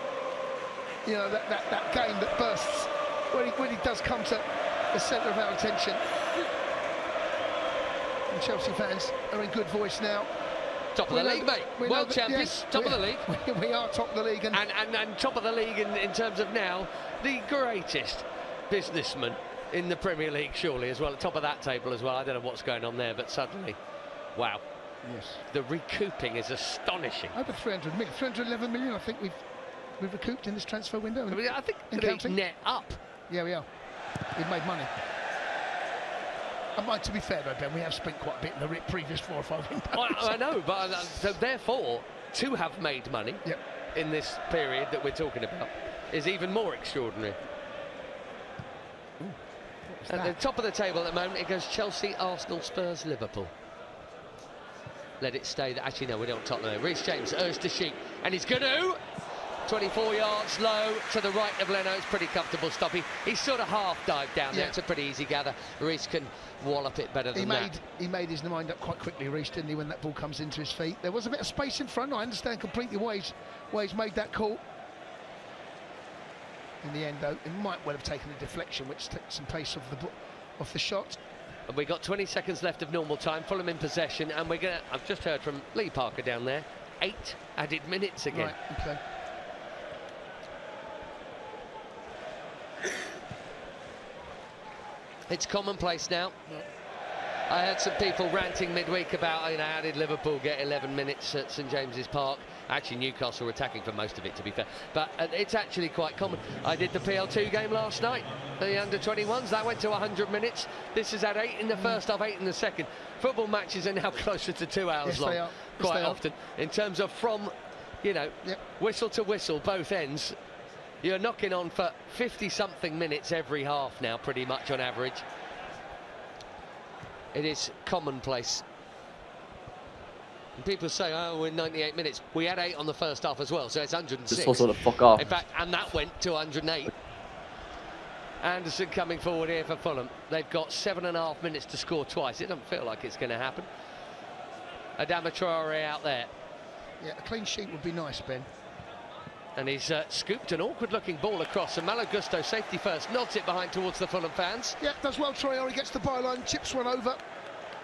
that game that bursts when he does come to the centre of our attention. And Chelsea fans are in good voice now. Top of the league, mate. World champions, top of the league. We are top of the league. And top of the league in terms of now, the greatest businessman in the Premier League, surely, as well. Top of that table as well. I don't know what's going on there, but suddenly, wow. Yes. The recouping is astonishing. Over 300 million, 311 million, I think we've recouped in this transfer window. I think the net up. Yeah, we are. We've made money. And to be fair though, Ben, we have spent quite a bit in the previous 4 or 5 windows. I know, but so therefore, to have made money in this period that we're talking about is even more extraordinary. At the top of the table at the moment, it goes Chelsea, Arsenal, Spurs, Liverpool. Let it stay. Actually, no, we don't top there. Reece James urged to shoot, and he's going to. 24 yards low to the right of Leno. It's pretty comfortable stopping. He's sort of half dived down there. It's a pretty easy gather. Reece can wallop it better than that. He made his mind up quite quickly, Reece, didn't he, when that ball comes into his feet. There was a bit of space in front. I understand completely why he's made that call. In the end, though, it might well have taken a deflection, which took some pace off the shot. And we got 20 seconds left of normal time. Fulham in possession, and we're going to. I've just heard from Lee Parker down there. 8 added minutes again. Right, okay. It's commonplace now. I heard some people ranting midweek about, how did Liverpool get 11 minutes at St James's Park? Actually, Newcastle were attacking for most of it, to be fair. But it's actually quite common. I did the PL2 game last night, the under-21s. That went to 100 minutes. This is at 8 in the first half, 8 in the second. Football matches are now closer to 2 hours long, quite often. In terms of from, whistle to whistle, both ends. You're knocking on for 50-something minutes every half now, pretty much on average. It is commonplace. And people say, oh, we're 98 minutes. We had 8 on the first half as well, so it's 106. Just the fuck off. In fact, and that went to 108. Anderson coming forward here for Fulham. They've got 7.5 minutes to score twice. It doesn't feel like it's going to happen. Adama Traore out there. Yeah, a clean sheet would be nice, Ben. And he's scooped an awkward-looking ball across. And Malo Gusto, safety first, nods it behind towards the Fulham fans. Yeah, does well. Traore gets the byline, chips one over.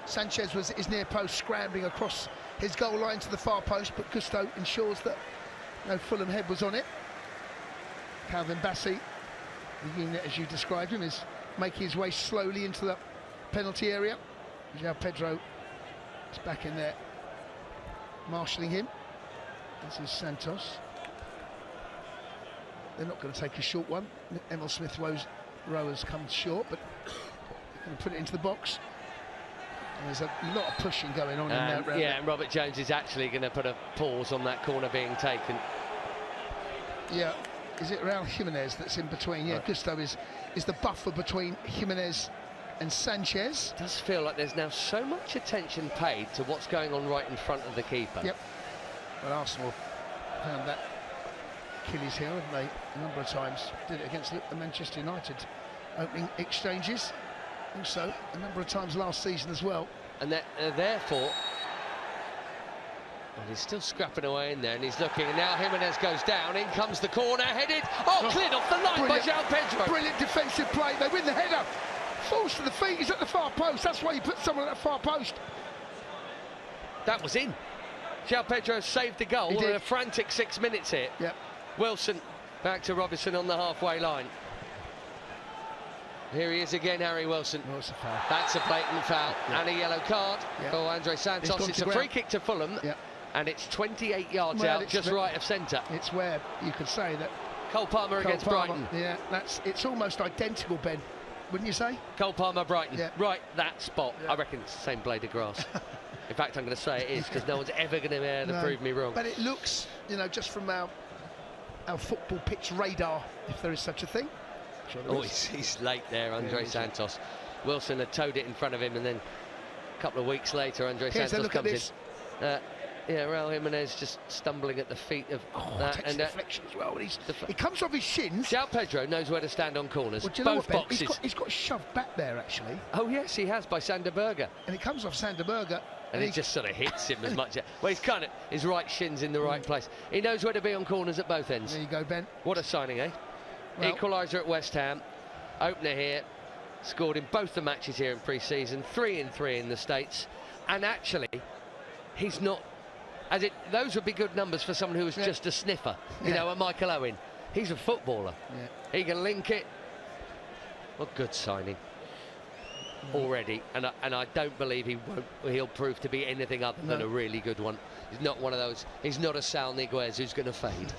Sanchez was at his near post, scrambling across his goal line to the far post, but Gusto ensures that no Fulham head was on it. Calvin Bassey, the unit as you described him, is making his way slowly into the penalty area. João Pedro is back in there, marshalling him. This is Santos. They're not going to take a short one. Emil Smith-Rowe has come short, but they're going to put it into the box. And there's a lot of pushing going on in that round. Yeah, and Robert Jones is actually going to put a pause on that corner being taken. Yeah, is it Raul Jimenez that's in between? Yeah, Gusto is the buffer between Jimenez and Sanchez. It does feel like there's now so much attention paid to what's going on right in front of the keeper. Yep. Well, Arsenal found that Achilles heel, haven't they? A number of times. Did it against the Manchester United opening exchanges. Also, a number of times last season as well. And therefore, well, he's still scrapping away in there, and he's looking, and now Jimenez goes down, in comes the corner, headed, cleared off the line by João Pedro. Brilliant defensive play, they win the header. Falls to the feet, he's at the far post, that's why you put someone at the far post. That was in. João Pedro saved the goal in a frantic 6 minutes here. Yep. Wilson back to Robinson on the halfway line. Here he is again, Harry Wilson. Oh, it's a foul. That's a blatant foul and a yellow card for Andre Santos. It's a free kick to Fulham, and it's 28 yards out, just right of centre. It's where you could say that Cole Palmer against Brighton. Yeah, it's almost identical, Ben, wouldn't you say? Cole Palmer, Brighton. Yeah. Right, that spot. I reckon it's the same blade of grass. In fact, I'm going to say it is, because no one's ever going to be able to prove me wrong. But it looks, just from our football pitch radar, if there is such a thing. Sure he's late there, Andre Santos. Wilson had towed it in front of him, and then a couple of weeks later, Andre Santos comes in. Raul Jimenez just stumbling at the feet of that. And deflection as well. He comes off his shins. João Pedro knows where to stand on corners. Well, both boxes. He's got shoved back there, actually. Oh, yes, he has, by Sander Berge. And it comes off Sander Berge. And he just sort of hits him as much. Well, he's kind of, his right shin's in the right place. He knows where to be on corners at both ends. There you go, Ben. What a signing, eh? Well, equaliser at West Ham. Opener here. Scored in both the matches here in pre-season. 3 in 3 in the States. And actually, he's not. Those would be good numbers for someone who was just a sniffer, you know, a Michael Owen. He's a footballer. Yeah. He can link it. What good signing already, and I don't believe he'll prove to be anything other than a really good one. He's not one of those. He's not a Sal Niguez who's going to fade.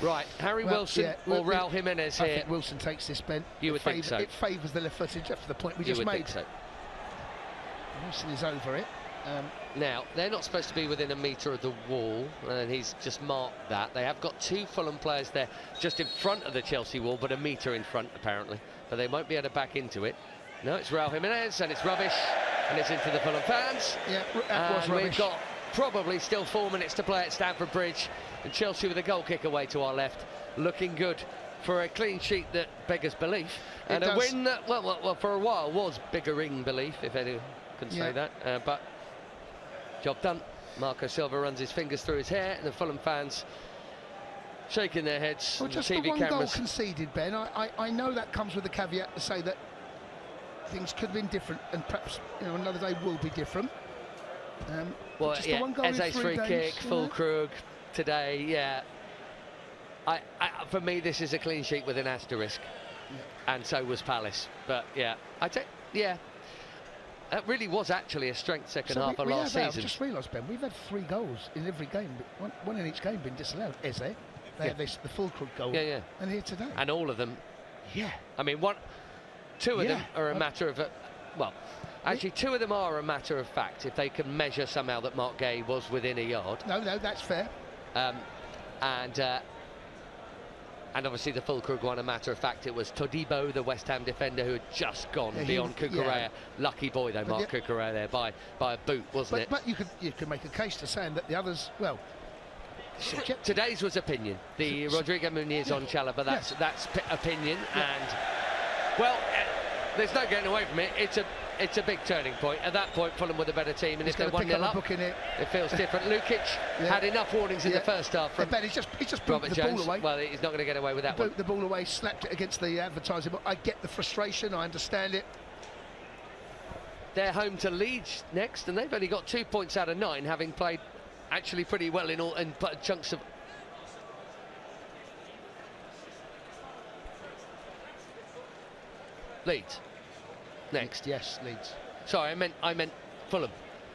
Right, Harry Wilson or Raul Jimenez here. I think Wilson takes this, Ben. You would think so. It favours the left footage up to the point we just made. Think so. Wilson is over it. Now, they're not supposed to be within a metre of the wall, and he's just marked that. They have got 2 Fulham players there just in front of the Chelsea wall, but a metre in front, apparently. But they won't be able to back into it. No, it's Raul Jimenez, and it's rubbish, and it's into the Fulham fans. Yeah, that was rubbish. We've got probably still 4 minutes to play at Stamford Bridge, and Chelsea with a goal kick away to our left, looking good for a clean sheet that beggars belief, and a win that, well, for a while was biggering belief, if anyone can say that, but job done. Marco Silva runs his fingers through his hair, and the Fulham fans shaking their heads. Well, just TV the one cameras. goal conceded, Ben. I know that comes with the caveat to say that things could have been different, and perhaps another day will be different. Well, just the one goal Eze's free kick, full Krug today. For me, this is a clean sheet with an asterisk, and so was Palace. But that really was actually a strength second half of last season. I've just realised, Ben, we've had 3 goals in every game, but one in each game been disallowed. Eze, they had the full Krug goal, and here today. And all of them, I mean, 2 of them are a matter of, actually 2 of them are a matter of fact, if they can measure somehow that Mark Gay was within a yard. No, that's fair. And obviously the full Krug one, a matter of fact, it was Todibo, the West Ham defender, who had just gone beyond Cucurella. Lucky boy, though, Mark Cucurella there by a boot, wasn't it? But you could make a case to saying that the others, today's was opinion. The Rodrigo Muniz on Chala, but that's opinion, and there's no getting away from it. It's a big turning point. At that point, Fulham were the better team, and if they 1-0 up, it feels different. Lukic had enough warnings in the first half from Ben, he's just Robert the Jones. ball away. Well, he's not going to get away with that one. The ball away, slapped it against the advertising. But I get the frustration. I understand it. They're home to Leeds next, and they've only got 2 points out of 9, having played actually pretty well in chunks of. Leeds. Next. Yes, Leeds. Sorry, I meant Fulham.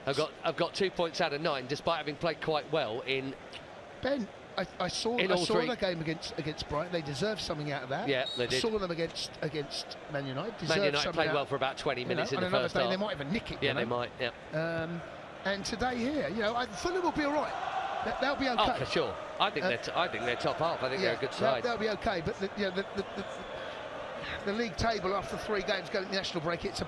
I've got 2 points out of 9, despite having played quite well in. Ben, I saw the game against Brighton. They deserved something out of that. Yeah, they did. I saw them against Man United. Man United played well for about 20 minutes in the first half. They might even nick it. Yeah, they might. Yeah. And today here, Fulham will be all right. They'll be okay. Oh, for sure. I think they're top half. I think they're a good side. They'll be okay. But the league table after 3 games going to the national break, it'll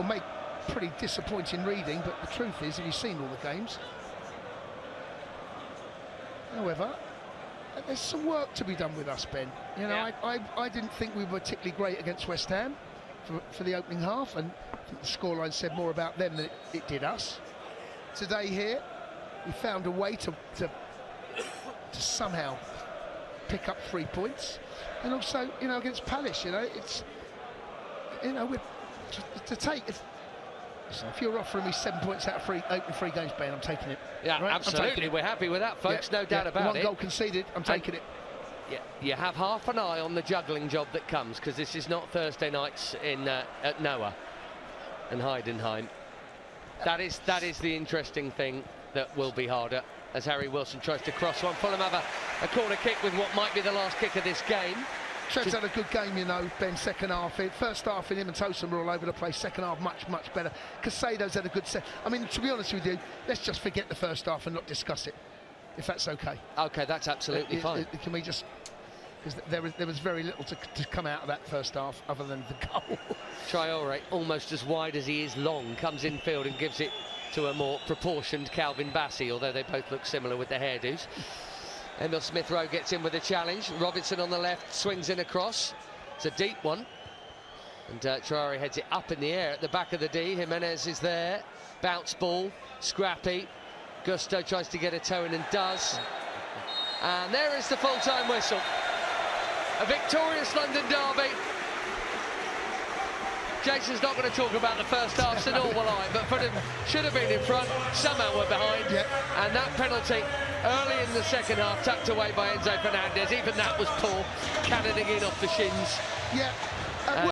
make pretty disappointing reading, but the truth is, have you seen all the games? However, there's some work to be done with us, Ben. I didn't think we were particularly great against West Ham for the opening half, and I think the scoreline said more about them than it did us. Today here, we found a way to somehow pick up 3 points. And also, against Palace, it's, we're to take. If you're offering me 7 points out of opening 3 games, Ben, I'm taking it. Yeah, right? Absolutely. We're happy with that, folks. No doubt about it. 1 goal conceded. I'm taking it. Yeah, you have half an eye on the juggling job that comes, because this is not Thursday nights at Noah and Heidenheim. That is the interesting thing that will be harder, as Harry Wilson tries to cross one. Fulham have a corner kick with what might be the last kick of this game. Trev's had a good game, Ben, second half. First half, him and Tosun were all over the place. Second half, much, much better. Casado's had a good set. I mean, to be honest with you, let's just forget the first half and not discuss it, if that's okay. Okay, that's absolutely fine. Can we just... Because there was very little to come out of that first half other than the goal. Traore, almost as wide as he is long, comes in field and gives it to a more proportioned Calvin Bassey, although they both look similar with their hairdos. Emil Smith-Rowe gets in with a challenge. Robinson on the left swings in across. It's a deep one. And Traore heads it up in the air at the back of the D. Jimenez is there. Bounce ball. Scrappy. Gusto tries to get a toe in and does. And there is the full-time whistle. A victorious London derby. Jason's not going to talk about the first half, so nor will I, but Fulham should have been in front, somehow we're behind, and that penalty early in the second half tucked away by Enzo Fernandez, even that was poor, cannoning in off the shins. Yeah,